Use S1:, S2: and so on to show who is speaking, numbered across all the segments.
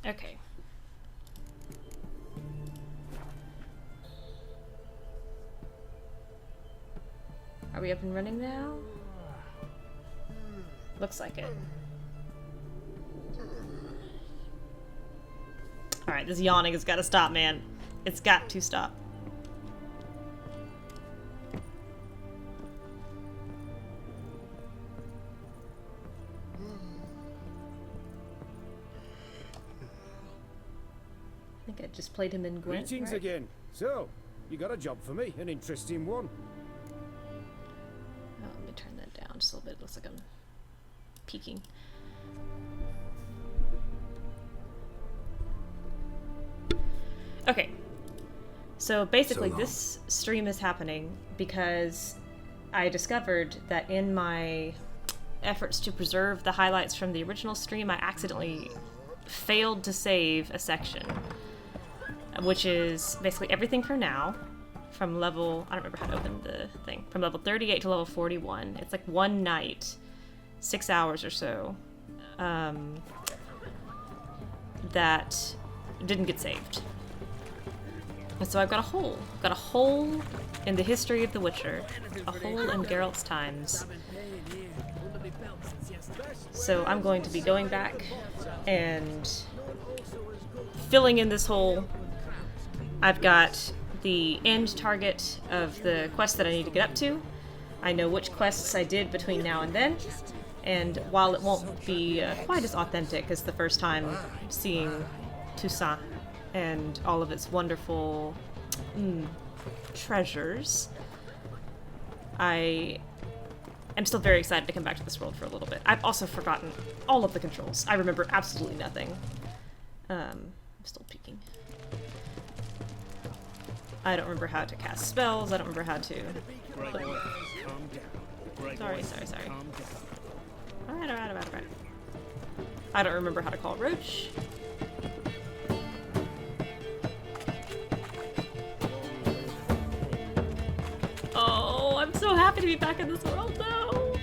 S1: Okay. Are we up and running now? Looks like it. Alright, this yawning has got to stop, man. It's got to stop. I think I just played him in Gwent.
S2: Greetings
S1: right?
S2: again. So, you got a job for me, an interesting one.
S1: Oh, let me turn that down just a little bit. It looks like I'm peeking. Okay. So basically this stream is happening because I discovered that in my efforts to preserve the highlights from the original stream, I accidentally failed to save a section, which is basically everything for now, from level, I don't remember how to open the thing, from level 38 to level 41. It's like one night, 6 hours or so, that didn't get saved. And so I've got a hole. I've got a hole in the history of The Witcher, a hole in Geralt's times. So I'm going to be going back and filling in this hole. I've got the end target of the quest that I need to get up to. I know which quests I did between now and then. And while it won't be quite as authentic as the first time seeing Toussaint and all of its wonderful treasures, I am still very excited to come back to this world for a little bit. I've also forgotten all of the controls. I remember absolutely nothing. I'm still peeking. I don't remember how to cast spells. I don't remember how to... Sorry. Alright. I don't remember how to call Roach. Oh, I'm so happy to be back in this world, though.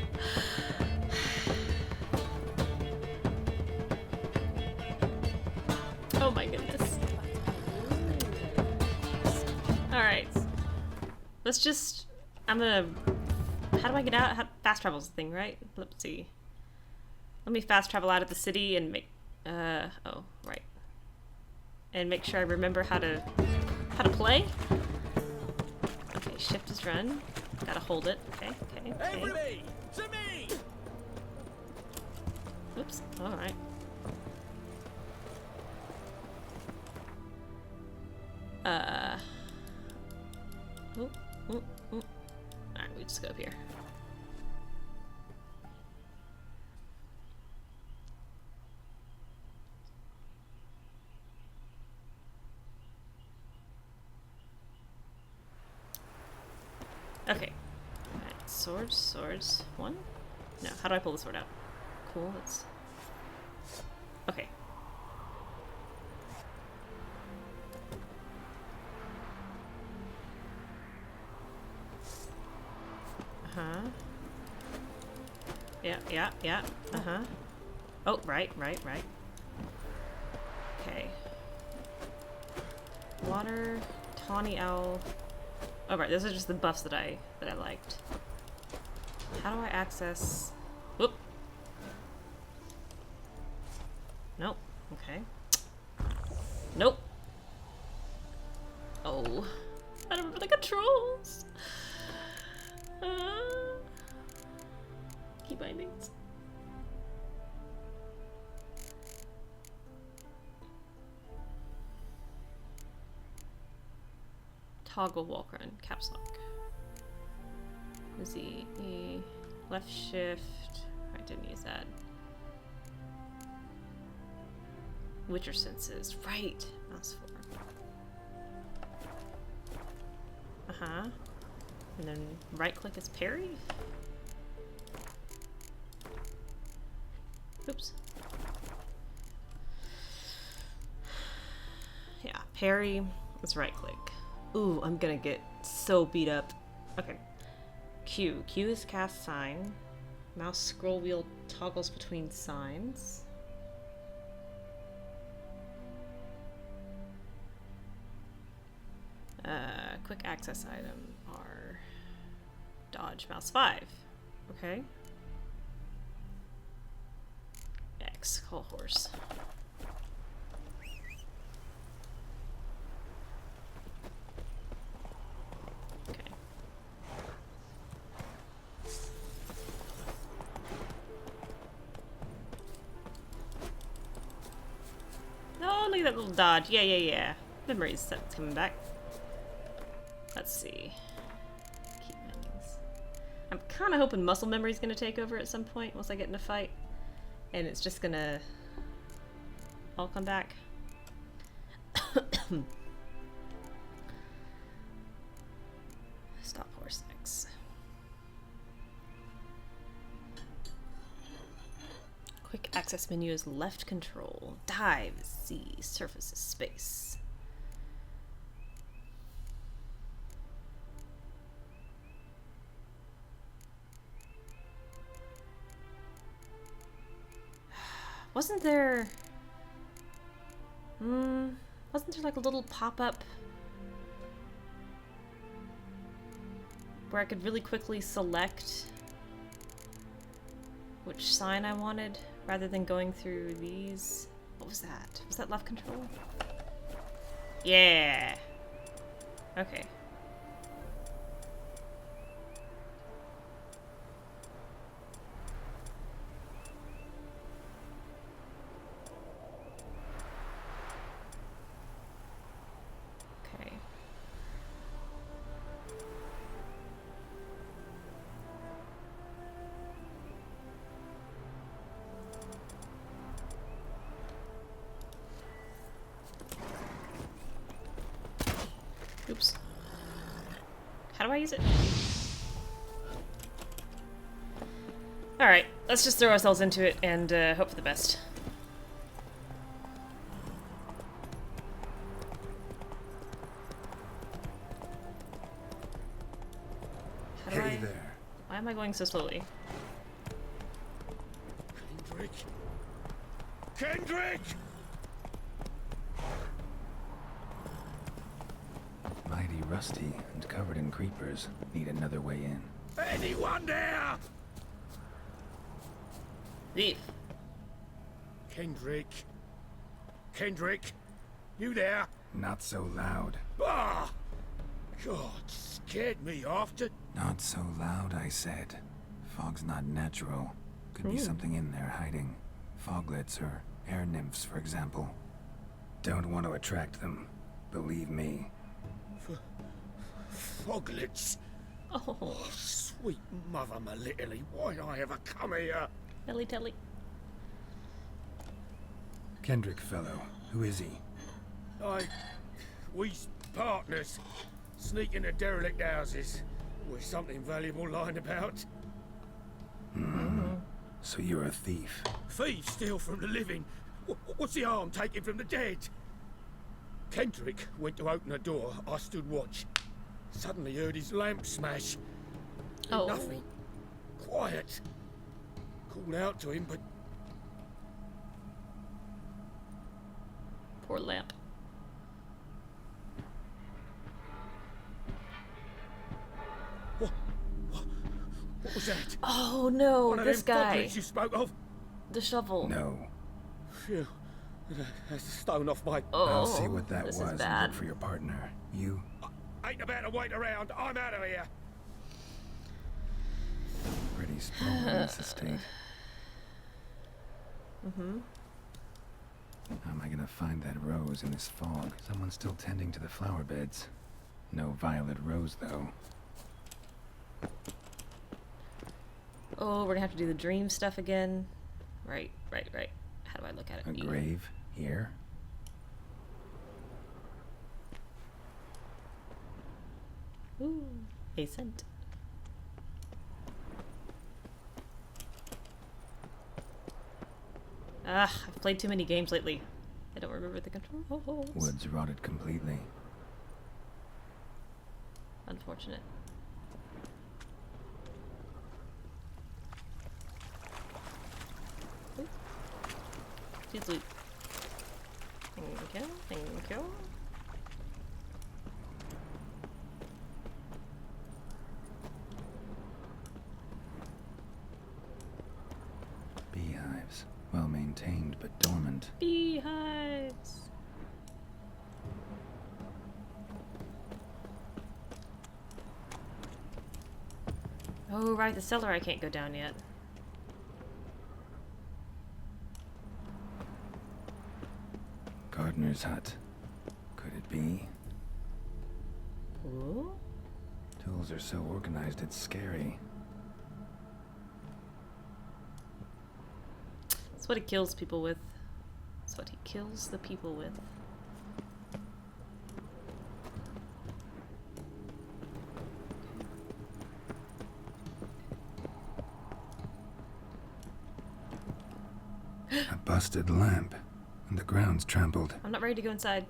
S1: Oh my goodness. Alright. Let's just... I'm gonna... How do I get out? Fast travel's the thing, right? Let's see. Let me fast travel out of the city and make... oh, right. And make sure I remember how to play. Okay, shift is run. Gotta hold it. Okay.
S2: Everybody, to me!
S1: Oops. Alright. Alright, we just go up here. Okay. Alright, swords. One? No, how do I pull the sword out? Cool, it's... Okay. Uh-huh. Yeah. Uh-huh. Oh, right. Okay. Water, tawny owl. Oh, right, those are just the buffs that I liked. How do I access... Whoop. Nope. Okay. Nope. Oh. I don't remember the controls. Key bindings. Toggle walk run, caps lock. Z, E, left shift. I didn't use that. Witcher senses, right. Mouse 4. Uh-huh. And then right click is parry? Oops. Yeah, parry is right click. Ooh, I'm gonna get so beat up. Okay. Q. Q is cast sign. Mouse scroll wheel toggles between signs. Quick access item R. Dodge mouse 5. Okay. X. Call horse. Okay. Oh, look at that little dodge. Yeah. Memories, that's coming back. Let's see. Keep menus. I'm kind of hoping muscle memory's going to take over at some point once I get in a fight. And it's just going to all come back. Stop horse X. Quick access menu is left control. Dive, Z, surface is space. Wasn't there like a little pop-up where I could really quickly select which sign I wanted rather than going through these? What was that? Was that left control? Yeah. Okay. Oops. How do I use it? Alright, let's just throw ourselves into it and hope for the best.
S3: Hey there.
S1: Why am I going so slowly?
S3: Kendrick! Kendrick!
S4: Mighty rusty and covered in creepers. Need another way in.
S3: Anyone there?
S1: Leave.
S3: Kendrick. Kendrick, you there?
S4: Not so loud.
S3: Ah! God, scared me off to...
S4: Not so loud, I said. Fog's not natural. Could be something in there hiding. Foglets or air nymphs, for example. Don't want to attract them. Believe me.
S3: Foglets.
S1: Oh,
S3: Sweet mother, my little, why'd I ever come here?
S1: Telly telly.
S4: Kendrick fellow. Who is he?
S3: We's partners. Sneak into derelict houses with something valuable lying about.
S4: So you're a thief.
S3: Thieves steal from the living. What's the harm taking from the dead? Kendrick went to open a door. I stood watch. Suddenly heard his lamp smash.
S1: Oh.
S3: Nothing. Quiet. Called out to him, but
S1: Poor lamp.
S3: what was that?
S1: Oh no,
S3: One of
S1: this
S3: them
S1: guy.
S3: foglets you spoke of?
S1: The shovel.
S4: No.
S3: Phew. That's a stone off my...
S1: Oh,
S4: I'll see what that
S1: this
S4: was
S1: is
S4: and
S1: bad.
S4: look for your partner. You?
S3: Ain't about to wait around. I'm out of here.
S4: Pretty sprawling this estate. How am I gonna find that rose in this fog? Someone's still tending to the flower beds. No violet rose, though.
S1: Oh, we're gonna have to do the dream stuff again. Right. How do I look at it?
S4: A grave here?
S1: Ooh, a scent. I've played too many games lately. I don't remember the controls.
S4: Woods rotted completely.
S1: Unfortunate. Ooh. She's loot. Thank you.
S4: contained but dormant.
S1: Beehives. Oh, right, the cellar I can't go down yet.
S4: Gardener's hut. Could it be?
S1: Ooh.
S4: Tools are so organized it's scary.
S1: That's what he kills people with. That's what he kills the people with.
S4: A busted lamp. And the ground's trampled.
S1: I'm not ready to go inside.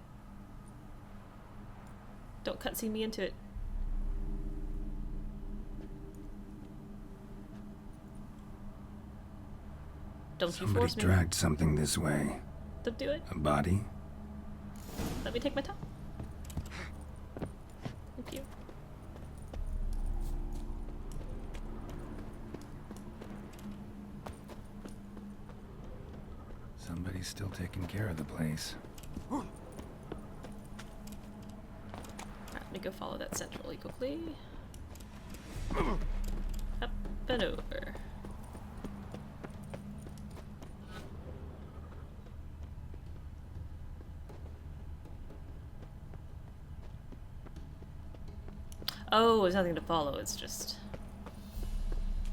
S1: Don't cutscene me into it. Don't you
S4: Somebody
S1: force me.
S4: dragged something this way.
S1: Don't do it.
S4: A body?
S1: Let me take my time. Thank you.
S4: Somebody's still taking care of the place.
S1: Alright, let me go follow that central really quickly. Up and over. Oh, there's nothing to follow, it's just...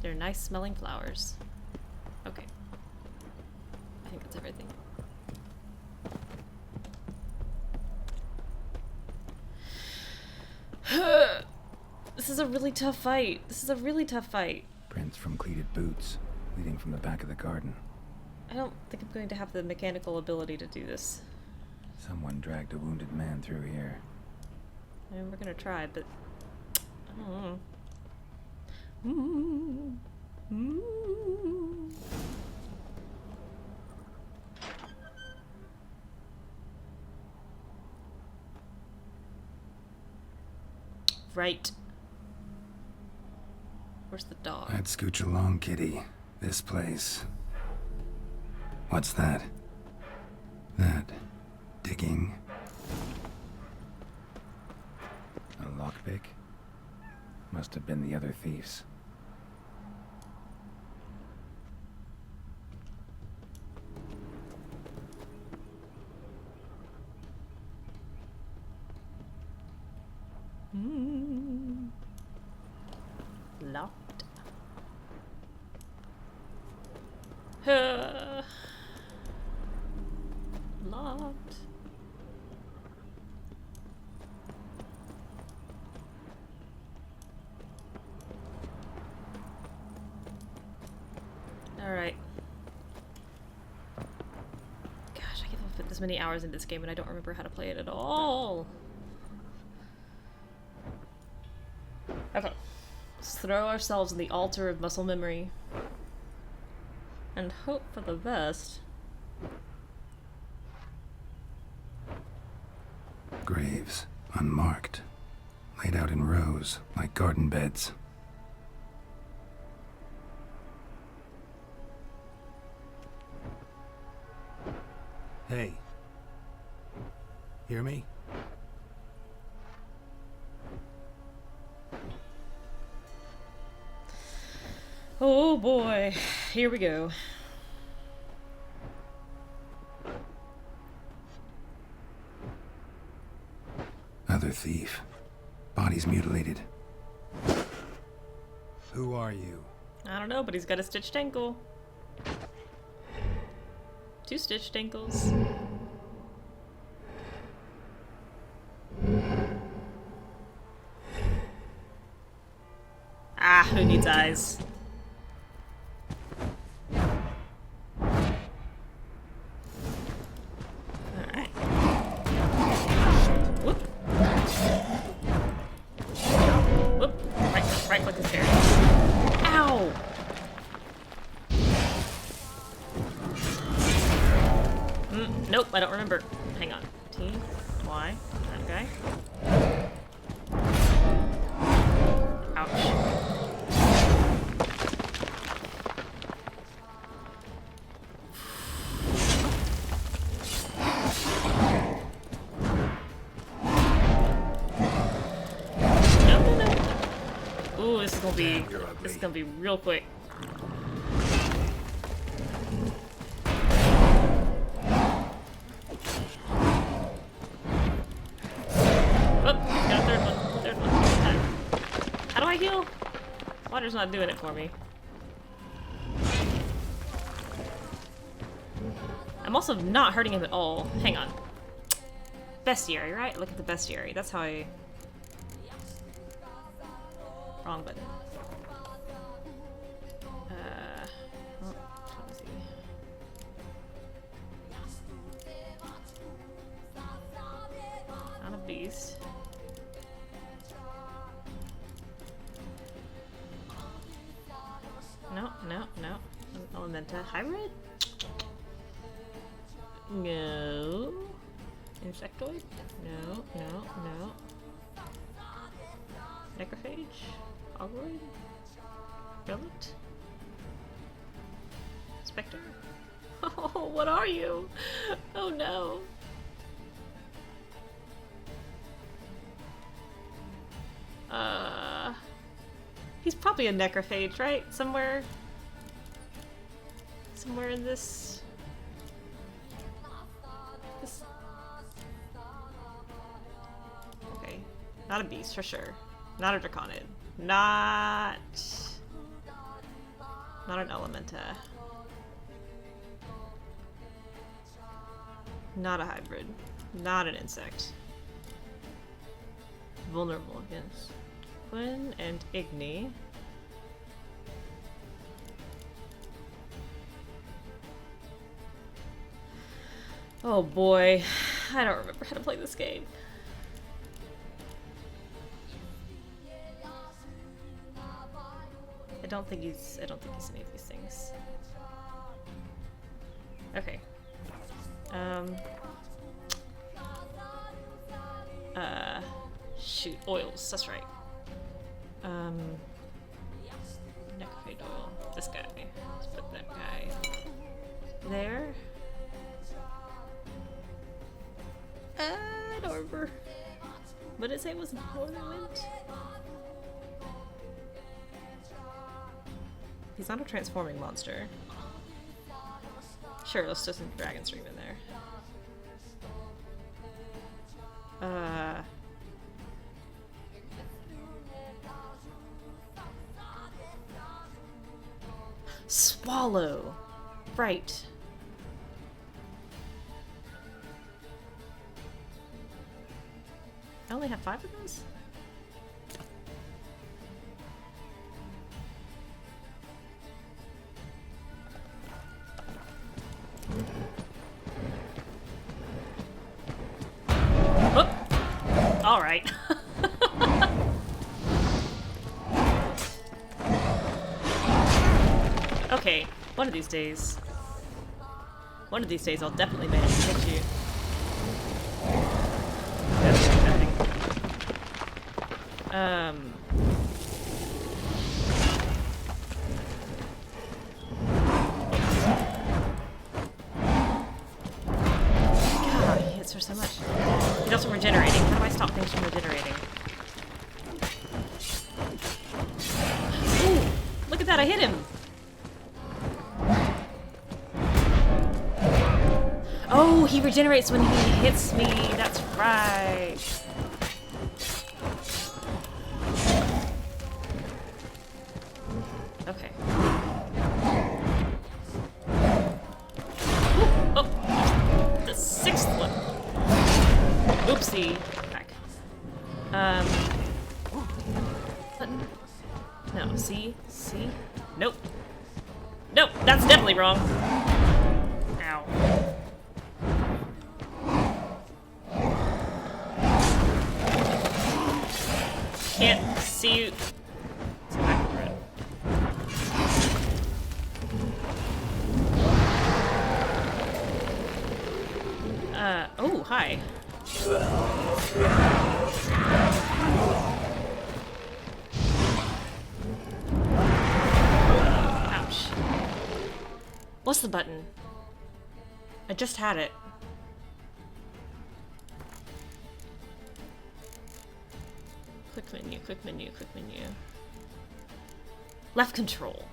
S1: they're nice smelling flowers. Okay. I think that's everything. This is a really tough fight. This is a really tough fight.
S4: Prints from cleated boots, leading from the back of the garden.
S1: I don't think I'm going to have the mechanical ability to do this.
S4: Someone dragged a wounded man through here.
S1: I mean, we're gonna try, but... I don't know. Right. Where's the dog?
S4: I'd scooch along, kitty. This place. What's that? That. Digging. A lockpick? Must have been the other thieves.
S1: Locked. Locked. Alright. Gosh, I can't put this many hours in this game and I don't remember how to play it at all. Okay. Let's throw ourselves on the altar of muscle memory. And hope for the best.
S4: Graves, unmarked. Laid out in rows, like garden beds. Hey. Hear me?
S1: Oh boy, here we go.
S4: Other thief. Body's mutilated. Who are you?
S1: I don't know, but he's got a stitched ankle. 2 stitched ankles. Ah, who needs eyes? Alright. Whoop. Whoop. Right click is there. Ow! Nope, I don't remember. Hang on. T, Y, that guy. Ouch. gonna be
S4: Damn, you're ugly.
S1: this is gonna be real quick. Oh, got a third one. Third one. How do I heal? Water's not doing it for me. I'm also not hurting him at all. Hang on. Bestiary, right? Look at the bestiary. That's how I... Wrong button. Oh, let me see. Not a beast. No, no, no. Elementa. Hybrid? No. Insectoid? No, no, no. Necrophage? Ogroid? Relict? Spectre? Oh, what are you? Oh no. He's probably a necrophage, right? Somewhere in this... Okay. Not a beast, for sure. Not a draconid. Not an elementa. Not a hybrid. Not an insect. Vulnerable against Quinn and Igni. Oh boy, I don't remember how to play this game. I don't think he's any of these things. Okay. Shoot, oils, that's right. Necrophage oil. This guy. Let's put that guy there. I don't remember. What did it say it was ornament? He's not a transforming monster. Sure, let's just some dragon stream in there. Swallow. Right. I only have 5 of those? Oh! Alright. Okay, one of these days I'll definitely manage to hit you. That's nothing. God, he hits her so much. He's also regenerating. How do I stop things from regenerating? Ooh, look at that, I hit him! Oh, he regenerates when he hits me. That's right. Okay. Ooh, oh, the 6th one. Oopsie. Back. Button. No, C. Nope. Nope, that's definitely wrong. Ow. Can't see you. Oh, hi. Ouch. What's the button? I just had it. Quick menu, quick menu, quick menu. Left control.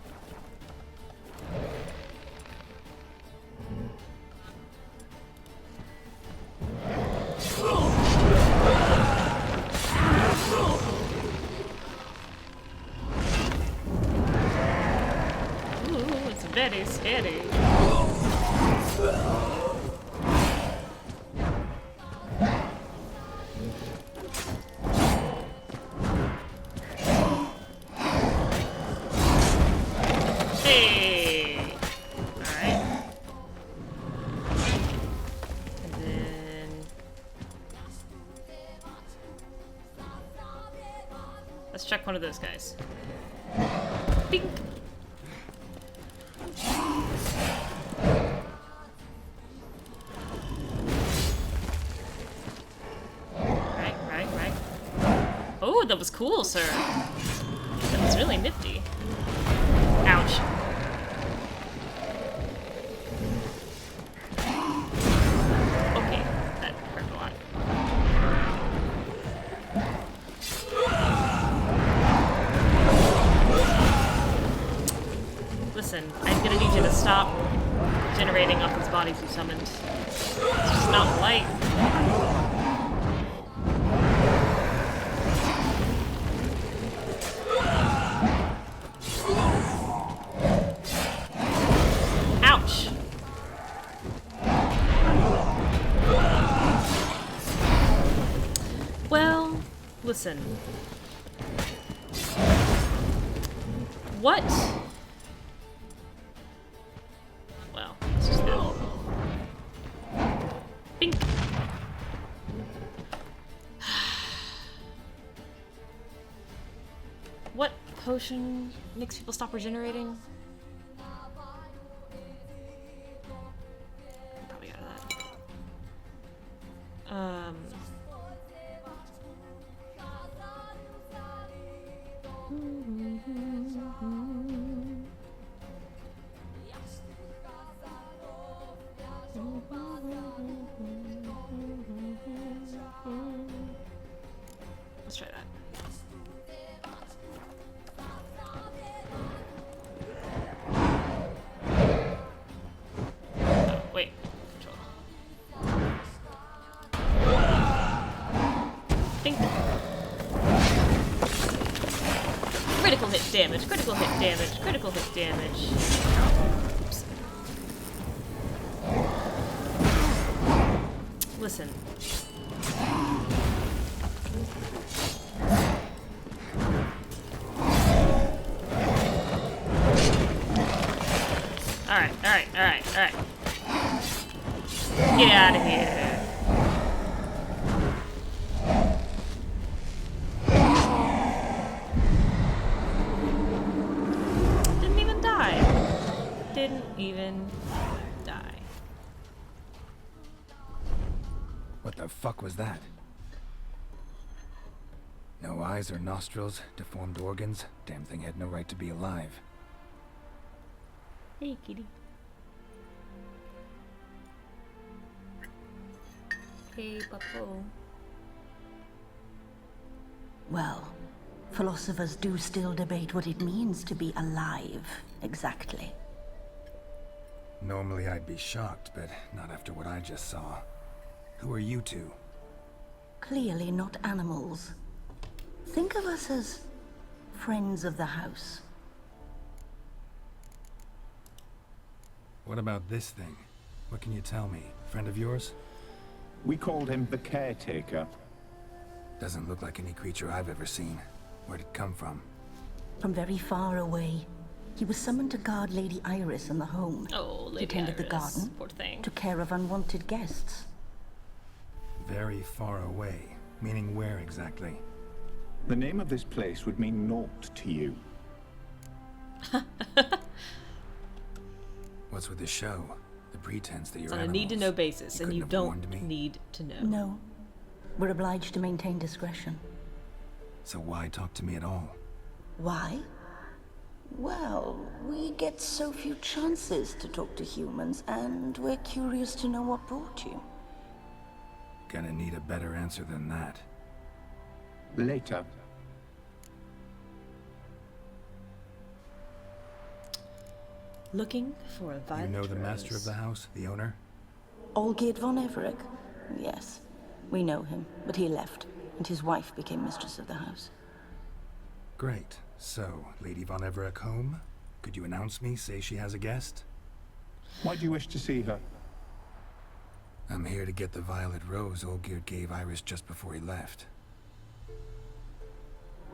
S1: Ooh, it's very scary. Hey! Alright. And then... let's check one of those guys. Bing! Right. Oh, that was cool, sir. That was really nifty. Ouch. Okay, that hurt a lot. Listen, I'm gonna need you to stop generating off these bodies you summoned. It's just not polite. Ouch! Well, listen. What? Well, let's just go. Bing! What potion makes people stop regenerating? Probably out of that. Let's try that. Oh, wait. Control. Think. Critical hit damage, critical hit damage, critical hit damage. Oops. Listen. Alright. Get out of here. Didn't even die.
S4: What the fuck was that? No eyes or nostrils, deformed organs. Damn thing had no right to be alive.
S1: Hey, kitty. Hey, Papo.
S5: Well, philosophers do still debate what it means to be alive, exactly.
S4: Normally I'd be shocked, but not after what I just saw. Who are you two?
S5: Clearly not animals. Think of us as friends of the house.
S4: What about this thing? What can you tell me? Friend of yours?
S6: We called him the Caretaker.
S4: Doesn't look like any creature I've ever seen. Where'd it come from?
S5: From very far away. He was summoned to guard Lady Iris in the home.
S1: Oh, Lady
S5: He tended
S1: Iris.
S5: the garden,
S1: Poor thing.
S5: took care of unwanted guests.
S4: Very far away. Meaning where exactly?
S6: The name of this place would mean naught to you.
S4: What's with the show? The pretense that you're
S1: It's on a
S4: animals.
S1: need-to-know basis, and you
S4: couldn't have
S1: don't
S4: warned me?
S1: need to know.
S5: No. We're obliged to maintain discretion.
S4: So why talk to me at all?
S5: Why? Well, we get so few chances to talk to humans, and we're curious to know what brought you.
S4: Gonna need a better answer than that.
S6: Later.
S1: Looking for a violet
S4: You know the
S1: rose.
S4: master of the house, the owner?
S5: Olgierd von Everec? Yes, we know him, but he left, and his wife became mistress of the house.
S4: Great. So, Lady von Everec home? Could you announce me, say she has a guest?
S6: Why do you wish to see her?
S4: I'm here to get the violet rose Olgierd gave Iris just before he left.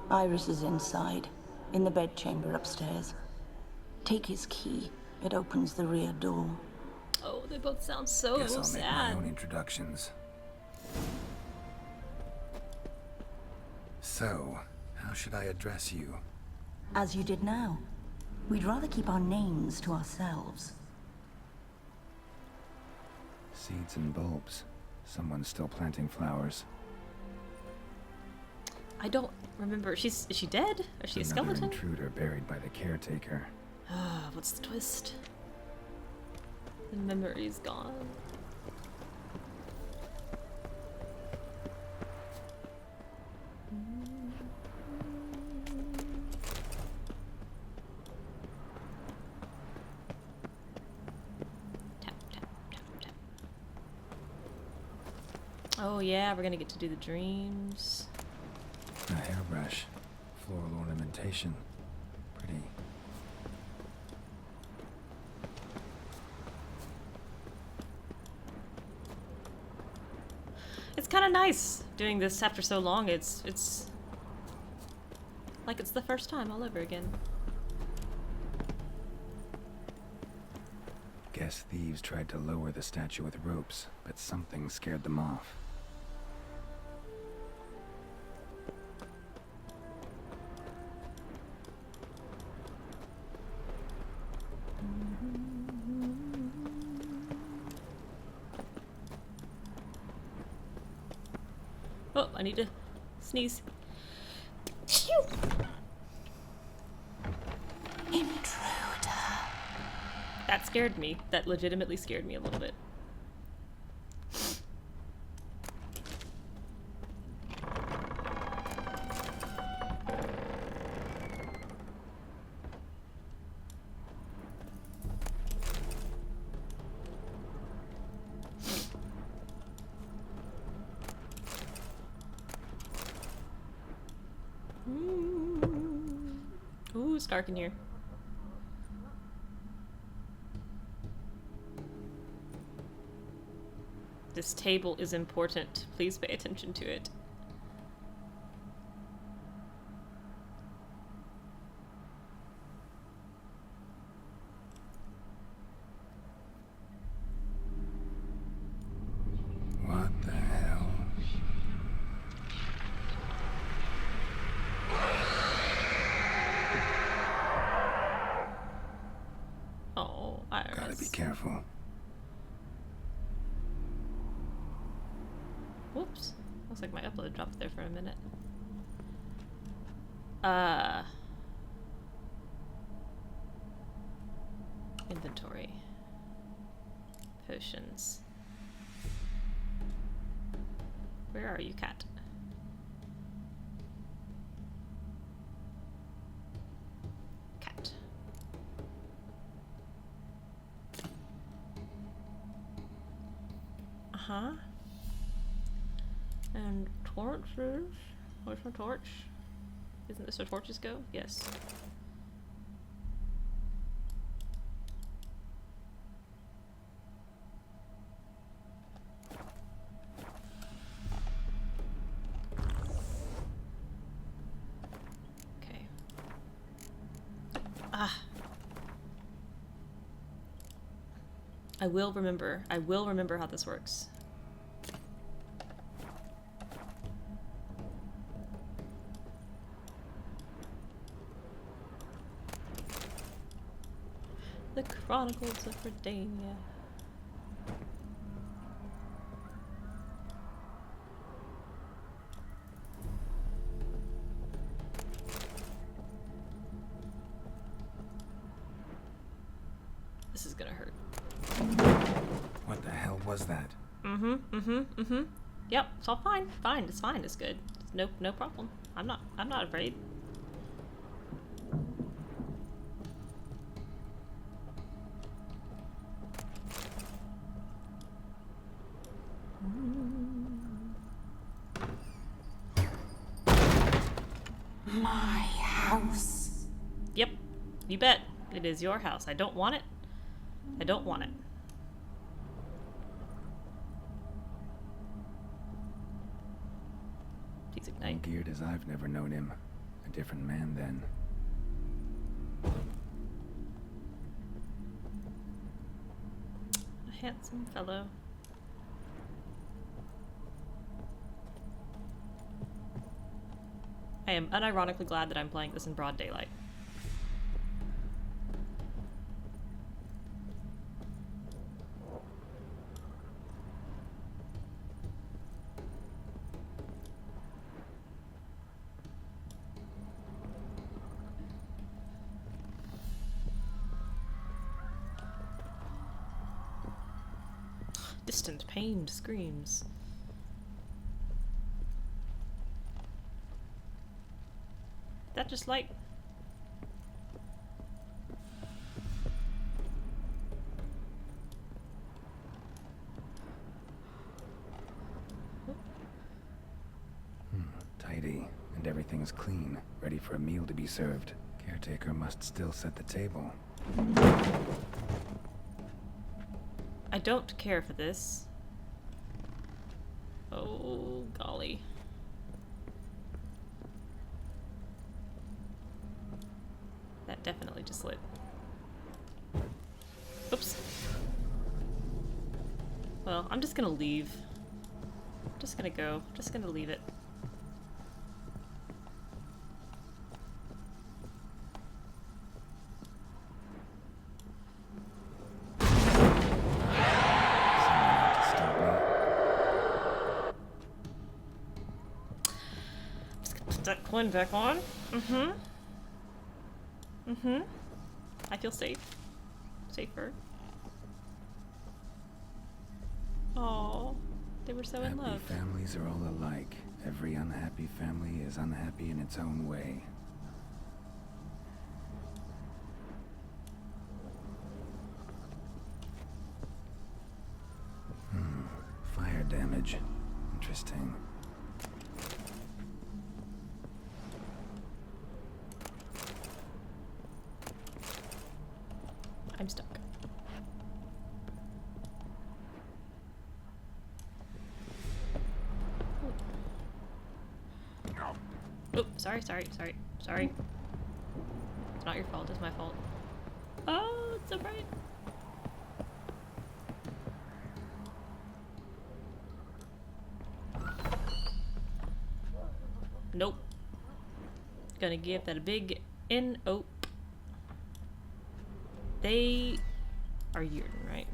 S5: Iris is inside, in the bedchamber upstairs. Take his key. It opens the rear door.
S1: Oh, they both sound so
S4: Guess I'll make my
S1: sad.
S4: own introductions. So, how should I address you?
S5: As you did now. We'd rather keep our names to ourselves.
S4: Seeds and bulbs. Someone's still planting flowers.
S1: I don't remember. Is she dead? Is she a
S4: Another
S1: skeleton?
S4: intruder buried by the caretaker.
S1: Ah, what's the twist? The memory's gone. Tap, tap, tap, tap. Oh yeah, we're gonna get to do the dreams.
S4: A hairbrush. Floral ornamentation. Pretty.
S1: It's kind of nice doing this after so long. It's like it's the first time all over again.
S4: Guess thieves tried to lower the statue with ropes, but something scared them off.
S1: Oh, I need to sneeze.
S5: Intruder.
S1: That scared me. That legitimately scared me a little bit. Ooh, it's dark in here. This table is important. Please pay attention to it.
S4: What the hell?
S1: Oh, Iris.
S4: Gotta be careful.
S1: Whoops. Looks like my upload dropped there for a minute. Inventory. Potions. Where are you, cat? Cat. Uh-huh. And torches? Where's my torch? Isn't this where torches go? Yes. Okay. Ah. I will remember. I will remember how this works. The Chronicles of Redania. This is gonna hurt.
S4: What the hell was that?
S1: Yep, it's all fine. Fine, it's fine, it's good. No problem. I'm not afraid.
S5: My house.
S1: Yep, you bet. It is your house. I don't want it. I don't want it. Please ignite.
S4: Geared as I've never known him. A different man then.
S1: A handsome fellow. I am unironically glad that I'm playing this in broad daylight. Distant, pained screams. That just light?
S4: Tidy, and everything's clean, ready for a meal to be served. Caretaker must still set the table.
S1: I don't care for this. Oh, golly. That definitely just lit. Oops. Well, I'm just gonna leave. Just gonna go. Just gonna leave it. That coin back on. I feel safe. Safer. Oh, they were so in
S4: Happy
S1: love.
S4: families are all alike. Every unhappy family is unhappy in its own way. Fire damage. Interesting.
S1: I'm stuck. Oh, sorry. It's not your fault, it's my fault. Oh, it's so bright. Nope. Gonna give that a big N-ope. They are Yurden, right?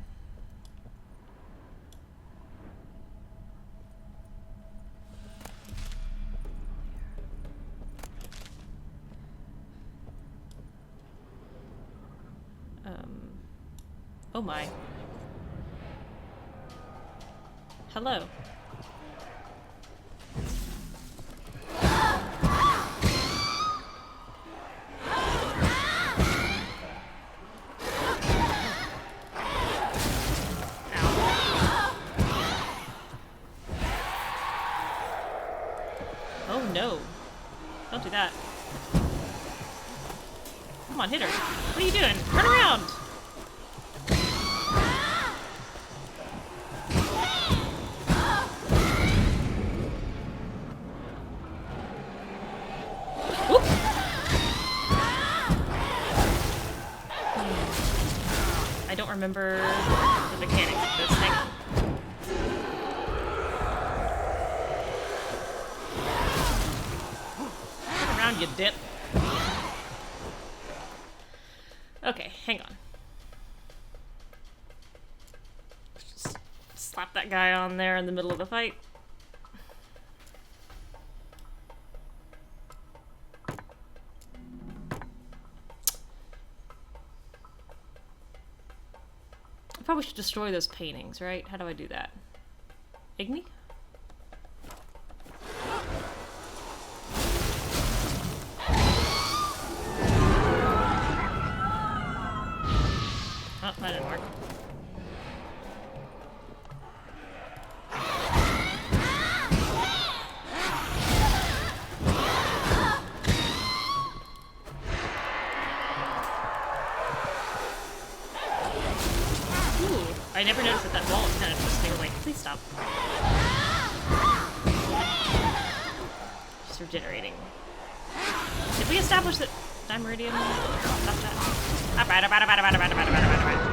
S1: Oh my. Hello. Oh no. Don't do that. Come on, hit her. What are you doing? Turn around! Whoop. I don't remember the mechanics of this thing. You dip. Okay, hang on. Just slap that guy on there in the middle of the fight. I probably should destroy those paintings, right? How do I do that? Igni? Oh, that didn't work. I never noticed that that wall is kind of twisting away. Please stop. Just regenerating. Did we establish that Dimeridium? Stop that. Alright.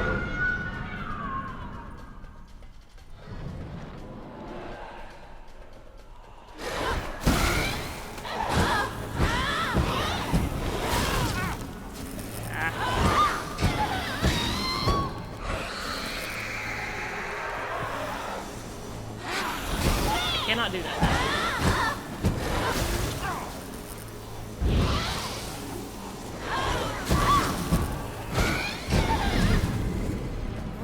S1: Cannot do that.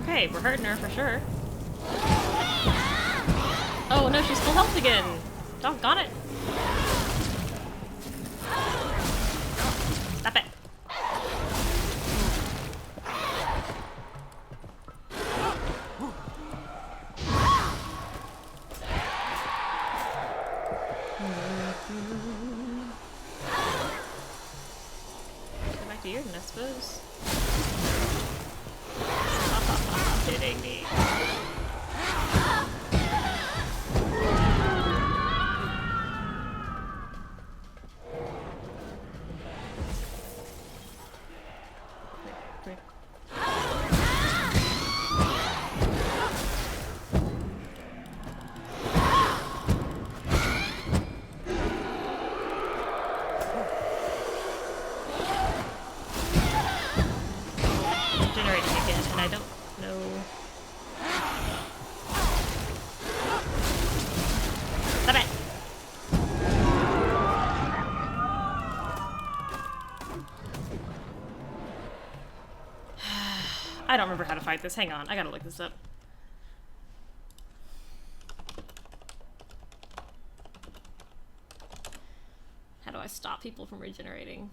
S1: Okay, we're hurting her for sure. Oh no, she's full health again. Doggone it. Stop it. Go back to Yurden, I suppose. Stop hitting me. Generating again, and I don't know. Stop it! I don't remember how to fight this. Hang on, I gotta look this up. How do I stop people from regenerating?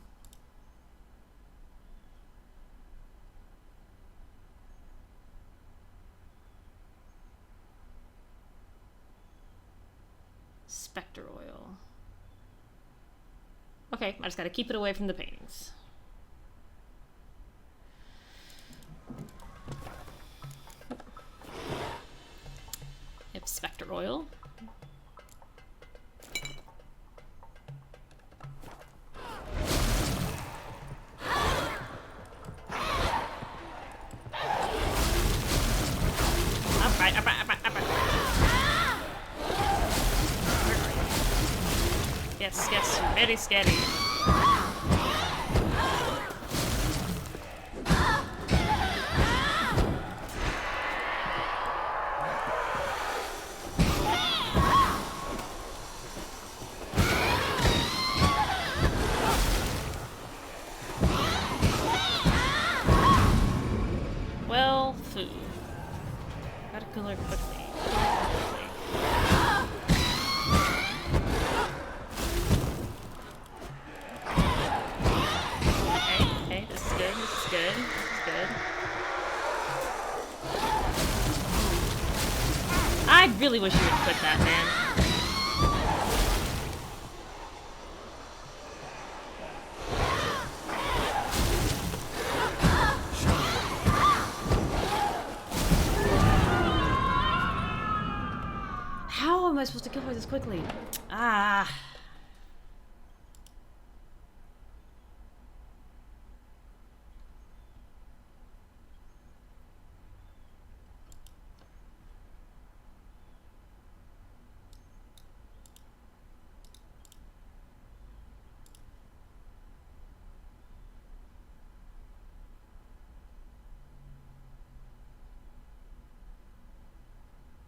S1: Spectre oil. Okay, I just gotta keep it away from the paintings. Yep, spectre oil. Yes, very scary. Well, food. Gotta kill her quickly. Okay, this is good, this is good, this is good. I really wish you would quit that, man. How am I supposed to kill her this quickly? Ah.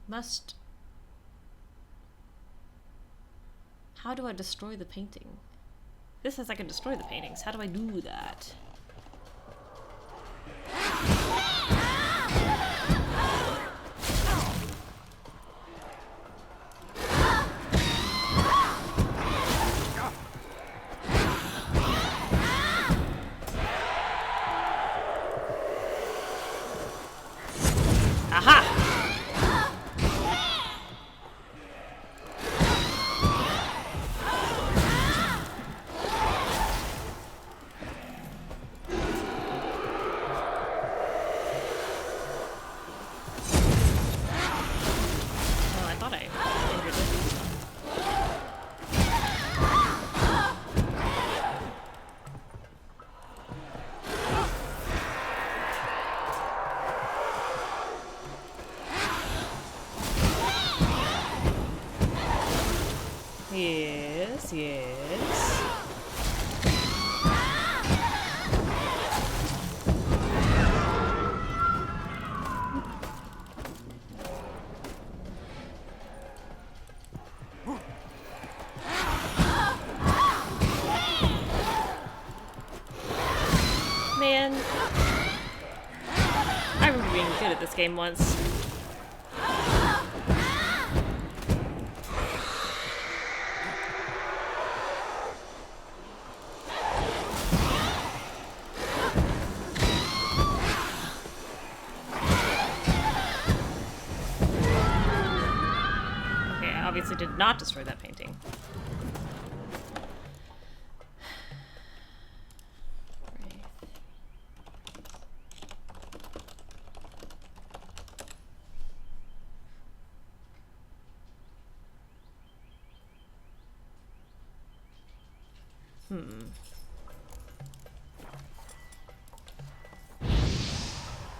S1: Must... How do I destroy the painting? This says I can destroy the paintings. How do I do that? Aha! Yes, yes. Man, I remember being good at this game once. Okay, I obviously did not destroy that painting.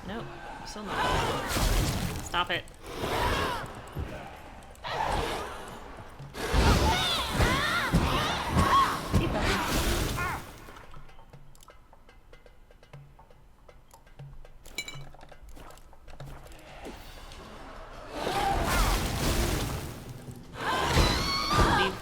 S1: Nope, still not. Stop it. Keep going. Leave.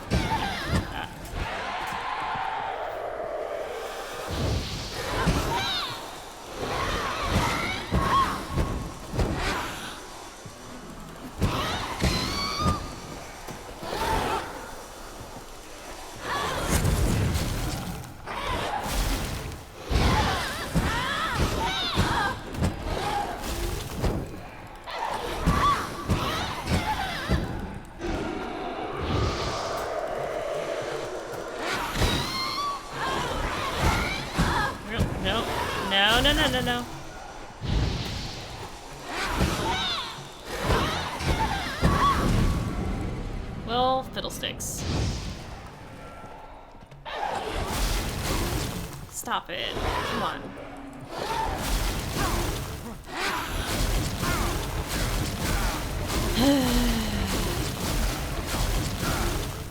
S1: No, no, no, no, no, no. Well, fiddlesticks. Stop it. Come on.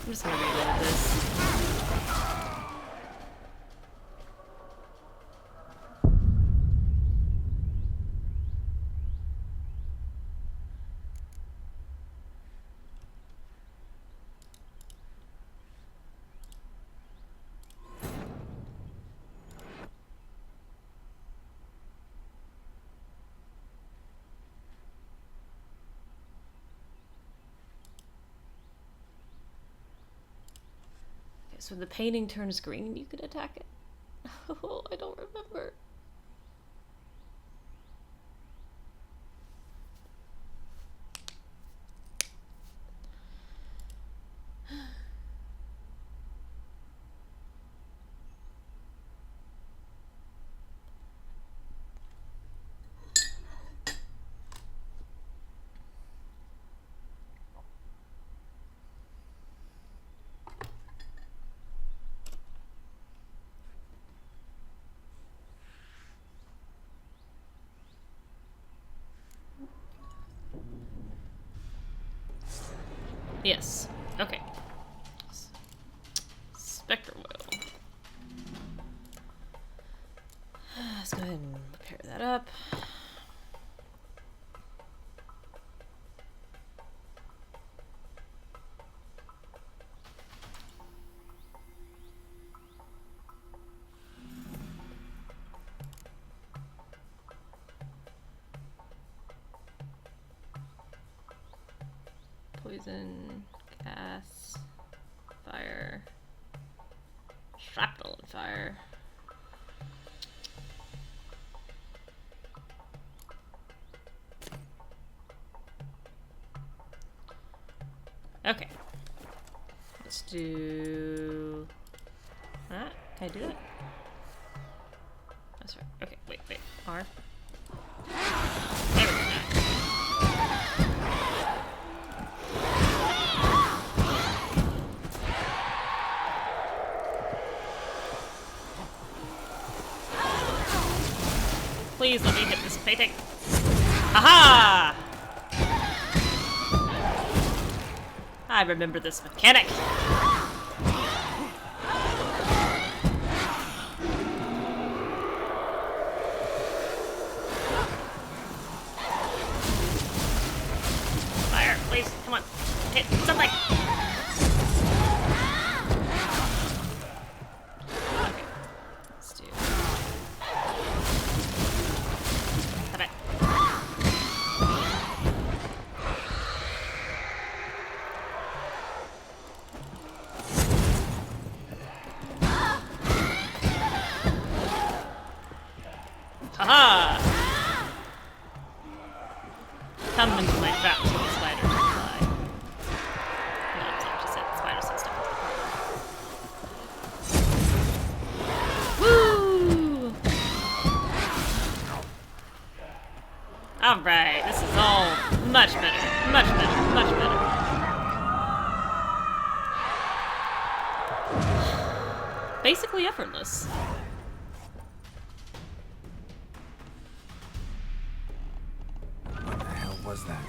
S1: I'm just gonna reload this. So when the painting turns green, you can attack it. Oh, I don't remember. Yes. Okay. Spectre oil. Let's go ahead and repair that up. Poison, gas, fire, shrapnel and fire. Okay. Let's do that. Can I do that? That's right. Okay, wait. R. There we go. Please let me hit this painting. Aha! I remember this mechanic. Fire, please, come on. Hit something. Okay, let's do. Stop it. Haha! Come into my trap, so the spider can fly. No, that's not what she said. The spider said stuff. Woo! Alright, this is all much better. Much better. Much better. Basically effortless.
S4: What the hell was that?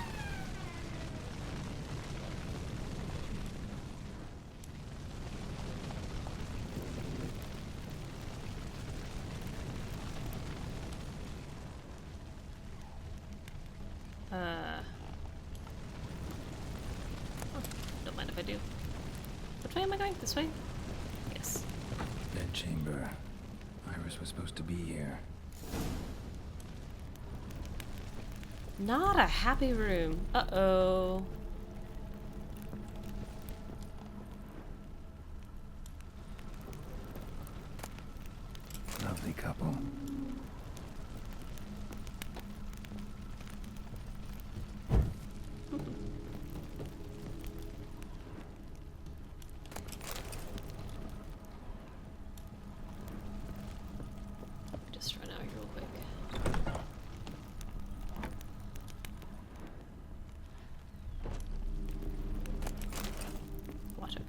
S1: Oh, don't mind if I do. Which way am I going? This way? Yes.
S4: Bed chamber. Iris was supposed to be here.
S1: Not a happy room. Uh-oh.
S4: Lovely couple.
S1: Just run out here real quick. Watch it.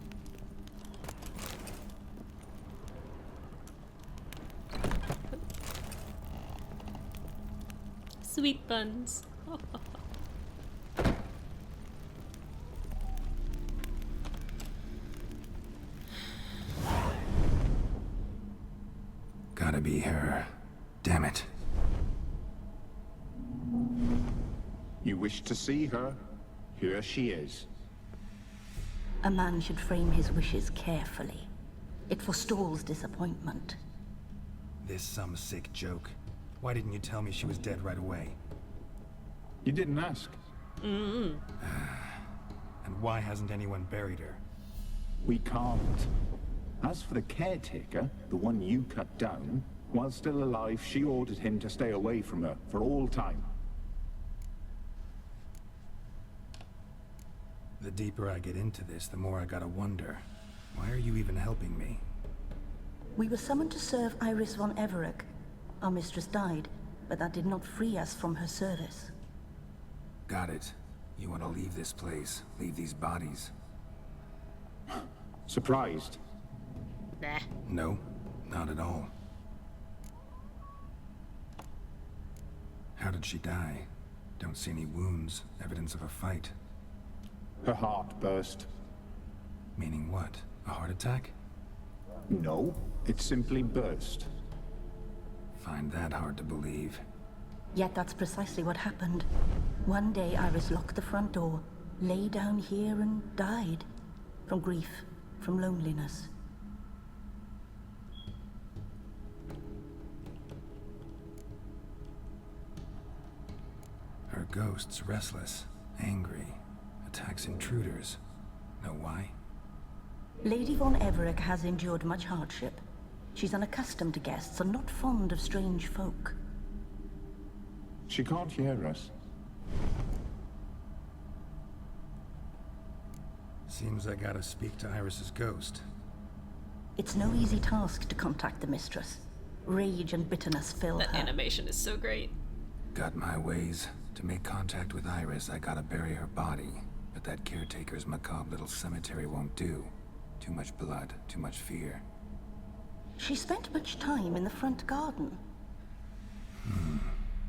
S1: Sweet buns.
S4: Gotta be her. Damn it.
S6: You wish to see her? Here she is.
S5: A man should frame his wishes carefully. It forestalls disappointment.
S4: This some sick joke. Why didn't you tell me she was dead right away?
S6: You didn't ask.
S4: And why hasn't anyone buried her?
S6: We can't. As for the caretaker, the one you cut down, while still alive, she ordered him to stay away from her for all time.
S4: The deeper I get into this, the more I gotta wonder. Why are you even helping me?
S5: We were summoned to serve Iris von Everett. Our mistress died, but that did not free us from her service.
S4: Got it. You want to leave this place, leave these bodies?
S6: Surprised?
S1: Nah.
S4: No, not at all. How did she die? Don't see any wounds, evidence of a fight.
S6: Her heart burst.
S4: Meaning what? A heart attack?
S6: No, it simply burst.
S4: Find that hard to believe.
S5: Yet that's precisely what happened. One day Iris locked the front door, lay down here and died. From grief, from loneliness.
S4: Her ghost's restless, angry, attacks intruders. Know why?
S5: Lady von Everett has endured much hardship. She's unaccustomed to guests and not fond of strange folk.
S6: She can't hear us.
S4: Seems I gotta speak to Iris's ghost.
S5: It's no easy task to contact the mistress. Rage and bitterness fill
S1: That
S5: her.
S1: animation is so great.
S4: Got my ways. To make contact with Iris, I gotta bury her body. But that caretaker's macabre little cemetery won't do. Too much blood, too much fear.
S5: She spent much time in the front garden.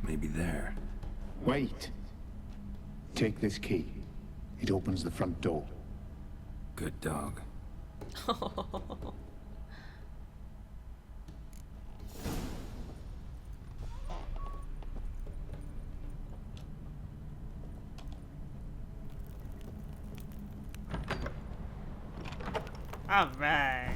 S4: Maybe there.
S6: Wait. Take this key. It opens the front door.
S4: Good dog.
S1: All right.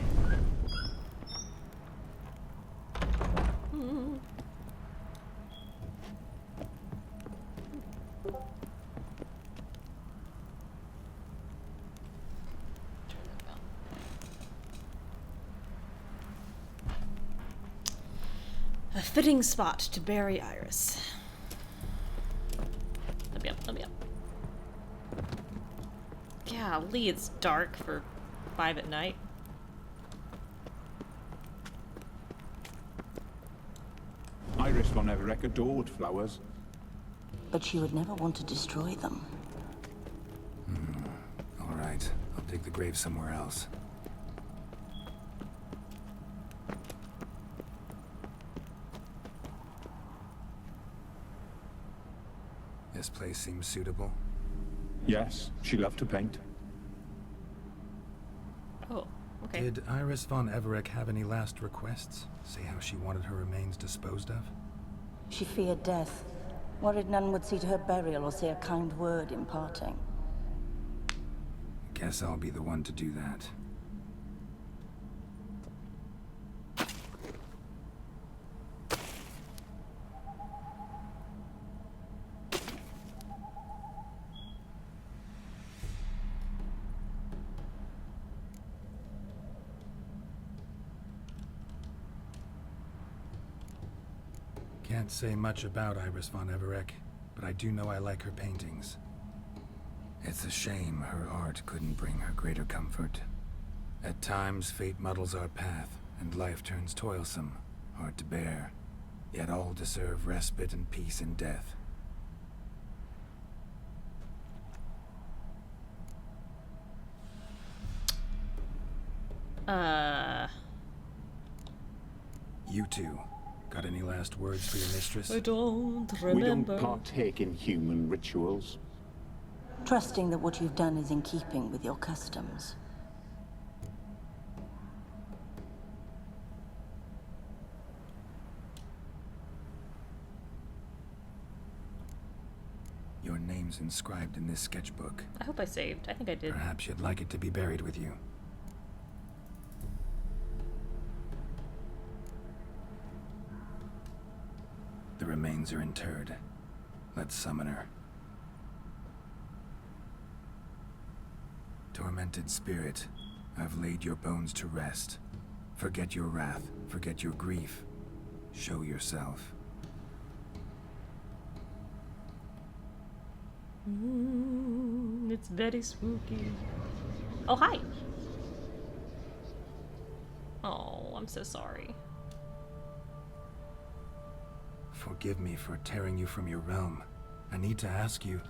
S1: A fitting spot to bury Iris. Let me up, let me up. Golly, it's dark for 5 at night.
S6: Iris von Everett adored flowers.
S5: But she would never want to destroy them.
S4: All right, I'll dig the grave somewhere else. This place seems suitable.
S6: Yes, she loved to paint.
S1: Oh, okay.
S4: Did Iris von Everett have any last requests? Say how she wanted her remains disposed of?
S5: She feared death, worried none would see to her burial or say a kind word in parting.
S4: Guess I'll be the one to do that. Can't say much about Iris von Everett, but I do know I like her paintings. It's a shame her art couldn't bring her greater comfort. At times, fate muddles our path, and life turns toilsome, hard to bear. Yet all deserve respite and peace in death. You two, got any last words for your mistress?
S1: I don't
S6: We don't
S1: remember.
S6: partake in human rituals.
S5: Trusting that what you've done is in keeping with your customs.
S4: Your name's inscribed in this sketchbook.
S1: I hope I saved. I think I did.
S4: Perhaps you'd like it to be buried with you. The remains are interred. Let's summon her. Tormented spirit, I've laid your bones to rest. Forget your wrath, forget your grief. Show yourself.
S1: It's very spooky. Oh, hi. Oh, I'm so sorry.
S4: Forgive me for tearing you from your realm. I need to ask you.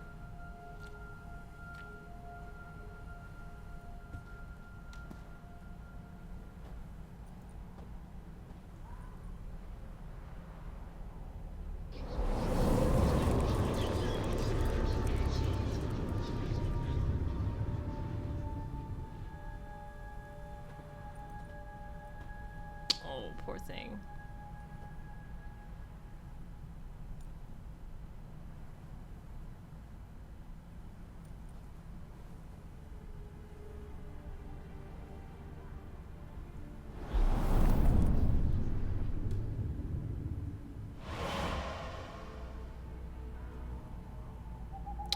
S1: Oh, poor thing.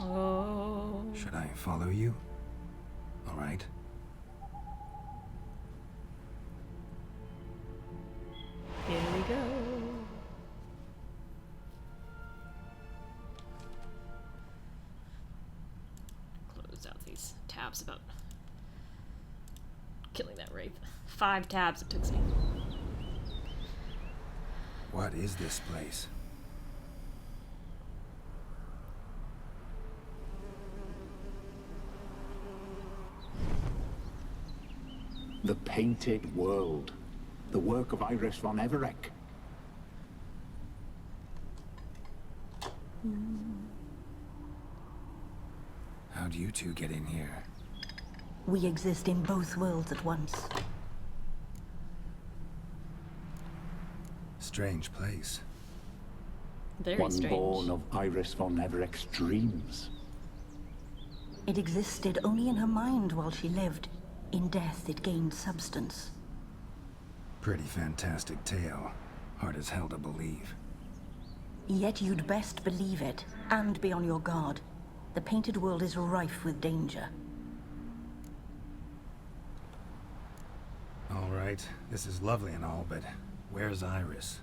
S1: Oh.
S4: Should I follow you? All right.
S1: Here we go. Close out these tabs about killing that wraith. 5 tabs it took me.
S4: What is this place?
S6: The painted world. The work of Iris von Everett.
S4: How'd you two get in here?
S5: We exist in both worlds at once.
S4: Strange place.
S1: Very
S6: One
S1: strange.
S6: born of Iris von Everett's dreams.
S5: It existed only in her mind while she lived. In death, it gained substance.
S4: Pretty fantastic tale. Hard as hell to believe.
S5: Yet you'd best believe it, and be on your guard. The painted world is rife with danger.
S4: All right, this is lovely and all, but where's Iris?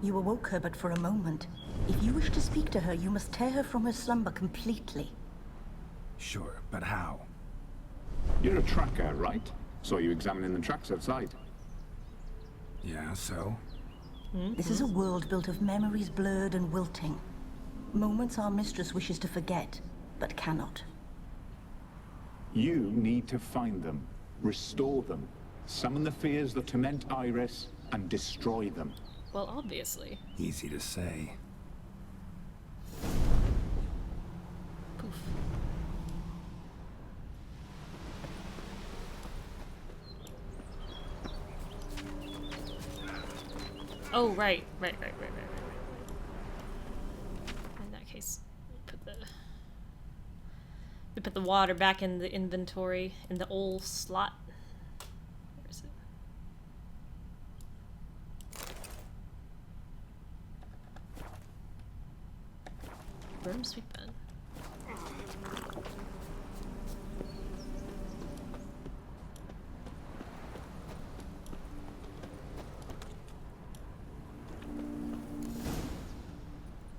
S5: You awoke her but for a moment. If you wish to speak to her, you must tear her from her slumber completely.
S4: Sure, but how?
S6: You're a tracker, right? Saw you examining the tracks outside.
S4: Yeah, so?
S5: This is a world built of memories blurred and wilting. Moments our mistress wishes to forget, but cannot.
S6: You need to find them, restore them, summon the fears that torment Iris, and destroy them.
S1: Well, obviously.
S4: Easy to say.
S1: Poof. Oh, right. In that case, we put the water back in the inventory in the old slot. Where is it? Broom sweeping.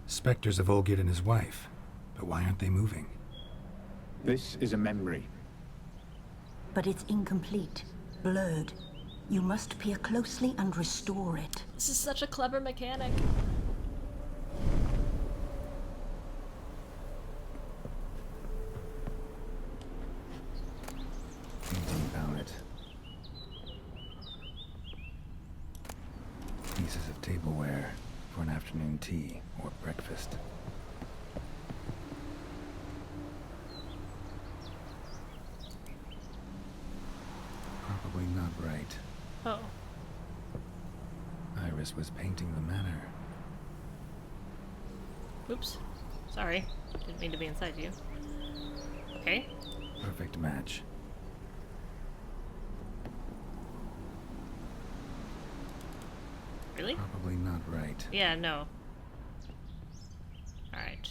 S4: Spectres of Olgid and his wife. But why aren't they moving?
S6: This is a memory.
S5: But it's incomplete, blurred. You must peer closely and restore it.
S1: This is such a clever mechanic.
S4: Painting palette. Pieces of tableware for an afternoon tea or breakfast. Probably not right.
S1: Oh.
S4: Iris was painting the manor.
S1: Oops. Sorry. Didn't mean to be inside you. Okay.
S4: Perfect match.
S1: Really?
S4: Probably not right.
S1: Yeah, no. Alright.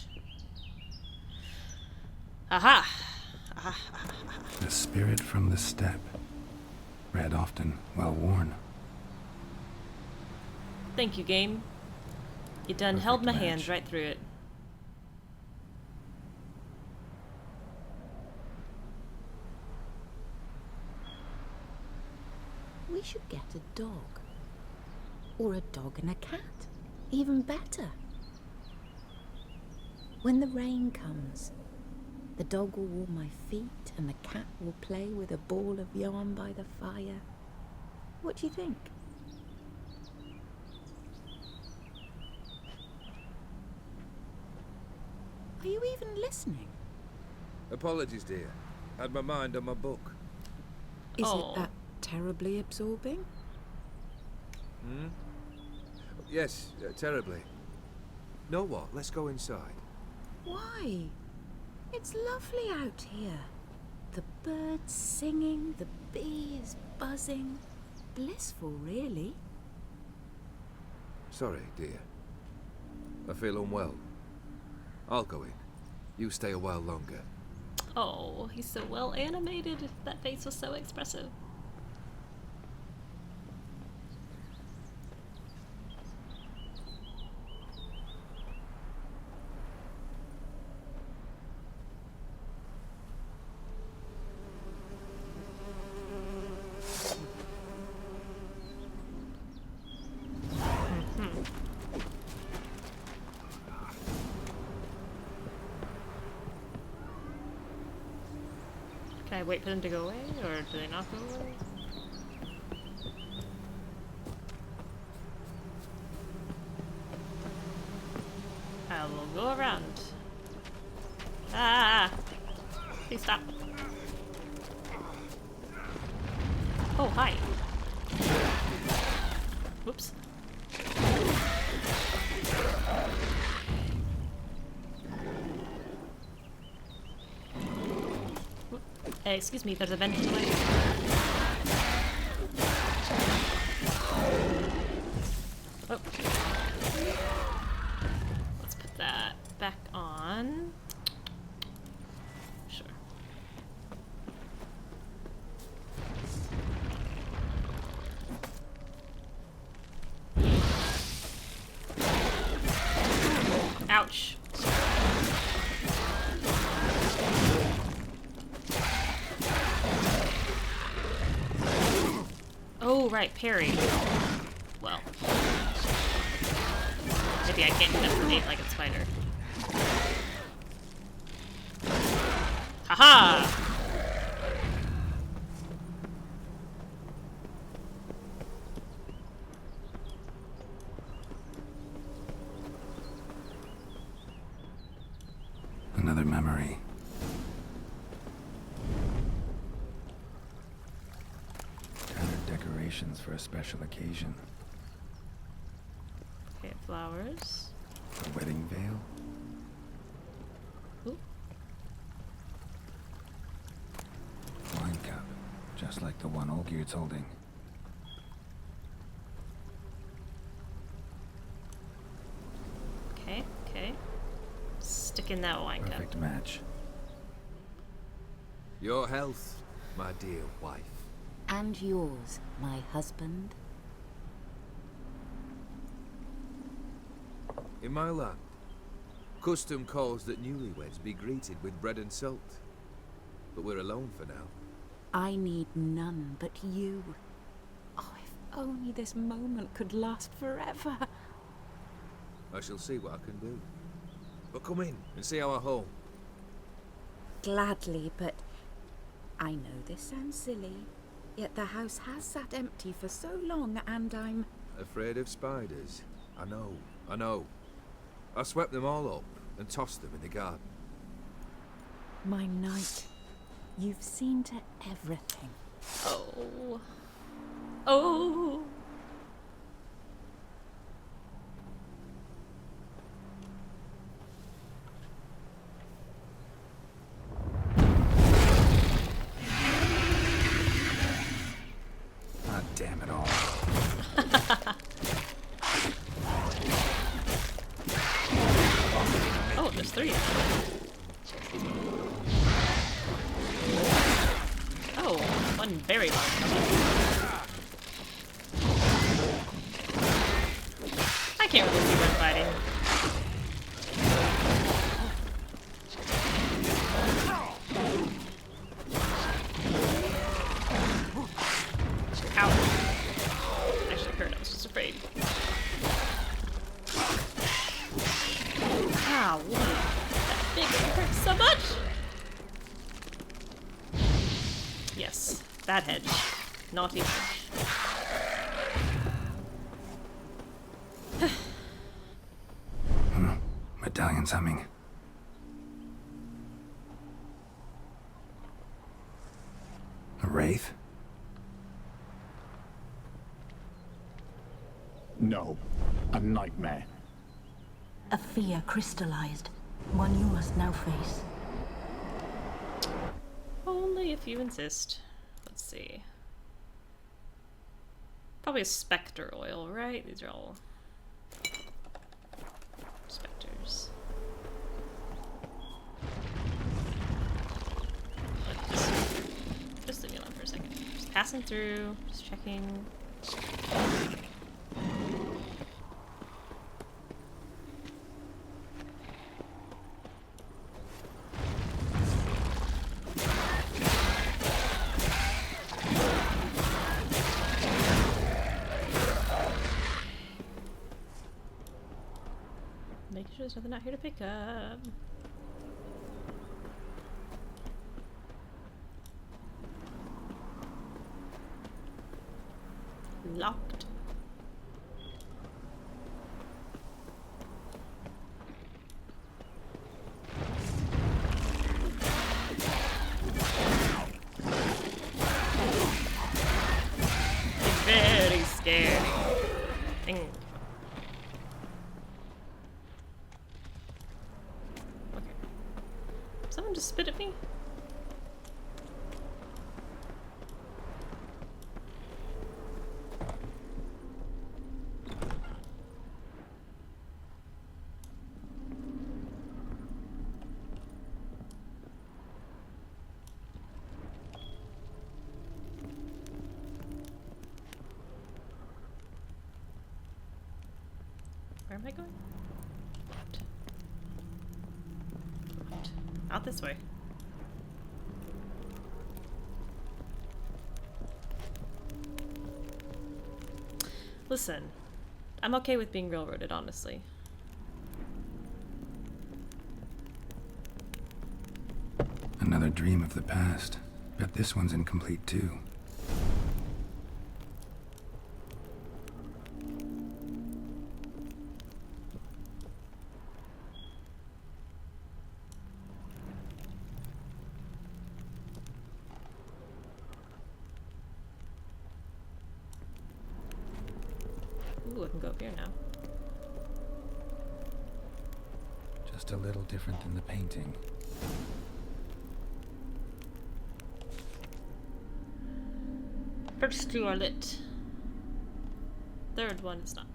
S1: Aha!
S4: The spirit from the steppe. Read often, well worn.
S1: Thank you, game. You done
S4: Perfect
S1: held my
S4: match.
S1: hand right through it.
S7: We should get a dog. Or a dog and a cat. Even better. When the rain comes, the dog will warm my feet and the cat will play with a ball of yarn by the fire. What do you think? Are you even listening?
S8: Apologies, dear. Had my mind on my book.
S7: Is
S1: Oh.
S7: it that terribly absorbing?
S8: Yes, terribly. Know what? Let's go inside.
S7: Why? It's lovely out here. The birds singing, the bees buzzing. Blissful, really.
S8: Sorry, dear. I feel unwell. I'll go in. You stay a while longer.
S1: Oh, he's so well animated. That face was so expressive. Can I wait for them to go away, or do they not go away? I will go around. Ah! Please stop. Oh, hi. Whoops. Hey, excuse me, there's a vent in the way. Oh. Let's put that back on. Sure. Ouch. Oh, right, parry. Well. Maybe I can't do that for Nate like a spider. Haha!
S4: Another memory. Tattered decorations for a special occasion.
S1: Okay, flowers.
S4: A wedding veil.
S1: Ooh.
S4: Wine cup. Just like the one Olgierd's holding.
S1: Okay, okay. Stick in that wine cup.
S4: Perfect match.
S8: Your health, my dear wife.
S7: And yours, my husband.
S8: In my land, custom calls that newlyweds be greeted with bread and salt. But we're alone for now.
S7: I need none but you. Oh, if only this moment could last forever.
S8: I shall see what I can do. But come in and see our home.
S7: Gladly, but I know this sounds silly, yet the house has sat empty for so long and I'm...
S8: Afraid of spiders? I know, I know. I swept them all up and tossed them in the garden.
S7: My knight, you've seen to everything.
S1: Oh. Oh.
S4: Ah, damn it all.
S1: Oh, there's three. Oh, one very long one. I can't really see them fighting. Ow. Actually hurt, I was just afraid. Ah, what? That big one hurts so much! Yes, that hedge. Naughty hedge.
S4: Medallion's humming. A wraith?
S6: No. A nightmare.
S5: A fear crystallized. One you must now face.
S1: Only if you insist. Let's see. Probably a specter oil, right? These are all specters. Just leave me alone for a second. Just passing through, just checking. Making sure there's nothing out here to pick up. Locked. am I going? Out. Out this way. Listen, I'm okay with being railroaded, honestly.
S4: Another dream of the past. Bet this one's incomplete too.
S1: Ooh, I can go up here now.
S4: Just a little different than the painting.
S1: First two are lit. Third one is not.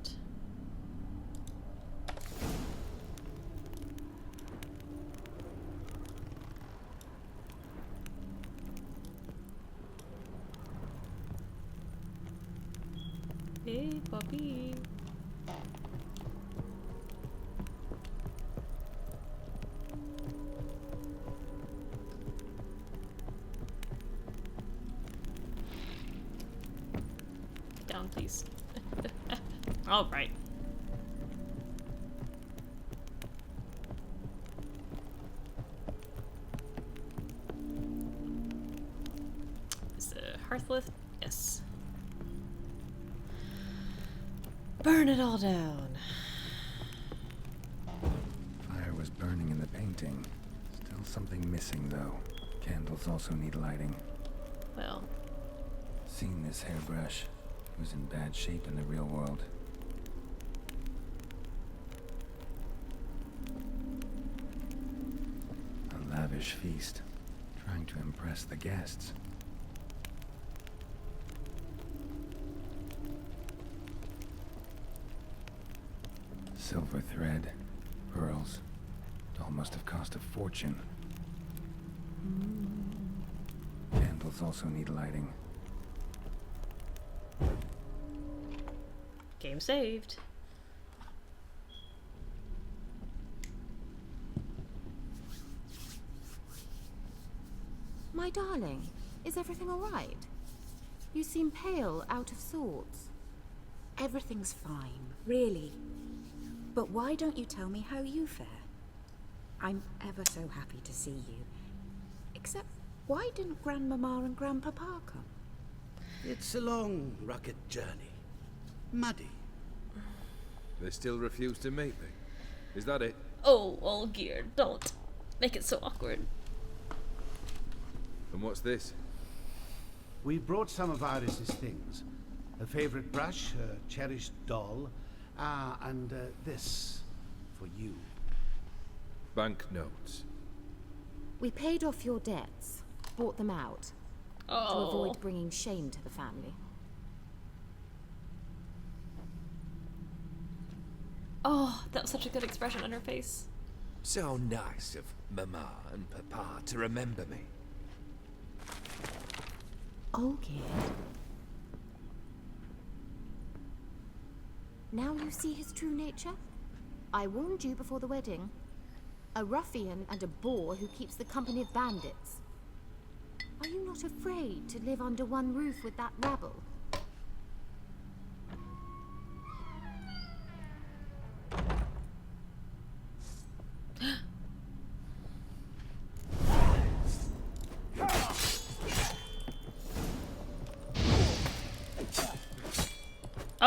S1: Hey, puppy. Down, please. All right. Is the hearth lit? Yes. Burn it all down.
S4: Fire was burning in the painting. Still something missing though. Candles also need lighting.
S1: Well,
S4: Seen this hairbrush. It was in bad shape in the real world. A lavish feast. Trying to impress the guests. Silver thread, pearls. It all must have cost a fortune. Candles also need lighting.
S1: game saved.
S7: My darling, is everything all right? You seem pale, out of sorts. Everything's fine, really. But why don't you tell me how you fare? I'm ever so happy to see you. Except, why didn't Grandmama and Grandpapa come?
S9: It's a long, rugged journey. Muddy.
S8: They still refuse to meet me. Is that it?
S1: Oh, Olgierd, don't make it so awkward.
S8: And what's this?
S9: We brought some of Iris's things. Her favorite brush, her cherished doll, and this for you.
S8: Banknotes.
S7: We paid off your debts, bought them out, to avoid bringing shame to the family.
S1: Oh, that was such a good expression on her face.
S8: So nice of Mama and Papa to remember me.
S7: Olgierd. Now you see his true nature? I warned you before the wedding. A ruffian and a boor who keeps the company of bandits. Are you not afraid to live under one roof with that rabble?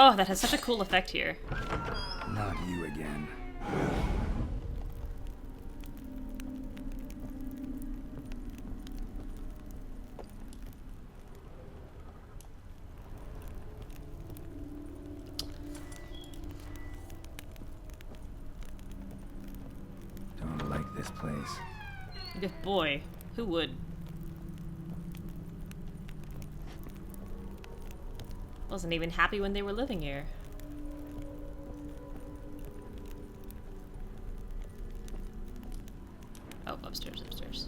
S1: Oh, that has such a cool effect here.
S4: Not you again. Don't like this place.
S1: Good boy, who would? Wasn't even happy when they were living here. Oh, upstairs, upstairs.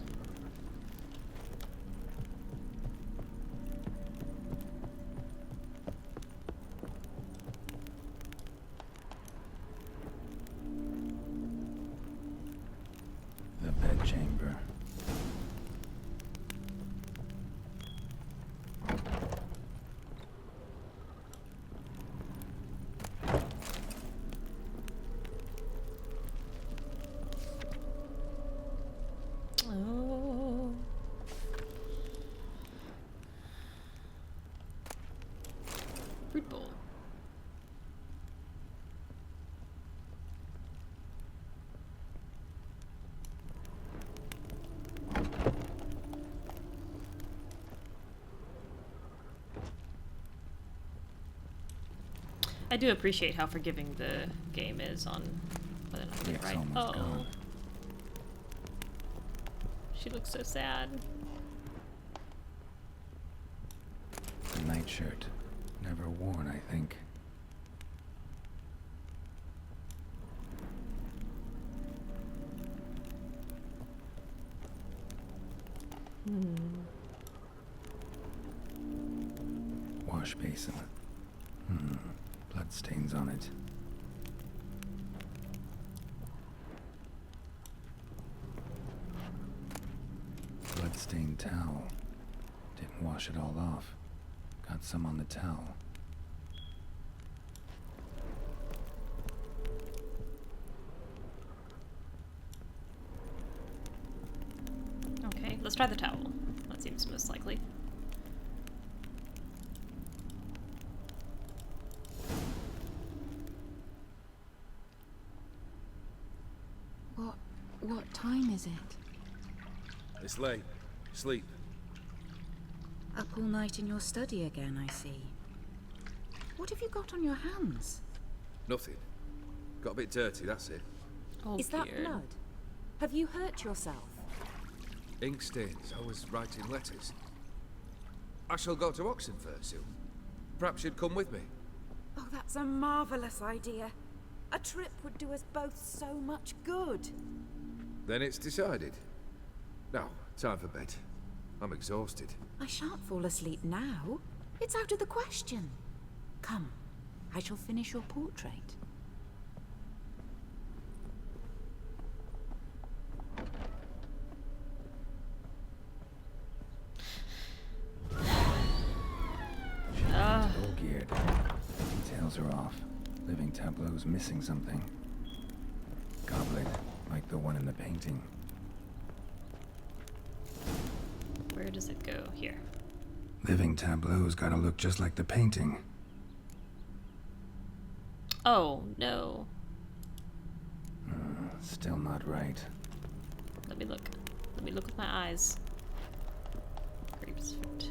S1: I do appreciate how forgiving the game is on whether or not I get it right.
S4: Almost gone.
S1: She looks so sad.
S4: A nightshirt. Never worn, I think. Wash basin. Blood stains on it. Blood-stained towel. Didn't wash it all off. Got some on the towel.
S1: Okay, let's try the towel. That seems most likely.
S7: What time is it?
S8: It's late. Sleep.
S7: Up all night in your study again, I see. What have you got on your hands?
S8: Nothing. Got a bit dirty, that's it.
S1: Oh,
S7: Is that
S1: dear.
S7: blood? Have you hurt yourself?
S8: Ink stains. I was writing letters. I shall go to Oxenfurt soon. Perhaps you'd come with me.
S7: Oh, that's a marvellous idea. A trip would do us both so much good.
S8: Then it's decided. Now, time for bed. I'm exhausted.
S7: I shan't fall asleep now. It's out of the question. Come, I shall finish your portrait.
S4: All geared. Details are off. Living tableau's missing something. Goblet, like the one in the painting.
S1: Where does it go? Here.
S4: Living tableau's gotta look just like the painting.
S1: Oh, no.
S4: Still not right.
S1: Let me look. Let me look with my eyes. Grapesfruit.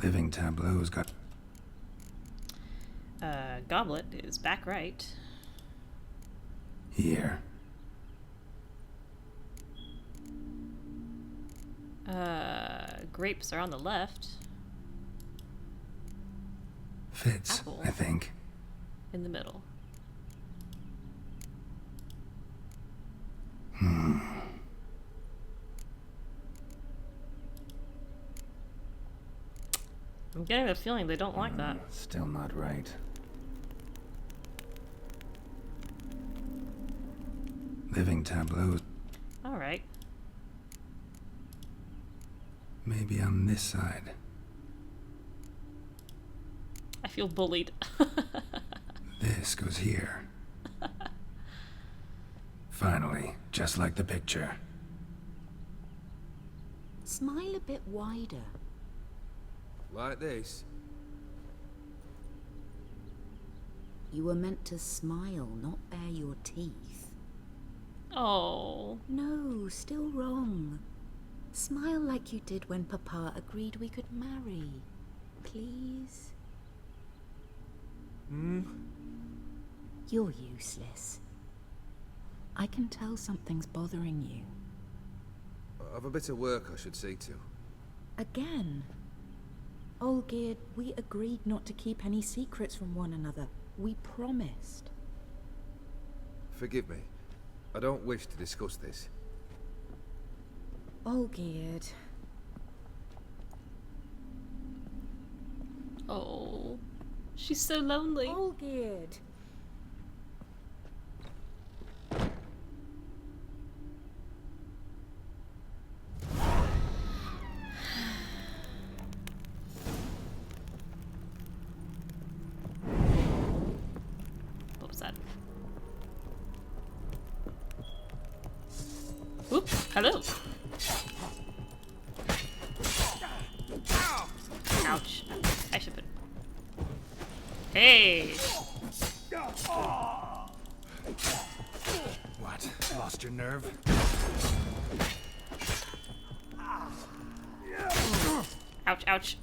S4: Living tableau's got...
S1: Goblet is back right.
S4: Here.
S1: Grapes are on the left.
S4: Fits,
S1: Apple.
S4: I think.
S1: In the middle. I'm getting the feeling they don't like that.
S4: Still not right. Living tableau.
S1: Alright.
S4: Maybe on this side.
S1: I feel bullied.
S4: This goes here. Finally, just like the picture.
S7: Smile a bit wider.
S8: Like this.
S7: You were meant to smile, not bare your teeth.
S1: Oh.
S7: No, still wrong. Smile like you did when Papa agreed we could marry. Please? You're useless. I can tell something's bothering you.
S8: I've a bit of work I should see to.
S7: Again? Olgierd, we agreed not to keep any secrets from one another. We promised.
S8: Forgive me. I don't wish to discuss this.
S7: Olgierd.
S1: Oh. She's so lonely.
S7: Olgierd.
S1: What was that? Oop, hello. Ouch. I should put... Hey!
S4: What? Lost your nerve?
S1: Ouch, ouch.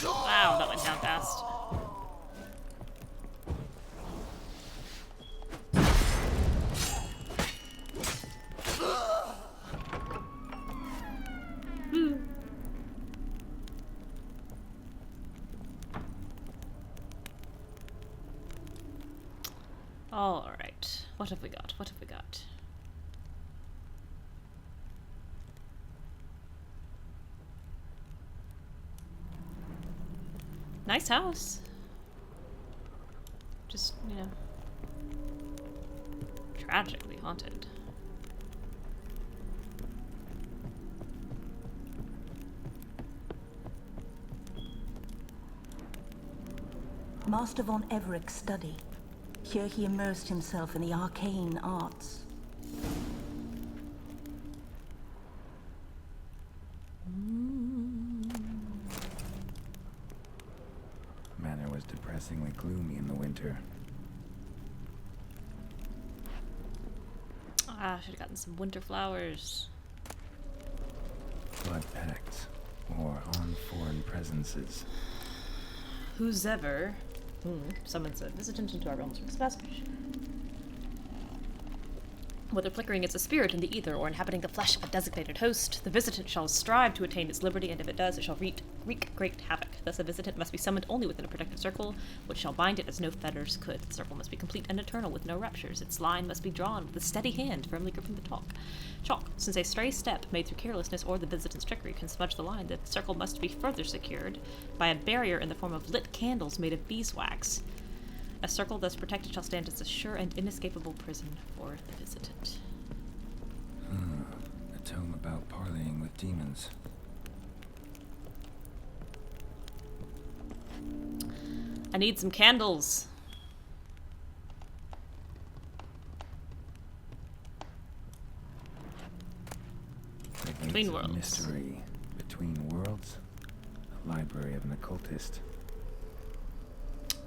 S1: Wow, that went down fast. All right. What have we got? What have we got? Nice house. Just, you know, tragically haunted.
S5: Master von Everett's study. Here he immersed himself in the arcane arts.
S4: Manor was depressingly gloomy in the winter.
S1: Ah, should have gotten some winter flowers.
S4: Blood pacts, or armed foreign presences.
S1: Who's ever summons a visitant into our realms from this passage. Whether flickering as a spirit in the ether or inhabiting the flesh of a designated host, the visitant shall strive to attain its liberty, and if it does, it shall wreak great havoc. Thus, a visitant must be summoned only within a protective circle, which shall bind it as no fetters could. The circle must be complete and eternal, with no ruptures. Its line must be drawn with a steady hand, firmly gripping the chalk. Since a stray step made through carelessness or the visitant's trickery can smudge the line, the circle must be further secured by a barrier in the form of lit candles made of beeswax. A circle thus protected shall stand as a sure and inescapable prison for the visitant.
S4: A tome about parleying with demons.
S1: I need some candles. Between worlds.
S4: Mystery. Between worlds? A library of an occultist.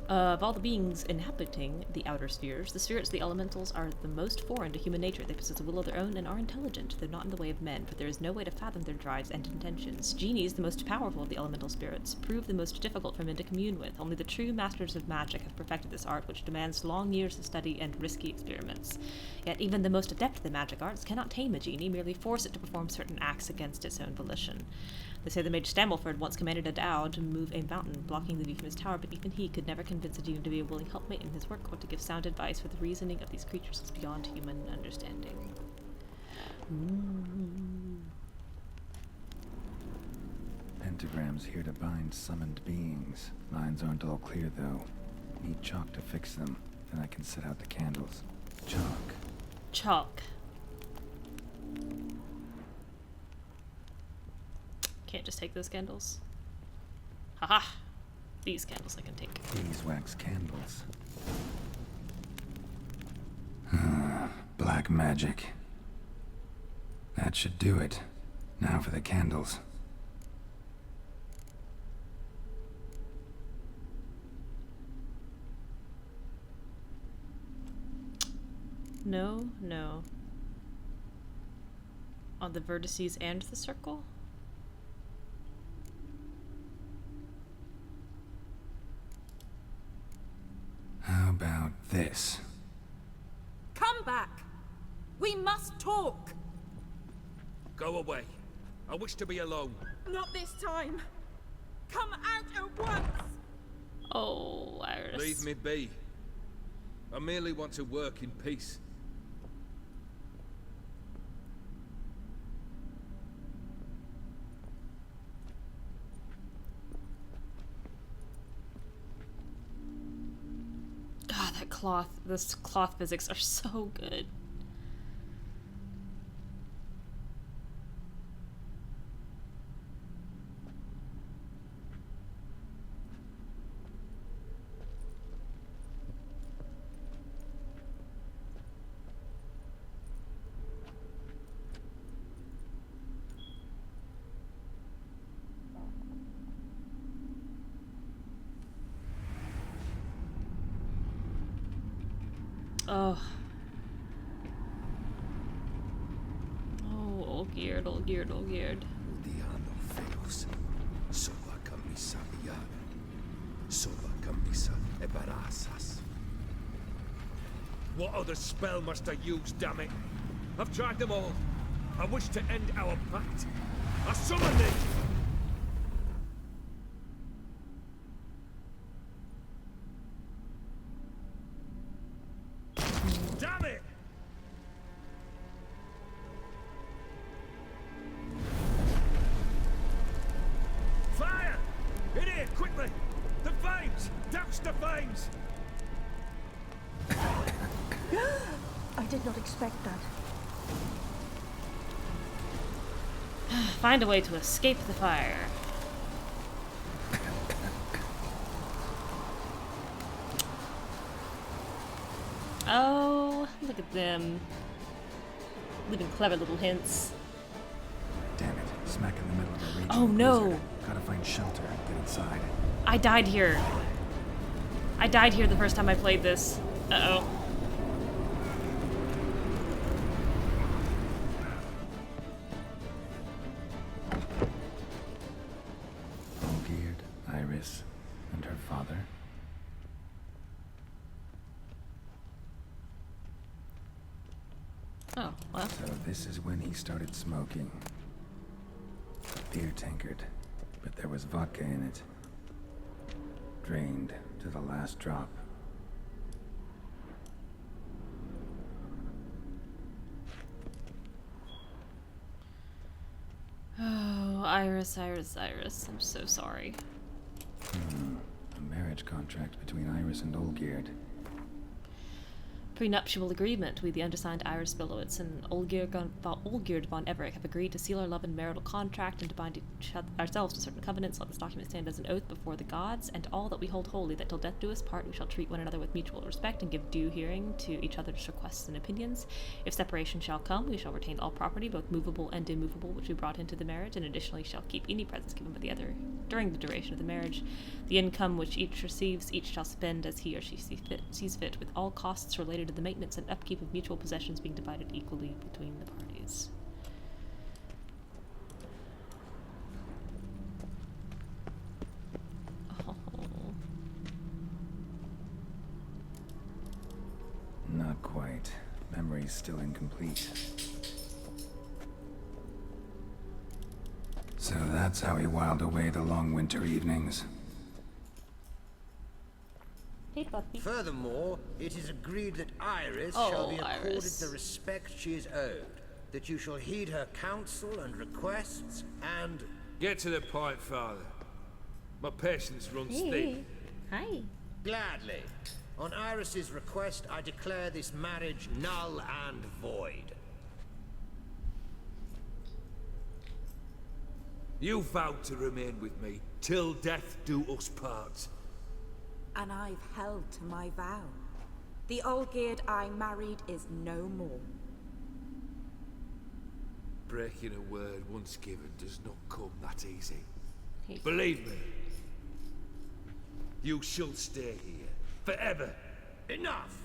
S1: Of all the beings inhabiting the outer spheres, the spirits of the elementals are the most foreign to human nature. They possess a will of their own and are intelligent. They're not in the way of men, but there is no way to fathom their drives and intentions. Genies, the most powerful of the elemental spirits, prove the most difficult for men to commune with. Only the true masters of magic have perfected this art, which demands long years of study and risky experiments. Yet even the most adept of the magic arts cannot tame a genie, merely force it to perform certain acts against its own volition. They say the mage Stammelford once commanded a Dow to move a mountain, blocking the view from his tower, but even he could never convince a genie to be a willing helpmate in his work or to give sound advice, for the reasoning of these creatures is beyond human understanding.
S4: Pentagrams here to bind summoned beings. Lines aren't all clear, though. Need chalk to fix them, then I can set out the candles. Chalk.
S1: Chalk. Can't just take those candles. Haha! These candles I can take.
S4: Beeswax candles. Black magic. That should do it. Now for the candles.
S1: No, no. On the vertices and the circle?
S4: How about this?
S7: Come back! We must talk!
S8: Go away. I wish to be alone.
S7: Not this time! Come out at once!
S1: Oh, Iris.
S8: Leave me be. I merely want to work in peace.
S1: God, that cloth, those cloth physics are so good. Oh. Oh, old geared, old geared, old geared.
S8: Odiano feos. Soba camisa ya. Soba camisa e barasas. What other spell must I use, damn it? I've tried them all. I wish to end our pact. I summon thee! Damn it! Fire! In here, quickly! The flames! Douse the flames!
S5: I did not expect that.
S1: Find a way to escape the fire. Oh, look at them. Leaving clever little hints.
S4: Damn it, smack in the middle of a raging
S1: Oh no!
S4: blizzard. Gotta find shelter, get inside.
S1: I died here. I died here the first time I played this. Uh-oh.
S4: Olgierd, Iris, and her father.
S1: Oh, well.
S4: So this is when he started smoking. A beer tankard, but there was vodka in it. Drained to the last drop.
S1: Oh, Iris, Iris, Iris. I'm so sorry.
S4: A marriage contract between Iris and Olgierd.
S1: Prenuptial agreement. We, the undersigned Iris Billowitz and Olgierd von Everett, have agreed to seal our love and marital contract and to bind ourselves to certain covenants. Let this document stand as an oath before the gods and all that we hold holy, that till death do us part, we shall treat one another with mutual respect and give due hearing to each other's requests and opinions. If separation shall come, we shall retain all property, both movable and immovable, which we brought into the marriage, and additionally shall keep any presents given by the other during the duration of the marriage. The income which each receives, each shall spend as he or she sees fit, with all costs related to the maintenance and upkeep of mutual possessions being divided equally between the parties. Oh.
S4: Not quite. Memory's still incomplete. So that's how he whiled away the long winter evenings.
S1: Hey, puppy.
S10: Furthermore, it is agreed that Iris shall be accorded the respect she is owed, that you shall heed her counsel and requests, and...
S8: Get to the point, Father. My patience runs thin.
S1: Hi.
S10: Gladly. On Iris's request, I declare this marriage null and void.
S8: You vowed to remain with me till death do us part.
S7: And I've held to my vow. The Olgierd I married is no more.
S8: Breaking a word once given does not come that easy. Believe me. You shall stay here. Forever.
S10: Enough!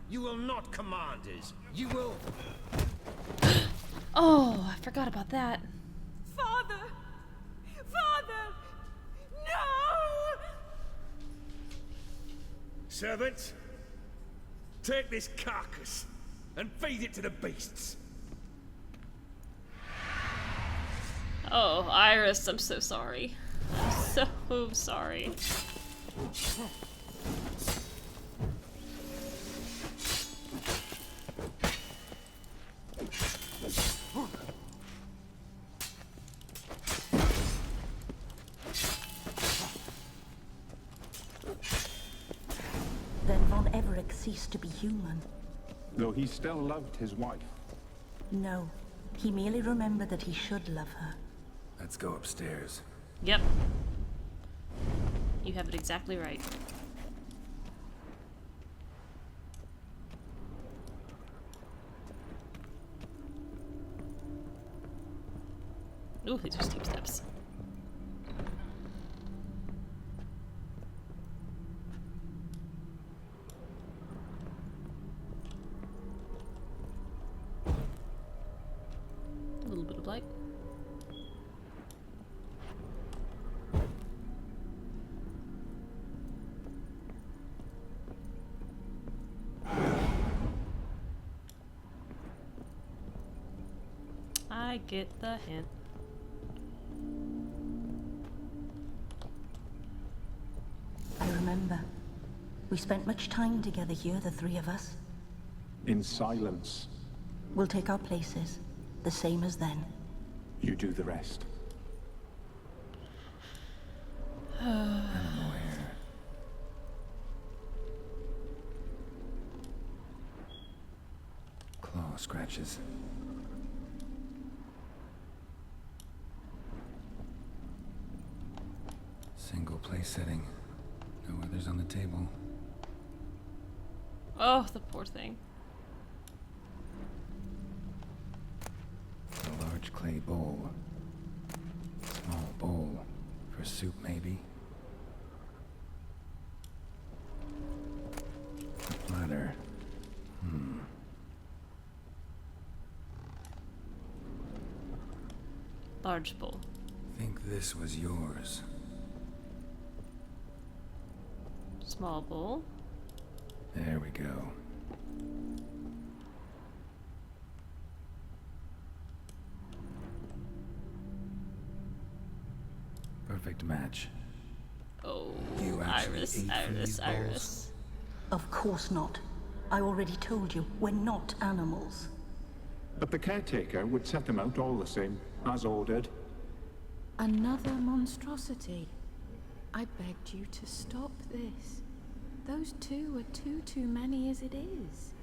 S10: You will not command us. You will...
S1: Oh, I forgot about that.
S7: Father! Father! No!
S8: Servants, take this carcass and feed it to the beasts.
S1: Oh, Iris, I'm so sorry. I'm so sorry.
S5: Then Von Everett ceased to be human.
S6: Though he still loved his wife.
S5: No, he merely remembered that he should love her.
S4: Let's go upstairs.
S1: Yep. You have it exactly right. Ooh, these are steep steps. I get the hint.
S5: I remember. We spent much time together here, the three of us.
S6: In silence.
S5: We'll take our places, the same as then.
S6: You do the rest.
S4: Animal hair. Claw scratches. Single place setting. No others on the table.
S1: Oh, the poor thing.
S4: A large clay bowl. Small bowl. For soup, maybe. A platter.
S1: Large bowl.
S4: Think this was yours.
S1: Small bowl.
S4: There we go. Perfect match.
S1: Oh,
S4: You actually
S1: Iris,
S4: ate from
S1: Iris,
S4: these bowls?
S1: Iris.
S5: Of course not. I already told you, we're not animals.
S6: But the caretaker would set them out all the same, as ordered.
S7: Another monstrosity. I begged you to stop this. Those two are too many as it is.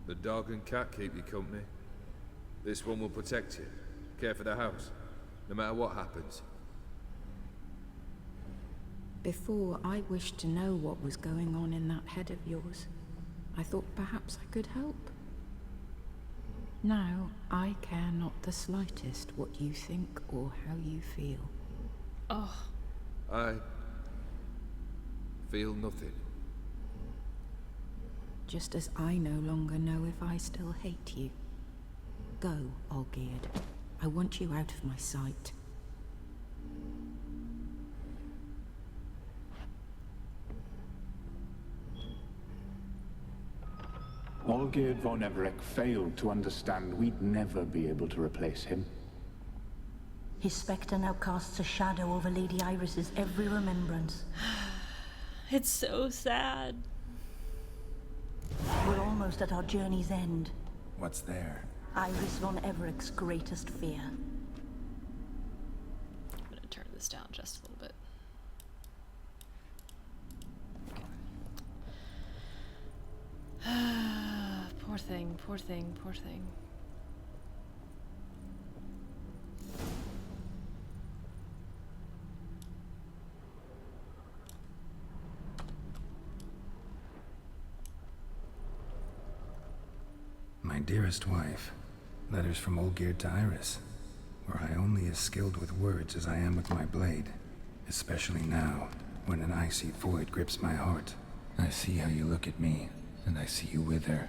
S8: The dog and cat keep you company. This one will protect you. Care for the house, no matter what happens.
S7: Before, I wished to know what was going on in that head of yours. I thought perhaps I could help. Now, I care not the slightest what you think or how you feel.
S1: Oh.
S8: I feel nothing.
S7: Just as I no longer know if I still hate you. Go, Olgierd. I want you out of my sight.
S6: Olgierd von Everec failed to understand we'd never be able to replace him.
S5: His spectre now casts a shadow over Lady Iris's every remembrance.
S1: It's so sad.
S5: We're almost at our journey's end.
S4: What's there?
S5: Iris von Everec's greatest fear.
S1: I'm gonna turn this down just a little bit. Poor thing, poor thing, poor thing.
S4: My dearest wife. Letters from Olgierd to Iris. Were I only as skilled with words as I am with my blade. Especially now, when an icy void grips my heart. I see how you look at me, and I see you wither.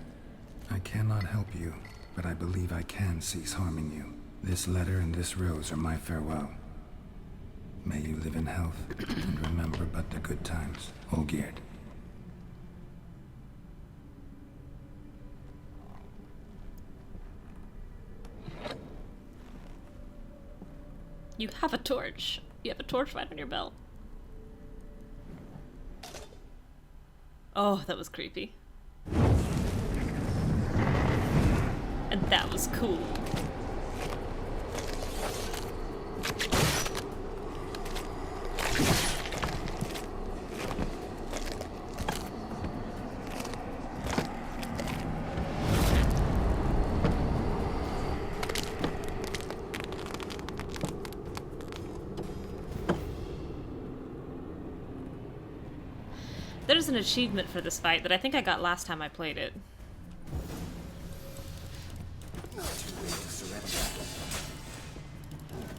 S4: I cannot help you, but I believe I can cease harming you. This letter and this rose are my farewell. May you live in health, and remember but the good times, Olgierd.
S1: You have a torch. You have a torch right on your belt. Oh, that was creepy. And that was cool. There's an achievement for this fight that I think I got last time I played it.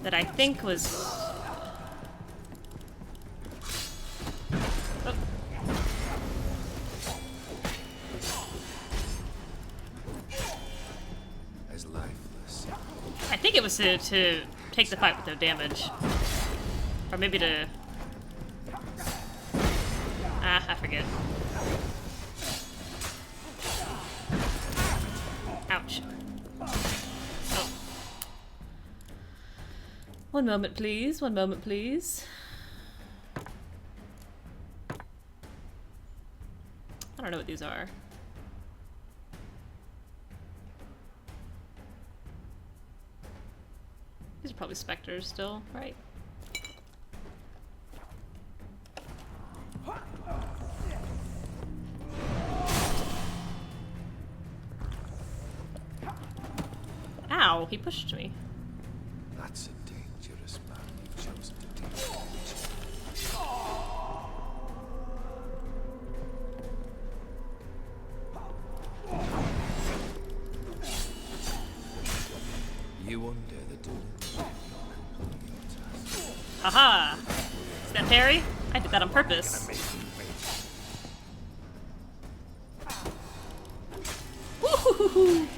S1: That I think was... Oh.
S8: As lifeless.
S1: I think it was to take the fight with no damage. Or maybe to... I forget. Ouch. Oh. One moment, please. One moment, please. I don't know what these are. These are probably specters still, right? Ow, he pushed me.
S8: That's a dangerous man you've chosen to deal with. You undo the delusion.
S1: Haha! Is that Harry? I did that on purpose. Woo-hoo-hoo-hoo!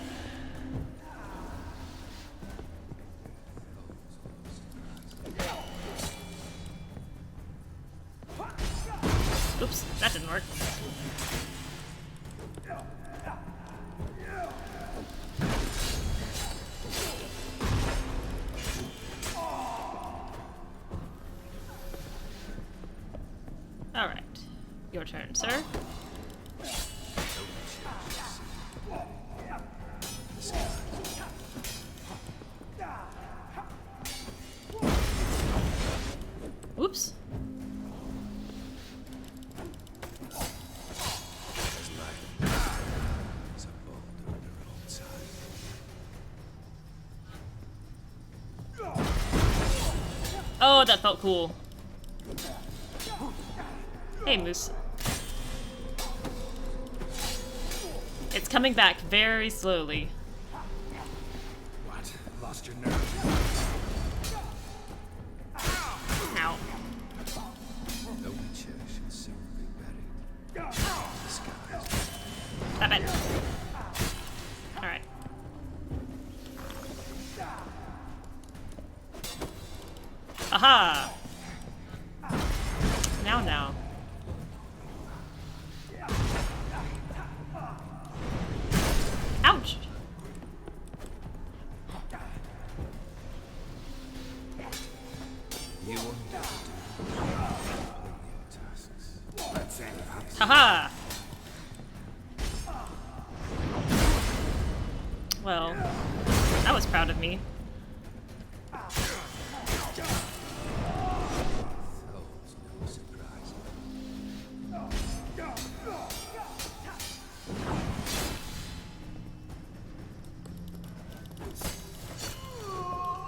S1: Oops, that didn't work. Alright. Your turn, sir. Oops. Oh, that felt cool. Hey, Moose. It's coming back very slowly.
S3: What? Lost your nerve?
S1: Ow.
S8: No church should soon be buried. The skies.
S1: Stop it. Alright. Aha! Now. Ouch!
S8: You undo the tasks. Let's end this.
S1: Haha! Well, I was proud of me.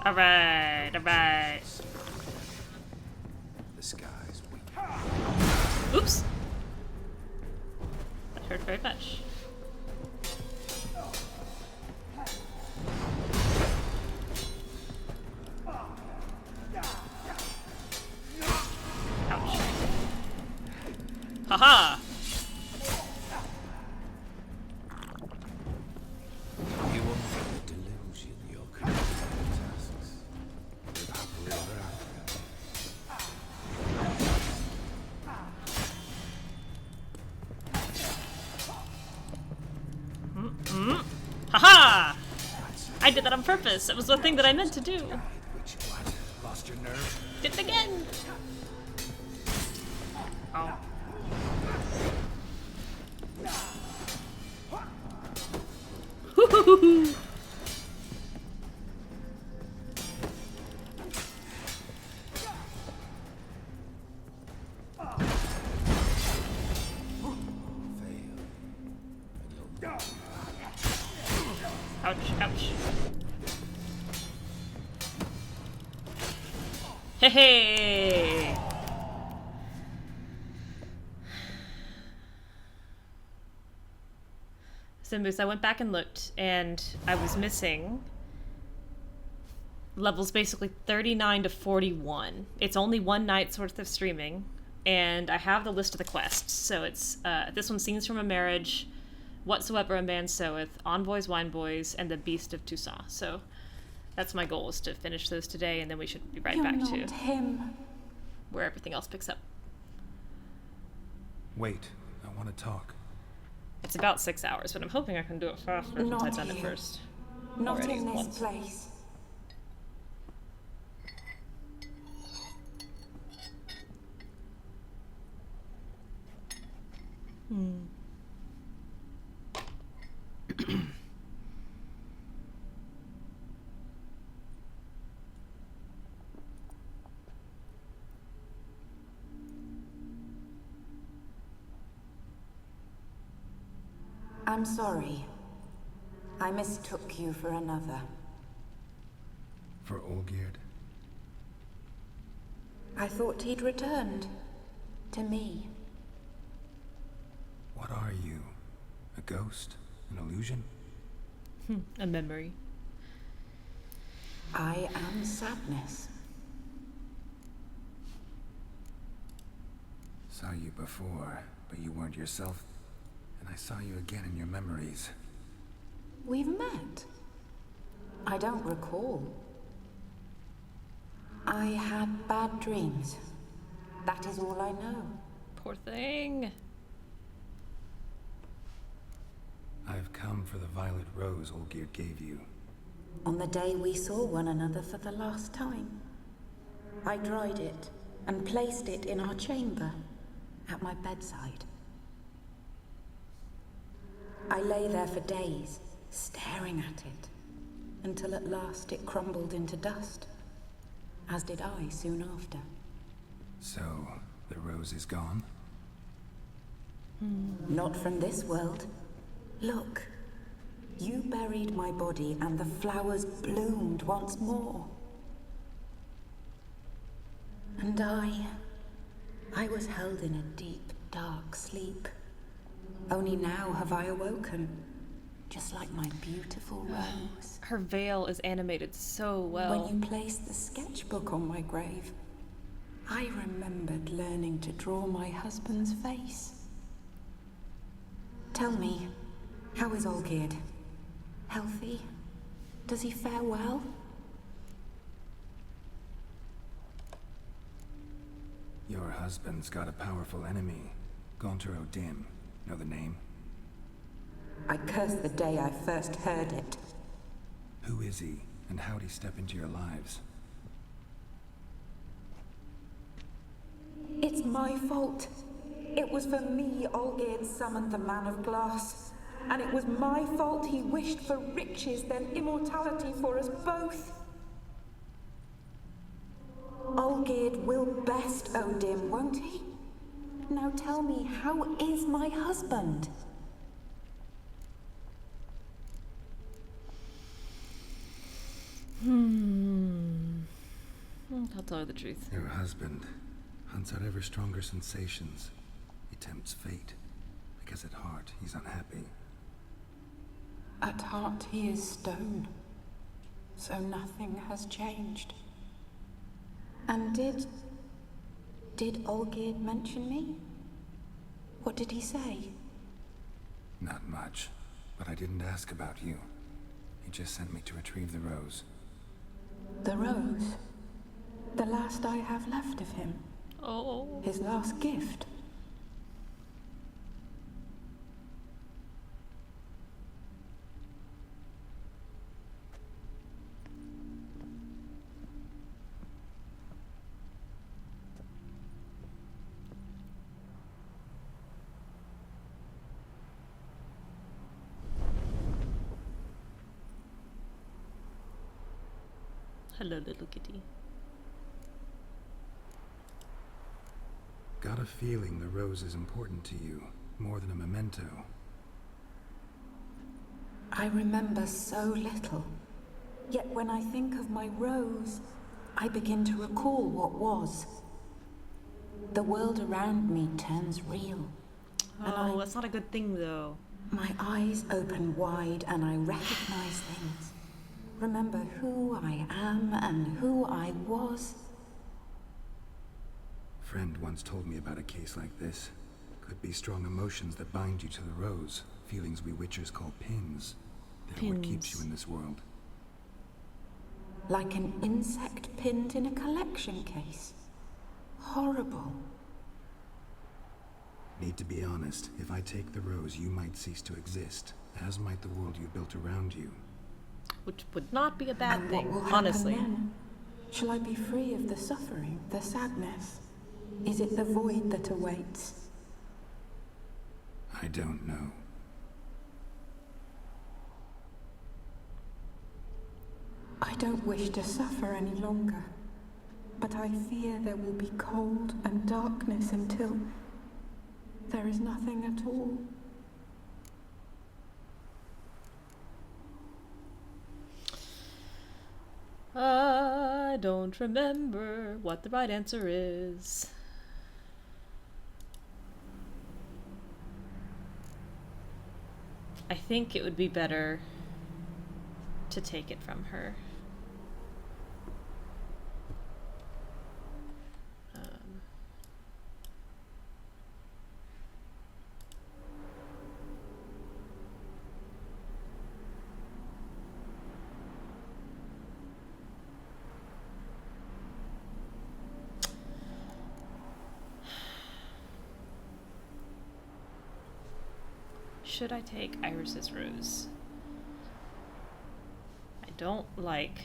S1: Alright.
S8: The skies weep.
S1: Oops! That hurt very much. Ouch. Haha!
S8: You undo the delusion you're creating tasks. Live happily ever after.
S1: Haha! I did that on purpose. It was the thing that I meant to do.
S3: Which what? Lost your nerve?
S1: Did it again! Oh. Hoo-hoo-hoo-hoo! Ouch. Hey hey! So Moose, I went back and looked, and I was missing levels basically 39 to 41. It's only one night's worth of streaming, and I have the list of the quests. So it's this one, Scenes from a Marriage, Whatsoever a Man Soweth, Envoys, Wine Boys, and The Beast of Toussaint. So that's my goal, is to finish those today, and then we should be right back to
S5: him.
S1: where everything else picks up.
S4: Wait, I want to talk.
S1: It's about 6 hours, but I'm hoping I can do it faster since I've done it first.
S5: Not
S1: already
S5: in this
S1: once.
S5: place. I'm sorry. I mistook you for another.
S4: For Olgierd?
S5: I thought he'd returned. To me.
S4: What are you? A ghost? An illusion?
S1: A memory.
S5: I am sadness.
S4: Saw you before, but you weren't yourself. And I saw you again in your memories.
S5: We've met. I don't recall. I had bad dreams. That is all I know.
S1: Poor thing.
S4: I've come for the violet rose Olgierd gave you.
S5: On the day we saw one another for the last time, I dried it and placed it in our chamber, at my bedside. I lay there for days, staring at it, until at last it crumbled into dust, as did I soon after.
S4: So, the rose is gone?
S5: Not from this world. Look, you buried my body and the flowers bloomed once more. And I was held in a deep, dark sleep. Only now have I awoken, just like my beautiful rose.
S1: Her veil is animated so well.
S5: When you placed the sketchbook on my grave, I remembered learning to draw my husband's face. Tell me, how is Olgierd? Healthy? Does he fare well?
S4: Your husband's got a powerful enemy. Gaunter O'Dim. Know the name?
S5: I curse the day I first heard it.
S4: Who is he, and how'd he step into your lives?
S5: It's my fault. It was for me Olgierd summoned the Man of Glass. And it was my fault he wished for riches than immortality for us both. Olgierd will best O'Dim, won't he? Now tell me, how is my husband?
S1: I'll tell her the truth.
S4: Your husband hunts out ever stronger sensations. He tempts fate, because at heart he's unhappy.
S5: At heart he is stone, so nothing has changed. And did Olgierd mention me? What did he say?
S4: Not much, but I didn't ask about you. He just sent me to retrieve the rose.
S5: The rose? The last I have left of him?
S1: Oh.
S5: His last gift?
S1: Hello, little kitty.
S4: Got a feeling the rose is important to you, more than a memento.
S5: I remember so little. Yet when I think of my rose, I begin to recall what was. The world around me turns real.
S1: Oh, that's not a good thing, though.
S5: My eyes open wide and I recognize things. Remember who I am and who I was.
S4: Friend once told me about a case like this. Could be strong emotions that bind you to the rose. Feelings we witchers call pins. They're what keeps you in this world.
S5: Like an insect pinned in a collection case. Horrible.
S4: Need to be honest. If I take the rose, you might cease to exist, as might the world you built around you.
S1: Which would not be a bad
S5: And
S1: thing,
S5: what will
S1: honestly.
S5: happen then? Shall I be free of the suffering, the sadness? Is it the void that awaits?
S4: I don't know.
S5: I don't wish to suffer any longer, but I fear there will be cold and darkness until there is nothing at all.
S1: I don't remember what the right answer is. I think it would be better to take it from her. Should I take Iris's rose? I don't like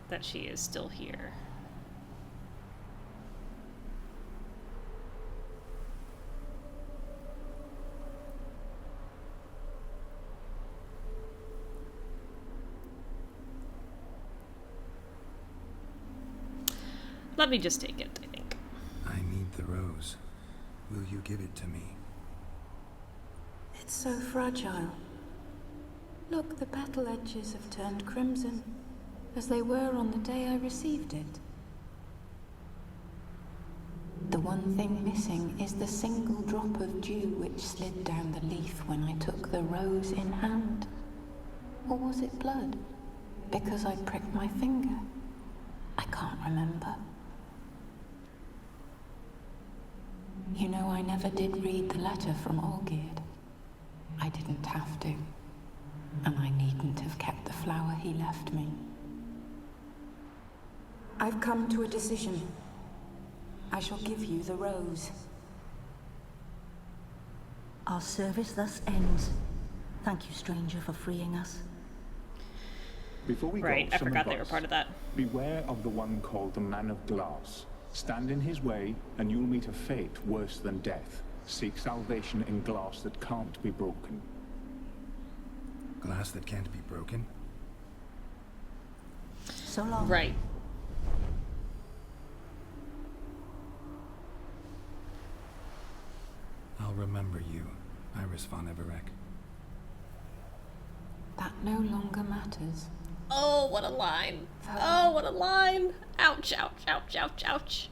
S1: that she is still here. Let me just take it, I think.
S4: I need the rose. Will you give it to me?
S5: It's so fragile. Look, the petal edges have turned crimson, as they were on the day I received it. The one thing missing is the single drop of dew which slid down the leaf when I took the rose in hand. Or was it blood? Because I pricked my finger? I can't remember. You know, I never did read the letter from Olgierd. I didn't have to. And I needn't have kept the flower he left me. I've come to a decision. I shall give you the rose.
S11: Our service thus ends. Thank you, stranger, for freeing us.
S6: Before we
S1: Right,
S6: go,
S1: I forgot they were part of that.
S6: Beware of the one called the Man of Glass. Stand in his way, and you'll meet a fate worse than death. Seek salvation in glass that can't be broken.
S4: Glass that can't be broken?
S11: So long.
S1: Right.
S4: I'll remember you, Iris von Everec.
S5: That no longer matters.
S1: Oh, what a line. Oh, what a line. Ouch, ouch, ouch, ouch, ouch.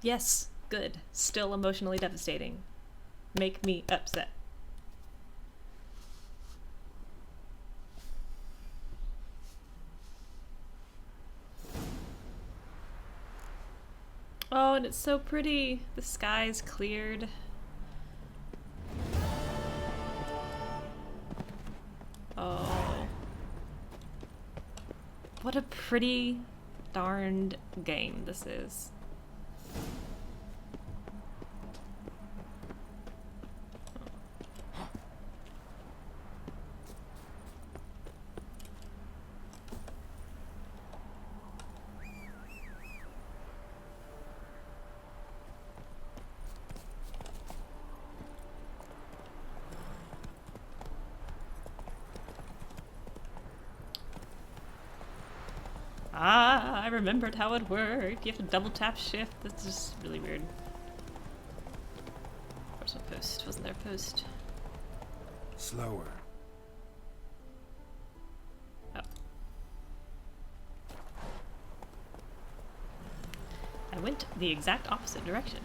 S1: Yes, good. Still emotionally devastating. Make me upset. Oh, and it's so pretty. The sky's cleared. Oh. What a pretty, darned game this is. Ah, I remembered how it worked. You have to double tap shift. That's just really weird. Where's my post? Wasn't there a post?
S4: Slower.
S1: Oh. I went the exact opposite direction.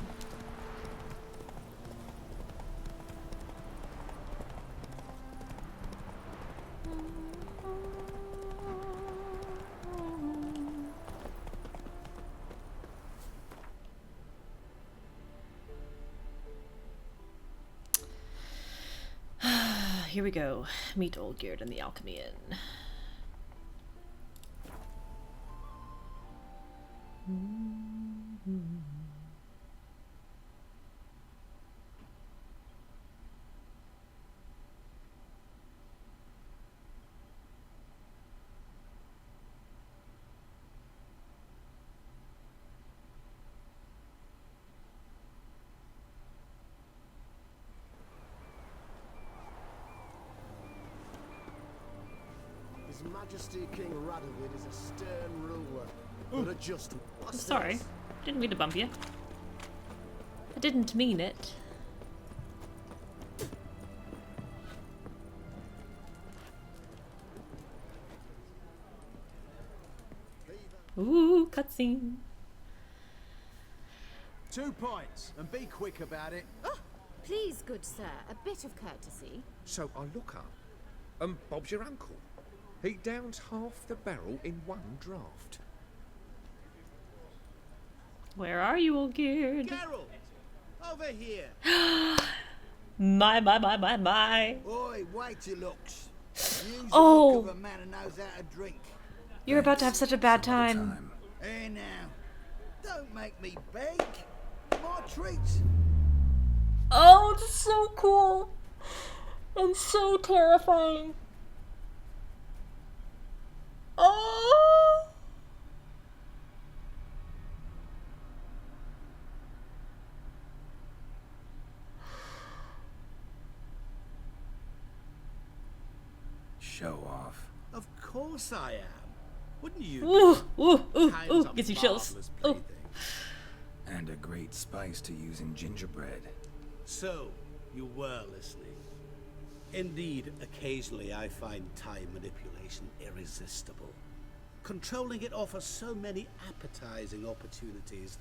S1: here we go. Meet Olgierd and the Alchemy Inn.
S12: His Majesty King Radovid is a stern ruler, but a just one.
S1: I'm sorry. Didn't mean to bump you. I didn't mean it. Ooh, cutscene.
S12: 2 points, and be quick about it.
S7: Oh, please, good sir, a bit of courtesy.
S8: So I look up, and Bob's your uncle. He downs half the barrel in one draft.
S1: Where are you, Olgierd?
S10: Geralt, over here.
S1: My.
S10: Oi, wait your looks. Use the
S1: Oh.
S10: look of a man who knows how to drink.
S1: You're about to have such a bad time.
S10: Hey now, don't make me beg. More treats.
S1: Oh, it's so cool. And so terrifying. Oh.
S4: Show off.
S9: Of course I am. Wouldn't you?
S1: Ooh, gets you chills. Oh.
S4: And a great spice to use in gingerbread.
S9: So, you were listening. Indeed, occasionally I find time manipulation irresistible. Controlling it offers so many appetizing opportunities.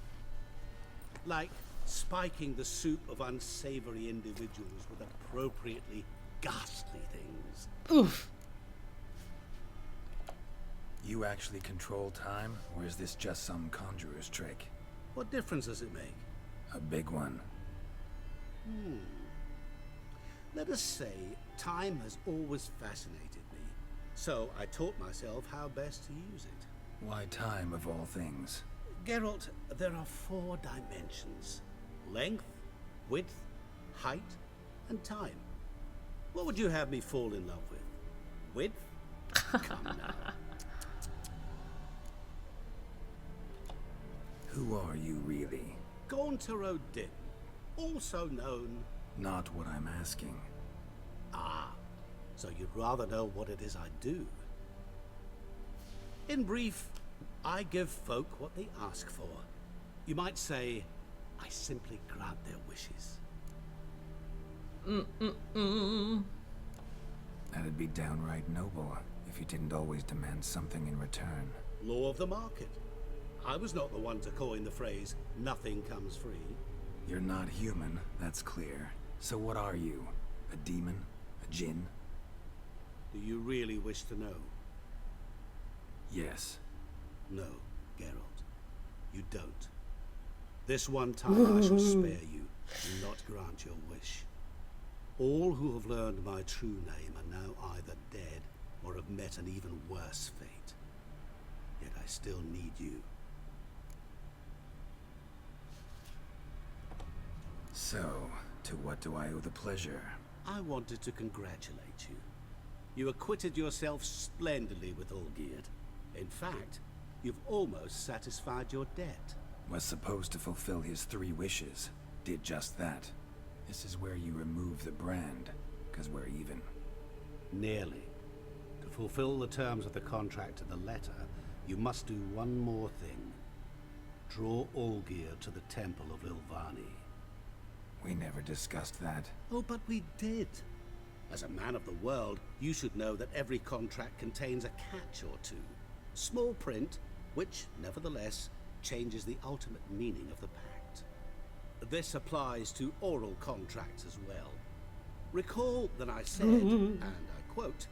S9: Like spiking the soup of unsavory individuals with appropriately ghastly things.
S1: Oof.
S4: You actually control time, or is this just some conjurer's trick?
S9: What difference does it make?
S4: A big one.
S9: Let us say, time has always fascinated me. So I taught myself how best to use it.
S4: Why time of all things?
S9: Geralt, there are 4 dimensions. Length, width, height, and time. What would you have me fall in love with? Width? Come now.
S4: Who are you really?
S9: Gaunter O'Din, also known...
S4: Not what I'm asking.
S9: Ah, so you'd rather know what it is I do. In brief, I give folk what they ask for. You might say, I simply grant their wishes.
S4: That'd be downright noble if you didn't always demand something in return.
S9: Law of the market. I was not the one to coin the phrase, nothing comes free.
S4: You're not human, that's clear. So what are you? A demon? A djinn?
S9: Do you really wish to know?
S4: Yes.
S9: No, Geralt. You don't. This one time I shall spare you and not grant your wish. All who have learned my true name are now either dead or have met an even worse fate. Yet I still need you.
S4: So, to what do I owe the pleasure?
S9: I wanted to congratulate you. You acquitted yourself splendidly with Olgierd. In fact, you've almost satisfied your debt.
S4: Was supposed to fulfill his 3 wishes. Did just that. This is where you remove the brand, 'cause we're even.
S9: Nearly. To fulfill the terms of the contract to the letter, you must do one more thing. Draw Olgierd to the Temple of Ilvani.
S4: We never discussed that.
S9: Oh, but we did. As a man of the world, you should know that every contract contains a catch or two. Small print, which, nevertheless, changes the ultimate meaning of the pact. This applies to oral contracts as well. Recall that I said, and I quote,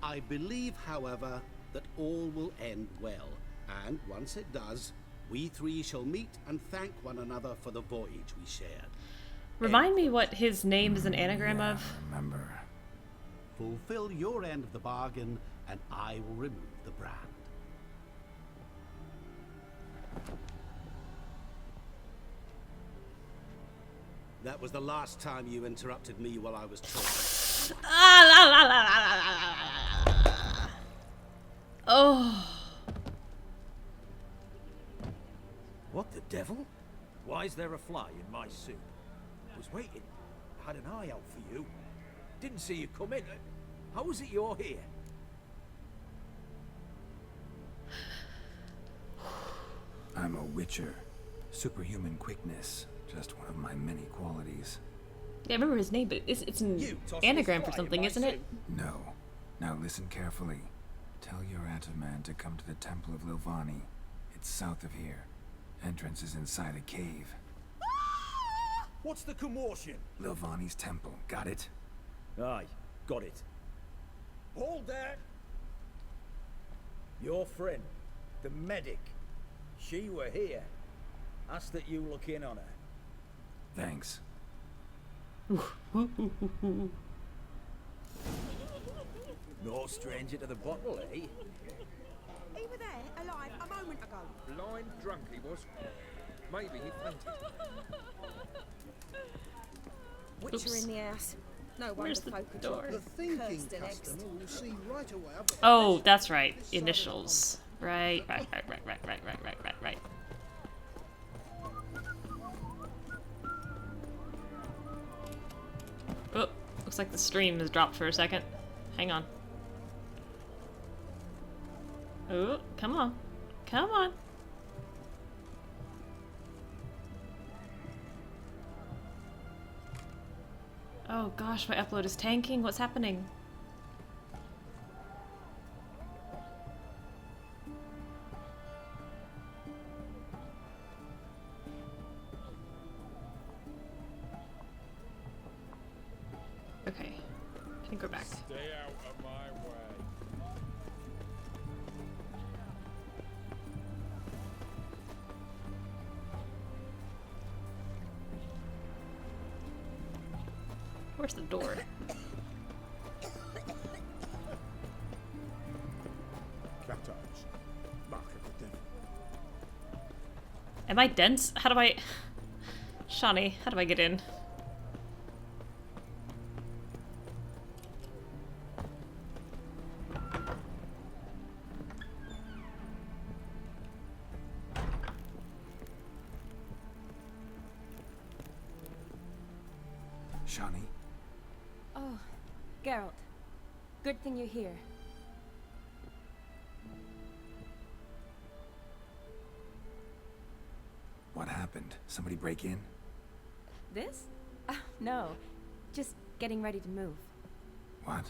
S9: I believe, however, that all will end well, and once it does, we 3 shall meet and thank one another for the voyage we shared.
S1: Remind me what his name is an anagram of.
S4: Remember.
S9: Fulfill your end of the bargain, and I will remove the brand. That was the last time you interrupted me while I was talking.
S1: Oh.
S13: What the devil? Why is there a fly in my soup? I was waiting. I had an eye out for you. Didn't see you come in. How is it you're here?
S4: I'm a witcher. Superhuman quickness. Just one of my many qualities.
S1: Yeah, I remember his name, but it's an anagram for something, isn't it?
S4: No. Now listen carefully. Tell your Ataman to come to the Temple of Lilvani. It's south of here. Entrance is inside a cave.
S13: What's the commotion?
S4: Lilvani's temple. Got it?
S13: Aye, got it. Hold there! Your friend, the medic. She were here. Ask that you look in on her.
S4: Thanks.
S13: No stranger to the bottle, eh?
S14: He were there, alive, a moment ago.
S8: Blind drunk he was. Maybe he fainted.
S14: Witcher in the house. No wonder
S1: Where's the
S14: folk are
S1: door?
S14: talking.
S12: The thinking
S14: Cursed and
S12: customer
S14: eggs.
S12: will see right away. I've got
S1: Oh, that's right. Initials. Right. Oh, looks like the stream has dropped for a second. Hang on. Oh, come on. Come on. Oh gosh, my upload is tanking. What's happening? Okay, I think we're back.
S15: Stay out of my way.
S1: Where's the door?
S2: Cat eyes. Mark of the devil.
S1: Am I dense? How do I... Shawnee, how do I get in?
S4: Shawnee?
S16: Oh, Geralt. Good thing you're here.
S4: What happened? Somebody break in?
S16: This? No. Just getting ready to move.
S4: What?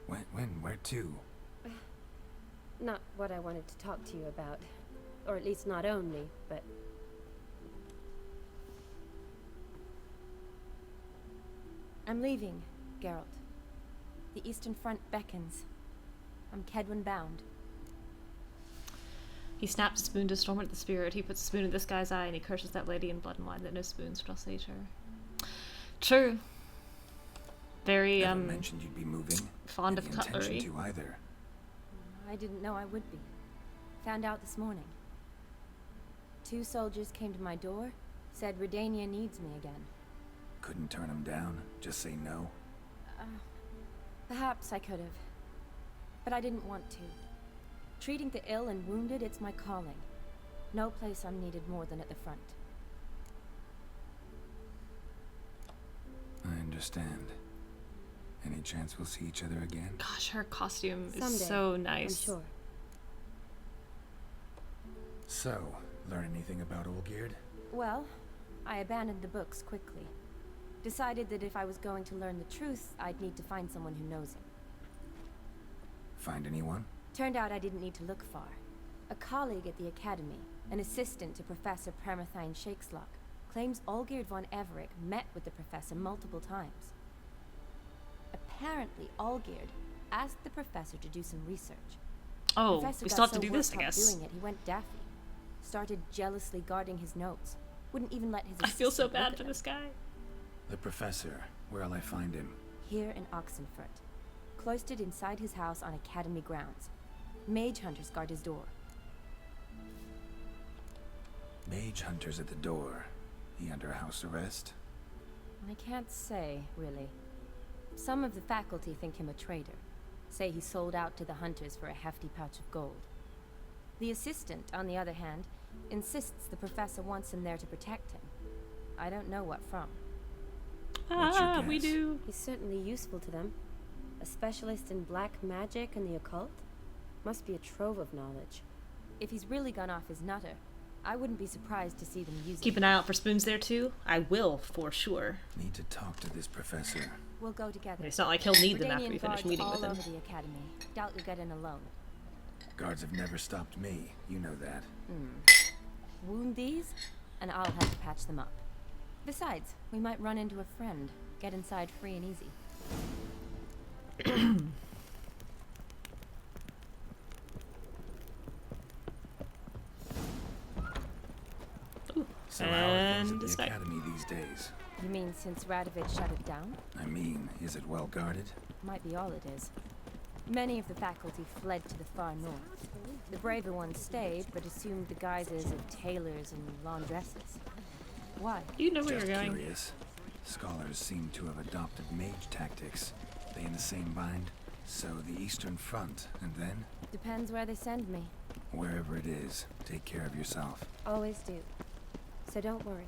S4: When? Where to?
S17: Not what I wanted to talk to you about. Or at least not only, but...
S16: I'm leaving, Geralt. The Eastern Front beckons. I'm Kedwin bound.
S1: He snaps a spoon to storm at the spirit. He puts a spoon in this guy's eye and he curses that lady in blood and wine that no spoons shall sate her. True. Very,
S4: Never mentioned you'd be moving.
S1: fond of
S4: Any intention
S1: cutlery.
S4: to either.
S16: I didn't know I would be. Found out this morning. 2 soldiers came to my door, said Redania needs me again.
S4: Couldn't turn him down? Just say no?
S16: Perhaps I could have. But I didn't want to. Treating the ill and wounded, it's my calling. No place I'm needed more than at the front.
S4: I understand. Any chance we'll see each other again?
S1: Gosh, her costume is
S16: Someday,
S1: so nice.
S16: I'm sure.
S4: So, learn anything about Olgierd?
S16: Well, I abandoned the books quickly. Decided that if I was going to learn the truth, I'd need to find someone who knows him.
S4: Find anyone?
S16: Turned out I didn't need to look far. A colleague at the academy, an assistant to Professor Permathine Shakeslock, claims Olgierd von Everec met with the professor multiple times. Apparently, Olgierd asked the professor to do some research.
S1: Oh,
S16: Professor
S1: we
S16: got
S1: still have to
S16: so
S1: do this,
S16: worked
S1: I
S16: up
S1: guess.
S16: Doing it, he went daffy. Started jealously guarding his notes. Wouldn't even let his
S1: I feel so
S16: assistant look
S1: bad
S16: at
S1: for
S16: them.
S1: this guy.
S4: The professor. Where'll I find him?
S16: Here in Oxenfurt. cloistered inside his house on Academy grounds. Mage hunters guard his door.
S4: Mage hunters at the door. He under house arrest?
S16: I can't say, really. Some of the faculty think him a traitor. Say he sold out to the hunters for a hefty pouch of gold. The assistant, on the other hand, insists the professor wants him there to protect him. I don't know what from.
S1: We do.
S17: He's certainly useful to them. A specialist in black magic and the occult? Must be a trove of knowledge.
S16: If he's really gone off his nutter, I wouldn't be surprised to see them use
S1: Keep an eye out for spoons there too. I will, for sure.
S4: Need to talk to this professor.
S16: We'll go together.
S1: It's not like he'll need them after
S16: Redanian
S1: we finish
S16: guards
S1: meeting
S16: all
S1: with him.
S16: over the academy. Doubt you'll get in alone.
S4: Guards have never stopped me. You know that.
S16: Wound these, and I'll have to patch them up. Besides, we might run into a friend. Get inside free and easy.
S4: So how are things at the academy these days?
S16: You mean since Radovid shut it down?
S4: I mean, is it well guarded?
S16: Might be all it is. Many of the faculty fled to the far north. The braver ones stayed, but assumed the guises of tailors and laundresses. Why?
S1: You know where
S4: Just
S1: you're going.
S4: Curious. Scholars seem to have adopted mage tactics. They in the same bind? So the Eastern Front, and then?
S16: Depends where they send me.
S4: Wherever it is, take care of yourself.
S17: Always do. So don't worry.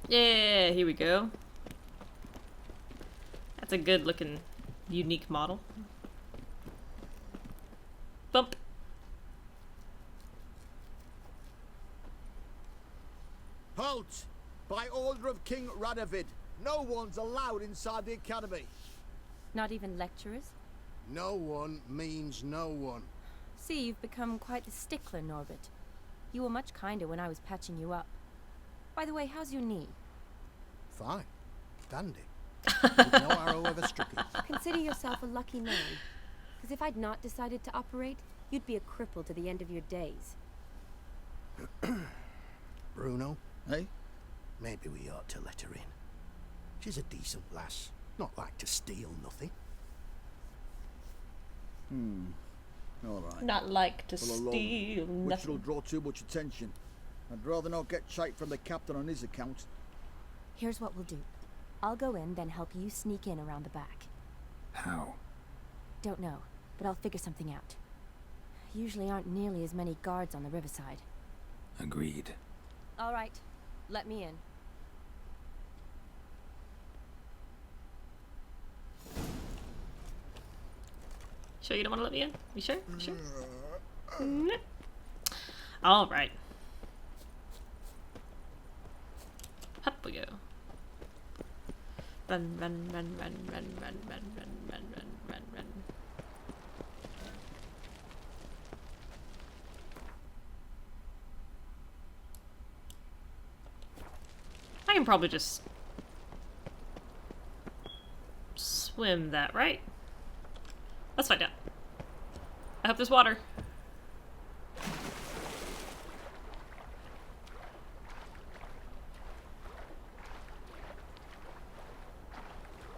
S1: Yeah, here we go. That's a good looking, unique model. Bump.
S12: Halt! By order of King Radovid, no one's allowed inside the academy.
S16: Not even lecturers?
S12: No one means no one.
S16: See, you've become quite the stickler, Norbert. You were much kinder when I was patching you up. By the way, how's your knee?
S12: Fine. Dandy. With no arrow ever struck it.
S17: Consider yourself a lucky man. Because if I'd not decided to operate, you'd be a cripple to the end of your days.
S12: Bruno, eh? Maybe we ought to let her in. She's a decent lass. Not like to steal nothing.
S18: Alright.
S1: Not like to
S18: Well,
S1: steal
S18: which
S1: nothing.
S18: will draw too much attention. I'd rather not get shite from the captain on his account.
S16: Here's what we'll do. I'll go in, then help you sneak in around the back.
S4: How?
S16: Don't know, but I'll figure something out. Usually aren't nearly as many guards on the riverside.
S4: Agreed.
S16: All right, let me in.
S1: Sure you don't want to let me in? You sure? Sure? No. All right. Up we go. Run, run, run, run, run, run, run, run, run, run, run, run. I can probably just swim that, right? Let's find out. I hope there's water.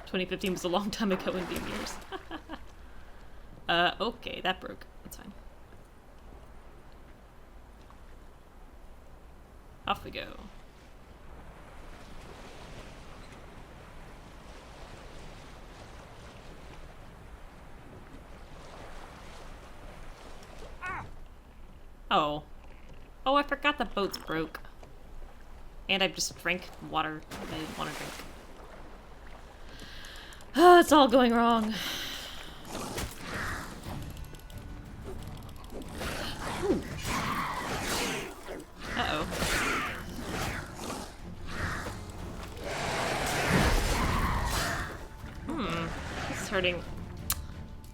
S1: "2015 was a long time ago in game years." Okay, that broke. That's fine. Off we go. Oh. Oh, I forgot the boats broke. And I just drank water that I didn't want to drink. Oh, it's all going wrong. Uh-oh. This is hurting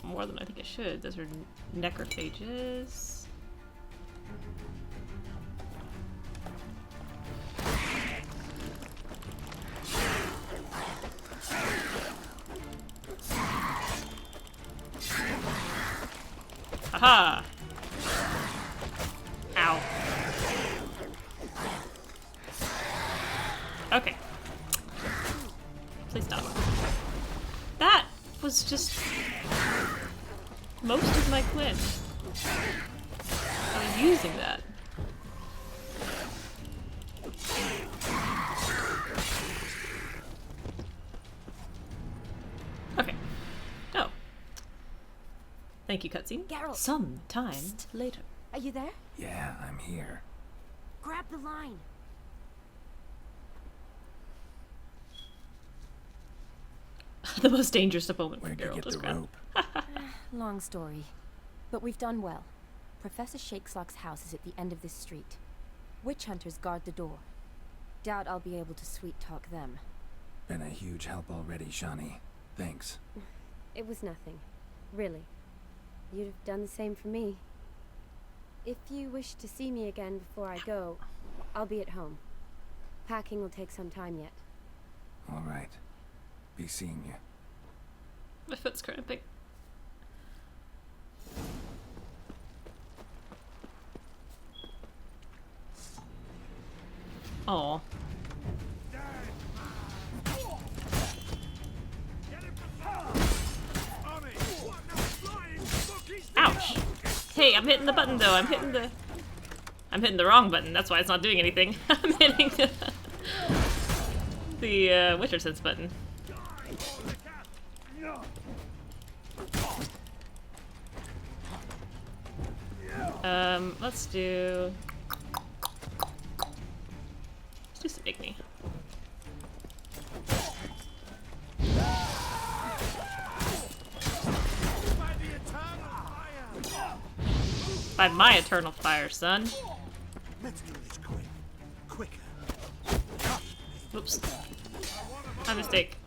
S1: more than I think it should. Those are necrophages. Aha! Ow. Okay. Please stop. That was just most of my quid. I was using that. Okay. Oh. Thank you, cutscene.
S16: Geralt.
S1: Some time later.
S16: Are you there?
S4: Yeah, I'm here.
S16: Grab the line.
S1: The most dangerous opponent for
S4: Where'd you
S1: Geralt
S4: get
S1: is
S4: the
S1: Grab.
S4: rope?
S16: Long story. But we've done well. Professor Shakeslock's house is at the end of this street. Witch hunters guard the door. Doubt I'll be able to sweet-talk them.
S4: Been a huge help already, Shani. Thanks.
S17: It was nothing. Really. You'd have done the same for me. If you wish to see me again before I go, I'll be at home. Packing will take some time yet.
S4: All right. Be seeing you.
S1: My foot's cramping. Aw. Ouch! Hey, I'm hitting the button though. I'm hitting the wrong button. That's why it's not doing anything. I'm hitting the Witcher Sense button. Let's do some Igni. By my eternal fire, son.
S12: Let's do this quicker.
S1: Oops. My mistake.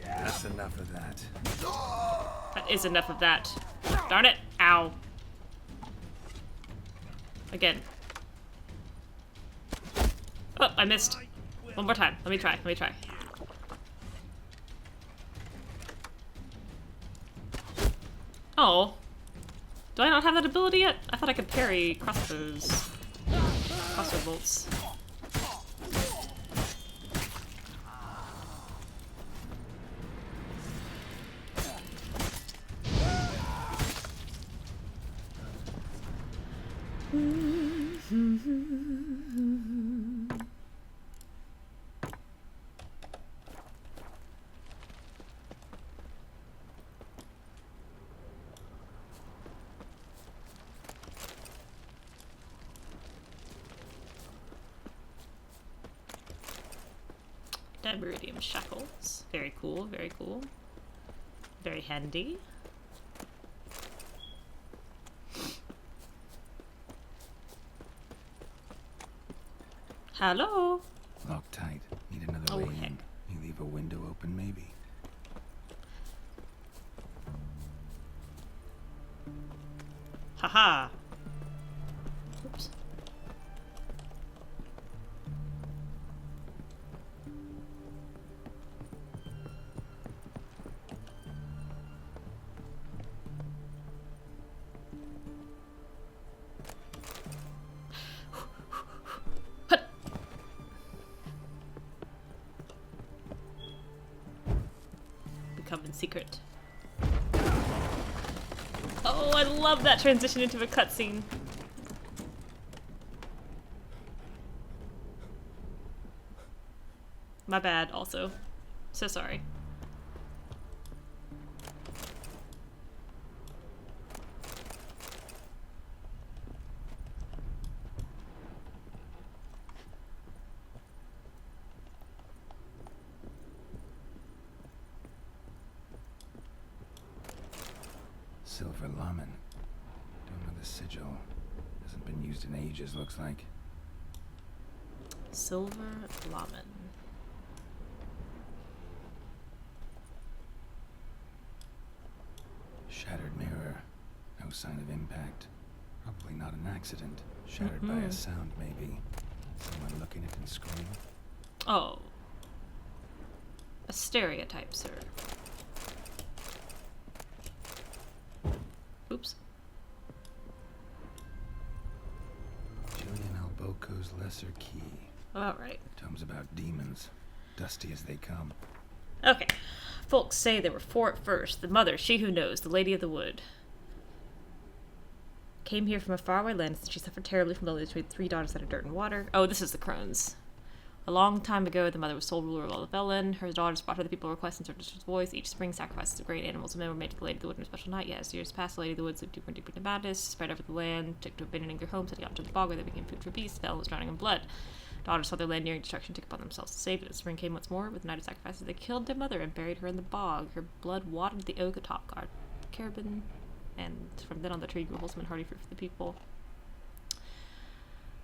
S4: That's enough of that.
S1: That is enough of that. Darn it. Ow. Again. Oh, I missed. One more time. Let me try. Oh. Do I not have that ability yet? I thought I could parry crossbow bolts. Meridium shackles. Very cool, very cool. Very handy. Hello?
S4: Locked tight. Need another way in. You leave a window open, maybe.
S1: Haha. Oops. Become in secret. Oh, I love that transition into a cutscene. My bad, also. So sorry.
S4: Silver Lamen. Don't know the sigil. Hasn't been used in ages, looks like.
S1: Silver Lamen.
S4: Shattered mirror. No sign of impact. Probably not an accident. Shattered by a sound, maybe. Someone looking at it and screaming.
S1: Oh. A stereotype, sir. Oops.
S4: Julian Alboco's lesser key.
S1: Alright.
S4: Tomes about demons, dusty as they come.
S1: Okay. Folks say there were 4 at first. The mother, she who knows, the Lady of the Wood. Came here from a faraway land since she suffered terribly from loneliness with 3 daughters out of dirt and water. Oh, this is the crones. A long time ago, the mother was sole ruler of all of Velen. Her daughters brought her the people requests and searched his voice. Each spring, sacrifices of great animals and men were made to the Lady of the Wood on a special night. Yet, as years passed, the Lady of the Wood slipped deeper and deeper into madness, spread over the land, took to abandoning their homes, heading out to the bog where they became food for beasts. Velen was drowning in blood. Daughters saw their land nearing destruction, took upon themselves to save it. As spring came once more, with the night of sacrifices, they killed their mother and buried her in the bog. Her blood watered the oak atop Carabin, and from then on the tree grew wholesome and hearty fruit for the people.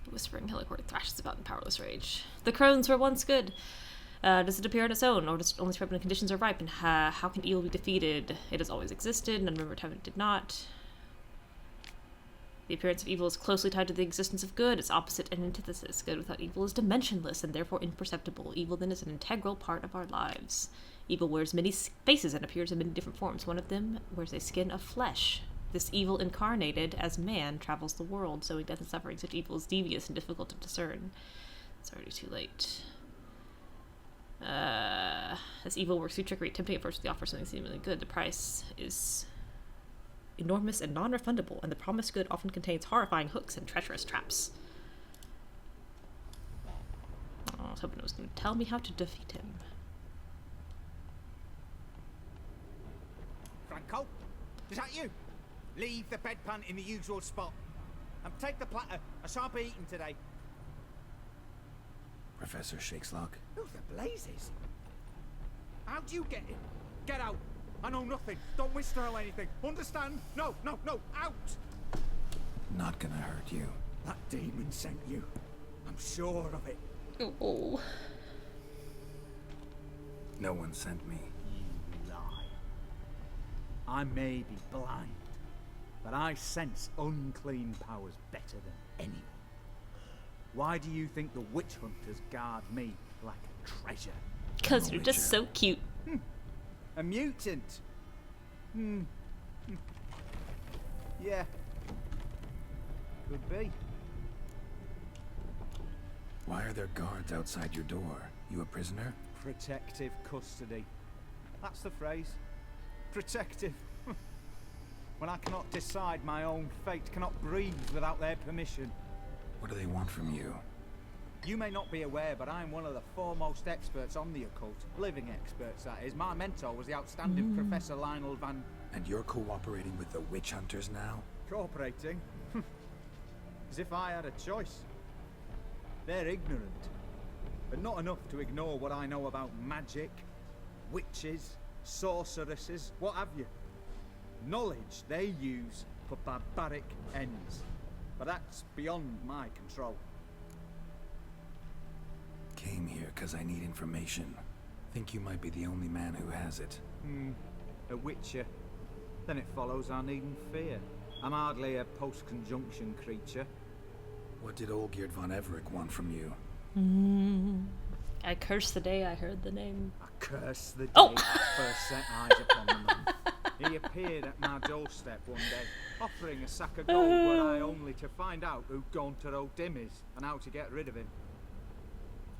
S1: The whispering Helicord thrashes about in powerless rage. The crones were once good. Does it appear on its own, or does it only spread when conditions are ripe? And how can evil be defeated? It has always existed, none remembered how it did not. The appearance of evil is closely tied to the existence of good, its opposite and antithesis. Good without evil is dimensionless and therefore imperceptible. Evil then is an integral part of our lives. Evil wears many faces and appears in many different forms. One of them wears a skin of flesh. This evil incarnated as man travels the world, sowing death and suffering. Such evil is devious and difficult to discern. It's already too late. This evil works through trickery, tempting at first with the offer of something seemingly good. The price is enormous and non-refundable, and the promised good often contains horrifying hooks and treacherous traps. Oh, I was hoping it was going to tell me how to defeat him.
S19: Franco, is that you? Leave the bedpan in the usual spot. And take the platter. I shan't be eating today.
S4: Professor Shakeslock?
S19: Who the blazes? How'd you get in? Get out. I know nothing. Don't whisper or anything. Understand? No, no, no. Out!
S4: Not gonna hurt you.
S19: That demon sent you. I'm sure of it.
S1: Oh.
S4: No one sent me.
S13: You lie. I may be blind, but I sense unclean powers better than anyone. Why do you think the witch hunters guard me like a treasure?
S1: Because you're just so cute.
S13: A mutant? Yeah. Could be.
S4: Why are there guards outside your door? You a prisoner?
S13: Protective custody. That's the phrase. Protective. When I cannot decide my own fate, cannot breathe without their permission.
S4: What do they want from you?
S13: You may not be aware, but I'm one of the foremost experts on the occult. Living experts, that is. My mentor was the outstanding Professor Lionel Van...
S4: And you're cooperating with the witch hunters now?
S13: Cooperating? As if I had a choice. They're ignorant, but not enough to ignore what I know about magic, witches, sorceresses, what have you. Knowledge they use for barbaric ends, but that's beyond my control.
S4: Came here because I need information. Think you might be the only man who has it.
S13: A witcher. Then it follows I needn't fear. I'm hardly a post-conjunction creature.
S4: What did Olgierd von Everett want from you?
S1: I curse the day I heard the name.
S13: I curse the day I first set eyes upon the man. He appeared at my doorstep one day, offering a sack of gold, were I only to find out who Gaunter O'Dim is and how to get rid of him.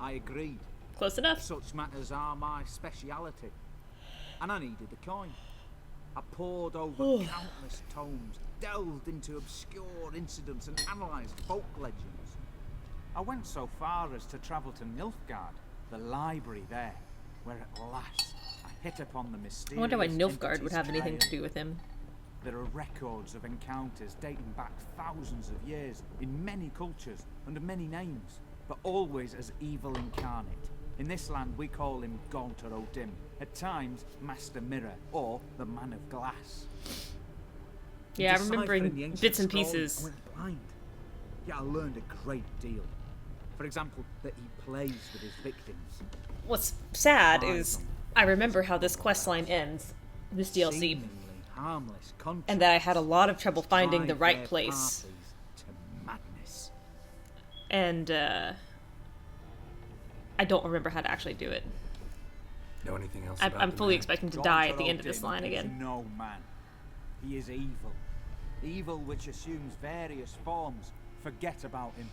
S13: I agreed.
S1: Close enough.
S13: Such matters are my speciality. And I needed the coin. I pored over countless tomes, delved into obscure incidents and analysed folk legends. I went so far as to travel to Nilfgaard, the library there, where at last I hit upon the mysterious...
S1: I wonder why Nilfgaard would have anything to do with him.
S13: There are records of encounters dating back thousands of years in many cultures, under many names, but always as evil incarnate. In this land we call him Gaunter O'Dim, at times Master Mirror, or the Man of Glass.
S1: Yeah, I'm remembering bits and pieces.
S13: I went blind. Yeah, I learned a great deal. For example, that he plays with his victims.
S1: What's sad is I remember how this questline ends, this DLC,
S13: harmless
S1: and that I had a lot of trouble finding the right place. And I don't remember how to actually do it.
S4: Know anything else?
S1: I'm fully expecting to die at the end of this line again.
S13: No man. He is evil. Evil which assumes various forms, Forget about him.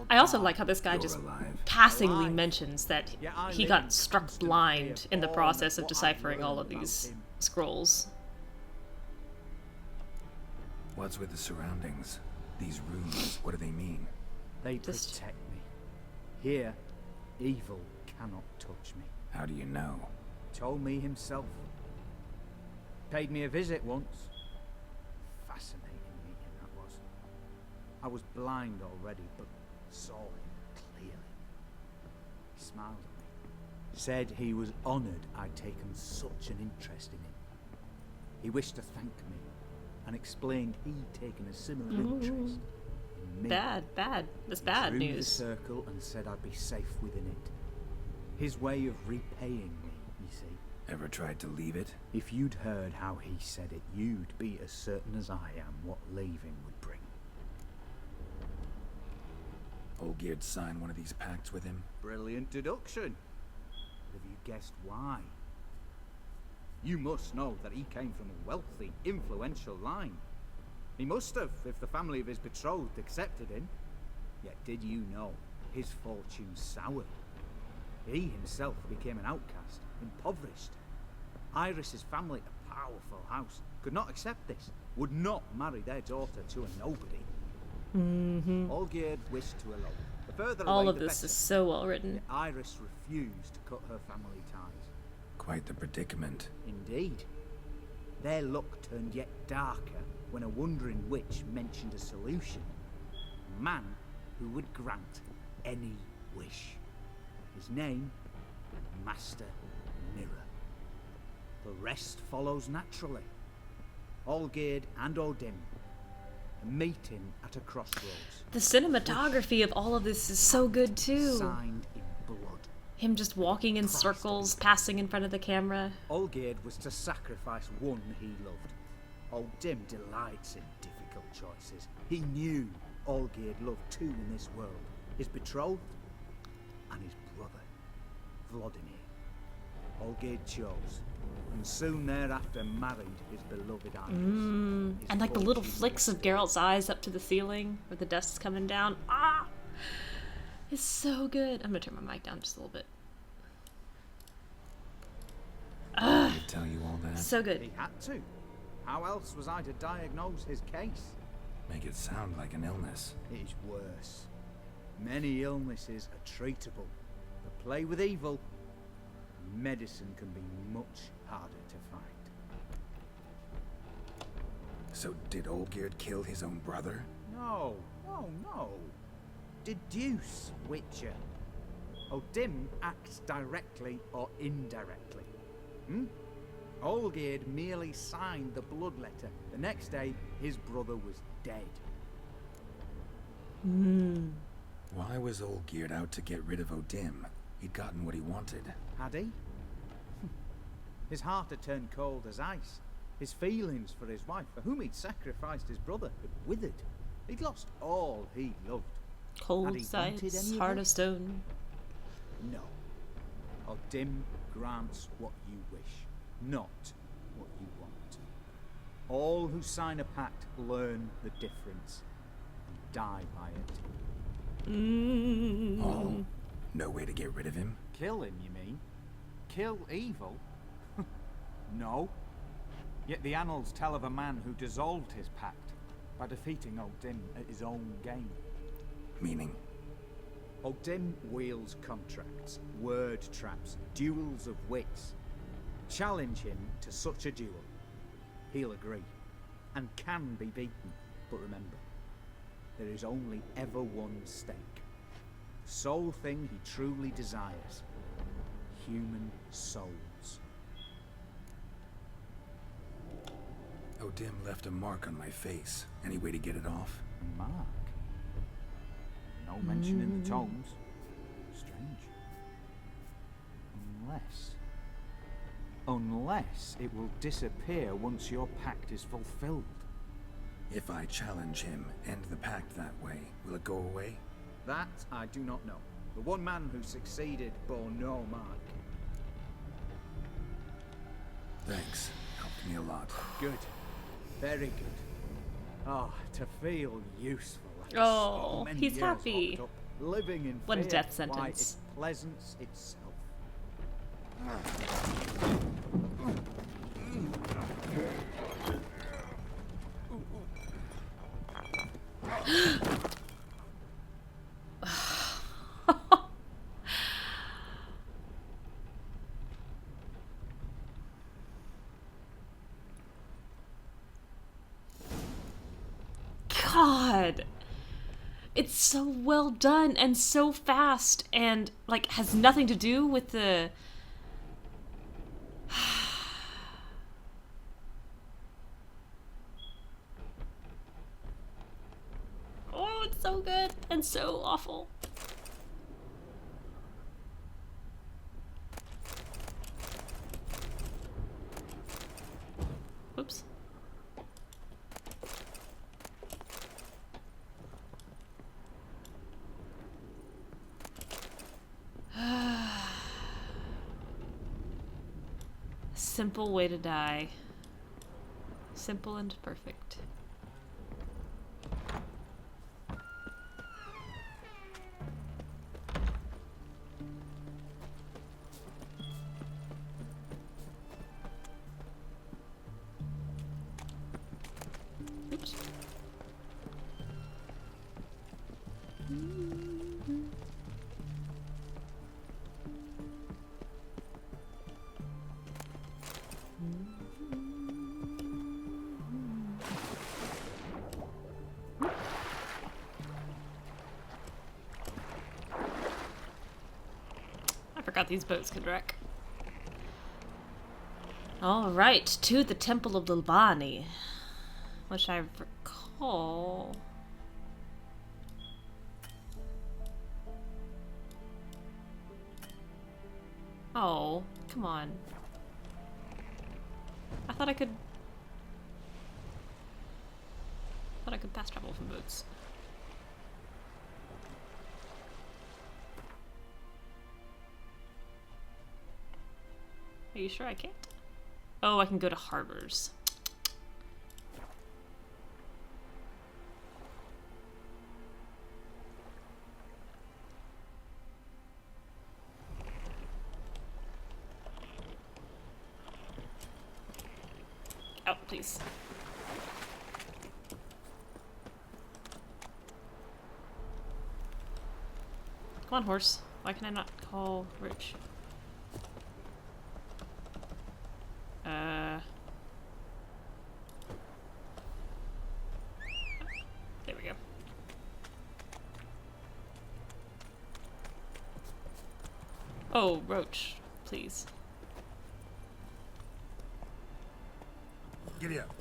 S1: I also like how this guy just passingly mentions that he got struck blind in the process of deciphering all of these scrolls.
S4: What's with the surroundings? These runes, what do they mean?
S13: They protect me. Here, evil cannot touch me.
S4: How do you know?
S13: Told me himself. Paid me a visit once. Fascinating meeting that was. I was blind already, but saw him clearly. He smiled at me. Said he was honoured I'd taken such an interest in him. He wished to thank me and explained he'd taken a similar interest in me.
S1: Bad. That's bad
S13: He drew
S1: news.
S13: the circle and said I'd be safe within it. His way of repaying me, you see.
S4: Ever tried to leave it?
S13: If you'd heard how he said it, you'd be as certain as I am what leaving would bring.
S4: Olgierd signed one of these pacts with him?
S13: Brilliant deduction. But have you guessed why? You must know that he came from a wealthy, influential line. He must have, if the family of his betrothed accepted him. Yet did you know his fortune soured? He himself became an outcast, impoverished. Iris's family, a powerful house, could not accept this, would not marry their daughter to a nobody. Olgierd wished to elope. The further
S1: All
S13: away,
S1: of
S13: the
S1: this
S13: better.
S1: is so well written.
S13: Yet Iris refused to cut her family ties.
S4: Quite the predicament.
S13: Indeed. Their luck turned yet darker when a wandering witch mentioned a solution. A man who would grant any wish. His name, Master Mirror. The rest follows naturally. Olgierd and Odim meeting at a crossroads.
S1: The cinematography of all of this is so good too.
S13: Signed in blood.
S1: Him just walking in circles, passing in front of the camera.
S13: Olgierd was to sacrifice one he loved. Odim delights in difficult choices. He knew Olgierd loved two in this world. His betrothed and his brother, Vladimir. Olgierd chose, and soon thereafter married his beloved Iris.
S1: And like the little flicks of Geralt's eyes up to the ceiling where the dust's coming down. Ah! It's so good. I'm gonna turn my mic down just a little bit.
S4: Did he tell you all that?
S1: So good.
S13: He had to. How else was I to diagnose his case?
S4: Make it sound like an illness.
S13: It is worse. Many illnesses are treatable, but play with evil, medicine can be much harder to find.
S4: So did Olgierd kill his own brother?
S13: No. Deduce, Witcher. Odim acts directly or indirectly. Olgierd merely signed the blood letter. The next day, his brother was dead.
S4: Why was Olgierd out to get rid of Odim? He'd gotten what he wanted.
S13: Had he? His heart had turned cold as ice. His feelings for his wife, for whom he'd sacrificed his brother, had withered. He'd lost all he loved.
S1: Cold sights, heart of stone.
S13: No. Odim grants what you wish, not what you want. All who sign a pact learn the difference and die by it.
S4: Oh, no way to get rid of him?
S13: Kill him, you mean? Kill evil? No. Yet the annals tell of a man who dissolved his pact by defeating Odim at his own game.
S4: Meaning?
S13: Odim wields contracts, word traps, duels of wits. Challenge him to such a duel. He'll agree, and can be beaten. But remember, there is only ever one stake. The sole thing he truly desires. Human souls.
S4: Odim left a mark on my face. Any way to get it off?
S13: A mark? No mention in the tomes. Strange. Unless it will disappear once your pact is fulfilled.
S4: If I challenge him, end the pact that way, will it go away?
S13: That I do not know. The one man who succeeded bore no mark.
S4: Thanks. Helped me a lot.
S13: Good. Very good. Oh, to feel useful
S1: Oh,
S13: many
S1: he's
S13: years
S1: happy.
S13: locked up, living in
S1: What a
S13: fear.
S1: death
S13: Why,
S1: sentence.
S13: it's pleasance itself.
S1: God, it's so well done and so fast, and like has nothing to do with the oh, it's so good and so awful. Oops. Simple way to die. Simple and perfect. Oops. I forgot these boats could wreck. Alright, to the Temple of Lilbani, which I recall... Oh, come on. I thought I could fast travel from boats. Are you sure I can't? Oh, I can go to harbors. Out, please. Come on, horse. Why can I not call Rich? There we go. Oh, Roach, please.
S4: Giddy up.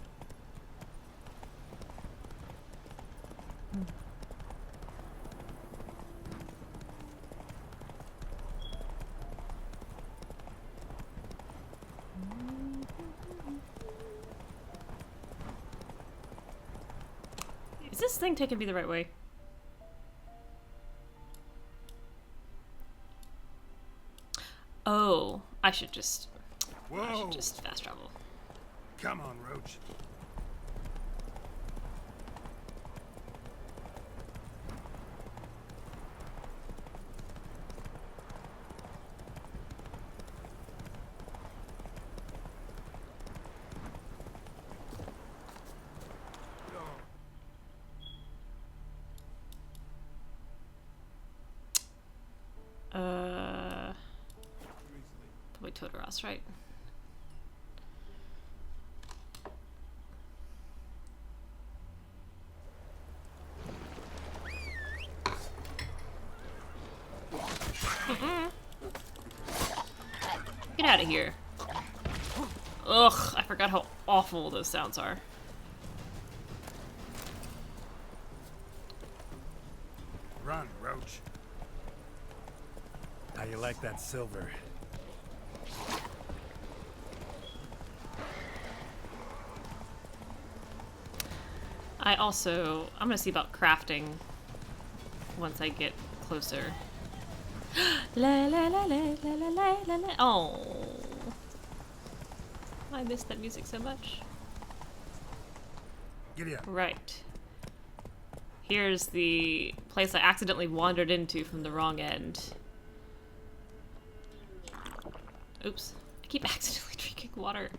S1: Is this thing taking me the right way? Oh, I should just fast travel.
S4: Come on, Roach.
S1: Probably Totoros, right? Get out of here. Ugh, I forgot how awful those sounds are.
S4: Run, Roach. How you like that silver?
S1: I'm gonna see about crafting once I get closer. La la la la la la la la la. Oh, I miss that music so much.
S4: Giddy up.
S1: Right. Here's the place I accidentally wandered into from the wrong end. Oops. I keep accidentally drinking water.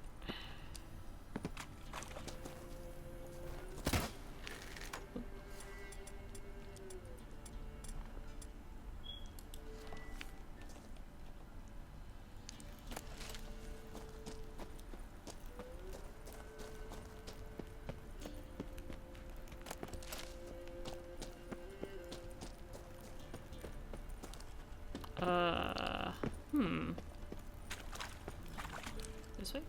S1: This way?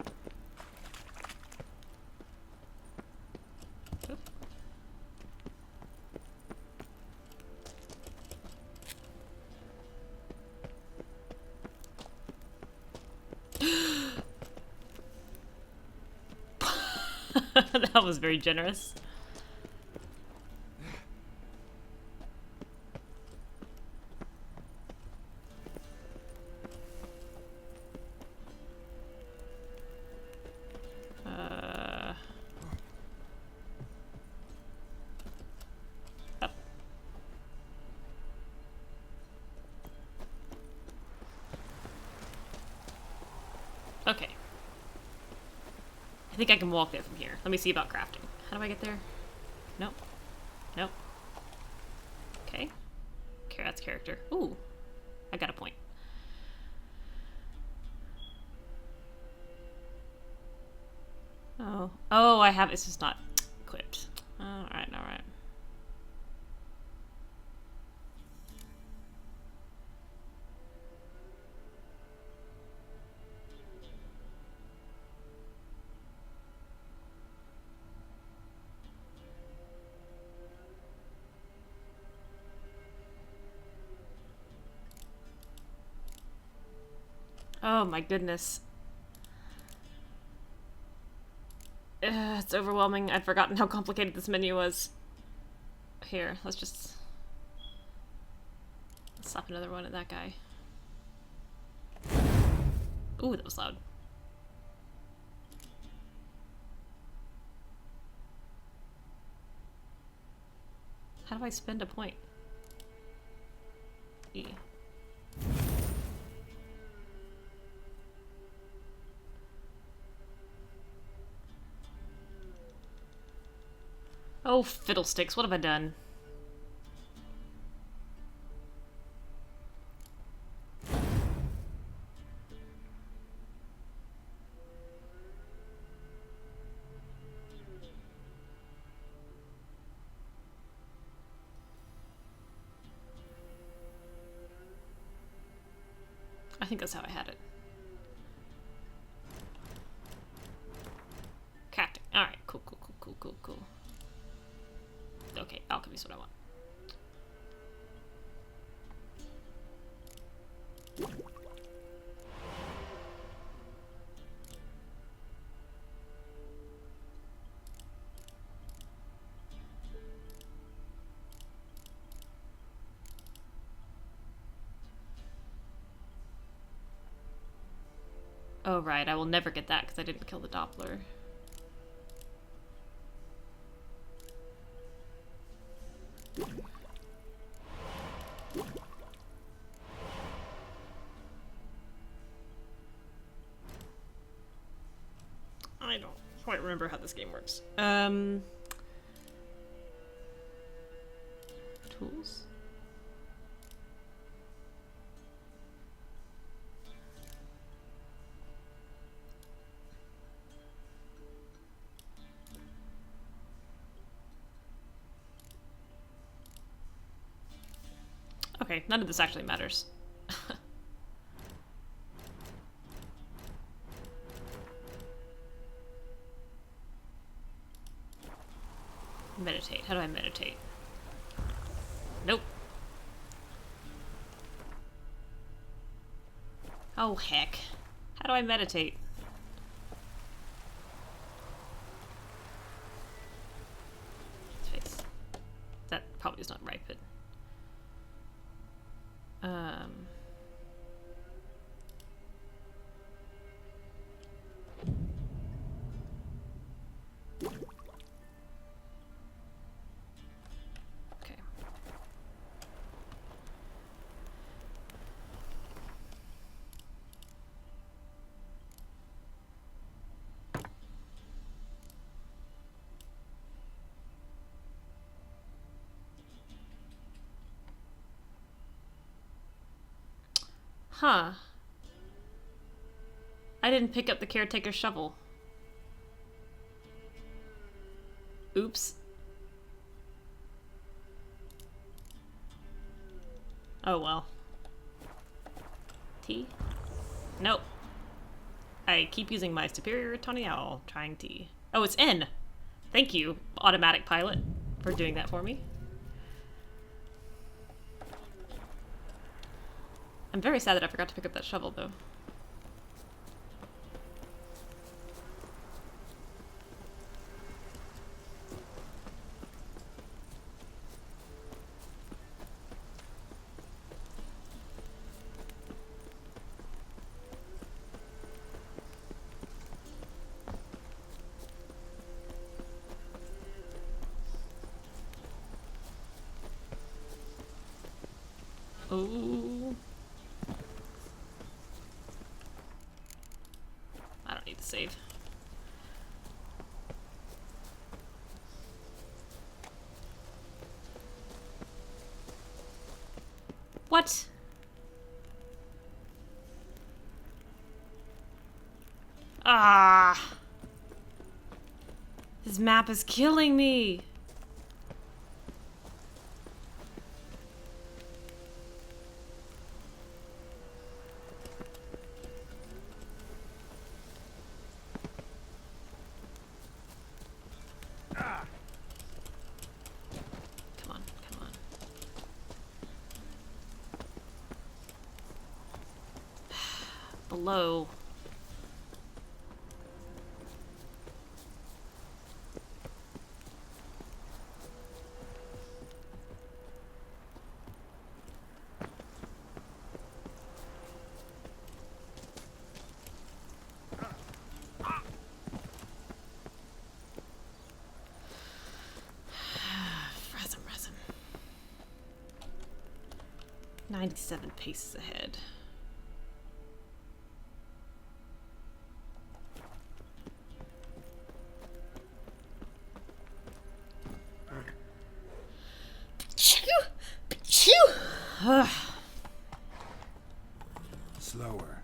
S1: That was very generous. Okay. I think I can walk there from here. Let me see about crafting. How do I get there? Nope. Nope. Okay. Okay, that's character. Ooh. I got a point. Oh. Oh, I have... It's just not equipped. Alright, alright. Oh my goodness. It's overwhelming. I'd forgotten how complicated this menu was. Here, let's slap another one at that guy. Ooh, that was loud. How do I spend a point? E. Oh, fiddlesticks, what have I done? I think that's how I had it. Crafting. Alright, cool. Okay, alchemy is what I want. Oh, right, I will never get that because I didn't kill the Doppler. I don't quite remember how this game works. Tools? Okay, none of this actually matters. Meditate. How do I meditate? Nope. Oh, heck. How do I meditate? Face. That probably is not right, but... Huh. I didn't pick up the caretaker's shovel. Oops. Oh well. T? Nope. I keep using my superior Tawny Owl, trying T. Oh, it's N! Thank you, automatic pilot, for doing that for me. I'm very sad that I forgot to pick up that shovel, though. Oh. I don't need to save. What? Ah. This map is killing me. Below. Resin. 97 paces ahead.
S4: Slower.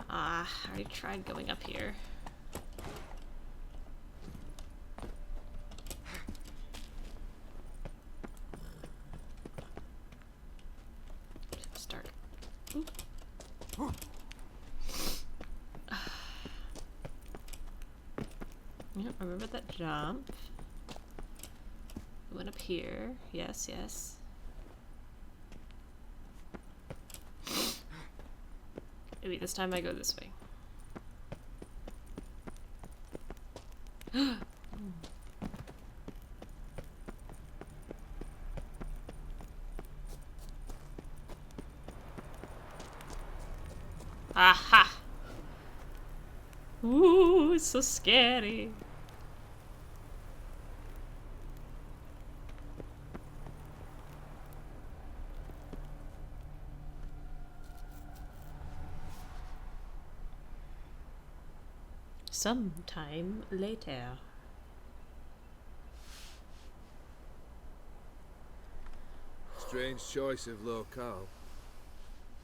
S1: I already tried going up here. Start. Oop. Yep, remember that jump. We went up here. Yes. Maybe this time I go this way. Aha! Ooh, it's so scary. Sometime later.
S8: Strange choice of locale.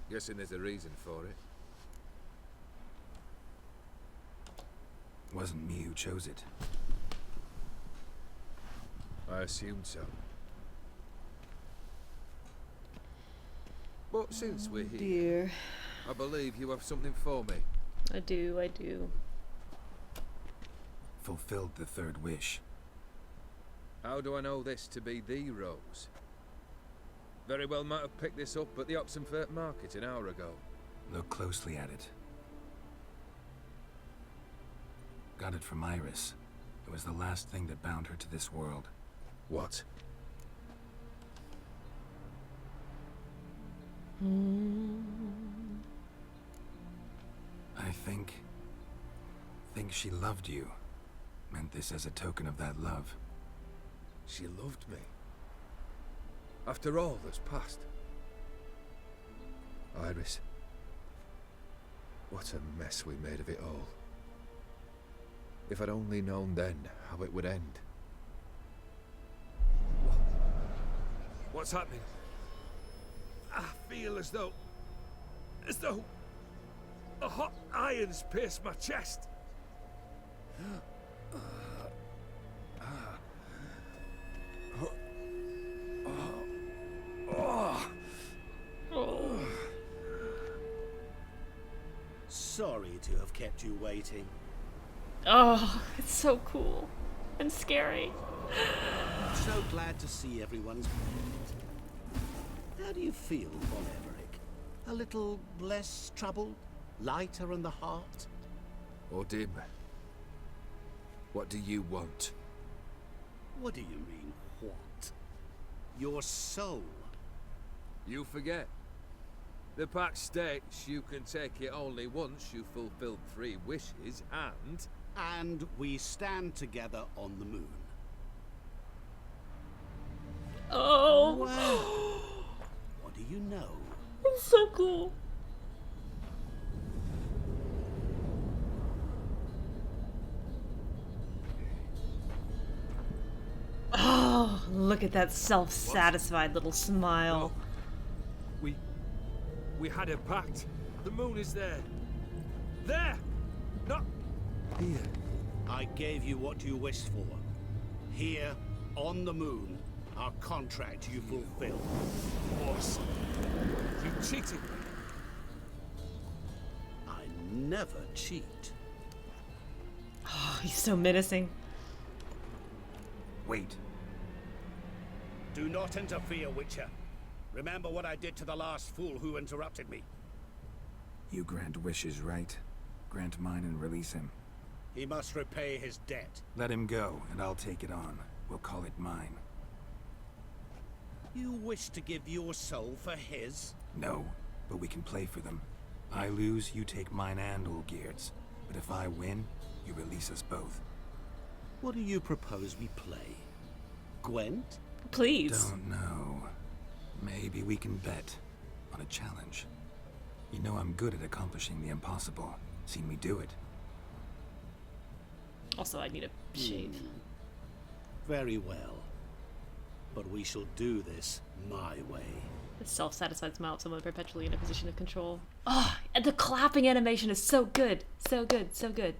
S8: Guessing there's a reason for it.
S4: Wasn't me who chose it.
S8: I assumed so. But since we're here,
S1: Dear.
S8: I believe you have something for me.
S1: I do.
S4: Fulfilled the third wish.
S8: How do I know this to be the rose? Very well might have picked this up at the Oxenfurt market an hour ago.
S4: Look closely at it. Got it from Iris. It was the last thing that bound her to this world.
S8: What?
S4: I think she loved you. Meant this as a token of that love.
S8: She loved me. After all that's passed. Iris. What a mess we made of it all. If I'd only known then how it would end. What's happening? I feel as though a hot iron's pierced my chest.
S9: Sorry to have kept you waiting.
S1: Oh, it's so cool and scary.
S9: So glad to see everyone's How do you feel, Von Emmerich? A little less troubled? Lighter in the heart?
S8: Or dim? What do you want?
S9: What do you mean, what? Your soul.
S8: You forget. The pact states you can take it only once you've fulfilled 3 wishes, and...
S9: And we stand together on the moon.
S1: Oh!
S9: Wow. What do you know?
S1: It's so cool. Oh, look at that self-satisfied little smile.
S8: We had a pact. The moon is there. There! Not here.
S9: I gave you what you wished for. Here, on the moon, our contract you fulfilled.
S8: Boss, you cheated me.
S9: I never cheat.
S1: Oh, he's so menacing.
S4: Wait.
S9: Do not interfere, Witcher. Remember what I did to the last fool who interrupted me.
S4: You grant wishes, right? Grant mine and release him.
S9: He must repay his debt.
S4: Let him go, and I'll take it on. We'll call it mine.
S9: You wish to give your soul for his?
S4: No, but we can play for them. I lose, you take mine and Olgierd's. But if I win, you release us both.
S9: What do you propose we play? Gwent?
S1: Please.
S4: Don't know. Maybe we can bet on a challenge. You know I'm good at accomplishing the impossible. Seen me do it.
S1: Also, I need a shave.
S9: Very well. But we shall do this my way.
S1: The self-satisfied smile of someone perpetually in a position of control. Oh, and the clapping animation is so good. So good, so good.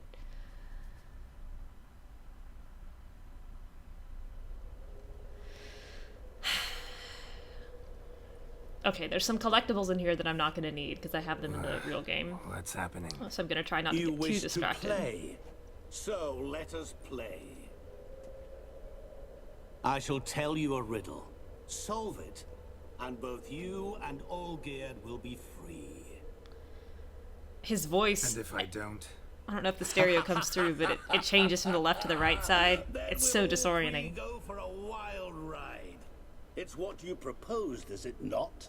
S1: Okay, there's some collectibles in here that I'm not going to need because I have them in the real game.
S4: What's happening?
S1: So I'm going to try not to get too distracted.
S9: You wish to play, so let us play. I shall tell you a riddle. Solve it, and both you and Olgierd will be free.
S1: His voice...
S4: And if I don't?
S1: I don't know if the stereo comes through, but it changes from the left to the right side. It's so disorienting.
S9: Go for a wild ride. It's what you proposed, is it not?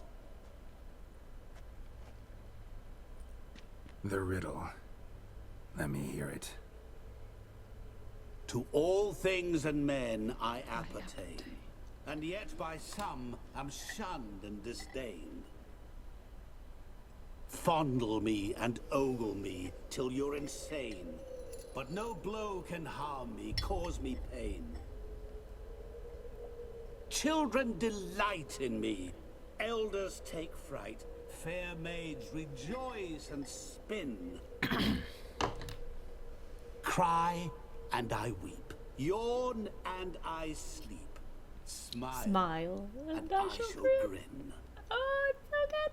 S4: The riddle. Let me hear it.
S9: To all things and men I appertain, and yet by some am shunned and disdained. Fondle me and ogle me till you're insane, but no blow can harm me, cause me pain. Children delight in me, elders take fright, fair maids rejoice and spin. Cry and I weep, yawn and I sleep, smile, and I shall grin.
S1: Oh, it's so good.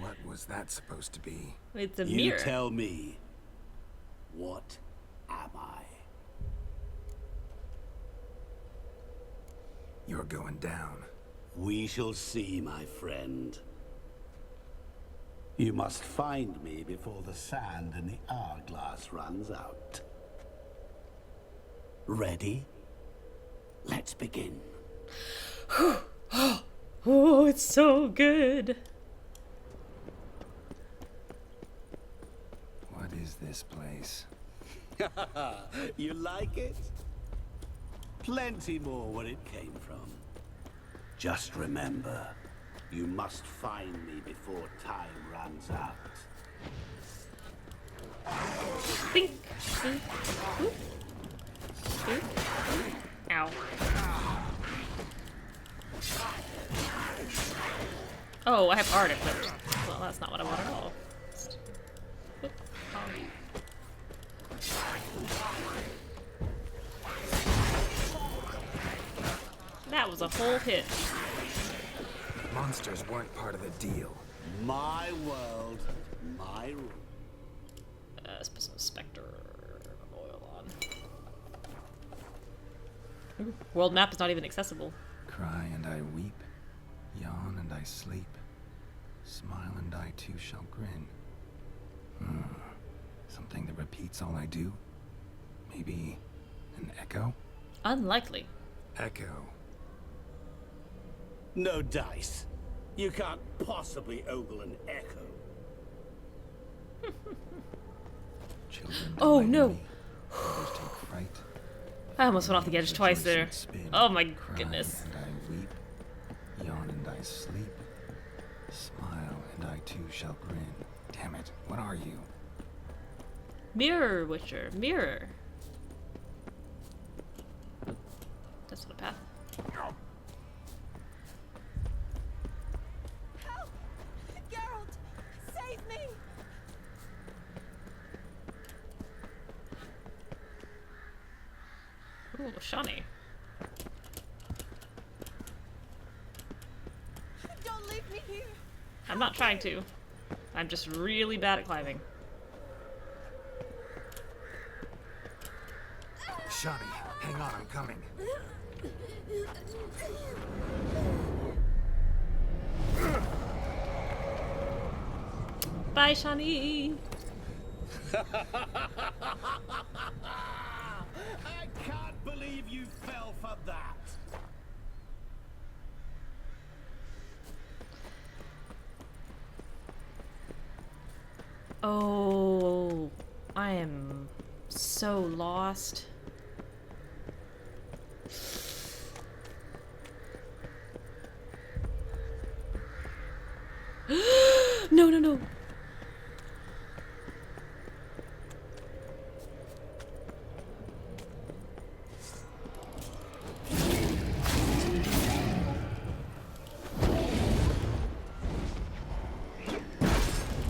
S4: What was that supposed to be?
S1: It's a
S9: You
S1: mirror.
S9: tell me, what am I?
S4: You're going down.
S9: We shall see, my friend. You must find me before the sand in the hourglass runs out. Ready? Let's begin.
S1: Oh, it's so good.
S4: What is this place?
S9: You like it? Plenty more where it came from. Just remember, you must find me before time runs out.
S1: Think. Oop. Oop. Ow. Oh, I have art equipped. Well, that's not what I want at all. Oop. That was a whole hit.
S4: Monsters weren't part of the deal.
S9: My world, my rule.
S1: Let's put some Spectre oil on. Ooh, world map is not even accessible.
S4: Cry and I weep, yawn and I sleep, smile and I too shall grin. Something that repeats all I do? Maybe an echo?
S1: Unlikely.
S4: Echo.
S9: No dice. You can't possibly ogle an echo.
S1: Oh no!
S4: Take fright.
S1: I almost went off the edge twice there. Oh my goodness.
S4: And I weep, yawn and I sleep, smile and I too shall grin. Damn it, what are you?
S1: Mirror Witcher. Mirror. That's not a path.
S14: Help! Geralt! Save me!
S1: Ooh, Shani.
S14: Don't leave me here!
S1: I'm not trying to. I'm just really bad at climbing.
S4: Shani, hang on, I'm coming.
S1: Bye, Shani.
S9: I can't believe you fell for that.
S1: Oh, I am so lost. No, no, no.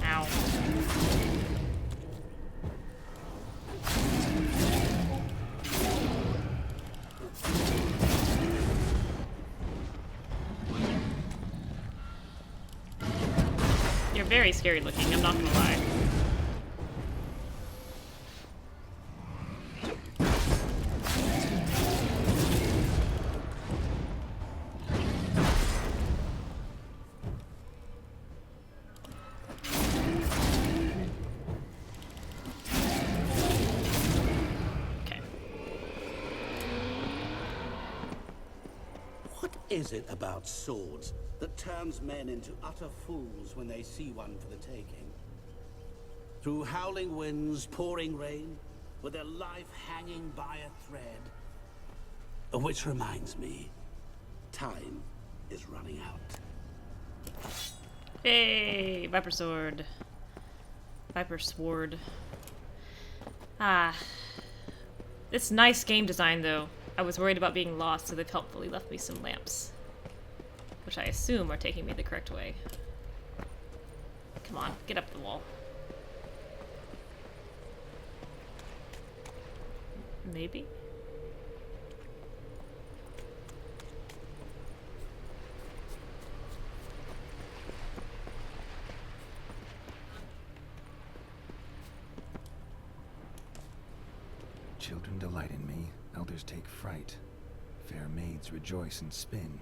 S1: Ow. You're very scary looking, I'm not gonna lie.
S9: What is it about swords that turns men into utter fools when they see one for the taking? Through howling winds, pouring rain, with their life hanging by a thread. Which reminds me, time is running out.
S1: Hey, Viper Sword. Viper Sword. Ah. It's nice game design, though. I was worried about being lost, so they've helpfully left me some lamps. Which I assume are taking me the correct way. Come on, get up the wall. Maybe?
S4: Children delight in me, elders take fright. Fair maids rejoice and spin.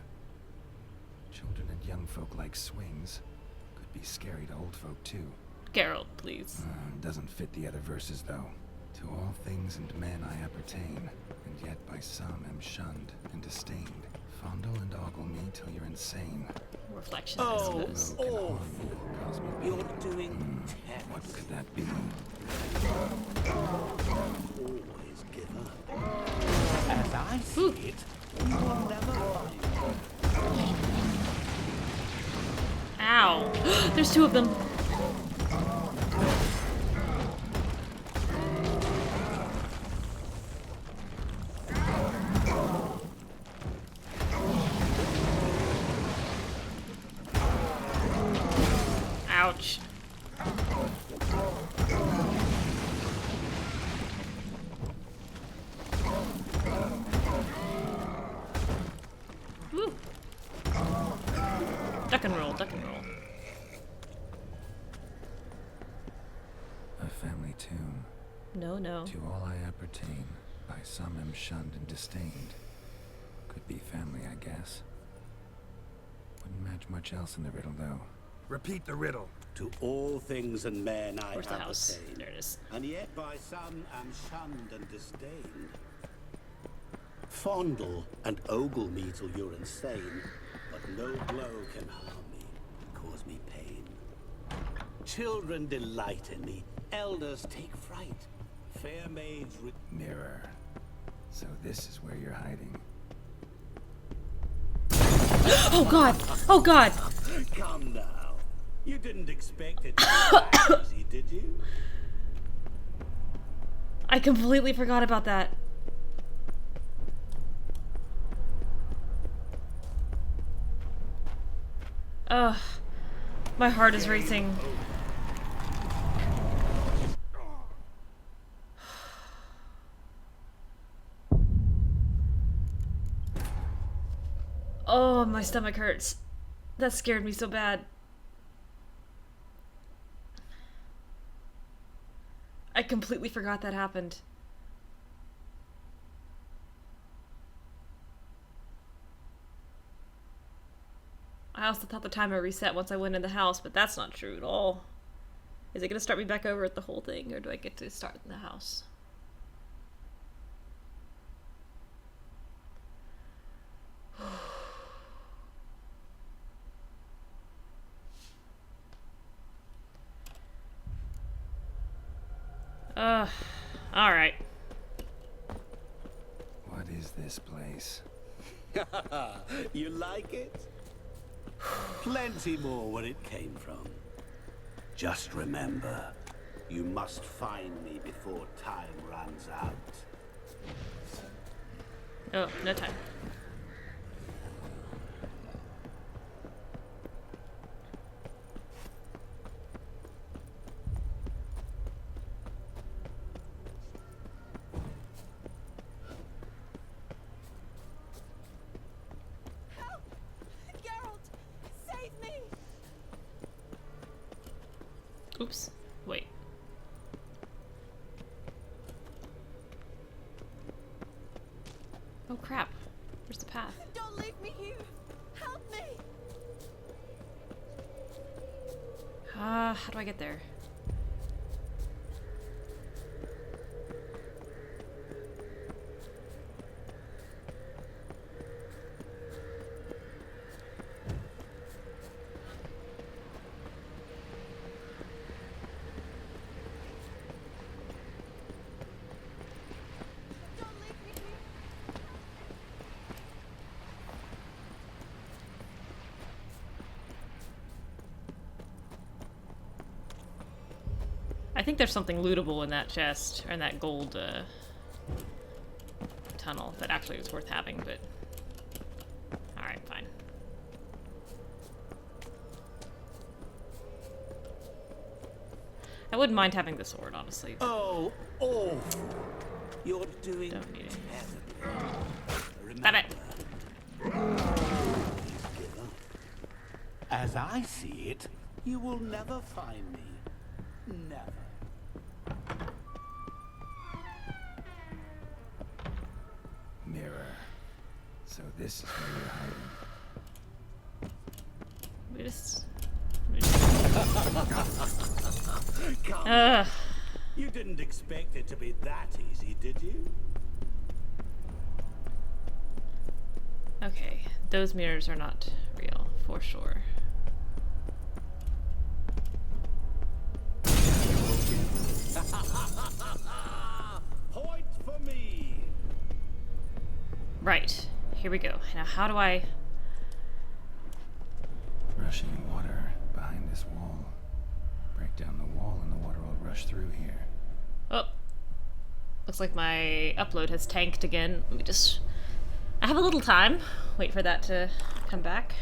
S4: Children and young folk like swings. Could be scary to old folk too.
S1: Geralt, please.
S4: Doesn't fit the other verses though. To all things and men I appertain, and yet by some am shunned and disdained. Fondle and ogle me till you're insane.
S1: Reflection, I suppose.
S9: You're doing terrible.
S4: What could that be?
S9: Always give up. As I see it, you will never find.
S1: Ow! There's two of them. and roll, duck and roll.
S4: A family tomb.
S1: No, no.
S4: To all I appertain, by some am shunned and disdained. Could be family, I guess. Wouldn't match much else in the riddle, though.
S9: Repeat the riddle. To all things and men I
S1: Where's the house?
S9: appertain.
S1: There it is.
S9: And yet by some am shunned and disdained. Fondle and ogle me till you're insane, but no blow can harm me, cause me pain. Children delight in me, elders take fright. Fair maids
S4: Mirror. So this is where you're hiding.
S1: Oh god! Oh god!
S9: Come now. You didn't expect it to be that easy, did you?
S1: I completely forgot about that. Ugh. My heart is racing. Oh, my stomach hurts. That scared me so bad. I completely forgot that happened. I also thought the timer reset once I went in the house, but that's not true at all. Is it going to start me back over at the whole thing, or do I get to start in the house? Alright.
S4: What is this place?
S9: You like it? Plenty more where it came from. Just remember, you must find me before time runs out.
S1: Oh, no time. Oops. Wait. Oh crap. Where's the path?
S14: Don't leave me here. Help me.
S1: How do I get there? I think there's something lootable in that chest, or in that gold tunnel that actually is worth having, but... Alright, fine. I wouldn't mind having the sword, honestly.
S9: Oh, awful. You're doing
S1: Don't need it.
S9: Remember, as I see it, you will never find me. Never.
S4: Mirror. So this is where you're hiding.
S1: We just...
S9: Come. You didn't expect it to be that easy, did you?
S1: Okay, those mirrors are not real, for sure.
S9: Point for me.
S1: Right, here we go. Now how do I...
S4: Rushing water behind this wall. Break down the wall and the water will rush through here.
S1: Oh. Looks like my upload has tanked again. Let me just... I have a little time. Wait for that to come back.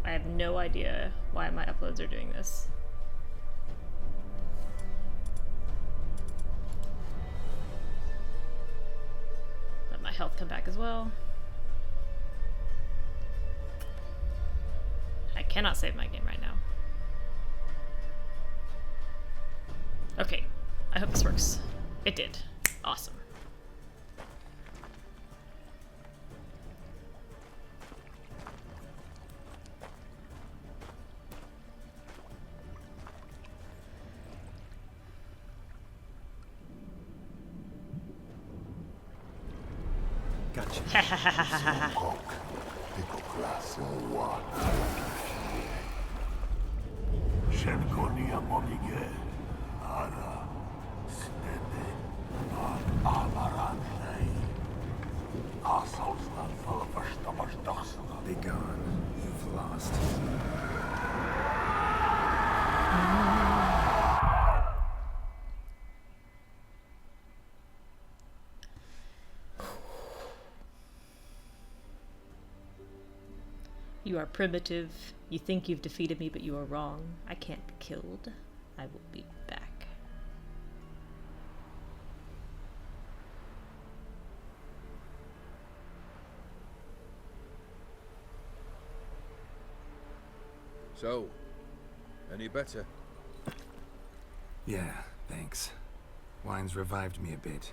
S1: I have no idea why my uploads are doing this. Let my health come well. I cannot save my game right now. Okay, I hope this works. It did. Awesome.
S4: Gotcha. Be gone. You've lost.
S1: You are primitive. You think you've defeated me, but you are wrong. I can't be killed. I will be back.
S8: So, any better?
S4: Yeah, thanks. Wine's revived me a bit.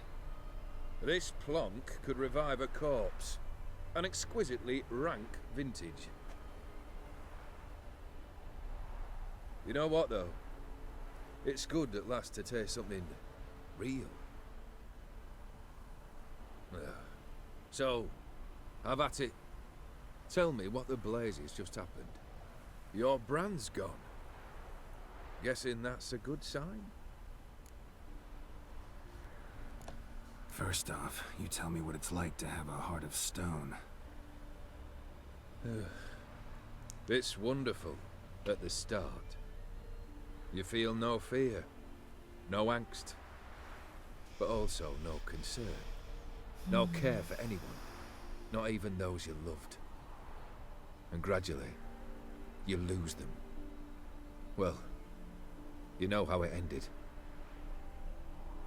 S8: This plonk could revive a corpse. An exquisitely rank vintage. You know what, though? It's good at last to taste something real. So, have at it. Tell me what the blazes just happened. Your brand's gone. Guessing that's a good sign?
S4: First off, you tell me what it's like to have a heart of stone.
S8: It's wonderful at the start. You feel no fear, no angst, but also no concern. No care for anyone, not even those you loved. And gradually, you lose them. Well, you know how it ended.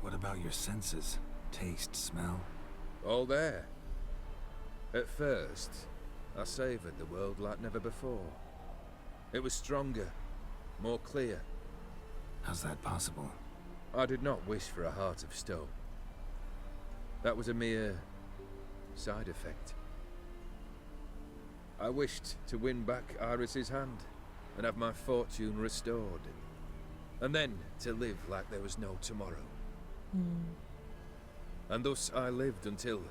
S4: What about your senses? Taste, smell?
S8: All there. At first, I savoured the world like never before. It was stronger, more clear.
S4: How's that possible?
S8: I did not wish for a heart of stone. That was a mere side effect. I wished to win back Iris's hand and have my fortune restored. And then to live like there was no tomorrow. And thus I lived until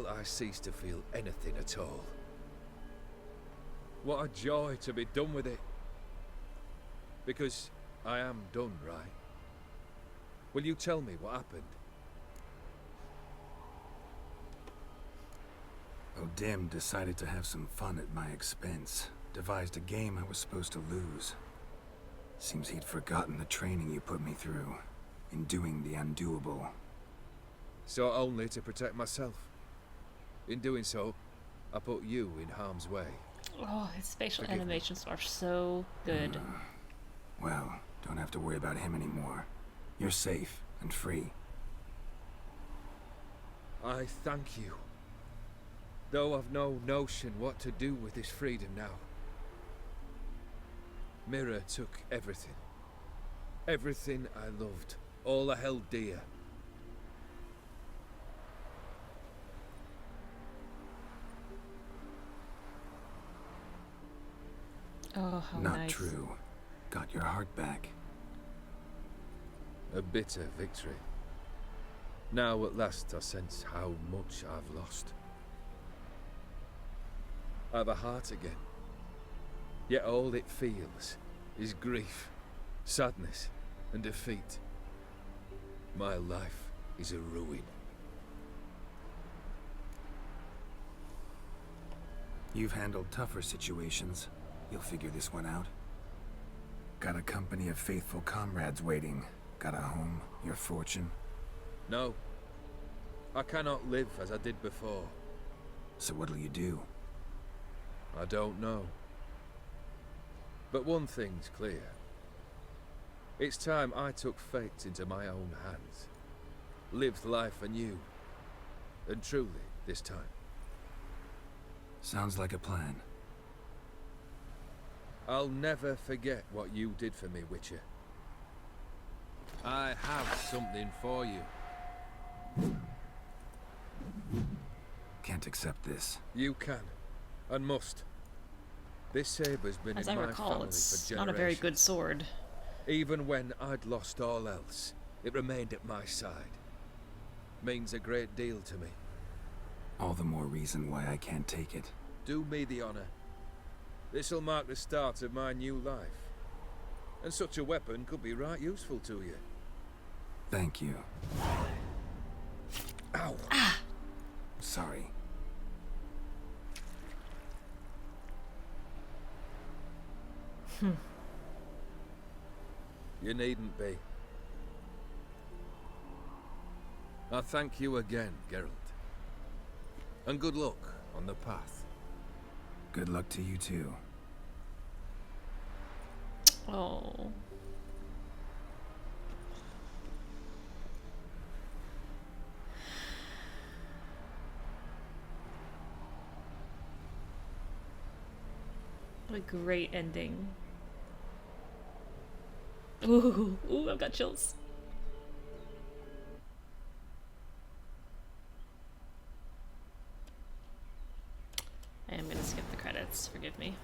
S8: I ceased to feel anything at all. What a joy to be done with it. Because I am done, right? Will you tell me what happened?
S4: O'Dim decided to have some fun at my expense. Devised a game I was supposed to lose. Seems he'd forgotten the training you put me through. In doing the undoable.
S8: So only to protect myself. In doing so, I put you in harm's way.
S1: Oh, his facial animations are so good.
S4: Well, don't have to worry about him anymore. You're safe and free.
S8: I thank you. Though I've no notion what to do with this freedom now. Mira took everything. Everything I loved. All I held dear.
S1: Oh, how
S4: Not
S1: nice.
S4: true. Got your heart back.
S8: A bitter victory. Now at last I sense how much I've lost. I've a heart again. Yet all it feels is grief, sadness, and defeat. My life is a ruin.
S4: You've handled tougher situations. You'll figure this one out. Got a company of faithful comrades waiting. Got a home, your fortune.
S8: No. I cannot live as I did before.
S4: So what'll you do?
S8: I don't know. But one thing's clear. It's time I took fate into my own hands. Lived life anew. And truly, this time.
S4: Sounds like a plan.
S8: I'll never forget what you did for me, Witcher. I have something for you.
S4: Can't accept this.
S8: You can, and must. This saber's been
S1: As
S8: in
S1: I
S8: my
S1: recall,
S8: family
S1: it's
S8: for generations.
S1: not a very good sword.
S8: Even when I'd lost all else, it remained at my side. Means a great deal to me.
S4: All the more reason why I can't take it.
S8: Do me the honor. This'll mark the start of my new life. And such a weapon could be right useful to you.
S4: Thank you.
S8: Ow!
S1: Ah!
S4: Sorry.
S8: You needn't be. I thank you again, Geralt. And good luck on the path.
S4: Good luck to you too.
S1: Oh. What a great ending. Ooh, I've got chills. I am gonna skip the credits, forgive me.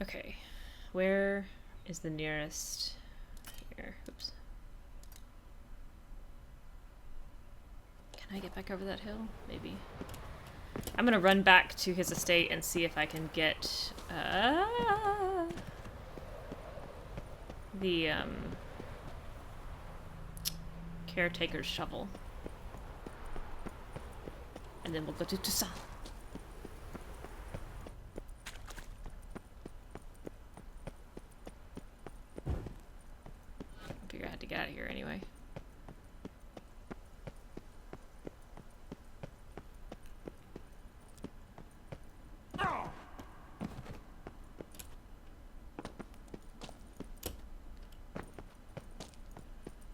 S1: Okay, where is the nearest? Here, oops. Can I get back over that hill? Maybe. I'm gonna run back to his estate and see if I can get the caretaker's shovel. And then we'll go to Toussaint. I figure I had to get out of here anyway.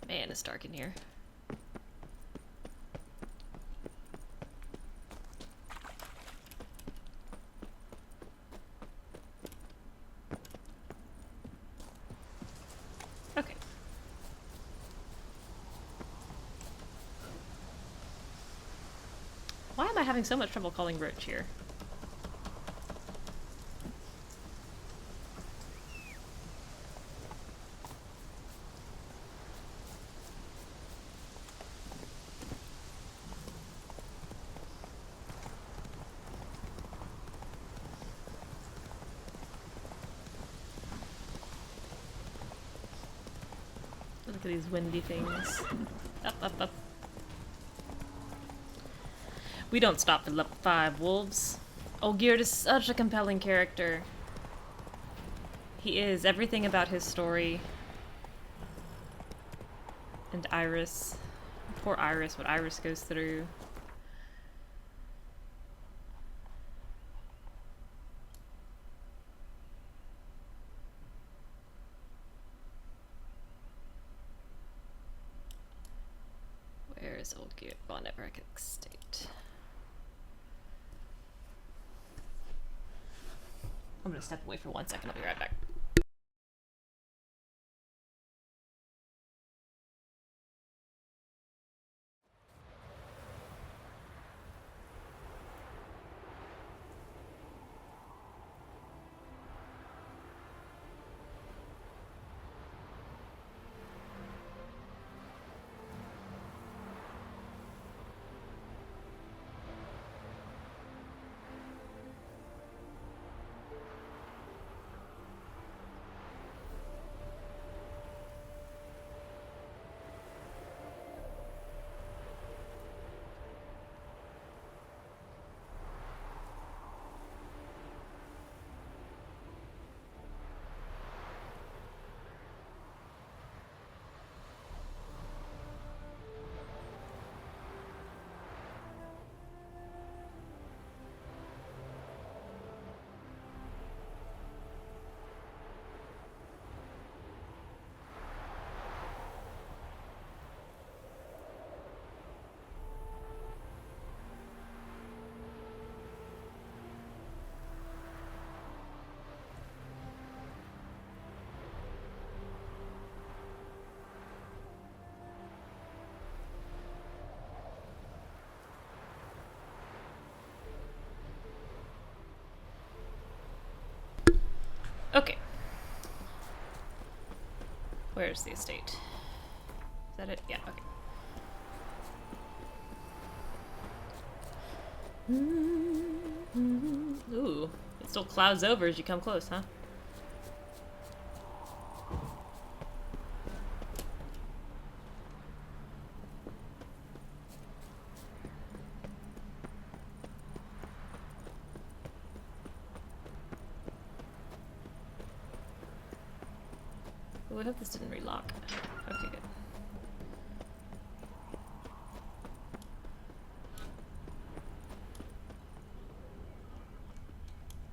S1: Man, it's dark in here. Okay. Why am I having so much trouble calling Roach here? Look at these windy things. Up, up, up. We don't stop for level 5, wolves. Olgierd is such a compelling character. He is. Everything about his story. And Iris. Poor Iris, what Iris goes through. Where is Olgierd? Von Everett Estate. I'm gonna step away for 1 second, I'll be right back. Okay. Where's the estate? Is that it? Yeah, okay. Ooh, it still clouds over as you come close, huh? Ooh, I hope this didn't relock. Okay, good.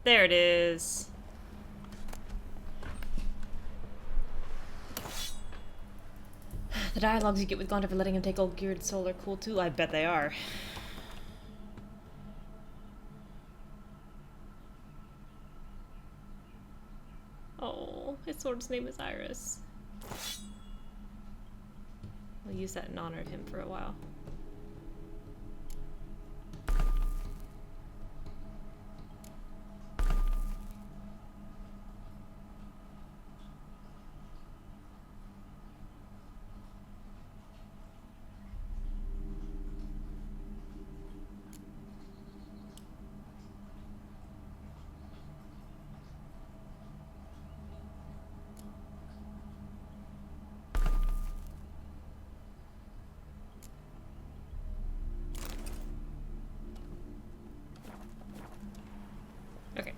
S1: There it is. The dialogues you get with Gondor for letting him take old geared soul are cool too. I bet they are. Oh, his sword's name is Iris. We'll use that in honor of him for a while. Okay.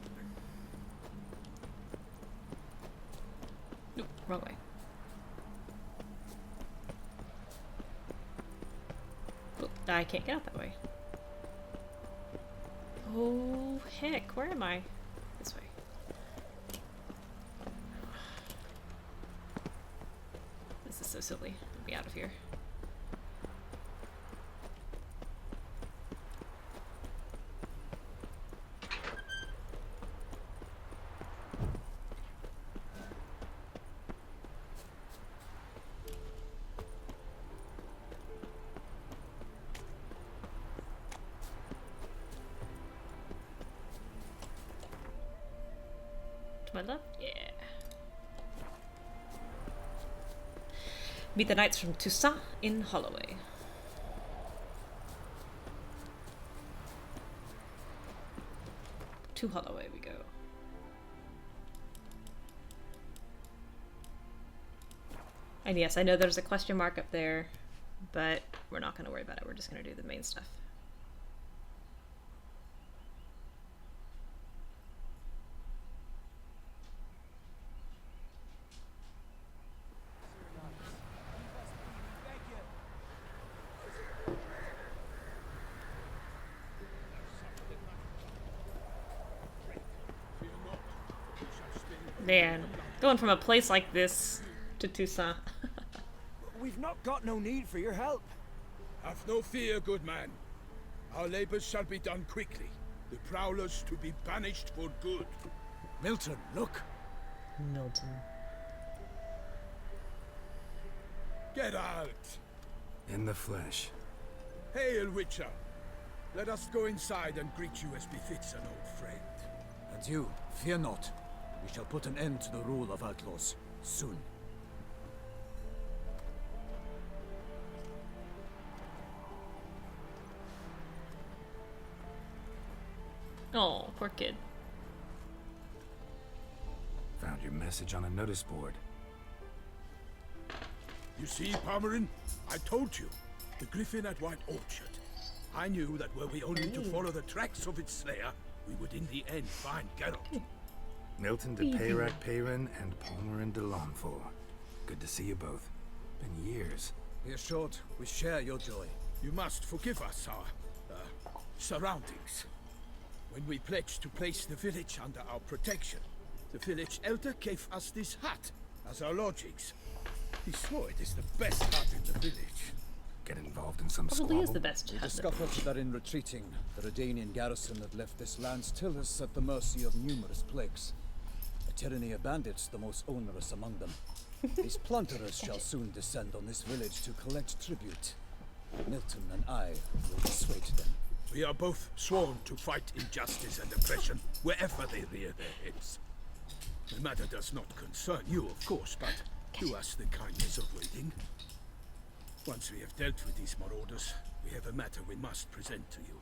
S1: Nope, wrong way. Oop, I can't get out that way. Oh, heck, where am I? This way. This is so silly. Let me out of here. To my left? Yeah. Meet the knights from Toussaint in Holloway. To Holloway we go. And yes, I know there's a question mark up there, but we're not going to worry about it. We're just going to do the main stuff. Man, going from a place like this to Toussaint.
S2: We've not got no need for your help.
S3: Have no fear, good man. Our labors shall be done quickly. The prowlers to be banished for good.
S2: Milton, look.
S1: Milton.
S3: Get out.
S4: In the flesh.
S3: Hail, Witcher. Let us go inside and greet you as befits an old friend.
S2: And you, fear not. We shall put an end to the rule of outlaws soon.
S1: Oh, poor kid.
S4: Found your message on a notice board.
S3: You see, Palmerin? I told you. The griffin at White Orchard. I knew that were we only to follow the tracks of its slayer, we would in the end find Geralt.
S4: Milton de Peyrac Peyrin and Palmerin de Lawnful. Good to see you both. Been years.
S2: Be assured, we share your joy.
S3: You must forgive us our surroundings. When we pledged to place the village under our protection, the village elder gave us this hut as our lodgings. He swore it is the best hut in the village.
S4: Get involved in some
S1: Probably
S4: squabble?
S1: is the best
S18: We
S1: hut.
S18: discovered that in retreating, the Redanian garrison that left this land still is at the mercy of numerous plagues. A tyranny of bandits, the most onerous among them. These plunderers shall soon descend on this village to collect tribute. Milton and I will dissuade them.
S3: We are both sworn to fight injustice and oppression wherever they rear their heads. The matter does not concern you, of course, but do us the kindness of waiting. Once we have dealt with these marauders, we have a matter we must present to you.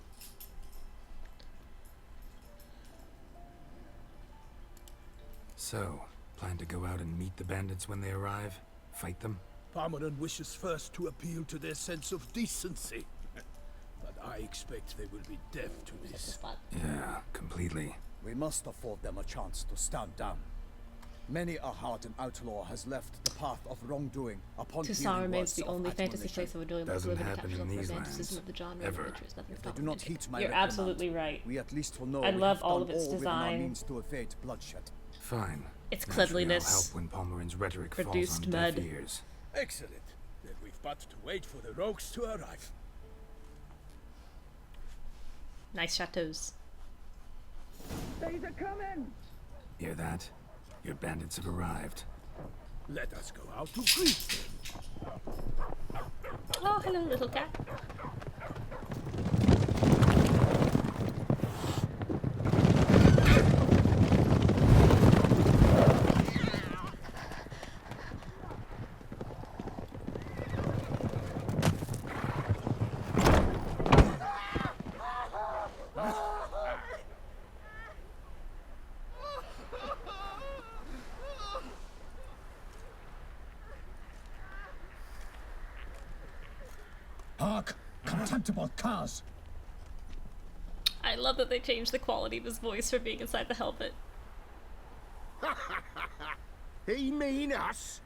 S4: So, plan to go out and meet the bandits when they arrive? Fight them?
S3: Palmerin wishes first to appeal to their sense of decency. But I expect they will be deaf to this.
S4: Yeah, completely.
S18: We must afford them a chance to stand down. Many a hardened outlaw has left the path of wrongdoing upon
S1: Tucson remains the only fantasy place I would really like to live in.
S4: Happen in these lands,
S1: of the genre
S4: ever.
S18: If they do not heed my
S1: You're
S18: reprimand,
S1: absolutely right.
S18: we at least will know
S1: I
S18: we
S1: love
S18: have
S1: all
S18: done
S1: of its
S18: all within our
S1: design.
S18: means to evade bloodshed.
S4: Fine.
S1: Its
S4: Naturally,
S1: cleanliness.
S4: I'll help when Palmerin's rhetoric falls
S1: Reduced
S4: on
S1: mud.
S4: deaf ears.
S3: Excellent. Then we've but to wait for the rogues to arrive.
S1: Nice chateaus.
S3: They're coming!
S4: Hear that? Your bandits have arrived.
S3: Let us go out to greet them.
S1: Oh, hello, little cat.
S3: Hark! Contemptible curs!
S1: I love that they changed the quality of his voice for being inside the helmet.
S10: He mean us?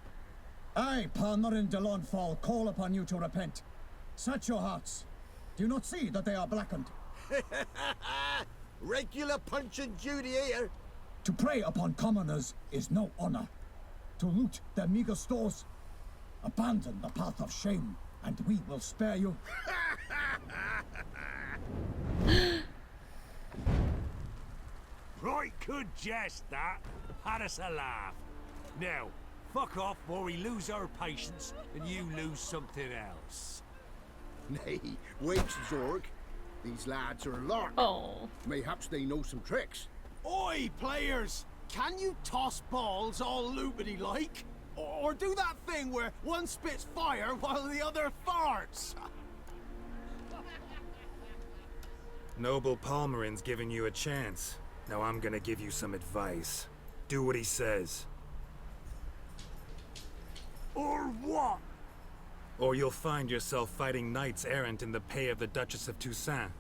S20: I, Palmerin de Lawnfall, call upon you to repent. Set your hearts. Do you not see that they are blackened?
S10: Regular punch and duty here.
S20: To prey upon commoners is no honor. To loot their meager stores, abandon the path of shame, and we will spare you.
S21: Right good jest, that. Had us a laugh. Now, fuck off or we lose our patience and you lose something else.
S10: Nay, wait, Zorg. These lads are lark.
S1: Oh.
S10: Mayhaps they know some tricks.
S19: Oi, players! Can you toss balls all loopity-like? Or do that thing where one spits fire while the other farts?
S4: Noble Palmerin's giving you a chance. Now I'm gonna give you some advice. Do what he says.
S21: Or what?
S4: Or you'll find yourself fighting knights errant in the pay of the Duchess of Toussaint.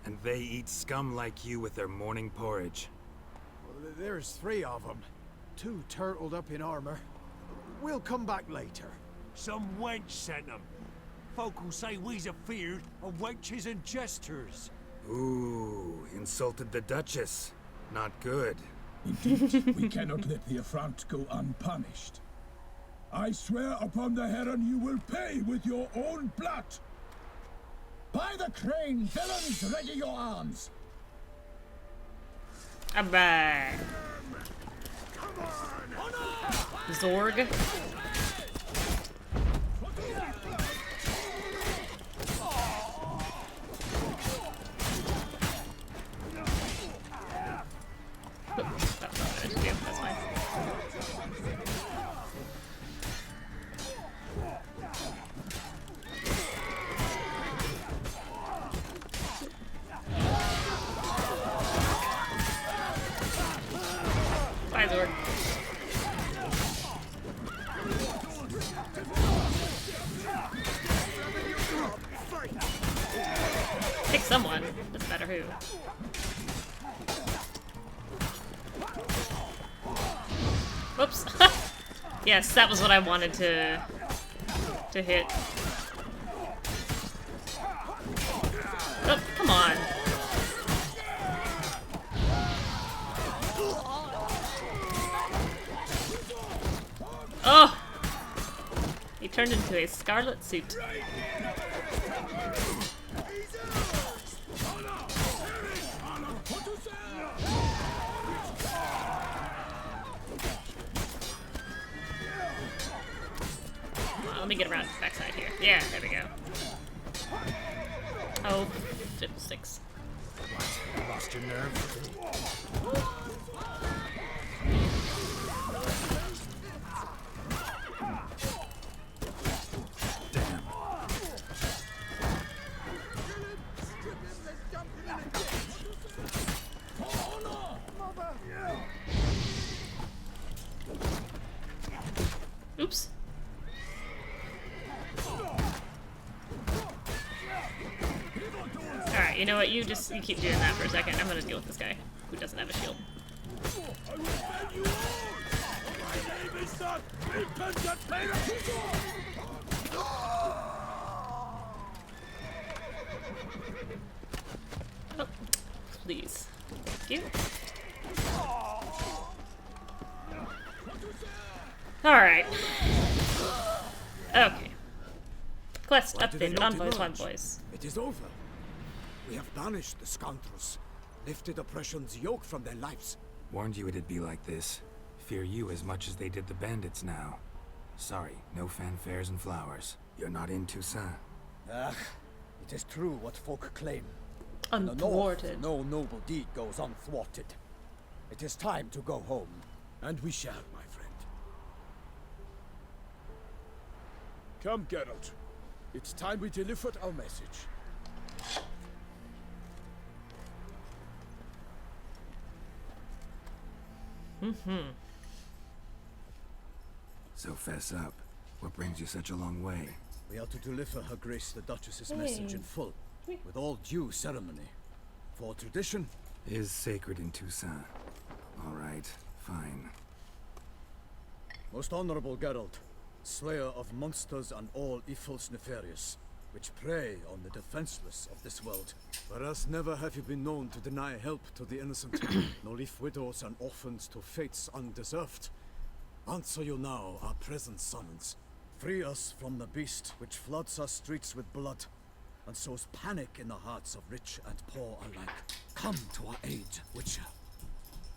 S4: And they eat scum like you with their morning porridge.
S19: Well, there's 3 of them. 2 turtled up in armor. We'll come back later.
S21: Some wench sent them. Folk will say we's afeard of wenches and jesters.
S4: Ooh, insulted the Duchess. Not good.
S20: Indeed, we cannot let the affront go unpunished. I swear upon the heron you will pay with your own blood. By the crane, villains, ready your arms.
S1: Alright. Zorg. That's fine. Bye, Zorg. Pick someone. Doesn't matter who. Whoops. Yes, that was what I wanted to hit. Oh, come on. Oh! He turned into a scarlet suit. Let me get around to the backside here. Yeah, there we go. Oh, 6.
S4: What? Lost your nerve?
S1: Alright, you know what? You keep doing that for a second. I'm gonna deal with this guy who doesn't have a shield.
S21: I will send you all! My name is not Repentant Pain!
S1: Oh, please. Thank you. Alright. Okay. Quest updated on boys.
S2: It is over. We have banished the scoundrels, lifted oppression's yoke from their lives.
S4: Warned you it'd be like this. Fear you as much as they did the bandits now. Sorry, no fanfares and flowers. You're not in Toussaint.
S18: Ah, it is true what folk claim.
S1: Unthwarted.
S18: In the north, no noble deed goes unthwarted. It is time to go home.
S3: And we shall, my friend.
S21: Come, Geralt.
S3: It's time we delivered our message.
S4: So fess up. What brings you such a long way?
S18: We are to deliver Her Grace the Duchess's message in full, with all due ceremony. For tradition
S4: is sacred in Toussaint. All right, fine.
S18: Most honorable Geralt, slayer of monsters and all evils nefarious, which prey on the defenseless of this world.
S2: Whereas never have you been known to deny help to the innocent, nor leave widows and orphans to fates undeserved. Answer you now our present summons.
S18: Free us from the beast which floods our streets with blood, and sows panic in the hearts of rich and poor alike. Come to our aid, Witcher.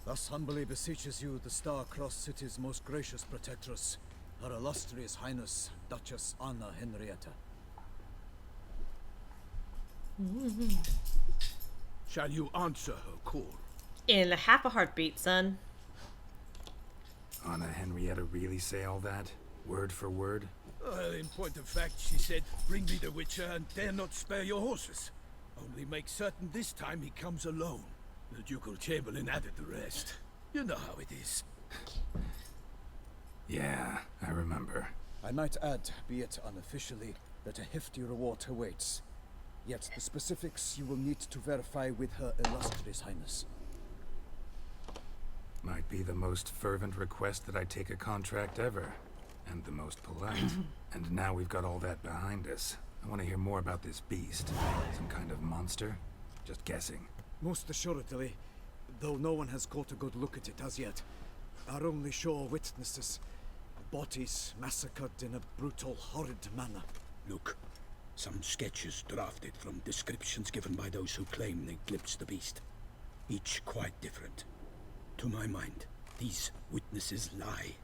S18: Thus humbly beseeches you the Star-Crossed City's most gracious protectress, Her Illustrious Highness, Duchess Anna Henrietta.
S3: Shall you answer her call?
S1: In half a heartbeat, son.
S4: Anna Henrietta really say all that? Word for word?
S3: Well, in point of fact, she said, bring me the Witcher and dare not spare your horses. Only make certain this time he comes alone. The Ducal Chamberlain added the rest. You know how it is.
S4: Yeah, I remember.
S18: I might add, be it unofficially, that a hefty reward awaits. Yet the specifics you will need to verify with Her Illustrious Highness.
S4: Might be the most fervent request that I take a contract ever. And the most polite. And now we've got all that behind us. I want to hear more about this beast. Some kind of monster? Just guessing.
S2: Most assuredly, though no one has caught a good look at it as yet. Our only sure witnesses. Bodies massacred in a brutal, horrid manner.
S3: Look, some sketches drafted from descriptions given by those who claim they glimpsed the beast. Each quite different. To my mind, these witnesses lie.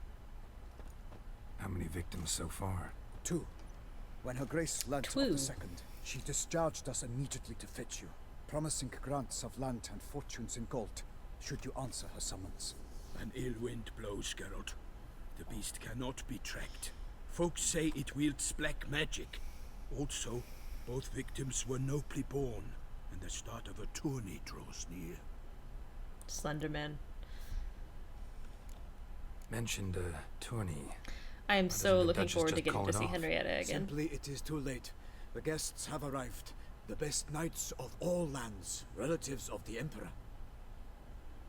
S4: How many victims so far?
S18: 2. When Her Grace learnt of the second, she discharged us immediately to fetch you, promising grants of land and fortunes in gold, should you answer her summons.
S3: An ill wind blows, Geralt. The beast cannot be tracked. Folks say it wields black magic. Also, both victims were nobly born, and the start of a tourney draws near.
S1: Slenderman.
S4: Mentioned a tourney.
S1: I am so looking forward to getting to see Henrietta again.
S2: Simply, it is too late. The guests have arrived. The best knights of all lands, relatives of the Emperor.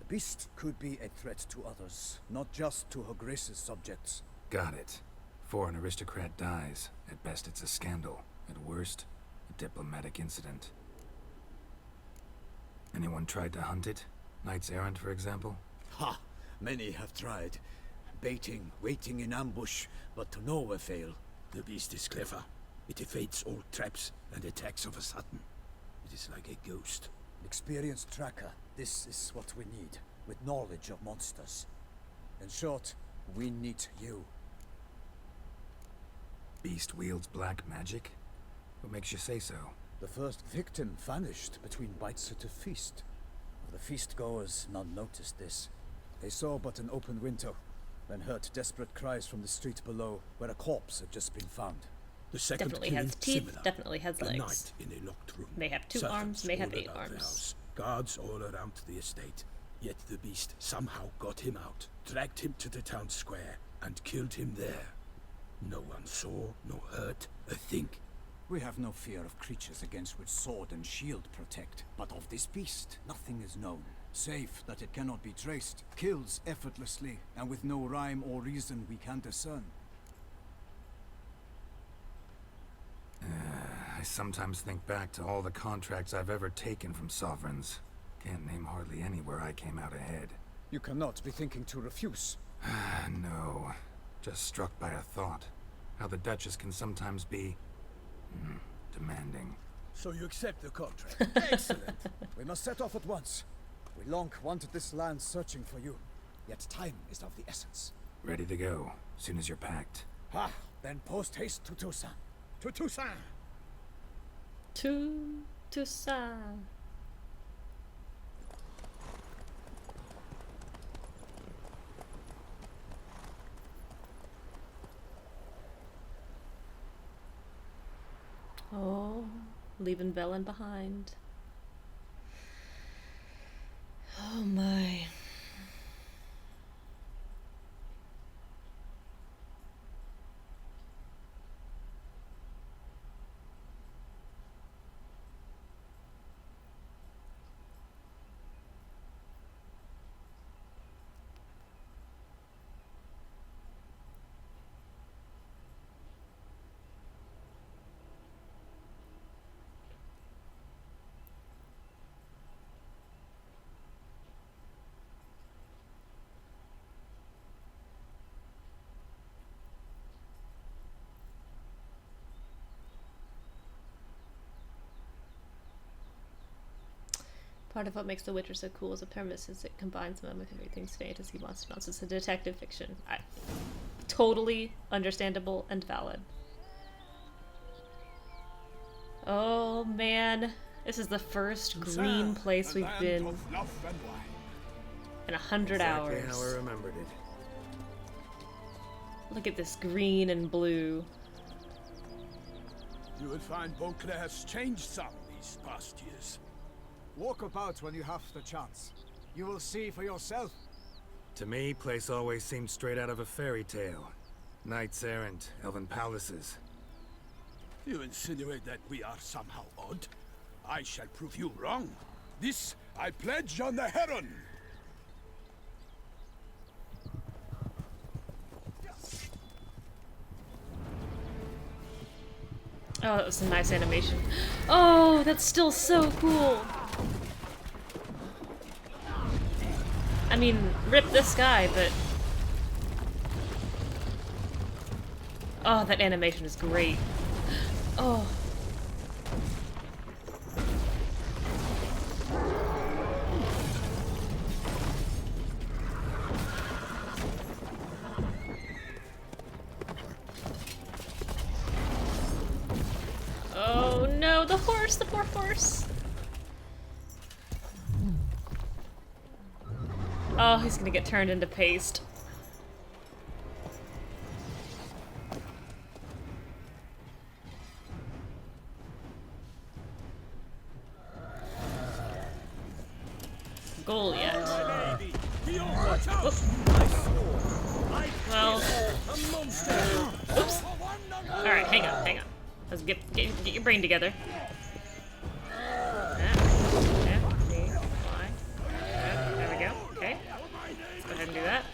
S18: The beast could be a threat to others, not just to Her Grace's subjects.
S4: Got it. Before an aristocrat dies, at best it's a scandal. At worst, a diplomatic incident. Anyone tried to hunt it? Knights errant, for example?
S2: Ha! Many have tried. Baiting, waiting in ambush, but to no avail.
S3: The beast is clever. It evades all traps and attacks of a sudden. It is like a ghost.
S18: An experienced tracker. This is what we need, with knowledge of monsters. In short, we need you.
S4: Beast wields black magic? What makes you say so?
S18: The first victim vanished between bites at a feast. Of the feast-goers, none noticed this. They saw but an open window, then heard desperate cries from the street below, where a corpse had just been found.
S3: The second
S1: definitely has teeth,
S3: similar.
S1: definitely has legs.
S3: A knight in a locked room.
S1: May have 2
S3: Servants
S1: arms, may have
S3: all
S1: 8
S3: about the
S1: arms.
S3: house. Guards all around the estate. Yet the beast somehow got him out, dragged him to the town square, and killed him there. No one saw, nor heard a thing.
S18: We have no fear of creatures against which sword and shield protect, but of this beast, nothing is known. Save that it cannot be traced, kills effortlessly, and with no rhyme or reason we can discern.
S4: I sometimes think back to all the contracts I've ever taken from sovereigns. Can't name hardly any where I came out ahead.
S18: You cannot be thinking to refuse.
S4: No. Just struck by a thought. How the Duchess can sometimes be... demanding.
S3: So you accept the contract?
S18: Excellent! We must set off at once. We long wanted this land searching for you. Yet time is of the essence.
S4: Ready to go, soon as you're packed.
S18: Then post haste to Toussaint.
S3: To Toussaint!
S1: To Toussaint. Oh, leaving Velen behind. Oh my. Part of what makes The Witcher so cool as a premise is it combines them with everything's fantasy monsters. It's a detective fiction. Totally understandable and valid. Oh man, this is the first green place we've been in 100 hours.
S4: Exactly how I remembered it.
S1: Look at this green and blue.
S3: You will find Beauclair has changed some these past years.
S2: Walk about when you have the chance. You will see for yourself.
S4: To me, place always seemed straight out of a fairy tale. Knights errant, elven palaces.
S3: You insinuate that we are somehow odd? I shall prove you wrong. This I pledge on the Heron!
S1: Oh, that was a nice animation. Oh, that's still so cool. I mean, rip this guy, but... Oh, that animation is great. Oh. Oh no, the horse, the poor horse. Oh, he's gonna get turned into paste. Goliath. Oops. Well. Oops. Alright, hang on. Let's get your brain together. There we go. Okay. Let's go ahead and do that.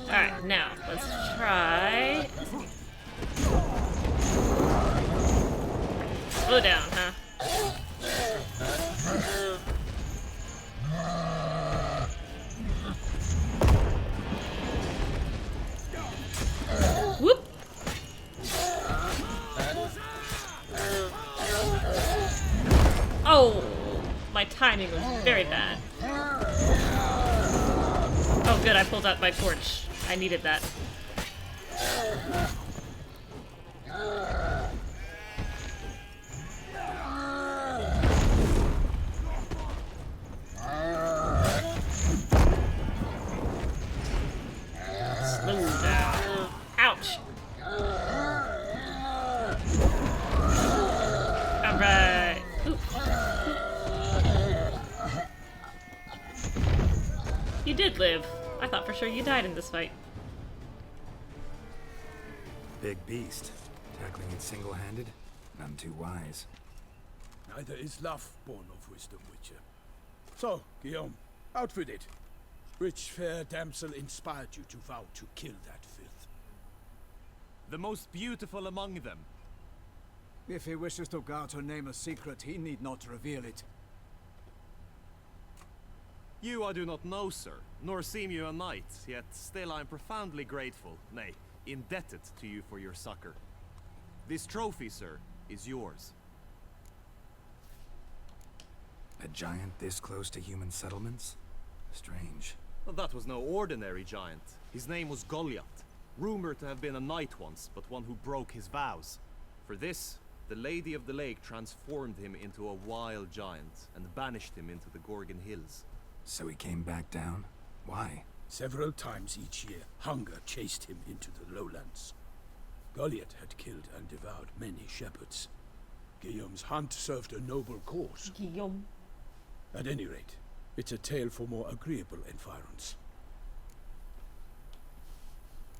S1: Alright, now let's try. Slow down, huh? Whoop! Oh, my timing was very bad. Oh good, I pulled out my torch. I needed that. Slow down. Ouch. Alright. You did live. I thought for sure you died in this fight.
S4: Big beast. Tackling it single-handed? None too wise.
S3: Neither is love born of wisdom, Witcher. So, Guillaume, out with it. Which fair damsel inspired you to vow to kill that filth?
S6: The most beautiful among them.
S2: If he wishes to guard her name a secret, he need not reveal it.
S6: You I do not know, sir, nor seem you a knight, yet still I am profoundly grateful, nay, indebted to you for your succor. This trophy, sir, is yours.
S4: A giant this close to human settlements? Strange.
S6: Well, that was no ordinary giant. His name was Goliath, rumored to have been a knight once, but one who broke his vows. For this, the Lady of the Lake transformed him into a wild giant and banished him into the Gorgon Hills.
S4: So he came back down? Why?
S3: Several times each year, hunger chased him into the lowlands. Goliath had killed and devoured many shepherds. Guillaume's hunt served a noble cause.
S1: Guillaume.
S3: At any rate, it's a tale for more agreeable environs.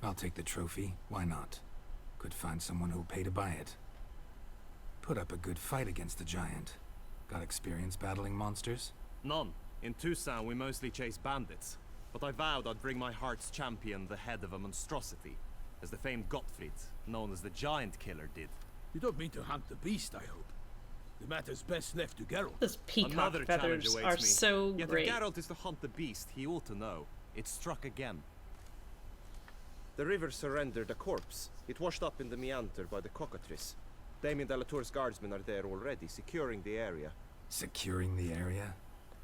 S4: I'll take the trophy. Why not? Could find someone who'll pay to buy it. Put up a good fight against the giant. Got experience battling monsters?
S6: None. In Toussaint we mostly chase bandits. But I vowed I'd bring my heart's champion the head of a monstrosity, as the famed Gottfried, known as the Giant Killer, did.
S3: You don't mean to hunt the beast, I hope. The matter's best left to Geralt.
S1: Those peacock
S6: Another
S1: feathers
S6: challenge
S1: are
S6: awaits me.
S1: so
S6: Yet
S1: great.
S6: if Geralt is to hunt the beast, he ought to know. It struck again.
S22: The river surrendered a corpse. It washed up in the meander by the cockatrice. Damien de la Tour's guardsmen are there already, securing the area.
S4: Securing the area?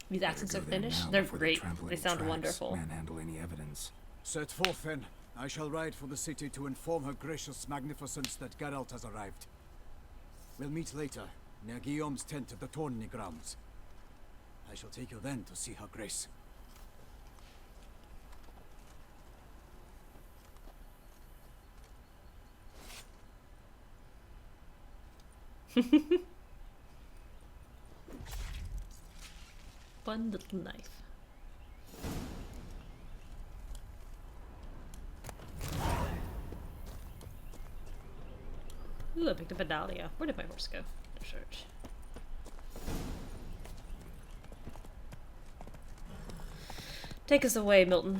S1: These accents are Finnish. They're great. They sound wonderful.
S4: Manhandle any evidence.
S2: Set forth then. I shall ride for the city to inform her gracious magnificence that Geralt has arrived. We'll meet later, near Guillaume's tent at the Tourney grounds. I shall take you then to see her grace.
S1: One little knife. Ooh, I picked up a dahlia. Where did my horse go? To church. Take us away, Milton.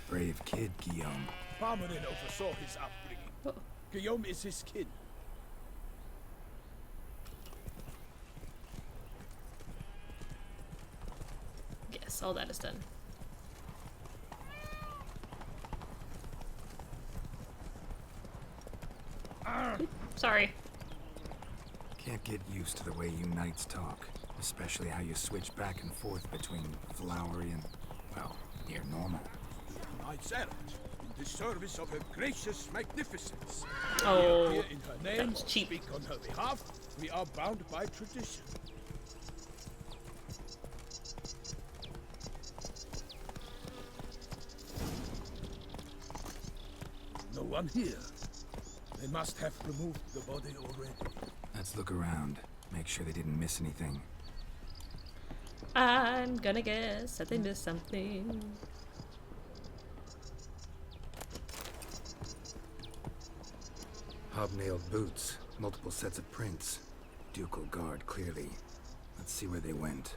S4: Brave kid, Guillaume.
S3: Parmanin oversaw his upbringing.
S1: Oh.
S3: Guillaume is his kin.
S1: Yes, all that is done. Sorry.
S4: Can't get used to the way you knights talk. Especially how you switch back and forth between flowery and, well, near normal.
S3: Knight's errant in the service of her gracious magnificence.
S1: Oh,
S3: We appear in her name,
S1: that's cheap.
S3: speak on her behalf. We are bound by tradition. No one here. They must have removed the body already.
S4: Let's look around. Make sure they didn't miss anything.
S1: I'm gonna guess that they missed something.
S4: Hobnailed boots, multiple sets of prints. Ducal guard, clearly. Let's see where they went.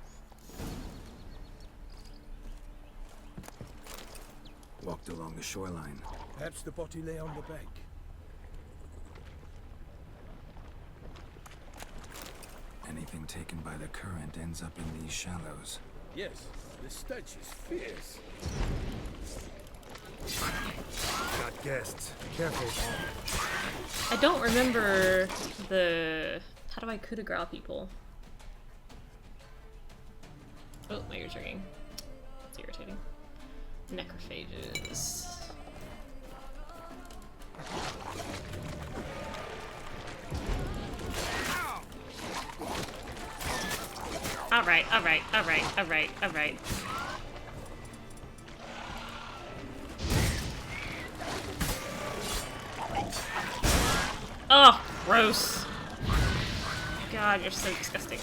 S4: Walked along the shoreline.
S3: Perhaps the body lay on the bank.
S4: Anything taken by the current ends up in these shallows.
S3: Yes, the stench is fierce.
S4: Got guests. Careful.
S1: I don't remember the... How do I coup de grace people? Oh, my ears are ringing. It's irritating. Necrophages. Alright. Oh, gross. God, you're so disgusting.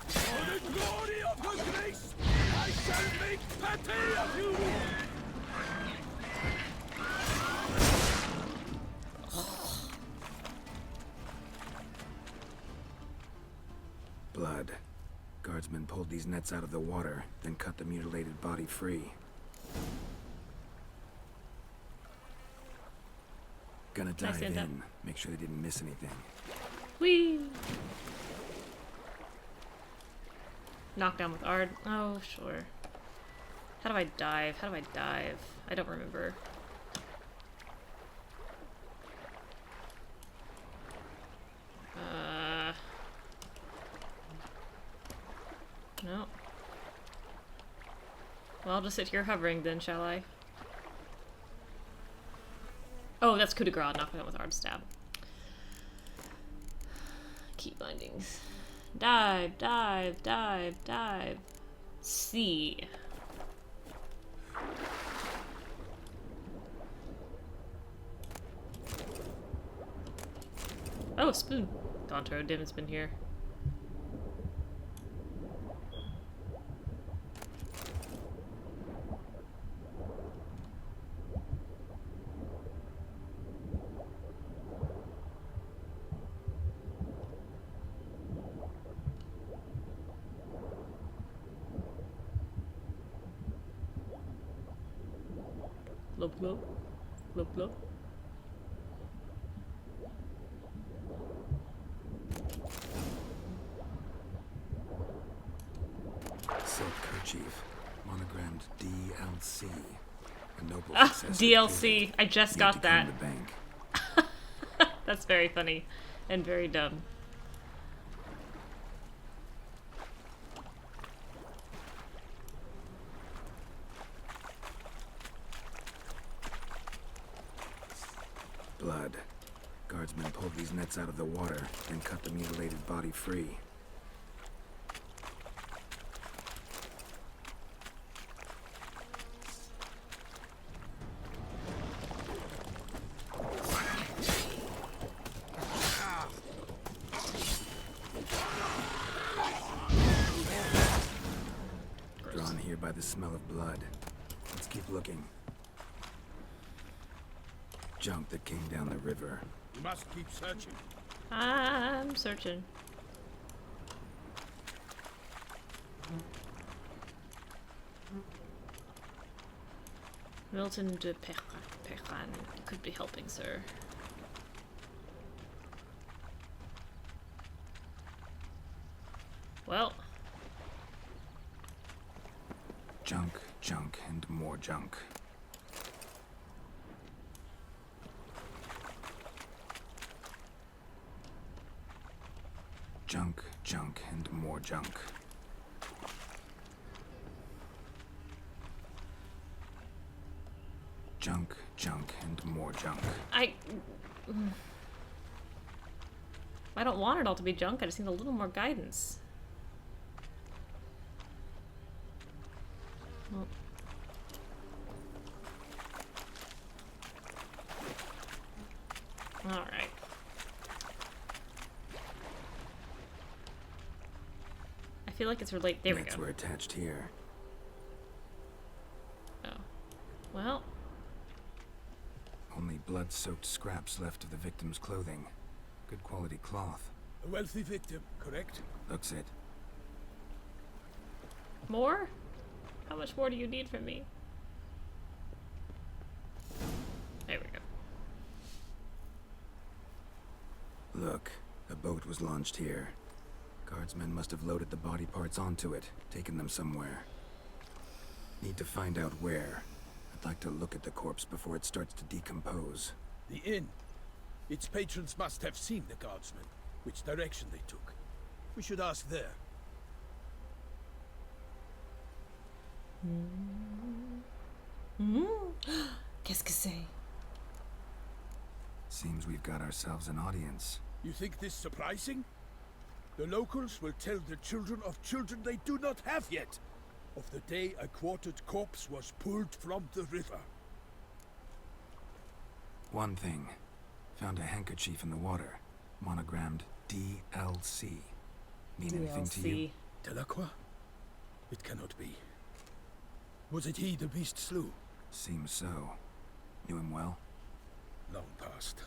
S3: For the glory of her grace, I
S20: shall make patty of you!
S4: Blood. Guardsmen pulled these nets out of the water, then cut the mutilated body free. Gonna dive in, make sure they didn't miss anything.
S1: Whee! Knockdown with Ard. Oh, sure. How do I dive? How do I dive? I don't remember. No. Well, I'll just sit here hovering then, shall I? Oh, that's coup de grace, knock down with Ard stab. Key bindings. Dive, dive, dive, dive. C. Oh, a spoon. Gonto Dim has been here. Glub glub. Glub glub.
S4: Silk kerchief, monogrammed DLC. A noble
S1: DLC. I just got that.
S4: The bank.
S1: That's very funny and very dumb.
S4: Blood. Guardsmen pulled these nets out of the water, then cut the mutilated body free. Drawn here by the smell of blood. Let's keep looking. Junk that came down the river.
S20: We must keep searching.
S1: I'm searching. Milton de Perran could be helping, sir. Well.
S4: Junk, junk, and more junk. Junk, junk, and more junk. Junk, junk, and more junk.
S1: I don't want it all to be junk, I just need a little more guidance. Well. All right. I feel like it's related. There we go.
S4: Nets were attached here.
S1: Oh. Well.
S4: Only blood-soaked scraps left of the victim's clothing. Good quality cloth.
S20: A wealthy victim, correct?
S4: Looks it.
S1: More? How much more do you need from me? There we go.
S4: Look, a boat was launched here. Guardsmen must have loaded the body parts onto it, taken them somewhere. Need to find out where. I'd like to look at the corpse before it starts to decompose.
S20: The inn. Its patrons must have seen the guardsmen, which direction they took. We should ask there.
S1: Qu'est-ce que c'est?
S4: Seems we've got ourselves an audience.
S20: You think this surprising? The locals will tell the children of children they do not have yet, of the day a quartered corpse was pulled from the river.
S4: One thing. Found a handkerchief in the water. Monogrammed DLC. Mean anything to you?
S20: Delacroix? It cannot be.
S3: Was it he the beast slew?
S4: Seems so. Knew him well?
S3: Long past.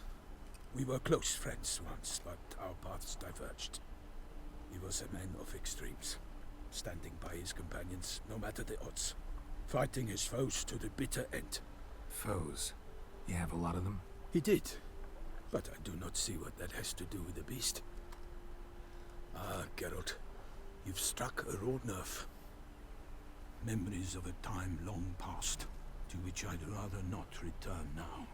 S3: We were close friends once, but our paths diverged. He was a man of extremes, standing by his companions no matter the odds, fighting his foes to the bitter end.
S4: Foes? You have a lot of them?
S3: He did, but I do not see what that has to do with the beast. Ah, Geralt, you've struck a raw nerve. Memories of a time long past, to which I'd rather not return now.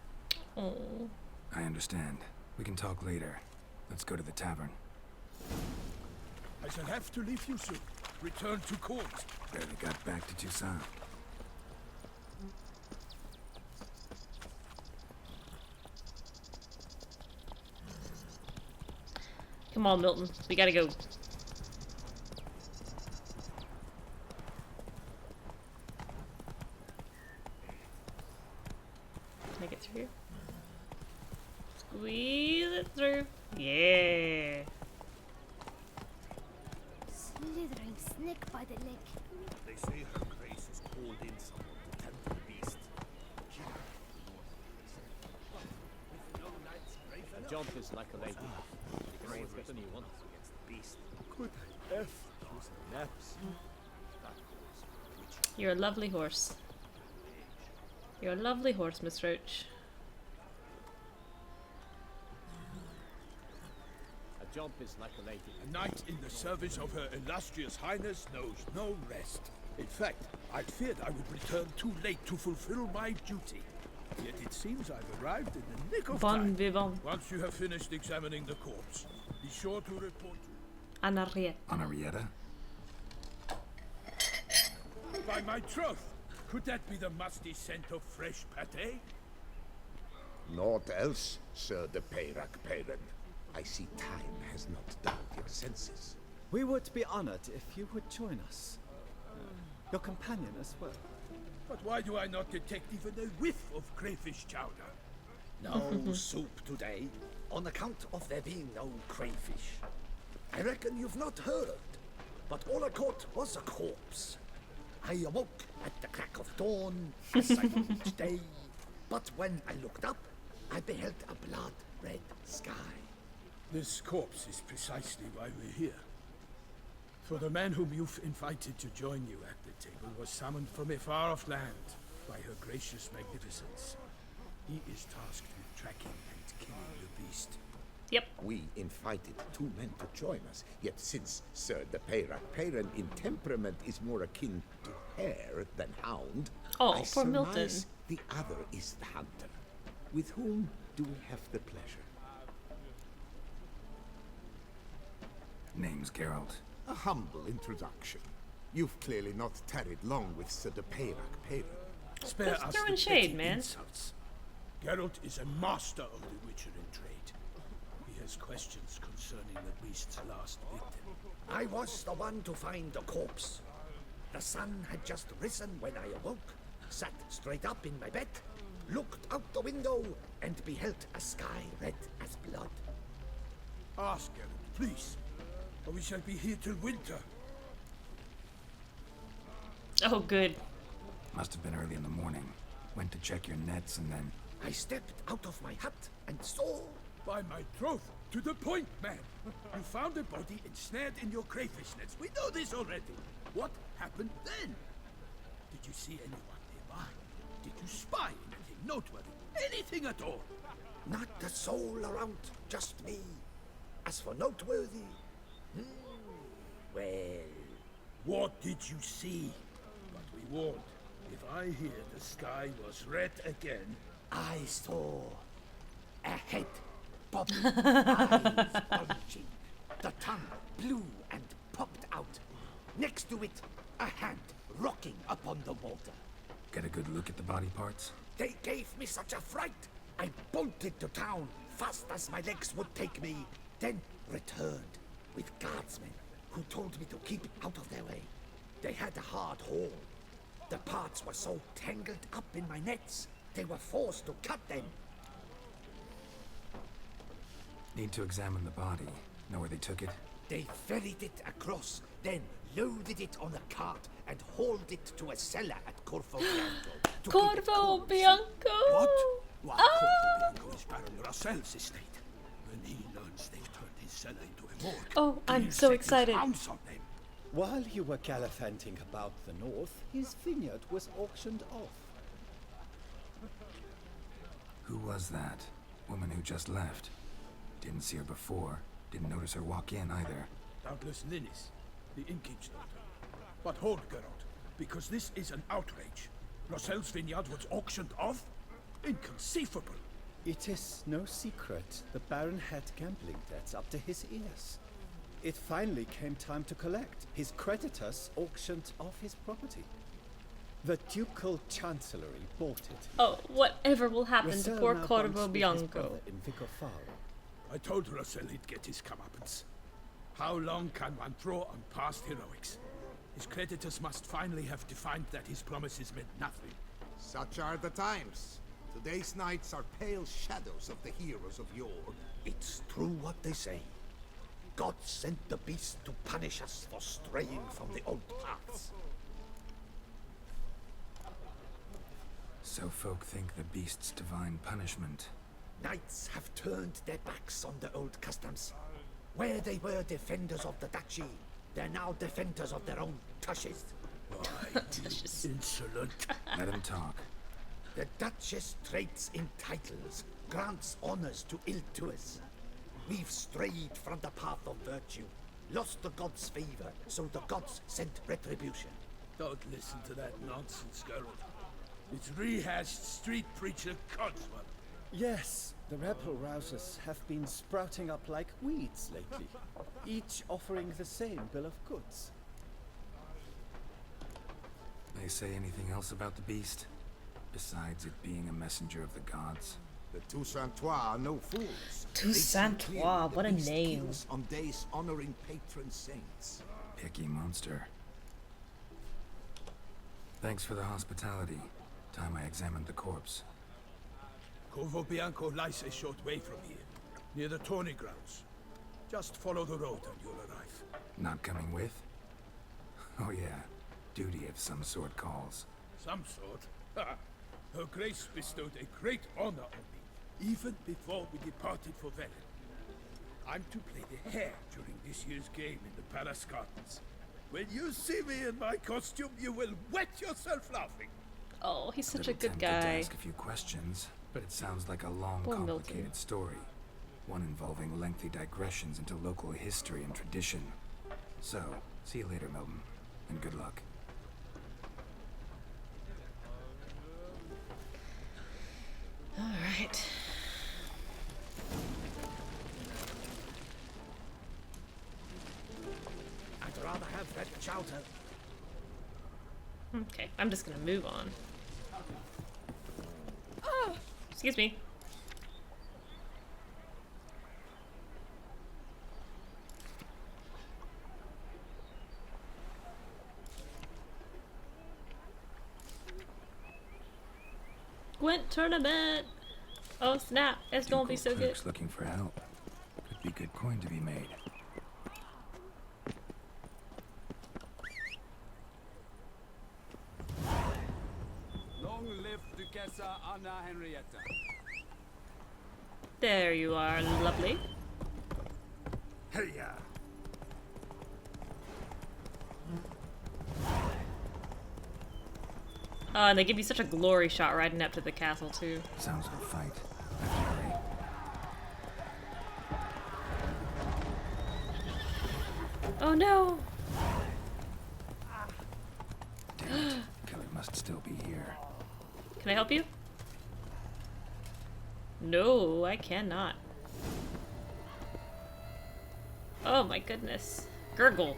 S1: Oh.
S4: I understand. We can talk later. Let's go to the tavern.
S3: I shall have to leave you soon. Return to court.
S4: Barely got back to Toussaint.
S1: Come on, Milton. We gotta go. Make it through. Squeeze it through. Yeah.
S5: Slithering snake by the leg.
S22: They say her grace is called in someone to tend to the beast.
S6: A jump is like a lady. You can always get a new one against the beast.
S19: Could I F those naps?
S1: You're a lovely horse. You're a lovely horse, Miss Roach.
S6: A jump is like a lady.
S3: A knight in the service of her illustrious highness knows no rest. In fact, I feared I would return too late to fulfill my duty. Yet it seems I've arrived in the nick of time.
S1: Vivant.
S3: Once you have finished examining the corpse, be sure to report.
S1: Henriette.
S4: Henrietta?
S3: By my troth, could that be the musty scent of fresh pâté?
S11: Naught else, Sir de Peyrac Peyran. I see time has not dulled your senses.
S13: We would be honored if you would join us. Your companion as well.
S3: But why do I not detect even a whiff of crayfish chowder?
S9: No soup today, on account of there being no crayfish. I reckon you've not heard, but all I caught was a corpse. I awoke at the crack of dawn, as I do each day, but when I looked up, I beheld a blood-red sky.
S3: This corpse is precisely why we're here. For the man whom you've invited to join you at the table was summoned from a far-off land by her gracious magnificence. He is tasked with tracking and killing the beast.
S1: Yep.
S11: We invited two men to join us, yet since Sir de Peyrac Peyran in temperament is more akin to hare than hound,
S1: Oh,
S11: I
S1: poor Milton.
S11: surmise the other is the hunter. With whom do we have the pleasure?
S4: Name's Geralt.
S11: A humble introduction. You've clearly not tarried long with Sir de Peyrac Peyran.
S3: Spare
S1: Just
S3: us
S1: throwing
S3: the
S1: shade,
S3: petty
S1: man.
S3: insults. Geralt is a master of the Witchering trade. He has questions concerning the beast's last victim.
S9: I was the one to find the corpse. The sun had just risen when I awoke, sat straight up in my bed, looked out the window, and beheld a sky red as blood.
S3: Ask Geralt, please, or we shall be here till winter.
S1: Oh, good.
S4: Must have been early in the morning. Went to check your nets and then...
S9: I stepped out of my hut and saw...
S3: By my troth, to the point, man. You found a body ensnared in your crayfish nets. We know this already. What happened then? Did you see anyone nearby? Did you spy anything noteworthy? Anything at all?
S9: Not a soul around, just me. As for noteworthy... well...
S3: What did you see? But we warned. If I hear the sky was red again...
S9: I saw... a head bobbing, eyes bulging. The tongue blew and popped out. Next to it, a hand rocking upon the water.
S4: Get a good look at the body parts?
S9: They gave me such a fright. I bolted to town fast as my legs would take me, then returned with guardsmen who told me to keep out of their way. They had a hard haul. The parts were so tangled up in my nets, they were forced to cut them.
S4: Need to examine the body. Know where they took it?
S7: They ferried it across, then loaded it on a cart and hauled it to a cellar at Corvo Bianco.
S1: Corvo Bianco!
S3: What? Why, Corvo Bianco is Baron Rossel's estate. When he learns they've turned his cellar into a morgue,
S1: Oh, I'm so excited.
S3: pounce on them.
S15: While you were gallivanting about the north, his vineyard was auctioned off.
S4: Who was that? Woman who just left. Didn't see her before. Didn't notice her walk in either.
S3: Doubtless Linnis, the innkeep's daughter. But hold, Geralt, because this is an outrage. Rossel's vineyard was auctioned off? Inconceivable.
S15: It is no secret the Baron had gambling debts up to his ears. It finally came time to collect. His creditors auctioned off his property. The Ducal Chancellery bought it.
S1: Oh, whatever will happen to
S15: Rossel
S1: poor
S15: now
S1: Corvo
S15: bunks with his
S1: Bianco.
S15: brother in Vicofaro.
S3: I told Rossel he'd get his comeuppance. How long can one draw on past heroics? His creditors must finally have defined that his promises meant nothing.
S11: Such are the times. Today's knights are pale shadows of the heroes of yore.
S7: It's true what they say. God sent the beast to punish us for straying from the old paths.
S4: So folk think the beast's divine punishment.
S7: Knights have turned their backs on the old customs. Where they were defenders of the duchy, they're now defenders of their own tushes.
S3: Why, insolent.
S4: Let him talk.
S7: The Duchess trades in titles, grants honors to ill-doers. We've strayed from the path of virtue, lost the gods' favor, so the gods sent retribution.
S3: Don't listen to that nonsense, Geralt. It's rehashed street preacher codswell.
S15: Yes, the rebel rousers have been sprouting up like weeds lately, each offering the same bill of goods.
S4: They say anything else about the beast? Besides it being a messenger of the gods?
S11: The Toussaintois are no fools.
S1: Toussaintois, what a name.
S11: Kills on days honoring patron saints.
S4: Picky monster. Thanks for the hospitality. Time I examined the corpse.
S3: Corvo Bianco lies a short way from here, near the tourney grounds. Just follow the road and you'll arrive.
S4: Not coming with? Oh yeah, duty of some sort calls.
S3: Some sort? Ha! Her Grace bestowed a great honor on me, even before we departed for Velen. I'm to play the hare during this year's game in the Palace Gardens. When you see me in my costume, you will wet yourself laughing.
S1: Oh, he's such a
S4: Little
S1: good
S4: tempted to
S1: guy.
S4: ask a few questions, but it sounds like a long,
S1: Poor
S4: complicated
S1: Milton.
S4: story. One involving lengthy digressions into local history and tradition. So, see you later, Milton, and good luck.
S1: All right.
S7: I'd rather have that chowder.
S1: Okay, I'm just gonna move on. Excuse me. Gwent tournament! Oh snap, it's gonna be so good.
S4: Clerks looking for help. Could be good coin to be made.
S23: Long live Duchessa Anna Henrietta.
S1: There you are, lovely.
S11: Hey-ya!
S1: Oh, and they give you such a glory shot riding up to the castle too.
S4: Sounds like a fight. I have to hurry.
S1: Oh no!
S4: Damn it. Killer must still be here.
S1: Can I help you? No, I cannot. Oh my goodness. Gurgle.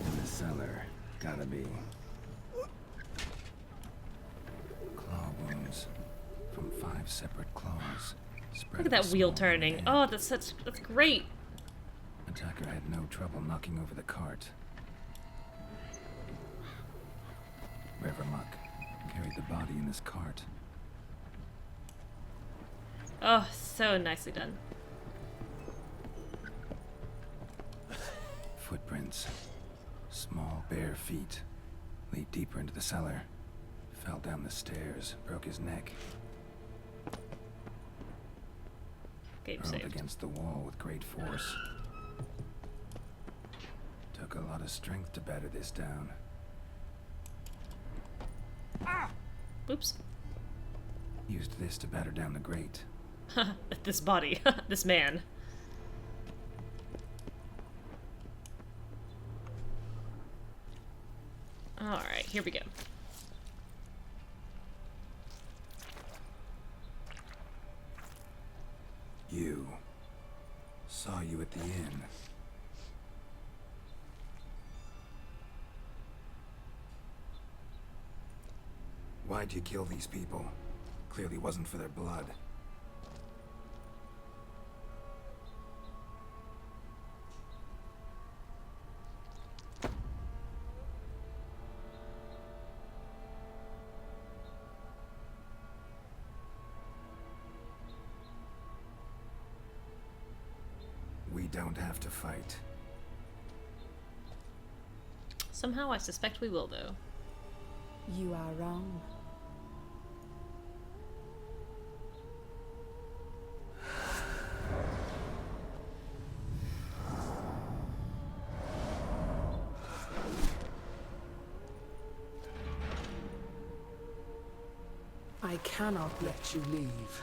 S4: In the cellar. Gotta be. Claw wounds. From 5 separate claws. Spread
S1: Look at
S4: of
S1: that
S4: a
S1: wheel
S4: small
S1: turning.
S4: hand.
S1: Oh, that's great.
S4: Attacker had no trouble knocking over the cart. Rever Muck carried the body in this cart.
S1: Oh, so nicely done.
S4: Footprints. Small, bare feet. Lead deeper into the cellar. Fell down the stairs, broke his neck. Hurled against the wall with great force. Took a lot of strength to batter this down.
S1: Oops.
S4: Used this to batter down the grate.
S1: This body. This man. Alright, here we go.
S4: You. Saw you at the inn. Why'd you kill these people? Clearly wasn't for their blood. We don't have to fight.
S1: Somehow I suspect we will, though.
S12: You are wrong. I cannot let you leave.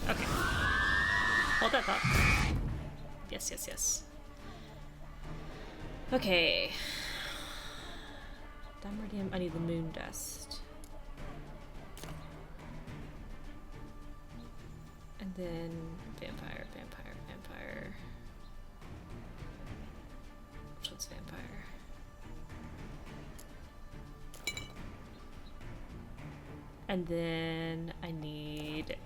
S1: Okay. Hold that thought. Yes, yes, yes. Okay. Dimeridium, I need the moon dust. And then vampire, vampire, vampire. Which one's vampire? And then I need...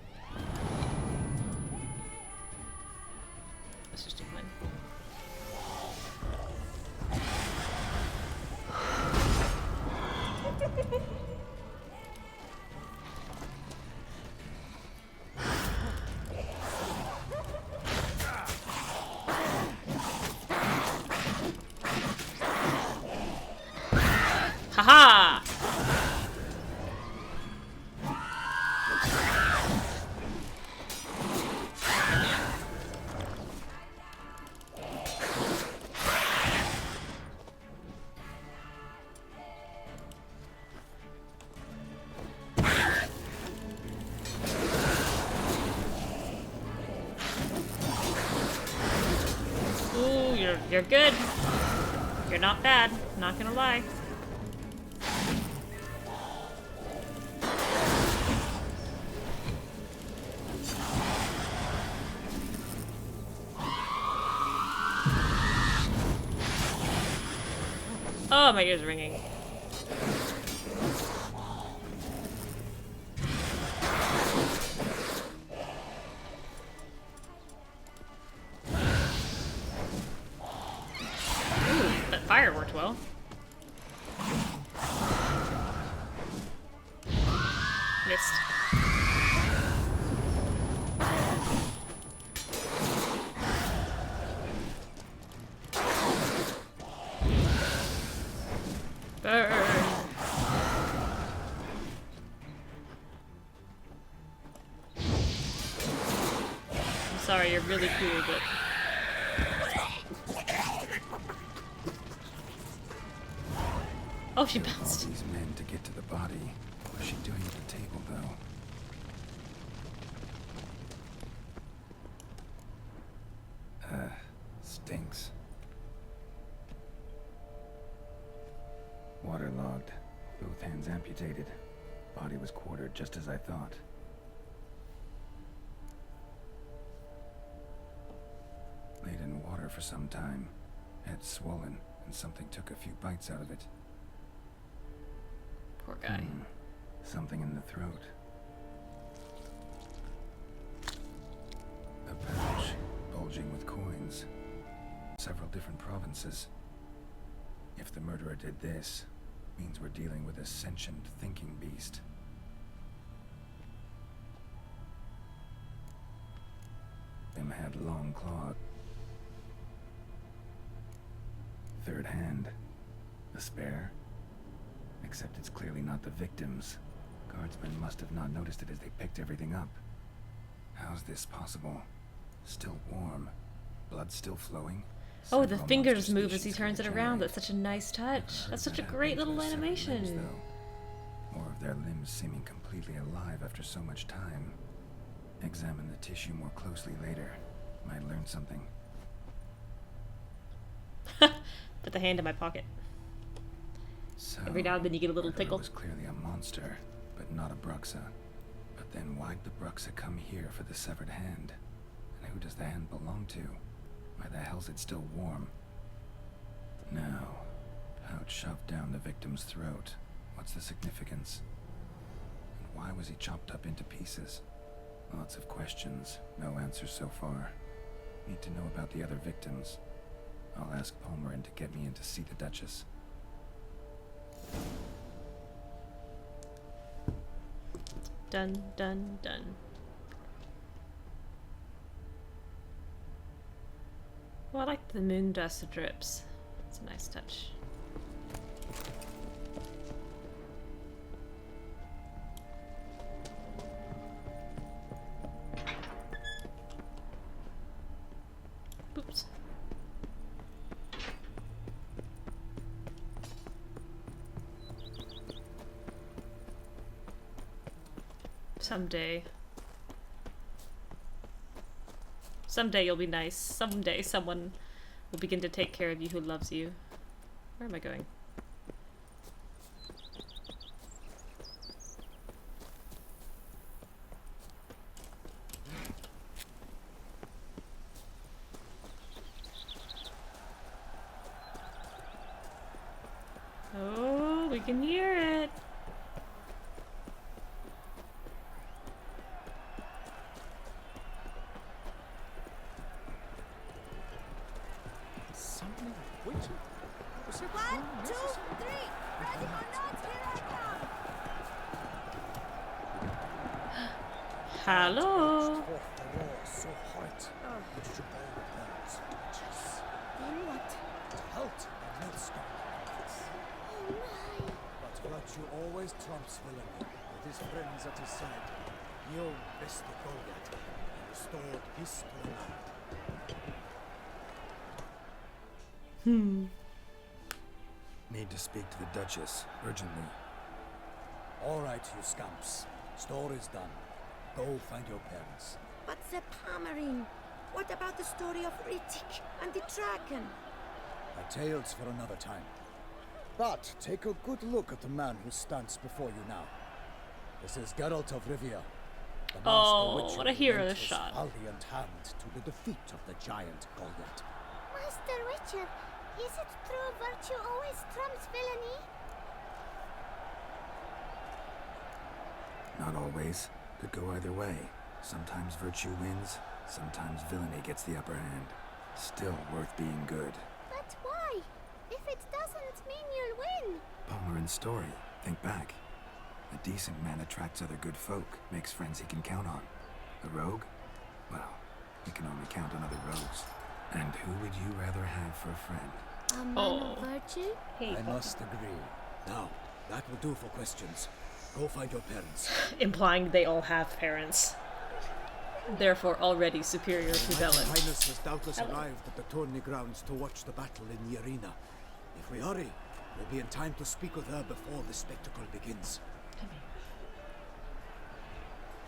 S1: Let's just do one. Haha! You're good. You're not bad. Not gonna lie. Oh, my ears are ringing. Fire worked well. Missed. Burn. I'm sorry, you're really cool, but... Oh, she bounced.
S4: These men to get to the body. What's she doing at the table, though? Stinks. Waterlogged. Both hands amputated. Body was quartered just as I thought. Laid in water for some time. Head swollen, and something took a few bites out of it.
S1: Poor guy.
S4: Something in the throat. A pouch, bulging with coins. Several different provinces. If the murderer did this, means we're dealing with a sentient thinking beast. Them had long clawed. Third hand. A spare? Except it's clearly not the victim's. Guardsmen must have not noticed it as they picked everything up. How's this possible? Still warm. Blood still flowing?
S1: Oh, the fingers move as he turns it around. That's such a nice touch. That's such a great little animation.
S4: More of their limbs seeming completely alive after so much time. Examine the tissue more closely later. Might learn something.
S1: Put the hand in my pocket.
S4: So,
S1: every now and then you get a little tickle.
S4: It was clearly a monster, but not a Bruxa. But then why'd the Bruxa come here for the severed hand? And who does the hand belong to? Why the hell's it still warm? Now, pouch shoved down the victim's throat. What's the significance? And why was he chopped up into pieces? Lots of questions, no answers so far. Need to know about the other victims. I'll ask Palmerin to get me in to see the Duchess.
S1: Dun, dun, dun. Well, I like the moon dust drips. It's a nice touch. Oops. Someday. Someday you'll be nice. Someday someone will begin to take care of you who loves you. Where am I going? Oh, we can hear it. Hello.
S2: So hot. Would you bow the parents?
S5: Then what?
S2: To halt and not stop.
S5: Oh my.
S2: But virtue always trumps villainy. With his friends at his side, Guillaume bested Goliath and restored peace to the land.
S18: Need to speak to the Duchess, urgently.
S2: All right, you scamps. Story's done. Go find your parents.
S5: But the Palmerin. What about the story of Rittik and the dragon?
S2: My tales for another time. But take a good look at the man who stands before you now. This is Geralt of Rivia. The
S1: Oh,
S2: master
S1: what a
S2: witcher
S1: hero
S2: lent
S1: this
S2: his
S1: shot.
S2: valiant hand to the defeat of the giant Goliath.
S5: Master Witcher, is it true virtue always trumps villainy?
S4: Not always. Could go either way. Sometimes virtue wins, sometimes villainy gets the upper hand. Still worth being good.
S5: But why? If it doesn't mean you'll win.
S4: Palmerin's story. Think back. A decent man attracts other good folk, makes friends he can count on. A rogue? Well, he can only count on other rogues. And who would you rather have for a friend?
S5: A man of virtue?
S2: I must agree. Now, that will do for questions. Go find your parents.
S1: Implying they all have parents. Therefore already superior to
S2: His
S1: Velen.
S2: Highness has doubtless
S1: Hello.
S2: arrived at the tourney grounds to watch the battle in the arena. If we hurry, we'll be in time to speak with her before the spectacle begins.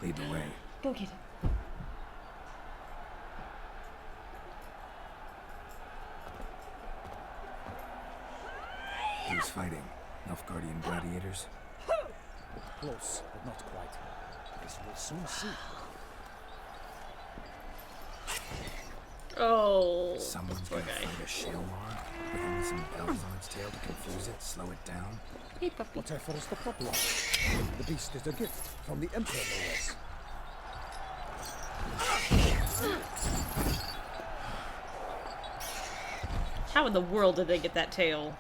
S4: Lead the way.
S1: Go get him.
S4: Who's fighting? Nilfgaardian gladiators?
S2: Close, but not quite. As we'll soon see.
S1: Oh.
S4: Someone's
S1: poor
S4: gonna
S1: guy.
S4: fight a Shalmar with only some bells on its tail to confuse it, slow it down.
S1: Hey, puppy.
S2: Whatever is the problem? The beast is a gift from the Emperor, no less.
S1: How in the world did they get that tail?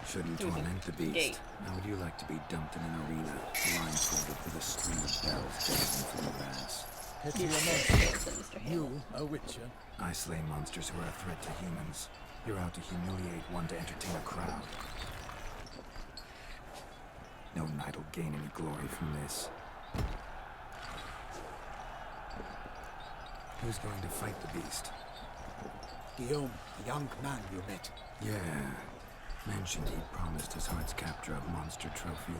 S4: Shouldn't
S1: Through the
S4: torment the beast.
S1: gate.
S4: How would you like to be dumped in an arena, blindfolded with a string of bells dangling from your ass?
S18: It's your monster. You, a witcher.
S4: I slay monsters who are a threat to humans. You're out to humiliate one to entertain a crowd. No knight will gain any glory from this. Who's going to fight the beast?
S2: Guillaume, the young man you met.
S4: Yeah. Mentioned he promised his heart's capture of monster trophy.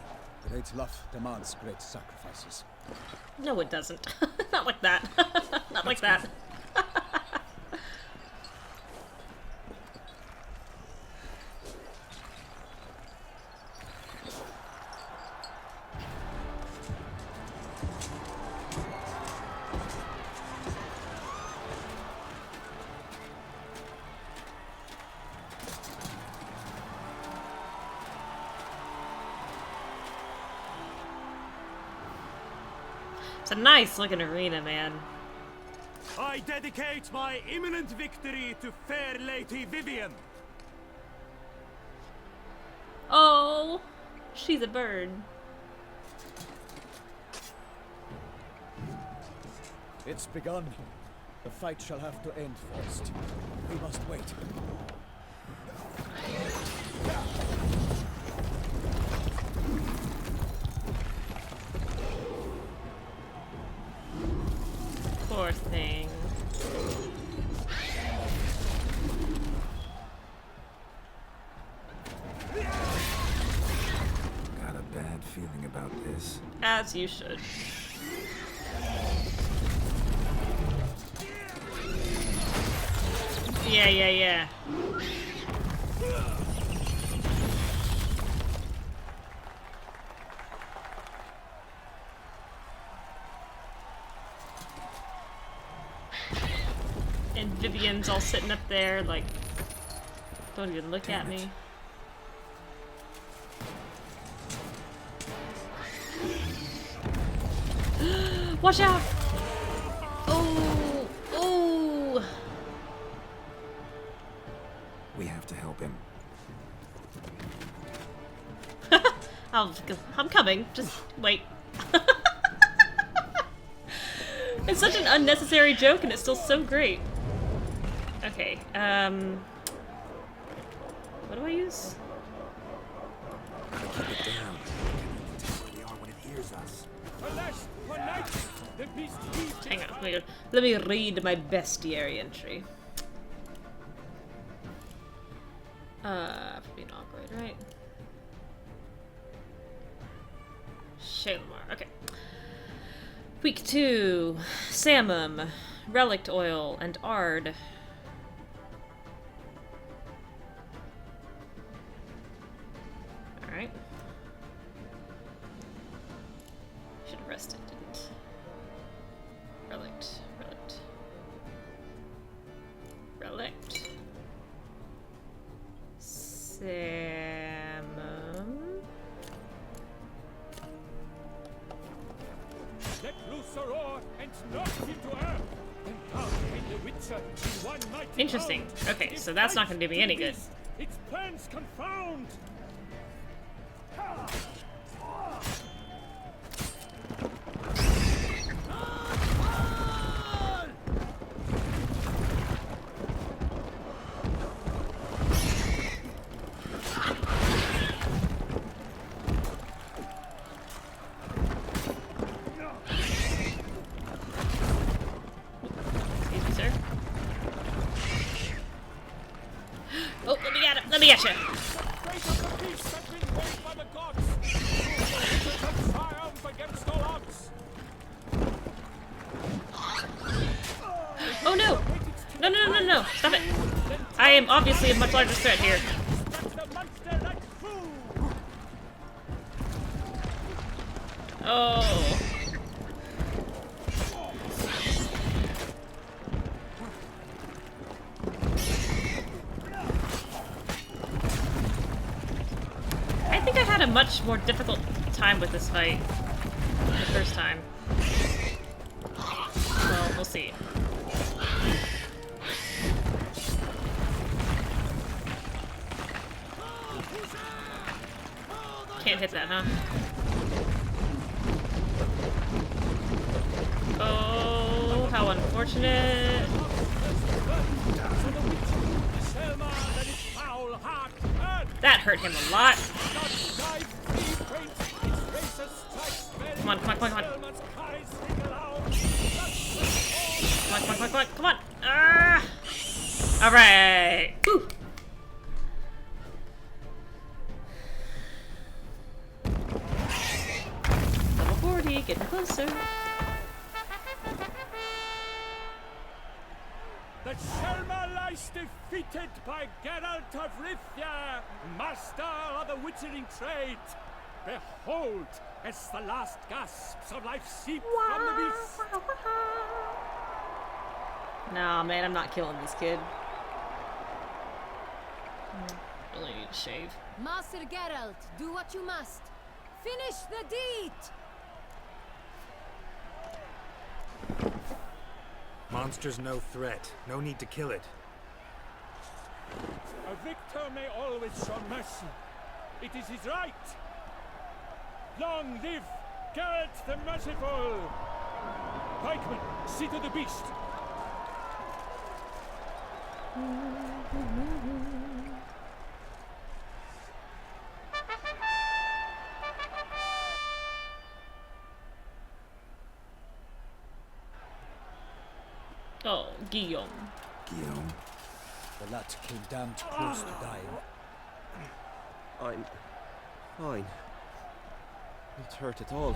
S18: Great love demands great sacrifices.
S1: No, it doesn't. Not like that. Not like that. It's a nice looking arena, man.
S21: I dedicate my imminent victory to fair Lady Vivian.
S1: Oh, she's a bird.
S18: It's begun. The fight shall have to end first. We must wait.
S1: Poor thing.
S4: Got a bad feeling about this.
S1: As you should. Yeah. And Vivian's all sitting up there, like, don't even look at me. Watch out! Oh! Oh!
S4: We have to help him.
S1: I'm coming. Just wait. It's such an unnecessary joke, and it's still so great. Okay, what do I use?
S4: Gotta keep it down. Tell where we are when it hears us.
S1: Hang on, let me read my bestiary entry. For being awkward, right? Shalimar, okay. Week 2, Samum, Relict Oil, and Ard. Alright. Should have rested, didn't. Relict. Samum.
S14: Let loose a roar and knock him to earth. And now came the Witcher in one mighty
S1: Interesting.
S14: bound.
S1: Okay,
S14: Its
S1: so that's not
S14: plans
S1: going to do me
S14: to
S1: any good.
S14: miss, its plans confound.
S1: Excuse me, sir. Oh, let me get him. Let me get you. Oh no! No! Stop it! I am obviously a much larger threat here. Oh. I think I had a much more difficult time with this fight the first time. Well, we'll see. Can't hit that, huh? Oh. How unfortunate. That hurt him a lot. Come on, come on, come on, come on. Come on, come on, come on, come on, come on. Ah! Alright. Whew. Level 40, getting closer.
S14: The Selma lies defeated by Geralt of Rivia, master of the witchering trade. Behold, as the last gasps of life seep from the beast.
S1: Nah, man, I'm not killing this kid. Really need to shave.
S8: Master Geralt, do what you must. Finish the deed!
S16: Monster's no threat. No need to kill it.
S14: A victor may always show mercy. It is his right. Long live Geralt the Merciful! Pikeman, see to the beast.
S1: Oh, Guillaume.
S4: Guillaume?
S18: The lad came damn close to dying.
S22: I'm fine. Not hurt at all.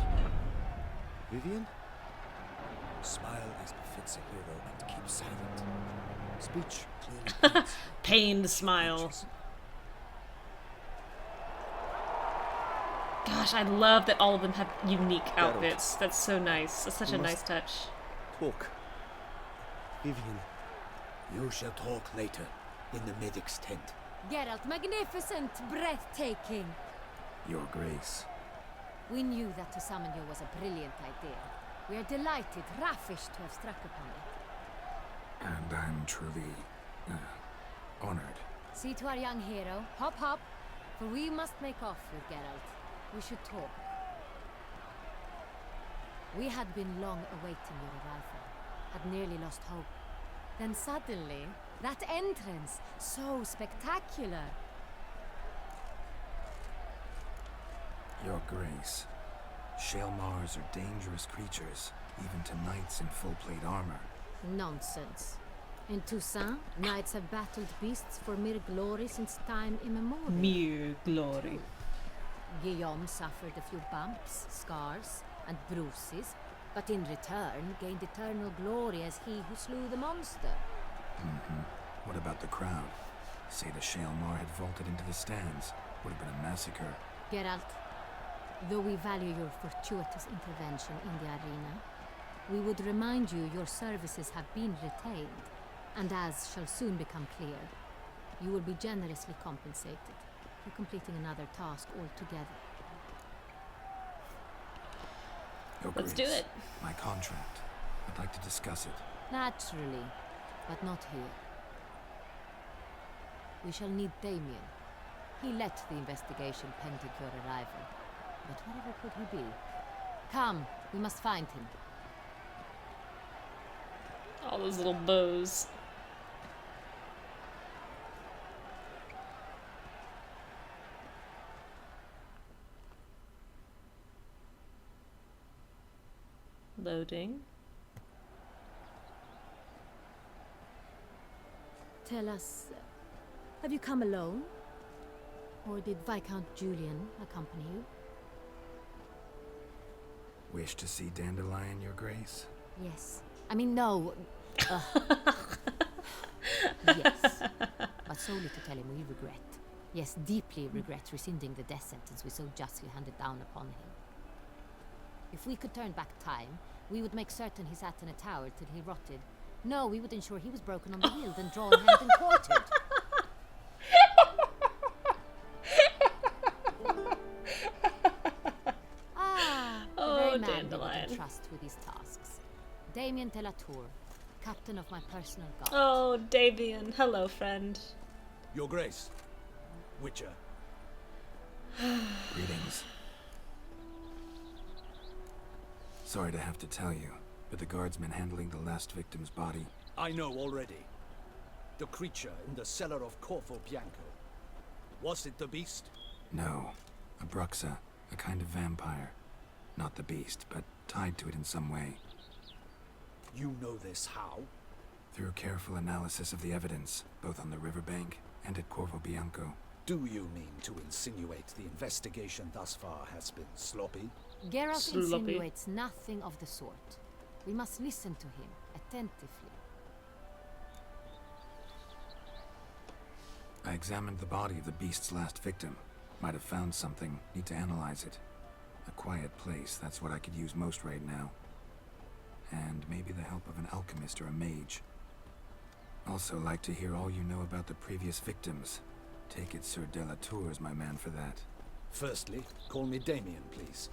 S22: Vivian?
S18: Smile as befits a hero and keep silent. Speech clearly
S1: Pained smile. Gosh, I love that all of them have unique outfits. That's so nice. That's such a nice touch.
S22: Talk. Vivian.
S18: You shall talk later, in the medic's tent.
S8: Geralt, magnificent, breathtaking.
S4: Your Grace.
S8: We knew that to summon you was a brilliant idea. We are delighted, ravished to have struck upon it.
S4: And I'm truly honored.
S8: See to our young hero. Hop, hop. For we must make off with Geralt. We should talk. We had been long awaiting your arrival. Had nearly lost hope. Then suddenly, that entrance, so spectacular.
S4: Your Grace. Shaelmars are dangerous creatures, even to knights in full-plate armor.
S8: Nonsense. In Toussaint, knights have battled beasts for mere glory since time immemorial.
S1: Mere glory.
S8: Guillaume suffered a few bumps, scars, and bruises, but in return gained eternal glory as he who slew the monster.
S4: What about the crowd? Say the Shaelmar had vaulted into the stands. Would have been a massacre.
S8: Geralt, though we value your fortuitous intervention in the arena, we would remind you your services have been retained, and as shall soon become clear, you will be generously compensated for completing another task altogether.
S4: Your
S1: Let's
S4: Grace,
S1: do it.
S4: My contract. I'd like to discuss it.
S8: Naturally, but not here. We shall need Damien. He led the investigation pending your arrival. But whatever could he be? Come, we must find him.
S1: All those little bows. Loading.
S8: Tell us, have you come alone? Or did Viscount Julian accompany you?
S4: Wish to see Dandelion, Your Grace?
S8: Yes. I mean, no. Yes. But solely to tell him we regret. Yes, deeply regret rescinding the death sentence we so justly handed down upon him. If we could turn back time, we would make certain he sat in a tower till he rotted. No, we would ensure he was broken on the hill, then drawn, hanged, and quartered. The very man
S1: Dandelion.
S8: we can trust with these tasks. Damien Telatour, captain of my personal guard.
S1: Oh, Damien. Hello, friend.
S18: Your Grace. Witcher.
S4: Greetings. Sorry to have to tell you. but the guardsman handling the last victim's body.
S19: I know already. The creature in the cellar of Corvo Bianco. Was it the beast?
S4: No, a Bruxa, a kind of vampire. Not the beast, but tied to it in some way.
S19: You know this how?
S4: Through careful analysis of the evidence, both on the riverbank and at Corvo Bianco.
S19: Do you mean to insinuate the investigation thus far has been sloppy?
S8: Geralt insinuates nothing of the sort. We must listen to him attentively.
S4: I examined the body of the beast's last victim. Might have found something. Need to analyze it. A quiet place, that's what I could use most right now. And maybe the help of an alchemist or a mage. Also like to hear all you know about the previous victims. Take it Sir Delatour is my man for that.
S19: Firstly, call me Damien, please.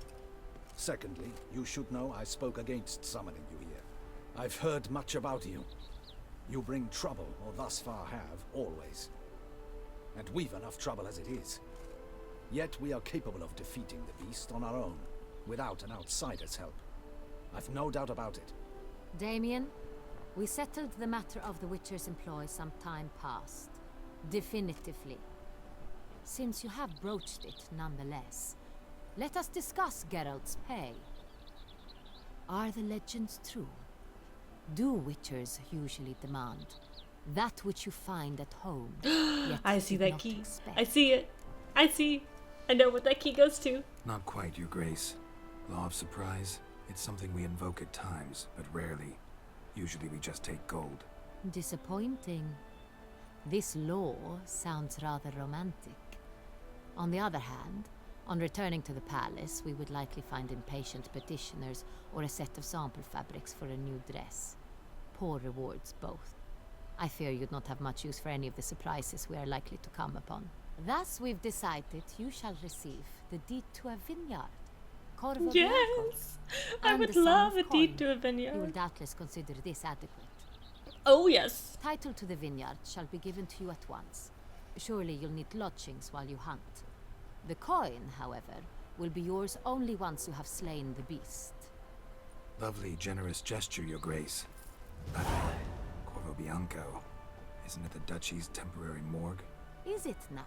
S19: Secondly, you should know I spoke against summoning you here. I've heard much about you. You bring trouble, or thus far have, always. And we've enough trouble as it is. Yet we are capable of defeating the beast on our own, without an outsider's help. I've no doubt about it.
S8: Damien, we settled the matter of the Witcher's employ some time past. Definitively. Since you have broached it nonetheless, let us discuss Geralt's pay. Are the legends true? Do Witchers usually demand that which you find at home? Yet
S1: I see that key.
S8: Expect?
S1: I see it. I know what that key goes to.
S4: Not quite, Your Grace. Law of surprise, it's something we invoke at times, but rarely. Usually we just take gold.
S8: Disappointing. This law sounds rather romantic. On the other hand, on returning to the palace, we would likely find impatient petitioners or a set of sample fabrics for a new dress. Poor rewards, both. I fear you'd not have much use for any of the surprises we are likely to come upon. Thus, we've decided you shall receive the deed to a vineyard. Corvo Bianco,
S1: Yes! I
S8: and
S1: would
S8: the sum
S1: love
S8: of
S1: a
S8: coin.
S1: deed to a
S8: You will
S1: vineyard.
S8: doubtless consider this adequate.
S1: Oh, yes.
S8: Title to the vineyard shall be given to you at once. Surely you'll need lodgings while you hunt. The coin, however, will be yours only once you have slain the beast.
S4: Lovely, generous gesture, Your Grace. But Corvo Bianco, isn't it the Duchy's temporary morgue?
S8: Is it now?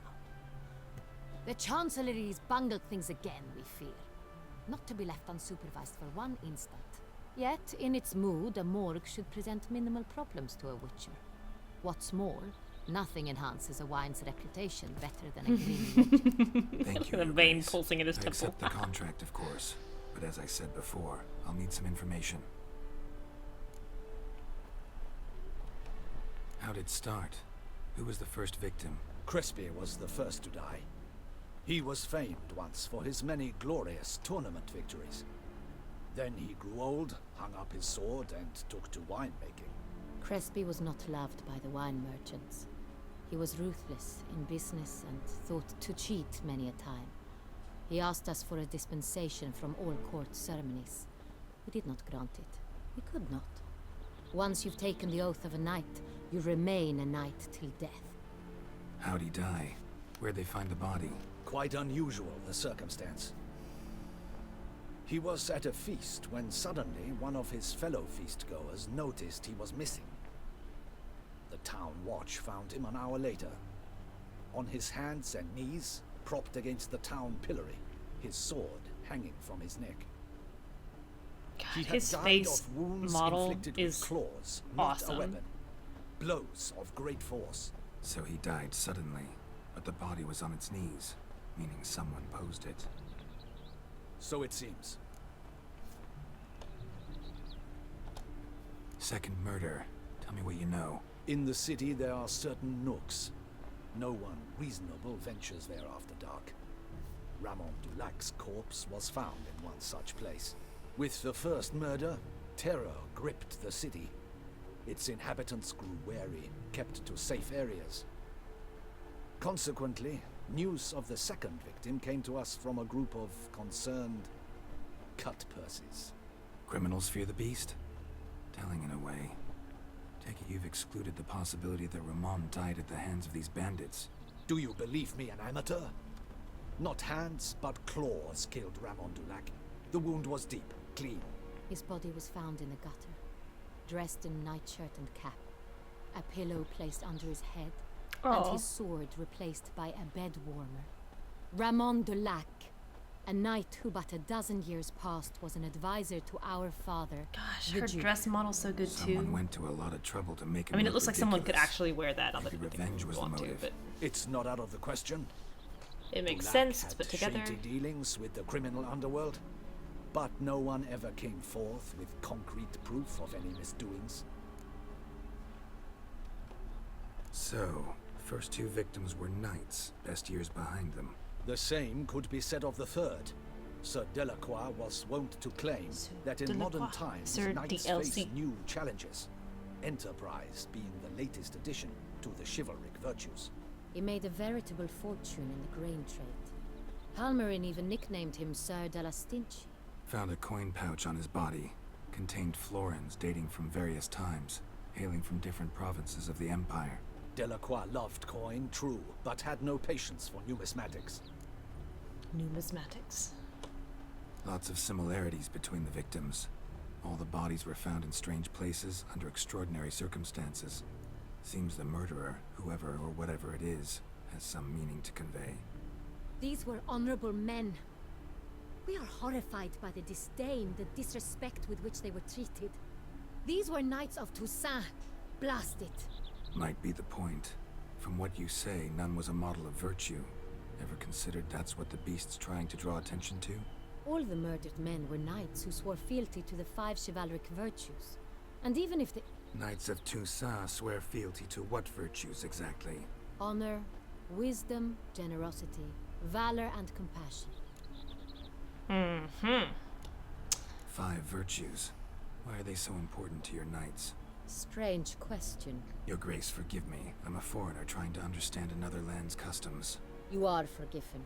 S8: The Chancellery's bungled things again, we fear. Not to be left unsupervised for one instant. Yet, in its mood, a morgue should present minimal problems to a Witcher. What's more, nothing enhances a wine's reputation better than a green logic.
S4: Thank you,
S1: The
S4: Your
S1: vein
S4: Grace.
S1: pulsing in his
S4: I
S1: temple.
S4: accept the contract, of course. But as I said before, I'll need some information. How'd it start? Who was the first victim?
S19: Crespi was the first to die. He was famed once for his many glorious tournament victories. Then he grew old, hung up his sword, and took to winemaking.
S8: Crespi was not loved by the wine merchants. He was ruthless in business and thought to cheat many a time. He asked us for a dispensation from all court ceremonies. We did not grant it. We could not. Once you've taken the oath of a knight, you remain a knight till death.
S4: How'd he die? Where'd they find the body?
S19: Quite unusual, the circumstance. He was at a feast when suddenly one of his fellow feastgoers noticed he was missing. The town watch found him an hour later. On his hands and knees, propped against the town pillory, his sword hanging from his neck. He had
S1: his
S19: died
S1: face
S19: of wounds
S1: model
S19: inflicted
S1: is
S19: with claws, not
S1: awesome.
S19: a weapon. Blows of great force.
S4: So he died suddenly, but the body was on its knees, meaning someone posed it.
S19: So it seems.
S4: Second murder. Tell me what you know.
S19: In the city there are certain nooks. No one reasonable ventures there after dark. Ramon Dulac's corpse was found in one such place. With the first murder, terror gripped the city. Its inhabitants grew wary, kept to safe areas. Consequently, news of the second victim came to us from a group of concerned cut-purses.
S4: Criminals fear the beast? Telling in a way. Take it you've excluded the possibility that Ramon died at the hands of these bandits.
S19: Do you believe me an amateur? Not hands, but claws killed Ramon Dulac. The wound was deep, clean.
S8: His body was found in the gutter, dressed in nightshirt and cap, a pillow placed under his head, and his sword replaced by a bed warmer. Ramon de Lac, a knight who but a dozen years past was an advisor to our father.
S1: Gosh,
S8: the
S1: her
S8: Duke.
S1: dress model's so good
S4: Someone
S1: too.
S4: went to a lot of trouble to make it.
S1: I mean, it
S4: look
S1: looks like someone could
S4: ridiculous.
S1: actually wear that on the
S4: Revenge was the motive.
S1: but
S19: It's not out of the question.
S1: it makes
S19: Black
S1: sense
S19: had
S1: to put together.
S19: shady dealings with the criminal underworld, but no one ever came forth with concrete proof of any misdoings.
S4: So, first two victims were knights, best years behind them.
S19: The same could be said of the third. Sir Delacroix was wont to claim that in modern times
S1: Sir
S19: knights
S1: DLC.
S19: face new challenges, enterprise being the latest addition to the chivalric virtues.
S8: He made a veritable fortune in the grain trade. Halmarin even nicknamed him Sir de la Stinch.
S4: Found a coin pouch on his body. Contained florins dating from various times, hailing from different provinces of the Empire.
S19: Delacroix loved coin, true, but had no patience for numismatics.
S1: Numismatics.
S4: Lots of similarities between the victims. All the bodies were found in strange places under extraordinary circumstances. Seems the murderer, whoever or whatever it is, has some meaning to convey.
S8: These were honorable men. We are horrified by the disdain, the disrespect with which they were treated. These were knights of Toussaint. Blast it.
S4: Might be the point. From what you say, none was a model of virtue. Ever considered that's what the beast's trying to draw attention to?
S8: All the murdered men were knights who swore fealty to the 5 chivalric virtues. And even if the
S4: Knights of Toussaint swear fealty to what virtues exactly?
S8: honor, wisdom, generosity, valor, and compassion.
S4: 5 virtues. Why are they so important to your knights?
S8: Strange question.
S4: Your Grace, forgive me. I'm a foreigner trying to understand another land's customs.
S8: You are forgiven.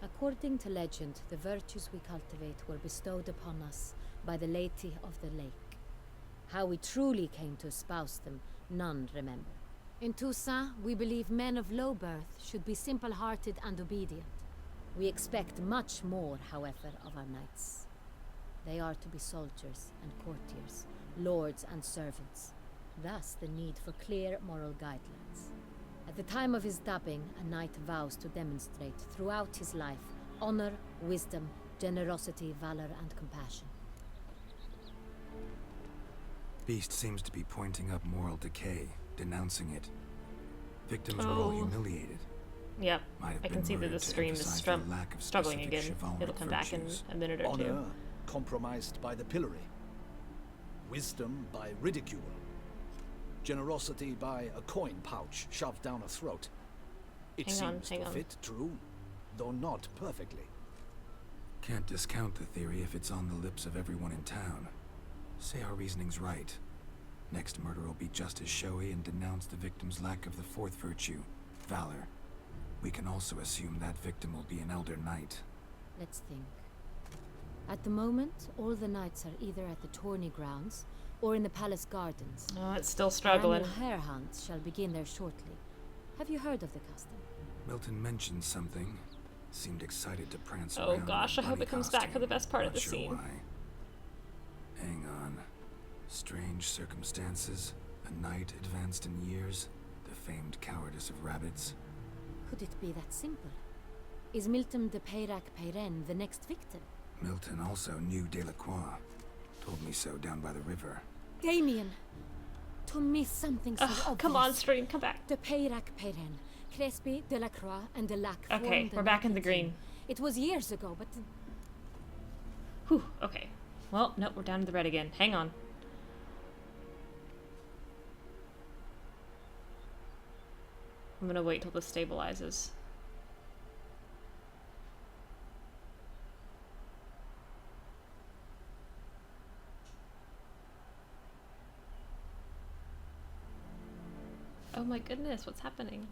S8: According to legend, the virtues we cultivate were bestowed upon us by the Lady of the Lake. How we truly came to espouse them, none remember. In Toussaint, we believe men of low birth should be simple-hearted and obedient. We expect much more, however, of our knights. They are to be soldiers and courtiers, lords and servants. Thus, the need for clear moral guidelines. At the time of his dubbing, a knight vows to demonstrate throughout his life honor, wisdom, generosity, valor, and compassion.
S4: Beast seems to be pointing up moral decay, denouncing it. Victims were all humiliated.
S1: Yep,
S4: Might have
S1: I can
S4: been
S1: see that the
S4: murdered to
S1: stream is
S4: emphasize the lack of
S1: struggling
S4: specific
S1: again.
S4: chivalric
S1: It'll come back in
S4: virtues.
S1: a minute or two.
S19: Honor compromised by the pillory. Wisdom by ridicule. Generosity by a coin pouch shoved down a throat. It seems to fit true, though not perfectly.
S4: Can't discount the theory if it's on the lips of everyone in town. Say our reasoning's right. Next murder will be just as showy and denounce the victim's lack of the 4th virtue, valor. We can also assume that victim will be an elder knight.
S8: Let's think. At the moment, all the knights are either at the tourney grounds or in the palace gardens.
S1: Oh, it's still struggling.
S8: Annual hare hunts shall begin there shortly. Have you heard of the custom?
S4: Milton mentioned something. Seemed excited to prance
S1: Oh
S4: around in
S1: gosh,
S4: a
S1: I hope
S4: bunny
S1: it comes back for
S4: costume.
S1: the best part of
S4: Not
S1: the
S4: sure
S1: scene.
S4: Why. Hang on. Strange circumstances. A knight advanced in years. The famed cowardice of rabbits.
S8: Could it be that simple? Is Milton de Peyrac Peyren the next victim?
S4: Milton also knew Delacroix. Told me so down by the river.
S8: Damien! To me, something so obvious.
S1: Come on, stream, come back.
S8: De Peyrac Peyren, Crespi, Delacroix, and Delac.
S1: Okay, we're back in the green.
S8: It was years ago, but...
S1: Whew, okay. Well, nope, we're down to the red again. Hang on. I'm gonna wait till this stabilizes. Oh my goodness, what's happening?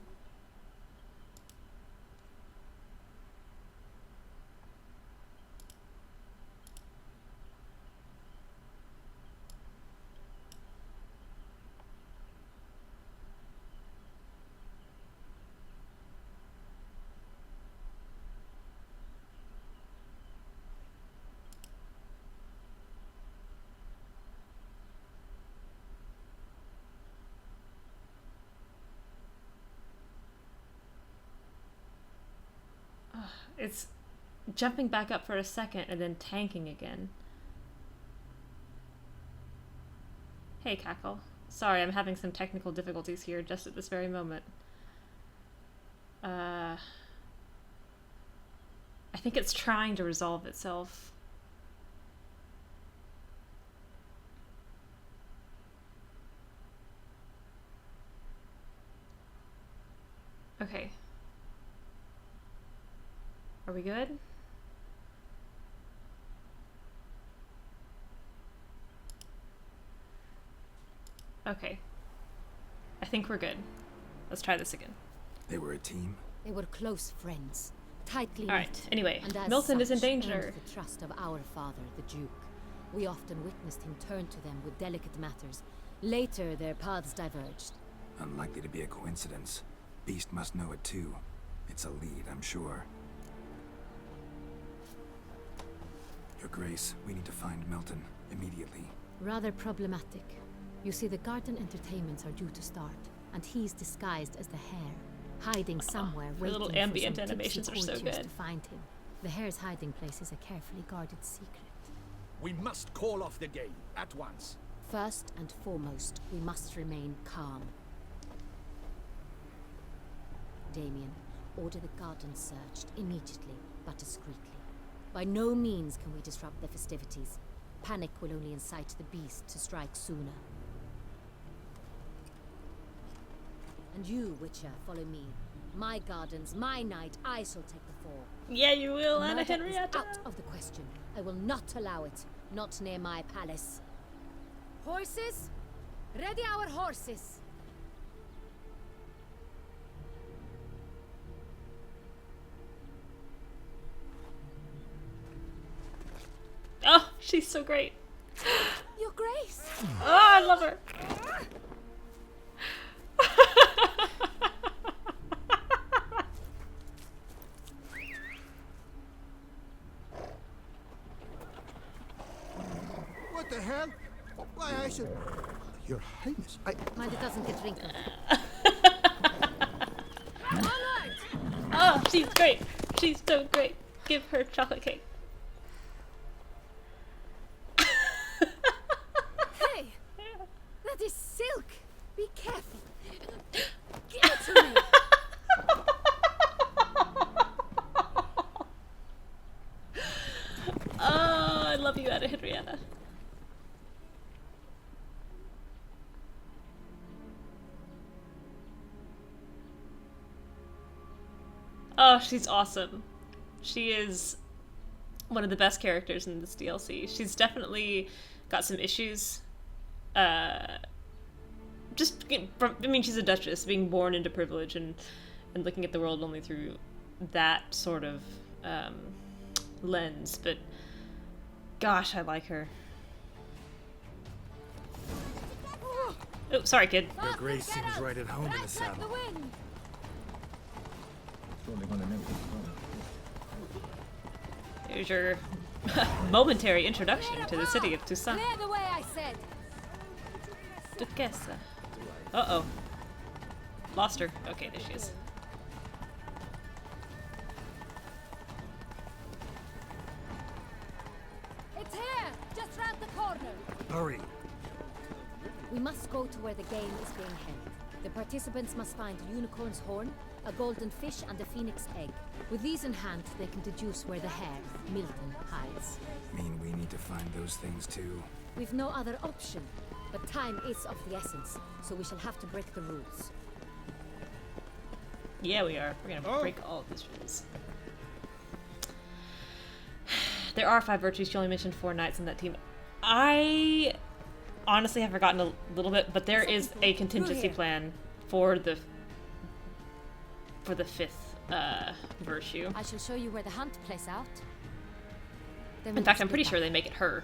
S1: It's jumping back up for a second and then tanking again. Hey, Cackle. Sorry, I'm having some technical difficulties here just at this very moment. I think it's trying to resolve itself. Okay. Are we good? Okay. I think we're good. Let's try this again.
S4: They were a team?
S8: They were close friends, tightly
S1: All right,
S8: knit,
S1: anyway,
S8: and as
S1: Milton is in
S8: such,
S1: danger.
S8: earned the trust of our father, the Duke. We often witnessed him turn to them with delicate matters. Later, their paths diverged.
S4: Unlikely to be a coincidence. Beast must know it too. It's a lead, I'm sure. Your Grace, we need to find Milton immediately.
S8: Rather problematic. You see, the garden entertainments are due to start, and he's disguised as the hare, hiding somewhere,
S1: the
S8: waiting
S1: little
S8: for
S1: ambient
S8: some
S1: animations
S8: tipsy
S1: are so
S8: courtiers
S1: good.
S8: to find him. The hare's hiding place is a carefully guarded secret.
S3: We must call off the game at once.
S8: First and foremost, we must remain calm. Damien, order the garden searched immediately, but discreetly. By no means can we disrupt the festivities. Panic will only incite the beast to strike sooner. And you, Witcher, follow me. My gardens, my night, I shall take the fall.
S1: Yeah, you will, Anna
S8: Murder
S1: Henrietta.
S8: is out of the question. I will not allow it. Not near my palace. Horses? Ready our horses!
S1: Oh, she's so great.
S8: Your Grace!
S1: Oh, I love her.
S7: What the hell? Why, I should... Your Highness,
S8: Mind it doesn't get wrinkled.
S1: Oh, she's great. She's so great. Give her chocolate cake.
S8: Hey! That is silk! Be careful! Give it to me!
S1: Oh, I love you, Anna Henrietta. Oh, she's awesome. She is one of the best characters in this DLC. She's definitely got some issues. I mean, she's a duchess, being born into privilege and looking at the world only through that sort of lens. But gosh, I like her. Oh, sorry, kid.
S16: Your Grace seems right at home in the saddle.
S1: Here's your momentary introduction to the city of Toussaint.
S8: Clear the way, I said!
S1: Duquesa. Uh-oh. Lost her. Okay, there she is.
S8: It's here! Just round the corner!
S16: Hurry.
S8: We must go to where the game is being held. The participants must find a unicorn's horn, a golden fish, and a phoenix egg. With these in hand, they can deduce where the hare, Milton, hides.
S4: Mean we need to find those things too?
S8: We've no other option, but time is of the essence, so we shall have to break the rules.
S1: Yeah, we are. We're gonna break all of these rules. There are 5 virtues. She only mentioned 4 knights in that team. I honestly have forgotten a little bit, but there is a contingency plan for the 5th virtue.
S8: I shall show you where the hunt plays out. Then
S1: In fact, I'm pretty sure they make it her.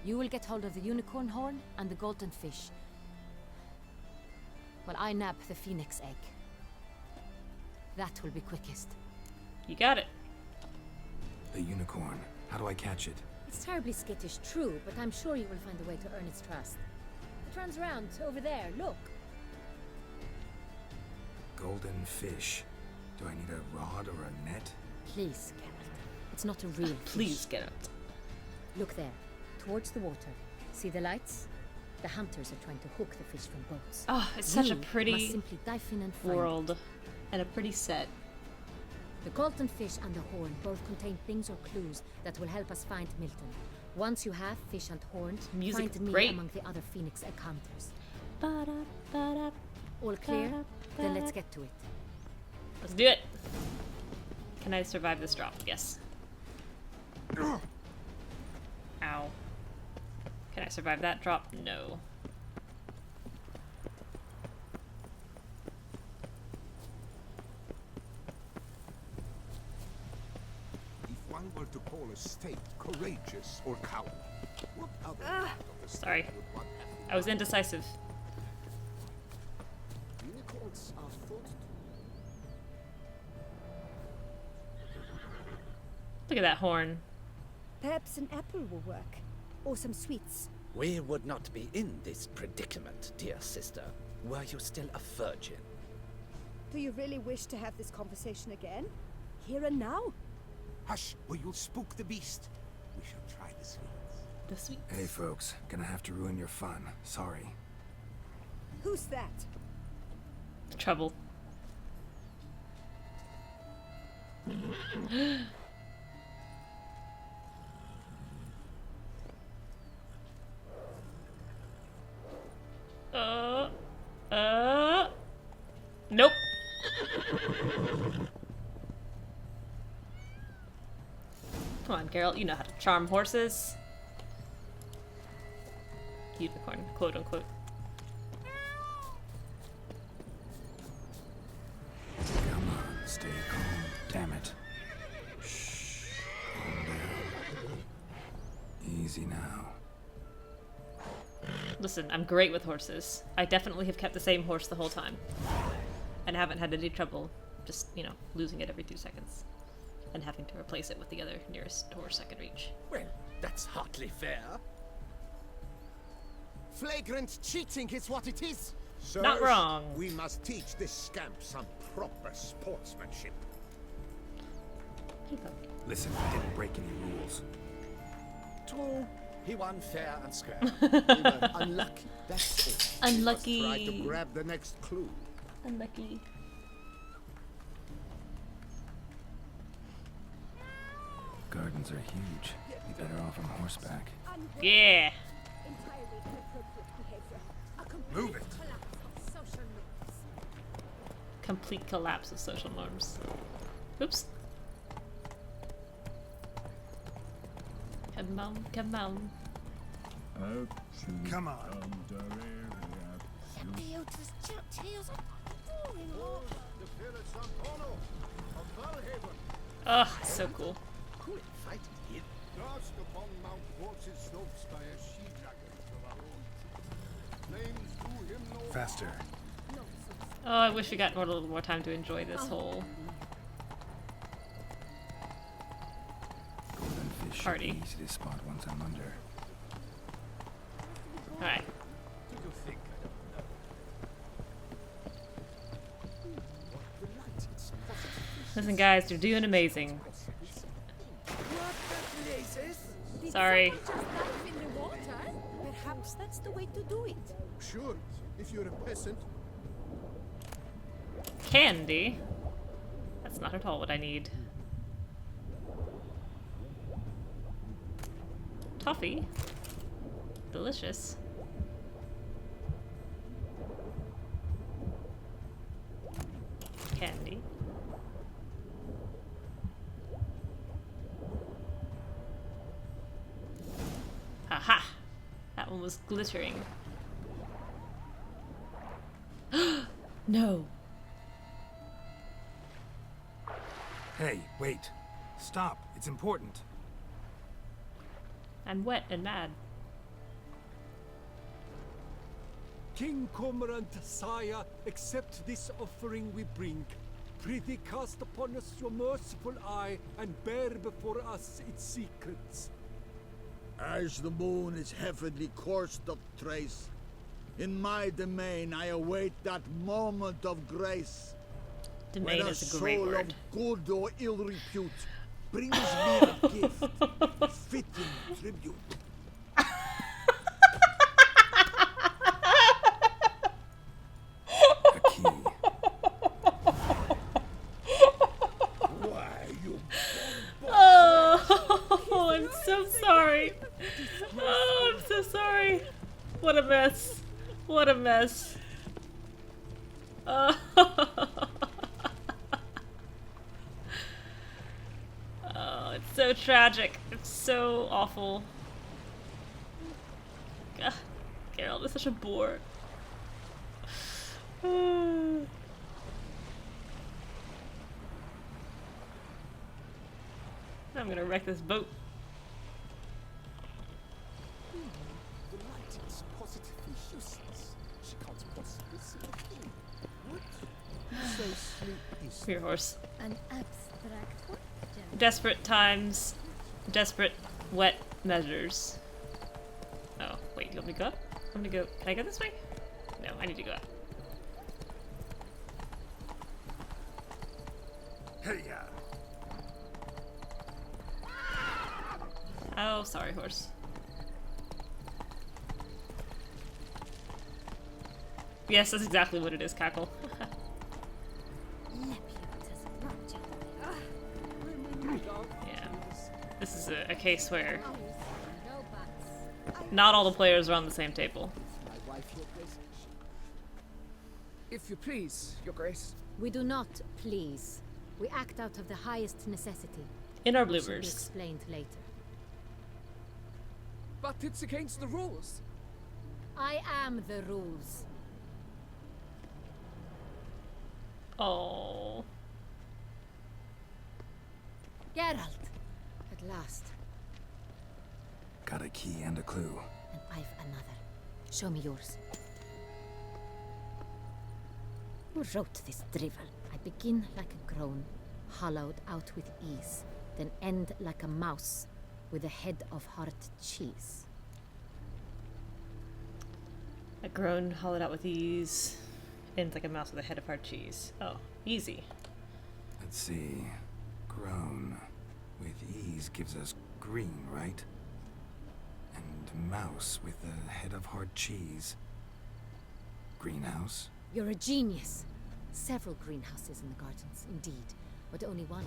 S8: You will get hold of the unicorn horn and the golden fish. While I nab the phoenix egg. That will be quickest.
S1: You got it.
S4: The unicorn. How do I catch it?
S8: It's terribly skittish, true, but I'm sure you will find a way to earn its trust. It runs around over there, look.
S4: Golden fish. Do I need a rod or a net?
S8: Please, Geralt. It's not a real
S1: Please,
S8: fish.
S1: Geralt.
S8: Look there, towards the water. See the lights? The hunters are trying to hook the fish from boats.
S1: Oh, it's such a
S8: You
S1: pretty
S8: must simply dive in and find
S1: world. And a pretty set.
S8: The golden fish and the horn both contain things or clues that will help us find Milton. Once you have fish and horn,
S1: Music's
S8: find me
S1: great.
S8: among the other Phoenix encounters.
S1: Ba-da-ba-da.
S8: All clear? Then let's get to it.
S1: Let's do it. Can I survive this drop? Yes. Ow. Can I survive that drop? No.
S11: If one were to call a state courageous or coward, what other part of the state
S1: Sorry.
S11: would one have?
S1: I was indecisive.
S11: Unicorns are thought to.
S1: Look at that horn.
S5: Perhaps an apple will work. Or some sweets.
S10: We would not be in this predicament, dear sister, were you still a virgin.
S5: Do you really wish to have this conversation again? Here and now?
S11: Hush, or you'll spook the beast. We shall try the sweets.
S1: The sweets.
S4: Hey folks, gonna have to ruin your fun. Sorry.
S5: Who's that?
S1: Trouble. Nope. Come on, Geralt, you know how to charm horses. Unicorn, quote unquote.
S4: Come on, stay calm. Damn it. Shh. Calm down. Easy now.
S1: Listen, I'm great with horses. I definitely have kept the same horse the whole time. And haven't had any trouble just, you know, losing it every 2 seconds. And having to replace it with the other nearest horse I can reach.
S10: Well, that's hardly fair.
S7: Flagrant cheating is what it is.
S11: Sirs,
S1: Not wrong.
S11: We must teach this scamp some proper sportsmanship.
S4: Listen, I didn't break any rules.
S10: True. He won fair and square. We were unlucky, that's all.
S1: Unlucky.
S11: Try to grab the next clue.
S1: Unlucky.
S4: Gardens are huge. Be better off on horseback.
S1: Yeah.
S5: Entirely inappropriate behavior. A complete
S4: Move it.
S5: collapse of social norms.
S1: Complete collapse of social norms. Oops. Come on, come on.
S4: Come on.
S1: Ugh, so cool.
S10: Who invited him?
S3: Cast upon Mount Waltz's slopes by a she-dragon of our own. Flames do him no
S4: Faster.
S1: Oh, I wish we got a little more time to enjoy this whole
S4: Golden fish should
S1: party.
S4: be easy to spot once I'm under.
S1: Alright.
S3: Do you think I don't know?
S1: Listen, guys, you're doing amazing. Sorry.
S5: Did someone just dive in the water? Perhaps that's the way to do it.
S3: Sure, if you're a peasant.
S1: Candy? That's not at all what I need. Toffee? Delicious. Candy. Aha! That one was glittering. No!
S4: Hey, wait. Stop. It's important.
S1: I'm wet and mad.
S14: King Cormorant, sire, accept this offering we bring. Prithee cast upon us your merciful eye, and bear before us its secrets.
S17: As the moon is heavenly coursed of trace, in my domain I await that moment of grace.
S1: Domain
S17: Whether
S1: is a great
S17: soul
S1: word.
S17: of good or ill repute brings me a gift, fitting tribute.
S7: Why, you
S1: Oh, I'm so sorry. Oh, I'm so sorry. What a mess. What a mess. Oh, oh, it's so tragic. It's so awful. God, Geralt is such a bore. I'm gonna wreck this boat.
S10: The light is positively useless. She can't possibly see a thing. What? So sleep is
S1: Your horse.
S5: An abstract one?
S1: Desperate times, desperate wet measures. Oh, wait, you want me to go up? I'm gonna go. Can I go this way? No, I need to go up.
S7: Hey,
S1: Oh, sorry, horse. Yes, that's exactly what it is, Cackle. Yeah. This is a case where not all the players are on the same table.
S12: My wife, Your Grace. If you please, Your Grace.
S8: We do not please. We act out of the highest necessity.
S1: In our
S8: Which will be
S1: bloopers.
S8: explained later.
S12: But it's against the rules.
S8: I am the rules.
S1: Oh.
S8: Geralt! At last.
S4: Got a key and a clue.
S8: And I've another. Show me yours. Who wrote this drivel? I begin like a groan, hollowed out with ease, then end like a mouse, with a head of hard cheese.
S1: A groan hollowed out with ease. Ends like a mouse with a head of hard cheese. Oh, easy.
S4: Let's see. Grown with ease gives us green, right? And mouse with a head of hard cheese. Greenhouse?
S8: You're a genius. Several greenhouses in the gardens, indeed, but only one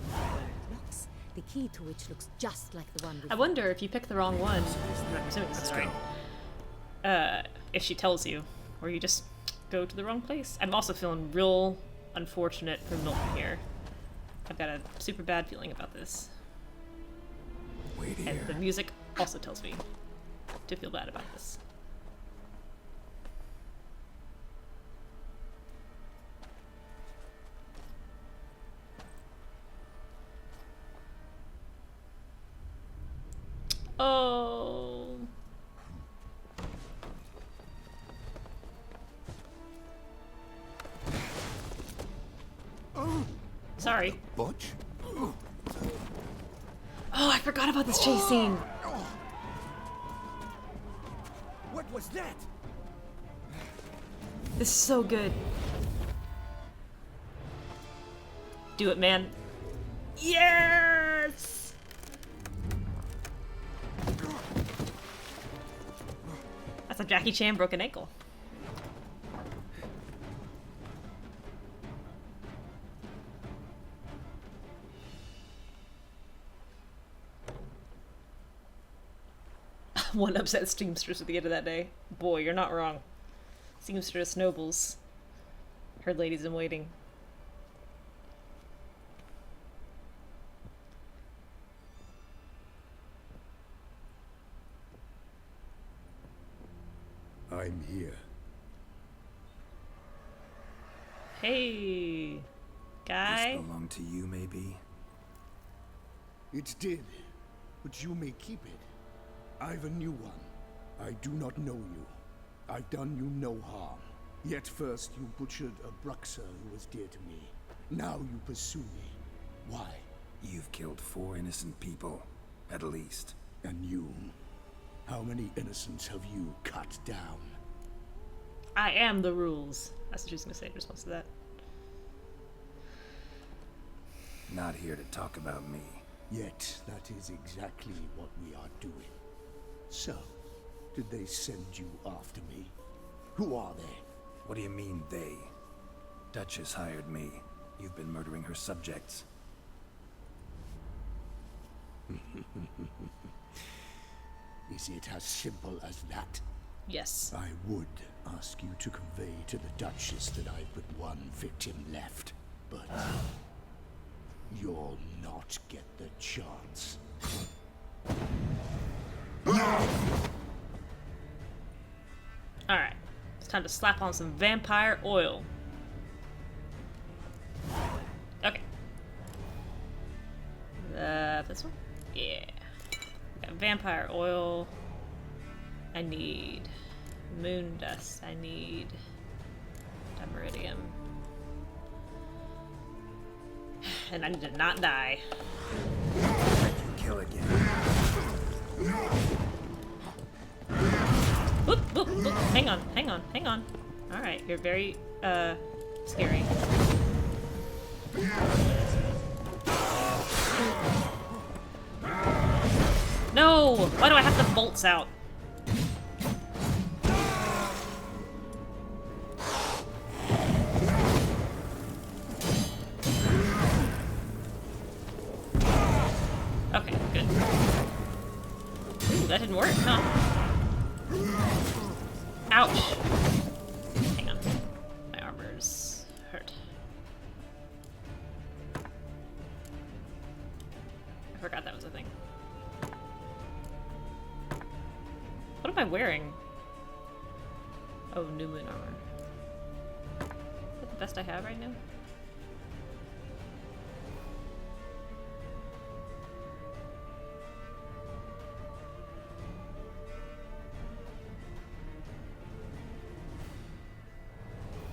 S8: locks, the key to which looks just like the one we
S1: I wonder if you pick the wrong one. I'm assuming this is right. If she tells you, or you just go to the wrong place. I'm also feeling real unfortunate for Milton here. I've got a super bad feeling about this.
S4: Wait here.
S1: And the music also tells me to feel bad about this. Oh. Sorry.
S7: Butch?
S1: Oh, I forgot about this chase scene.
S7: What was that?
S1: This is so good. Do it, man. Yes! That's a Jackie Chan broken ankle. One upset seamstress at the end of that day. Boy, you're not wrong. Seamstress nobles. Her ladies in waiting.
S17: I'm here.
S1: Hey, guy.
S4: This belonged to you, maybe?
S17: It did, but you may keep it. I've a new one. I do not know you. I've done you no harm. Yet first you butchered a Bruxer who was dear to me. Now you pursue me. Why?
S4: You've killed 4 innocent people, at least.
S17: And you? How many innocents have you cut down?
S1: I am the rules. That's what she's gonna say in response to that.
S4: Not here to talk about me.
S17: Yet that is exactly what we are doing. So, did they send you after me? Who are they?
S4: What do you mean, they? Duchess hired me. You've been murdering her subjects.
S17: Is it as simple as that?
S1: Yes.
S17: I would ask you to convey to the Duchess that I've but one victim left, but you'll not get the chance.
S1: Alright. It's time to slap on some vampire oil. Okay. This one? Yeah. Got vampire oil. I need moon dust. I need dimeridium. And I need to not die.
S4: Kill again.
S1: Whoop, whoop, whoop. Hang on, hang on, hang on. Alright, you're very, scary. No! Why do I have the bolts out? Okay, good. Ooh, that didn't work, huh? Ouch! Hang on. My armor's hurt. I forgot that was a thing. What am I wearing? Oh, new moon armor. Is that the best I have right now?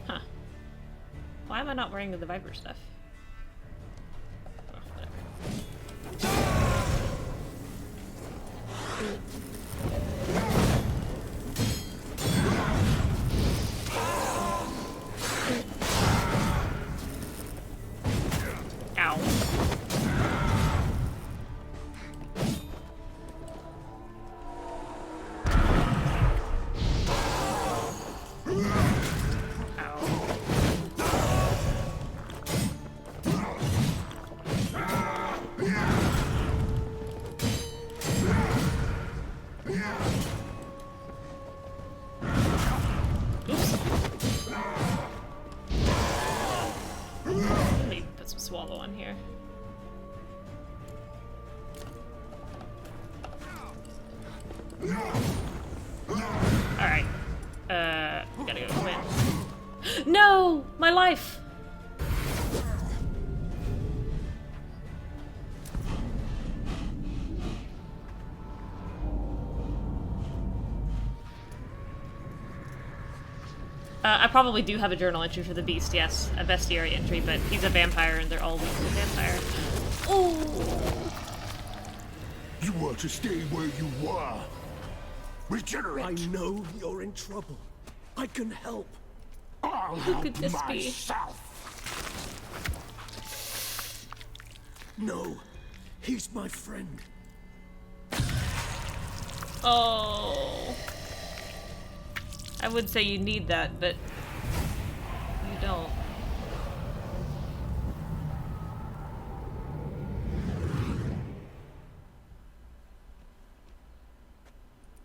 S1: Huh. Why am I not wearing the Viper stuff? Oh, whatever. Ow. Let me put some swallow on here. Alright. Gotta go win. No! My life! I probably do have a journal entry for the beast, yes. A bestiary entry, but he's a vampire and they're all weak to vampire. Oh!
S17: You want to stay where you were. Regenerate.
S3: I know you're in trouble. I can help.
S17: I'll
S1: Who
S17: help
S1: could this
S17: myself.
S3: No, he's my friend.
S1: Oh. I would say you need that, but you don't.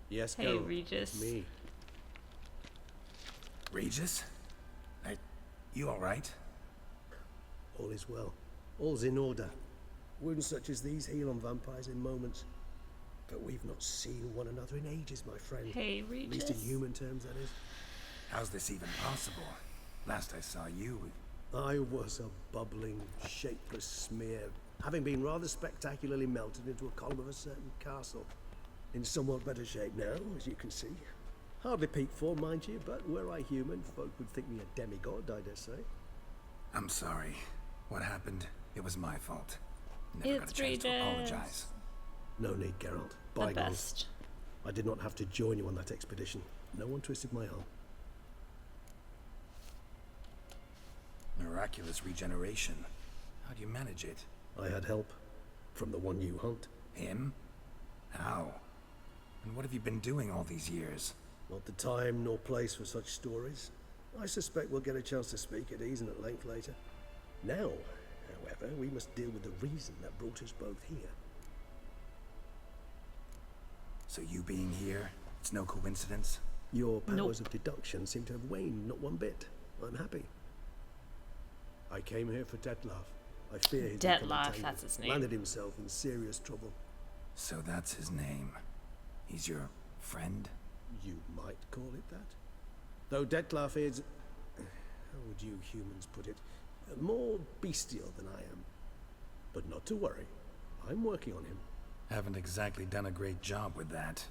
S9: Yes,
S1: Hey,
S9: go.
S1: Regis.
S9: Me.
S4: Regis? You alright?
S6: All is well. All's in order. Wounds such as these heal on vampires in moments. But we've not seen one another in ages, my friend.
S1: Hey,
S6: At least in
S1: Regis.
S6: human terms, that is.
S4: How's this even possible? Last I saw you...
S6: I was a bubbling, shapeless smear, having been rather spectacularly melted into a column of a certain castle. In somewhat better shape now, as you can see. Hardly peak form, mind you, but were I human, folk would think me a demigod, I dare say.
S4: I'm sorry. What happened, it was my fault. Never got a
S1: It's
S4: chance to
S1: Regis.
S4: apologize.
S6: No need, Geralt.
S1: The
S6: Bygones.
S1: best.
S6: I did not have to join you on that expedition. No one twisted my arm.
S4: Miraculous regeneration. How do you manage it?
S6: I had help from the one you hunt.
S4: Him? How? And what have you been doing all these years?
S6: Not the time nor place for such stories. I suspect we'll get a chance to speak at ease and at length later. Now, however, we must deal with the reason that brought us both here.
S4: So you being here, it's no coincidence?
S6: Your powers of deduction seem to have waned not one bit. I'm happy. I came here for Dettlaff. I fear he's
S1: Dettlaff, that's his name.
S6: Landed himself in serious trouble.
S4: So that's his name. He's your friend?
S6: You might call it that. Though Dettlaff is, how would you humans put it, more bestial than I am. But not to worry, I'm working on him.
S4: Haven't exactly done a great job with that.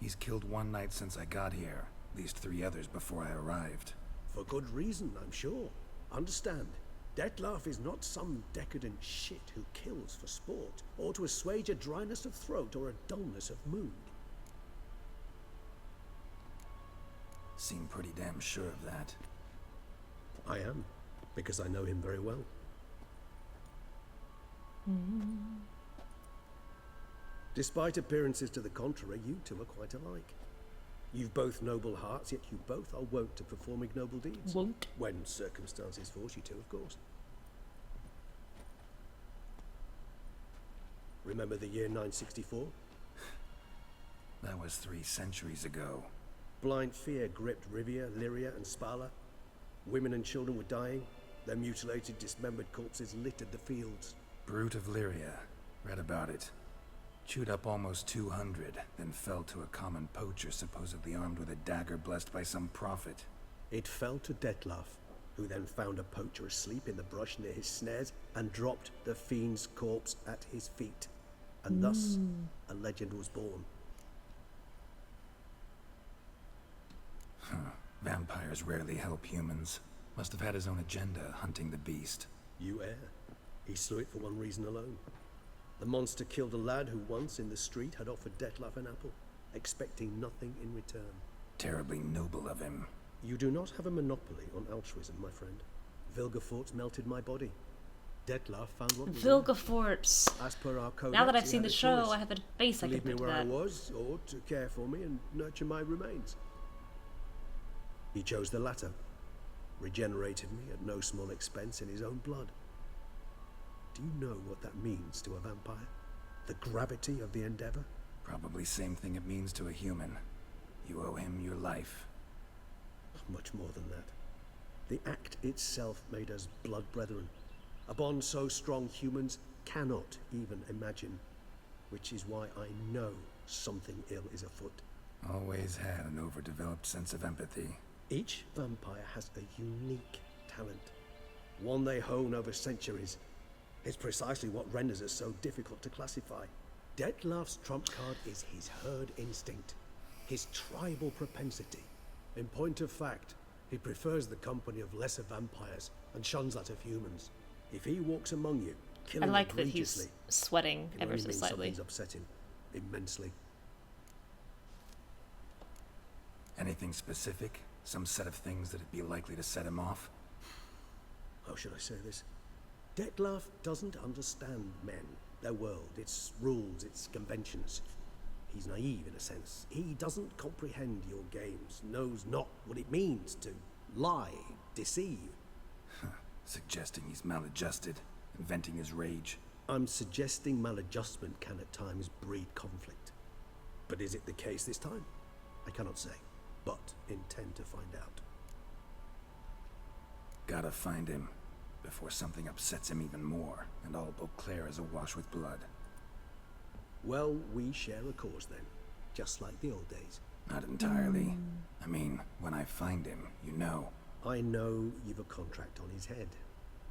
S4: He's killed one knight since I got here, at least 3 others before I arrived.
S6: For good reason, I'm sure. Understand, Dettlaff is not some decadent shit who kills for sport, or to assuage a dryness of throat or a dullness of mood.
S4: Seem pretty damn sure of that.
S6: I am, because I know him very well. Despite appearances to the contrary, you two are quite alike. You've both noble hearts, yet you both are wont to perform ignoble deeds.
S1: Won't?
S6: When circumstances force you to, of course. Remember the year 964?
S4: That was 3 centuries ago.
S6: Blind fear gripped Rivia, Lyria, and Spala. Women and children were dying. Their mutilated, dismembered corpses littered the fields.
S4: Brute of Lyria. Read about it. Chewed up almost 200, then fell to a common poacher supposedly armed with a dagger blessed by some prophet.
S6: It fell to Dettlaff, who then found a poacher asleep in the brush near his snares and dropped the fiend's corpse at his feet. And thus, a legend was born.
S4: Vampires rarely help humans. Must have had his own agenda, hunting the beast.
S6: You err. He slew it for one reason alone. The monster killed a lad who once in the street had offered Dettlaff an apple, expecting nothing in return.
S4: Terribly noble of him.
S6: You do not have a monopoly on altruism, my friend. Vilgefortz melted my body. Dettlaff found what was
S1: Vilgefortz.
S6: As per our codex,
S1: now that I've
S6: he
S1: seen
S6: had
S1: the
S6: a
S1: show,
S6: choice.
S1: I have a base I can
S6: Leave me
S1: put to
S6: where I
S1: that.
S6: was, or to care for me and nurture my remains. He chose the latter. Regenerated me at no small expense in his own blood. Do you know what that means to a vampire? The gravity of the endeavor?
S4: Probably same thing it means to a human. You owe him your life.
S6: Much more than that. The act itself made us blood brethren. A bond so strong humans cannot even imagine. Which is why I know something ill is afoot.
S4: Always had an overdeveloped sense of empathy.
S6: Each vampire has a unique talent. One they hone over centuries. It's precisely what renders it so difficult to classify. Dettlaff's trump card is his herd instinct. His tribal propensity. In point of fact, he prefers the company of lesser vampires and shuns that of humans. If he walks among you, killing
S1: I like that
S6: egregiously,
S1: he's sweating
S6: it
S1: ever
S6: only
S1: so
S6: means
S1: slightly.
S6: something's upset him immensely.
S4: Anything specific? Some set of things that'd be likely to set him off?
S6: How should I say this? Dettlaff doesn't understand men, their world, its rules, its conventions. He's naive in a sense. He doesn't comprehend your games, knows not what it means to lie, deceive.
S4: Suggesting he's maladjusted, inventing his rage.
S6: I'm suggesting maladjustment can at times breed conflict. But is it the case this time? I cannot say, but intend to find out.
S4: Gotta find him, before something upsets him even more, and all Beauclair is awash with blood.
S6: Well, we share a cause then, just like the old days.
S4: Not entirely. I mean, when I find him, you know.
S6: I know you've a contract on his head.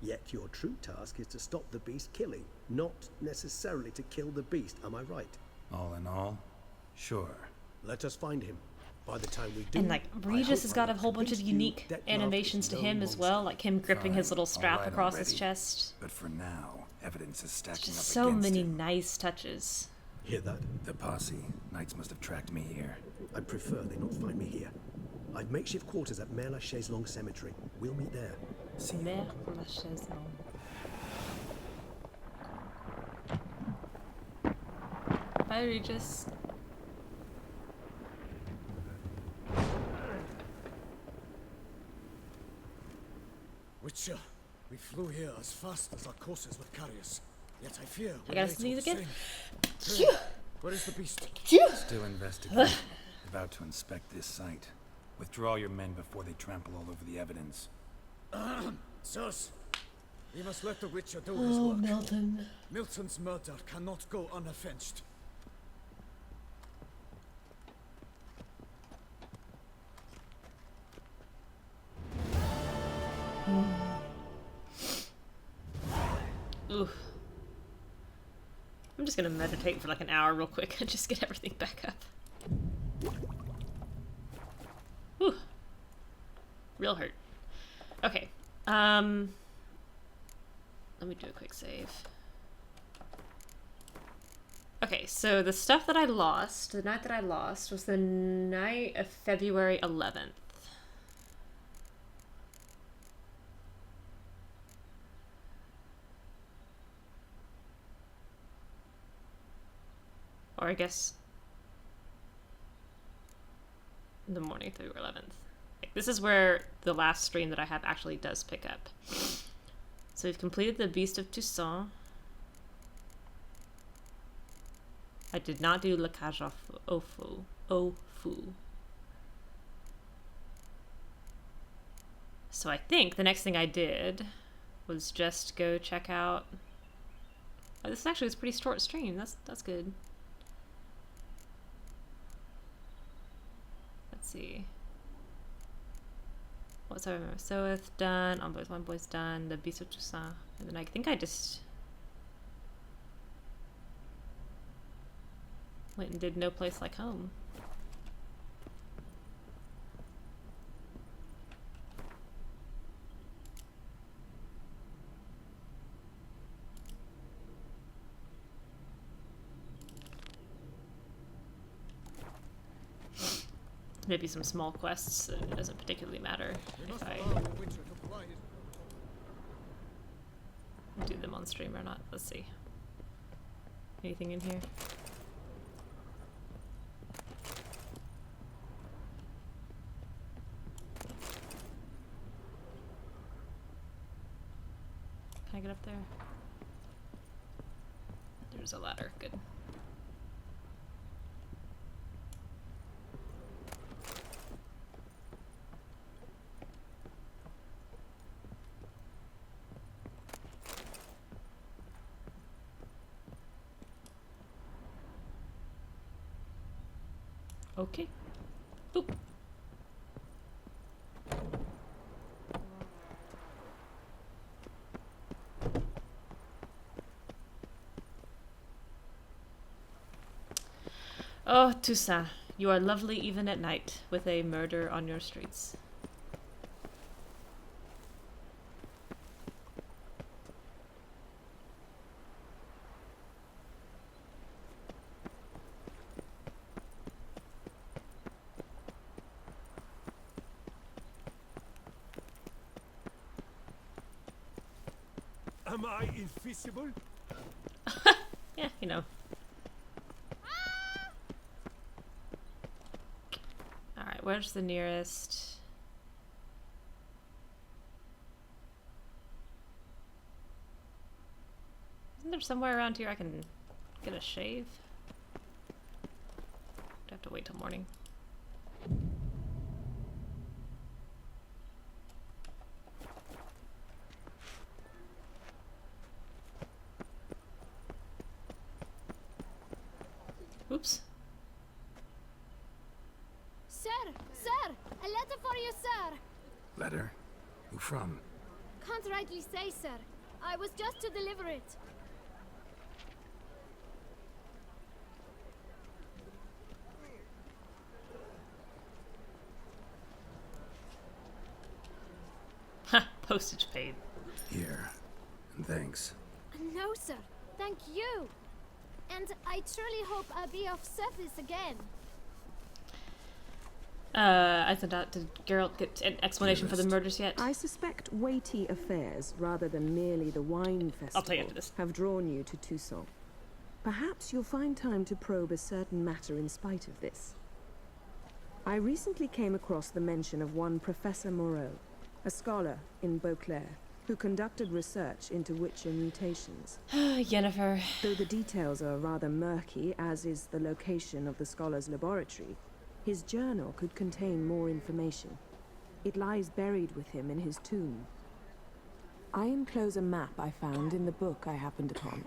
S6: Yet your true task is to stop the beast killing, not necessarily to kill the beast, am I right?
S4: All in all, sure.
S6: Let us find him. By the time we do,
S1: And like Regis has got a whole bunch of unique
S6: Dettlaff
S1: animations
S6: is
S1: to
S6: no
S1: him as well, like him gripping his little strap
S4: Alright
S1: across his
S4: already.
S1: chest.
S4: But for now, evidence is stacking
S1: Just
S4: up
S1: so
S4: against
S1: many
S4: him.
S1: nice touches.
S6: Hear that?
S4: The posse. Knights must have tracked me here.
S6: I prefer they not find me here. I've makeshift quarters at Mère Lachaise Long Cemetery. We'll meet there.
S1: Mère Lachaise Long. Bye, Regis.
S2: Witcher, we flew here as fast as our courses would carry us. Yet I fear
S1: I gotta sneeze again.
S2: Where is the beast?
S4: Still investigating. About to inspect this site. Withdraw your men before they trample all over the evidence.
S2: Sirs, we must let the Witcher do his work.
S1: Milton.
S2: Milton's murder cannot go unavenged.
S1: Oof. I'm just gonna meditate for like an hour real quick and just get everything back up. Whew. Real hurt. Okay. Let me do a quick save. Okay, so the stuff that I lost, the night that I lost, was the night of February 11th. Or I guess the morning of February 11th. This is where the last stream that I have actually does pick up. So we've completed the Beast of Toussaint. I did not do La Cage aux Fous. So I think the next thing I did was just go check out... Oh, this actually is a pretty short stream. That's good. Let's see. What's I remember? Soeth done. On Boys, One Boy's done. The Beast of Toussaint. And then I think I just went and did No Place Like Home. Maybe some small quests. It doesn't particularly matter if I do them on stream or not. Let's see. Anything in here? Can I get up there? There's a ladder. Good. Okay. Oop. Oh, Toussaint, you are lovely even at night, with a murder on your streets.
S21: Am I invisible?
S1: Yeah, you know. Alright, where's the nearest? Isn't there somewhere around here I can get a shave? I'd have to wait till morning. Oops.
S13: Sir! Sir! A letter for you, sir!
S4: Letter? Who from?
S13: Can't rightly say, sir. I was just to deliver it.
S1: Ha! Postage paid.
S4: Here. And thanks.
S13: No, sir. Thank you. And I truly hope I'll be of service again.
S1: I sent out. Did Geralt get an explanation for the murders yet?
S15: I suspect weighty affairs, rather than merely the wine festival,
S1: I'll tell you after this.
S15: have drawn you to Toussaint. Perhaps you'll find time to probe a certain matter in spite of this. I recently came across the mention of one Professor Moreau, a scholar in Beauclair, who conducted research into Witcher mutations.
S1: Yennefer.
S15: Though the details are rather murky, as is the location of the scholar's laboratory, his journal could contain more information. It lies buried with him in his tomb. I enclose a map I found in the book I happened upon.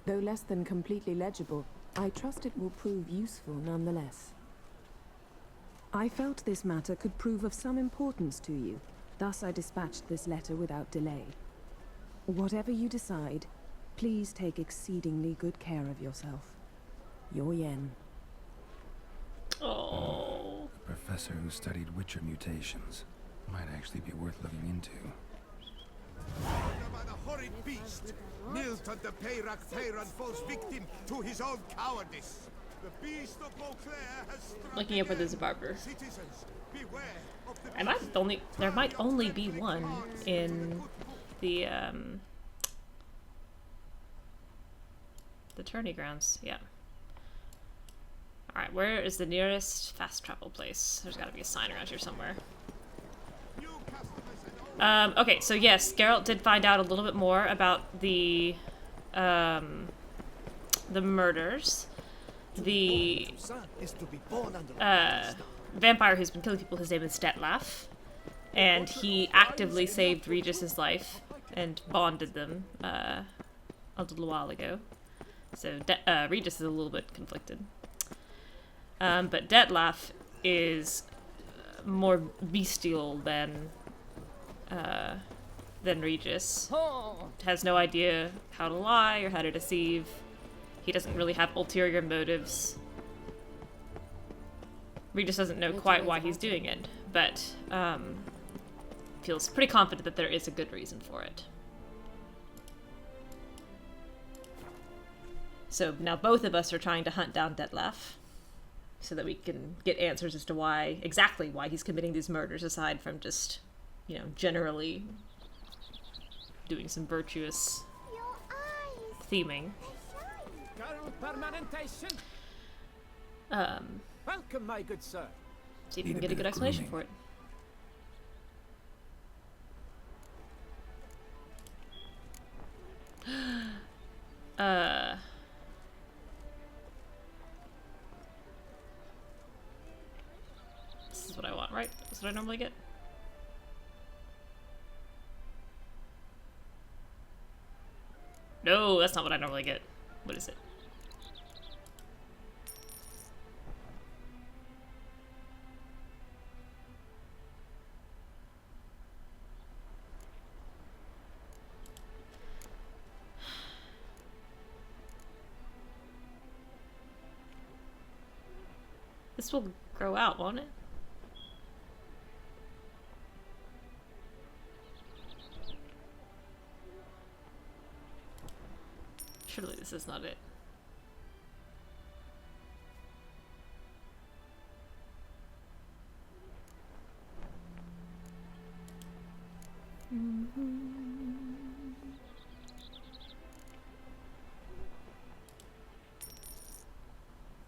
S15: Though less than completely legible, I trust it will prove useful nonetheless. I felt this matter could prove of some importance to you, thus I dispatched this letter without delay. Whatever you decide, please take exceedingly good care of yourself. Your Yen.
S1: Oh.
S4: A professor who studied Witcher mutations. Might actually be worth looking into.
S7: By the horrid beast! Milton the Peyran falls victim to his own cowardice. The beast of Beauclair has struck
S1: Looking up where there's a barber.
S7: Citizens, beware of the
S1: There might only be one in the tourney grounds. Yeah. All right, where is the nearest fast travel place? There's got to be a sign around here somewhere. Okay, so yes, Geralt did find out a little bit more about the murders. The vampire who's been killing people, his name is Detlef, and he actively saved Regis's life and bonded them a little while ago. So Regis is a little bit conflicted. But Detlef is more bestial than Regis. Has no idea how to lie or how to deceive. He doesn't really have ulterior motives. Regis doesn't know quite why he's doing it, but feels pretty confident that there is a good reason for it. So now both of us are trying to hunt down Detlef so that we can get answers as to exactly why he's committing these murders, aside from just, generally doing some virtuous theming.
S10: Welcome, my good sir.
S1: See if we can get a good explanation for it. This is what I want, right? This is what I normally get. No, that's not what I normally get. What is it? This will grow out, won't it? Surely this is not it.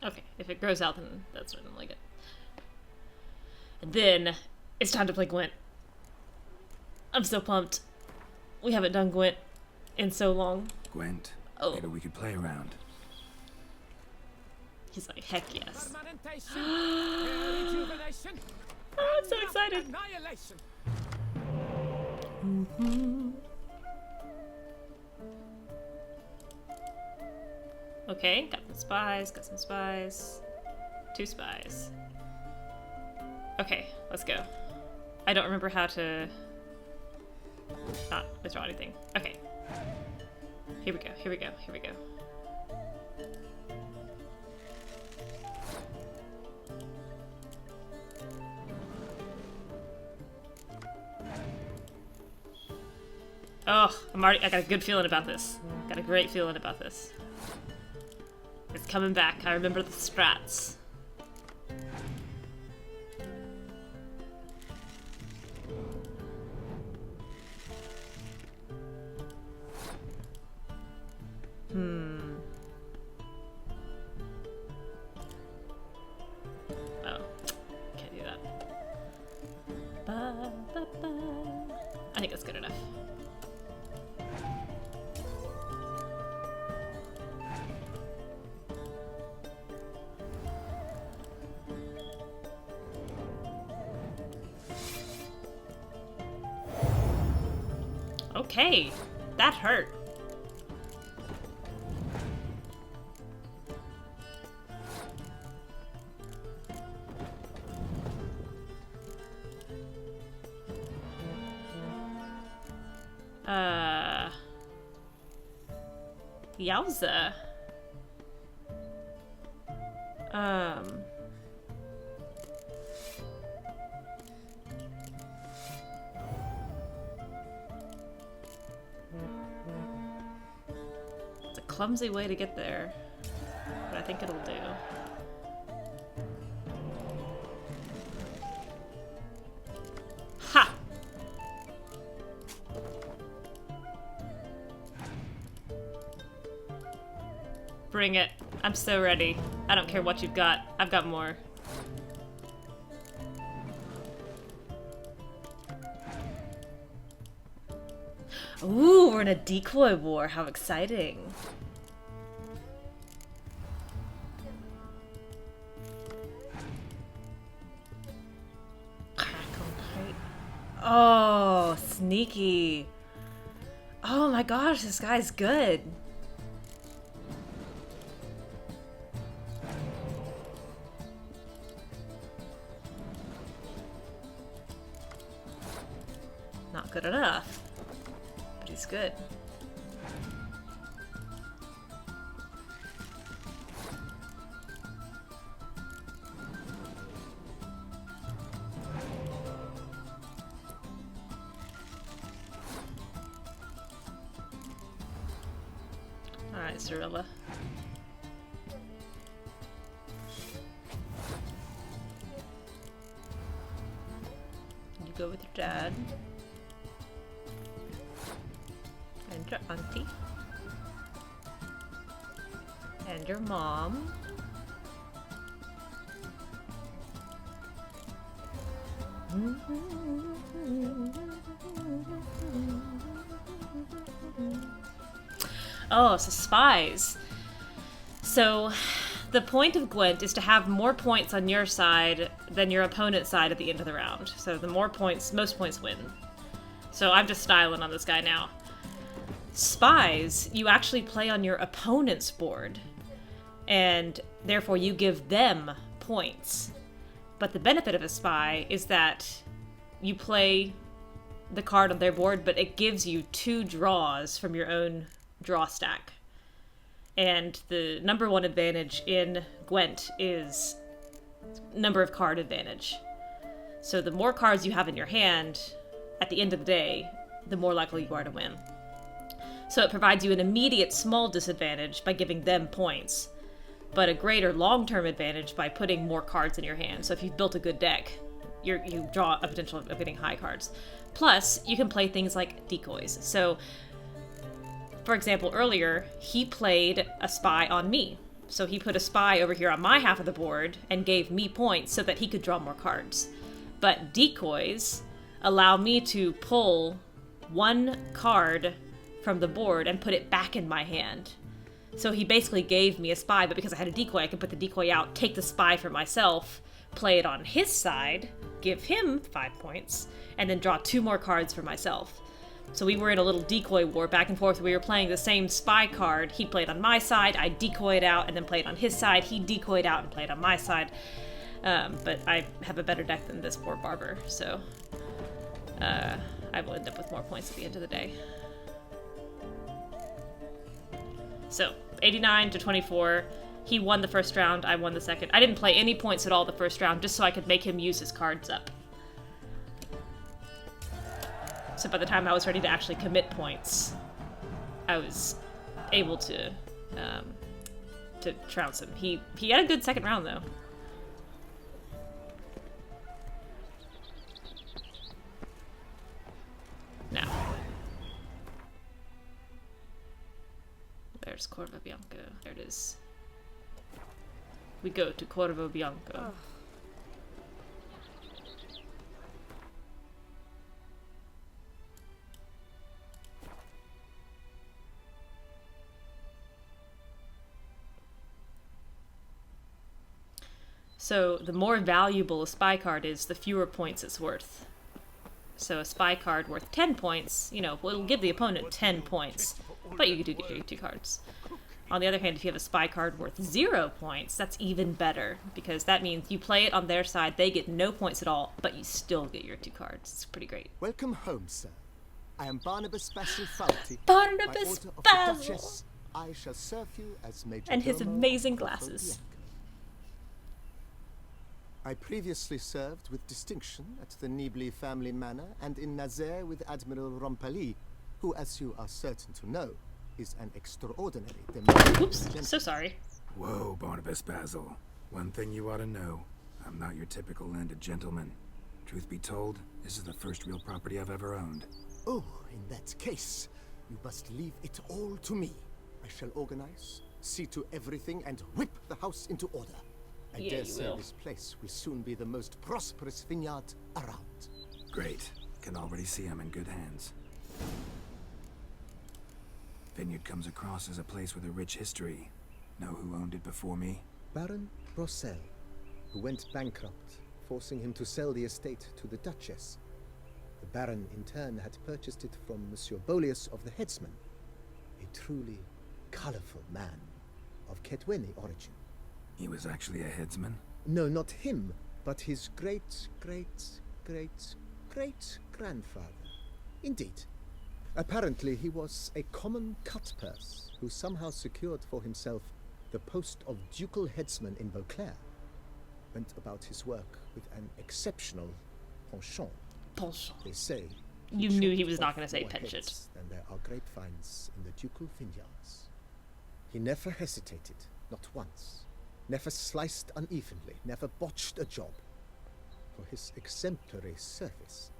S1: Okay, if it grows out, then that's what I don't like it. And then it's time to play Gwent. I'm so pumped. We haven't done Gwent in so long.
S4: Gwent?
S1: Oh.
S4: Maybe we could play around.
S1: He's like, heck yes. Oh, I'm so excited. Okay, got some spies, 2 spies. Okay, let's go. I don't remember how to not withdraw anything. Okay. Here we go, here we go, here we go. Oh, I got a good feeling about this. Got a great feeling about this. It's coming back. I remember the strats. I think that's good enough. Okay, that hurt. Yowza. It's a clumsy way to get there, but I think it'll do. Ha! Bring it. I'm so ready. I don't care what you've got. I've got more. Ooh, we're in a decoy war. How exciting. Oh, sneaky. Oh my gosh, this guy's good. Not good enough, but he's good. Alright, Cirilla. You go with your dad. And your auntie. And your mom. Oh, so spies. So, the point of Gwent is to have more points on your side than your opponent's side at the end of the round. So the more points, most points win. So I'm just styling on this guy now. Spies, you actually play on your opponent's board, and therefore you give them points. But the benefit of a spy is that you play the card on their board, but it gives you 2 draws from your own draw stack. And the number 1 advantage in Gwent is number of card advantage. So the more cards you have in your hand, at the end of the day, the more likely you are to win. So it provides you an immediate small disadvantage by giving them points, but a greater long-term advantage by putting more cards in your hand. So if you've built a good deck, you draw a potential of getting high cards. Plus, you can play things like decoys. So, for example, earlier, he played a spy on me. So he put a spy over here on my half of the board and gave me points so that he could draw more cards. But decoys allow me to pull 1 card from the board and put it back in my hand. So he basically gave me a spy, but because I had a decoy, I could put the decoy out, take the spy for myself, play it on his side, give him 5 points, and then draw 2 more cards for myself. So we were in a little decoy war back and forth. We were playing the same spy card. He played on my side, I decoyed out, and then played on his side. He decoyed out and played on my side. But I have a better deck than this poor barber, so I will end up with more points at the end of the day. So, 89 to 24. He won the first round, I won the second. I didn't play any points at all the first round, just so I could make him use his cards up. So by the time I was ready to actually commit points, I was able to trounce him. He had a good second round, though. Now. There's Corvo Bianco. There it is. We go to Corvo Bianco. Oh. So the more valuable a spy card is, the fewer points it's worth. So a spy card worth 10 points, you know, well, it'll give the opponent 10 points, but you do get your 2 cards. On the other hand, if you have a spy card worth 0 points, that's even better, because that means you play it on their side, they get no points at all, but you still get your 2 cards. It's pretty great.
S10: Welcome home, sir. I am Barnabas Basil Faulty.
S1: Barnabas Basil!
S10: I shall serve you as Major
S1: And his
S10: Domo
S1: amazing
S10: of
S1: glasses.
S10: I previously served with distinction at the Nibley family manor and in Nazaire with Admiral Rompali, who, as you are certain to know, is an extraordinary
S1: Oops, so sorry.
S4: Whoa, Barnabas Basil. One thing you ought to know. I'm not your typical landed gentleman. Truth be told, this is the first real property I've ever owned.
S10: Oh, in that case, you must leave it all to me. I shall organize, see to everything, and whip the house into order. I dare say this place will soon be the most prosperous vineyard around.
S4: Great. Can already see I'm in good hands. Vineyard comes across as a place with a rich history. Know who owned it before me?
S10: Baron Rossel, who went bankrupt, forcing him to sell the estate to the Duchess. The Baron, in turn, had purchased it from Monsieur Bolius of the Headsman, a truly colorful man of Ketweni origin.
S4: He was actually a headsman?
S10: No, not him, but his great-grandfather. Indeed. Apparently, he was a common cut-purse who somehow secured for himself the post of ducal headsman in Beauclair. Went about his work with an exceptional penchant.
S1: Penchant.
S10: They say
S1: You knew he was not going to say
S10: more
S1: penchant.
S10: heads than there are grapevines in the ducal vineyards. He never hesitated, not once. Never sliced unevenly, never botched a job. For his exemplary service,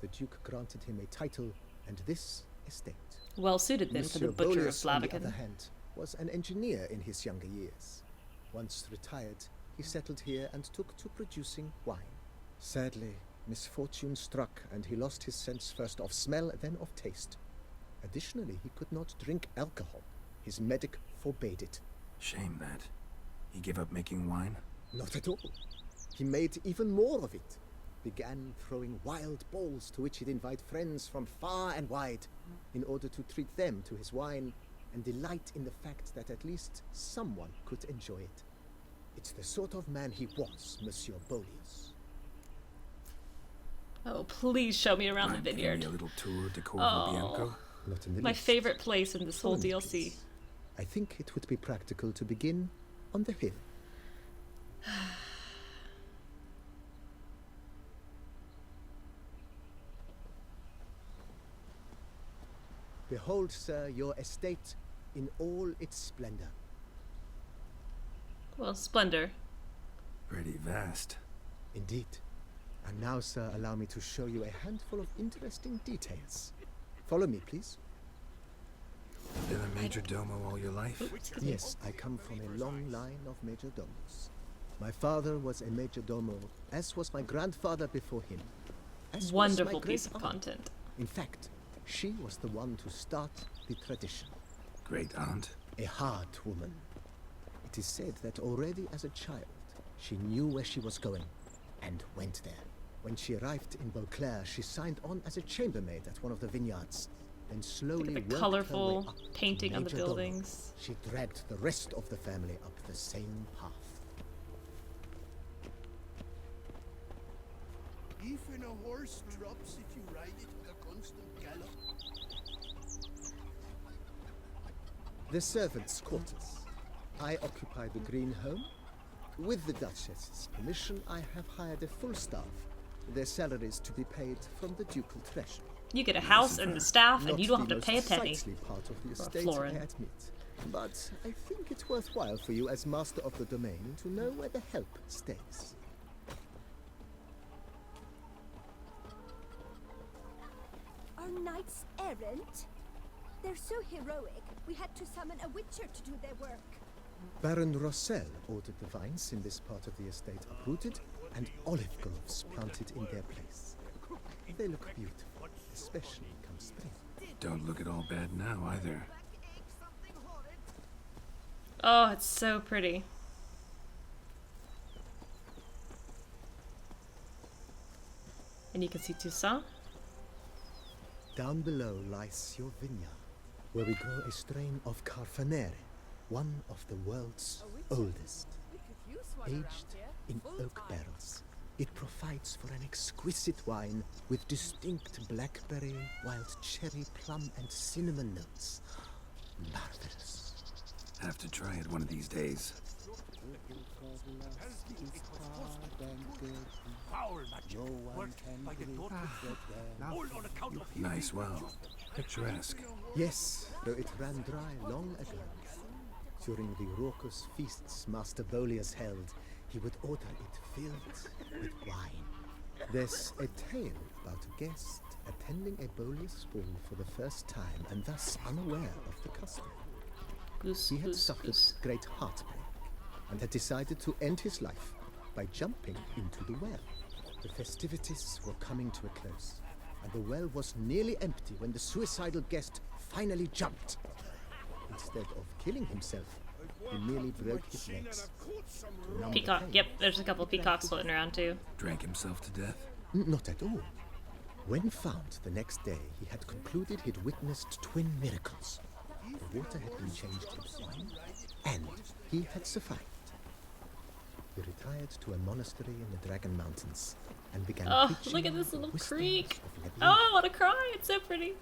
S10: the Duke granted him a title and this estate.
S1: Well suited then for the
S10: Monsieur
S1: butcher of
S10: Bolius, on the
S1: Blaviken.
S10: other hand, was an engineer in his younger years. Once retired, he settled here and took to producing wine. Sadly, misfortune struck and he lost his sense first of smell, then of taste. Additionally, he could not drink alcohol. His medic forbade it.
S4: Shame that. He gave up making wine?
S10: Not at all. He made even more of it. Began throwing wild balls to which he'd invite friends from far and wide in order to treat them to his wine and delight in the fact that at least someone could enjoy it. It's the sort of man he was, Monsieur Bolius.
S1: Oh, please show me around the vineyard.
S4: A little tour de Corvo Bianco?
S10: Not in the
S1: My
S10: least.
S1: favorite place in this whole
S10: Follow me,
S1: DLC.
S10: please. I think it would be practical to begin on the hill. Behold, sir, your estate in all its splendor.
S1: Well, splendor.
S4: Pretty vast.
S10: Indeed. And now, sir, allow me to show you a handful of interesting details. Follow me, please.
S4: Been a major domo all your life?
S10: Yes, I come from a long line of major domos. My father was a major domo, as was my grandfather before him. As was
S1: Wonderful
S10: my
S1: piece of
S10: great-aunt.
S1: content.
S10: In fact, she was the one to start the tradition.
S4: Great aunt?
S10: A hard woman. It is said that already as a child, she knew where she was going and went there. When she arrived in Beauclair, she signed on as a chambermaid at one of the vineyards, then slowly
S1: The
S10: worked her
S1: colorful
S10: way up to
S1: painting on the
S10: Major Domo.
S1: buildings.
S10: She dragged the rest of the family up the same path.
S3: Even a horse drops if you ride it with a constant gallop.
S10: The servants' quarters. I occupy the green home. With the Duchess's permission, I have hired a full staff. Their salaries to be paid from the ducal treasury.
S1: You get a house and the staff, and
S10: Not
S1: you don't
S10: the
S1: have to pay a
S10: most
S1: penny.
S10: sightly part of the
S1: For a
S10: estate,
S1: florin.
S10: I admit. But I think it's worthwhile for you as master of the domain to know where the help stays.
S5: Are knights errant? They're so heroic, we had to summon a witcher to do their work.
S10: Baron Rossel ordered the vines in this part of the estate uprooted and olive groves planted in their place. They look beautiful, especially come spring.
S4: Don't look at all bad now, either.
S1: Oh, it's so pretty. And you can see Toussaint.
S10: Down below lies your vineyard, where we grow a strain of Carfanere, one of the world's oldest. Aged in oak barrels, it provides for an exquisite wine with distinct blackberry, wild cherry, plum, and cinnamon notes. Marvelous.
S4: Have to try it one of these days. Nice well. Picturesque.
S10: Yes, though it ran dry long ago. During the raucous feasts Master Bolius held, he would order it filled with wine. There's a tale about a guest attending a Bolius ball for the first time and thus unaware of the custom. He had suffered great heartbreak and had decided to end his life by jumping into the well. The festivities were coming to a close, and the well was nearly empty when the suicidal guest finally jumped. Instead of killing himself, he merely broke his legs.
S1: Peacock. Yep, there's a couple peacocks floating around too.
S4: Drank himself to death?
S10: Not at all. When found the next day, he had concluded he'd witnessed twin miracles. The water had been changed into wine, and he had survived. He retired to a monastery in the Dragon Mountains and began preaching.
S1: Look at this little
S10: the
S1: creek.
S10: wisdoms of
S1: Oh, I want to cry. It's so pretty.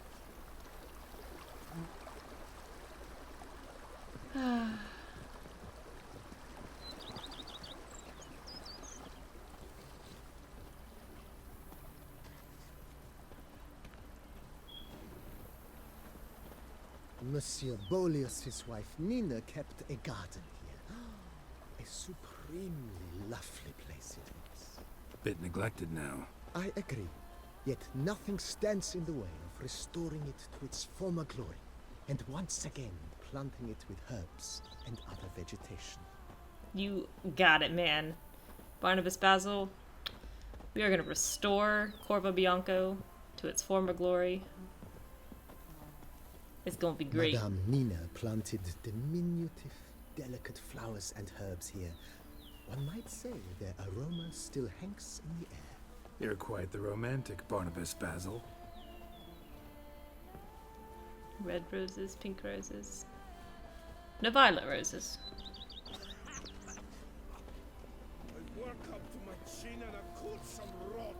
S10: Monsieur Bolius' wife Nina kept a garden here. A supremely lovely place it is.
S4: Bit neglected now.
S10: I agree. Yet nothing stands in the way of restoring it to its former glory, and once again planting it with herbs and other vegetation.
S1: You got it, man. Barnabas Basil, we are going to restore Corvo Bianco to its former glory. It's going to be great.
S10: Madame Nina planted diminutive, delicate flowers and herbs here. One might say their aroma still hangs in the air.
S4: You're quite the romantic, Barnabas Basil.
S1: Red roses, pink roses. No violet roses.
S3: I work up to my chin and I caught some rot.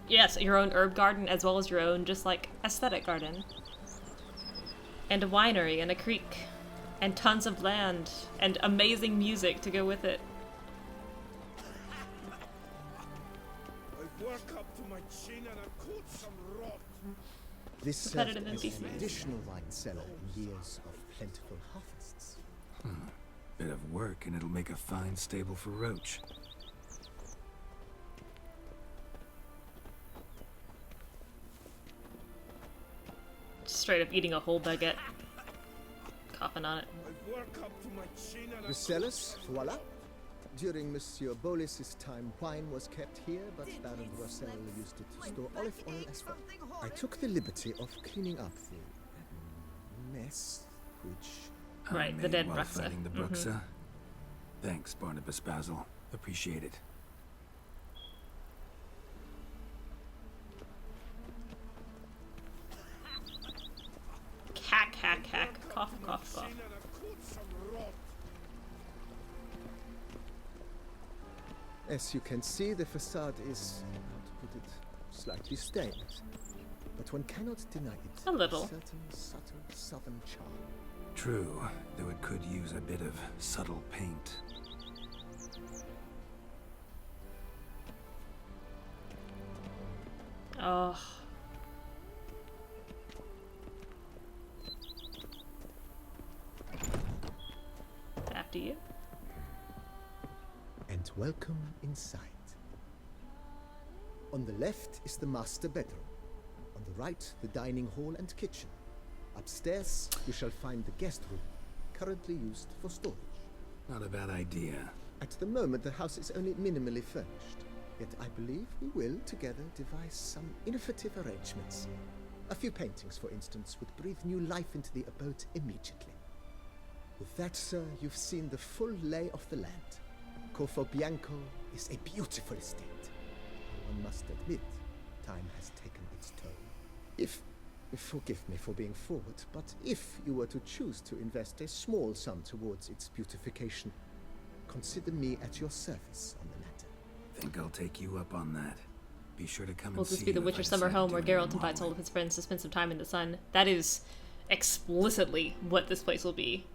S1: Yes, your own herb garden as well as your own just like aesthetic garden. And a winery and a creek. And tons of land. And amazing music to go with it.
S3: I work up to my chin and I caught some rot.
S10: This served
S1: Competitive
S10: as an
S1: NPCs.
S10: additional wine cellar in years of plentiful harvests.
S4: Bit of work and it'll make a fine stable for Roach.
S1: Straight up eating a whole baguette. Coughing on it.
S3: I work up to my chin and I
S10: The cellars, voila. During Monsieur Bolis's time, wine was kept here, but Baron Rossel used it to store olive oil as well. I took the liberty of cleaning up the mess, which...
S1: Right, the
S4: made
S1: dead
S4: while
S1: Bruxa.
S4: fighting the Bruxa. Thanks, Barnabas Basil. Appreciate it.
S1: Hack, hack, hack. Cough, cough, cough.
S10: As you can see, the facade is, how to put it, slightly stained. But one cannot deny it.
S1: A little.
S10: Certain subtle southern charm.
S4: True, though it could use a bit of subtle paint.
S1: Oh. After you.
S10: And welcome inside. On the left is the master bedroom. On the right, the dining hall and kitchen. Upstairs, you shall find the guest room, currently used for storage.
S4: Not a bad idea.
S10: At the moment, the house is only minimally furnished. Yet I believe we will, together, devise some innovative arrangements. A few paintings, for instance, would breathe new life into the abode immediately. With that, sir, you've seen the full lay of the land. Corvo Bianco, is a beautiful estate. One must admit, time has taken its toll. Forgive me for being forward, but if you were to choose to invest a small sum towards its beautification, consider me at your service on the matter.
S4: Think I'll take you up on that. Be sure to come
S1: Will
S4: and see
S1: this be the
S4: you if
S1: Witcher
S4: I
S1: summer
S4: decide
S1: home
S4: to
S1: where
S4: do any
S1: Geralt invites all
S4: modeling.
S1: of his friends to spend some time in the sun? That is explicitly what this place will be.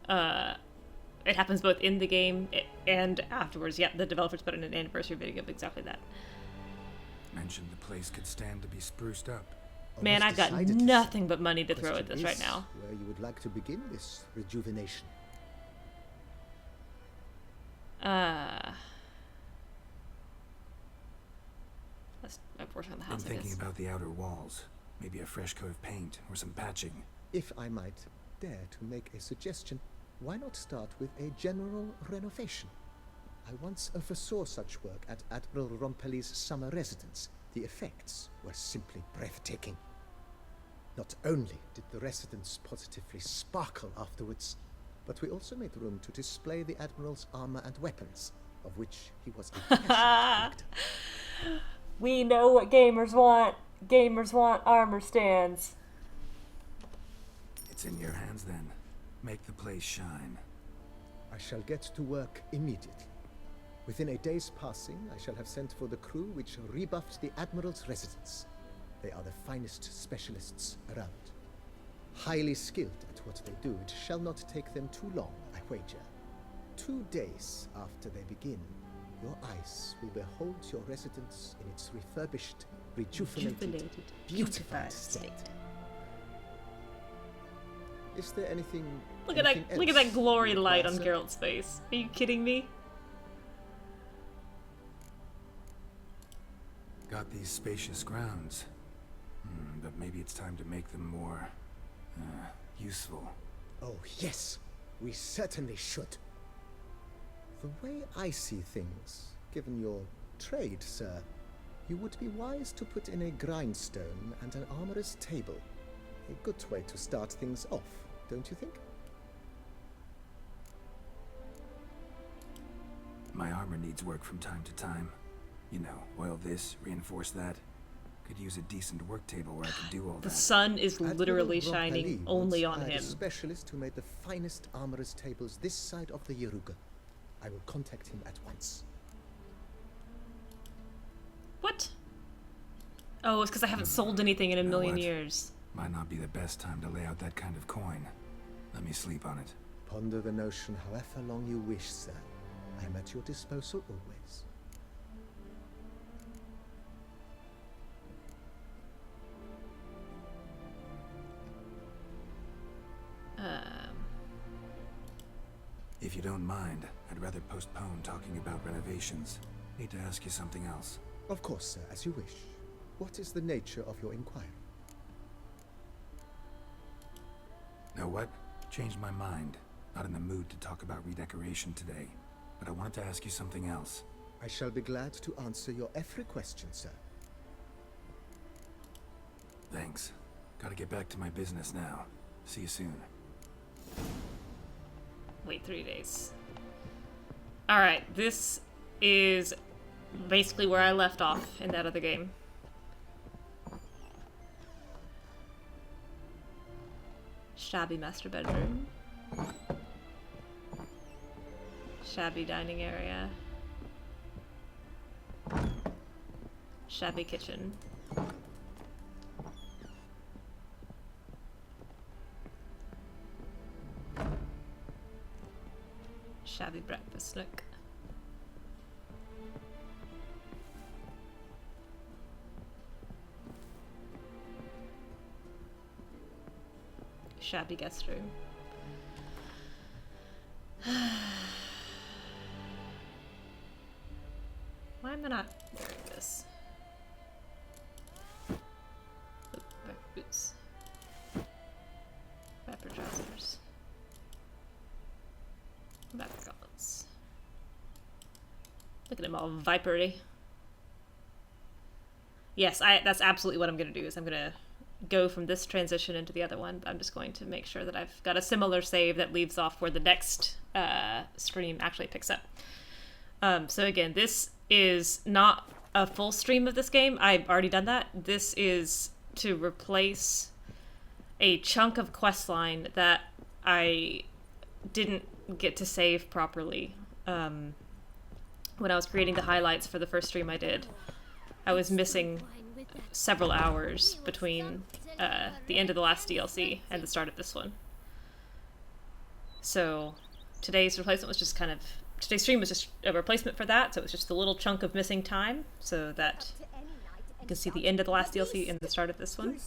S1: It happens both in the game and afterwards. Yeah, the developers put in an anniversary video of exactly that.
S4: Mentioned the place could stand to be spruced up.
S1: Man, I've got nothing but money to throw at this right now.
S10: Where you would like to begin this rejuvenation?
S1: Let's work on the
S4: I'm
S1: house. I
S4: thinking
S1: guess.
S4: about the outer walls. Maybe a fresh coat of paint or some patching.
S10: If I might dare to make a suggestion, why not start with a general renovation? I once oversaw such work at Admiral Rompelli's summer residence. The effects were simply breathtaking. Not only did the residence positively sparkle afterwards, but we also made room to display the Admiral's armor and weapons, of which he was a passionate victim.
S1: We know what gamers want. Gamers want armor stands.
S4: It's in your hands then. Make the place shine.
S10: I shall get to work immediately. Within a day's passing, I shall have sent for the crew which rebuffed the Admiral's residence. They are the finest specialists around. Highly skilled at what they do, it shall not take them too long, I wager. 2 days after they begin, your eyes will behold your residence in its refurbished, rejuvenated, beautified state. Is there anything?
S1: Look at that glory light on Geralt's face. Are you kidding me?
S4: Got these spacious grounds. But maybe it's time to make them more useful.
S10: Oh yes, we certainly should. The way I see things, given your trade, sir, you would be wise to put in a grindstone and an armorer's table. A good way to start things off, don't you think?
S4: My armor needs work from time to time. You know, oil this, reinforce that. Could use a decent work table where I can do all
S1: The
S4: that.
S1: sun is literally
S10: Admiral
S1: shining
S10: Rompelli
S1: only
S10: once
S1: on
S10: hired
S1: him.
S10: a specialist who made the finest armorer's tables this side of the Yaruga. I will contact him at once.
S1: What? Oh, it's because I haven't sold anything in a million
S4: what?
S1: years.
S4: Might not be the best time to lay out that kind of coin. Let me sleep on it.
S10: Ponder the notion however long you wish, sir. I am at your disposal always.
S4: If you don't mind, I'd rather postpone talking about renovations. Need to ask you something else.
S10: Of course, sir, as you wish. What is the nature of your inquiry?
S4: Know what? Changed my mind. Not in the mood to talk about redecoration today. But I wanted to ask you something else.
S10: I shall be glad to answer your every question, sir.
S4: Thanks. Gotta get back to my business now. See you soon.
S1: Wait 3 days. Alright, this is basically where I left off in that other game. Shabby master bedroom. Shabby dining area. Shabby kitchen. Shabby breakfast nook. Shabby guest room. Why am I not wearing this? Back boots. Viper trousers. Viper gauntlets. Look at him all vipery. Yes, that's absolutely what I'm going to do, is I'm going to go from this transition into the other one. I'm just going to make sure that I've got a similar save that leaves off where the next stream actually picks up. So again, this is not a full stream of this game. I've already done that. This is to replace a chunk of questline that I didn't get to save properly when I was creating the highlights for the first stream I did. I was missing several hours between the end of the last DLC and the start of this one. So today's replacement was just today's stream was just a replacement for that, so it was just a little chunk of missing time so that you can see the end of the last DLC and the start of this one.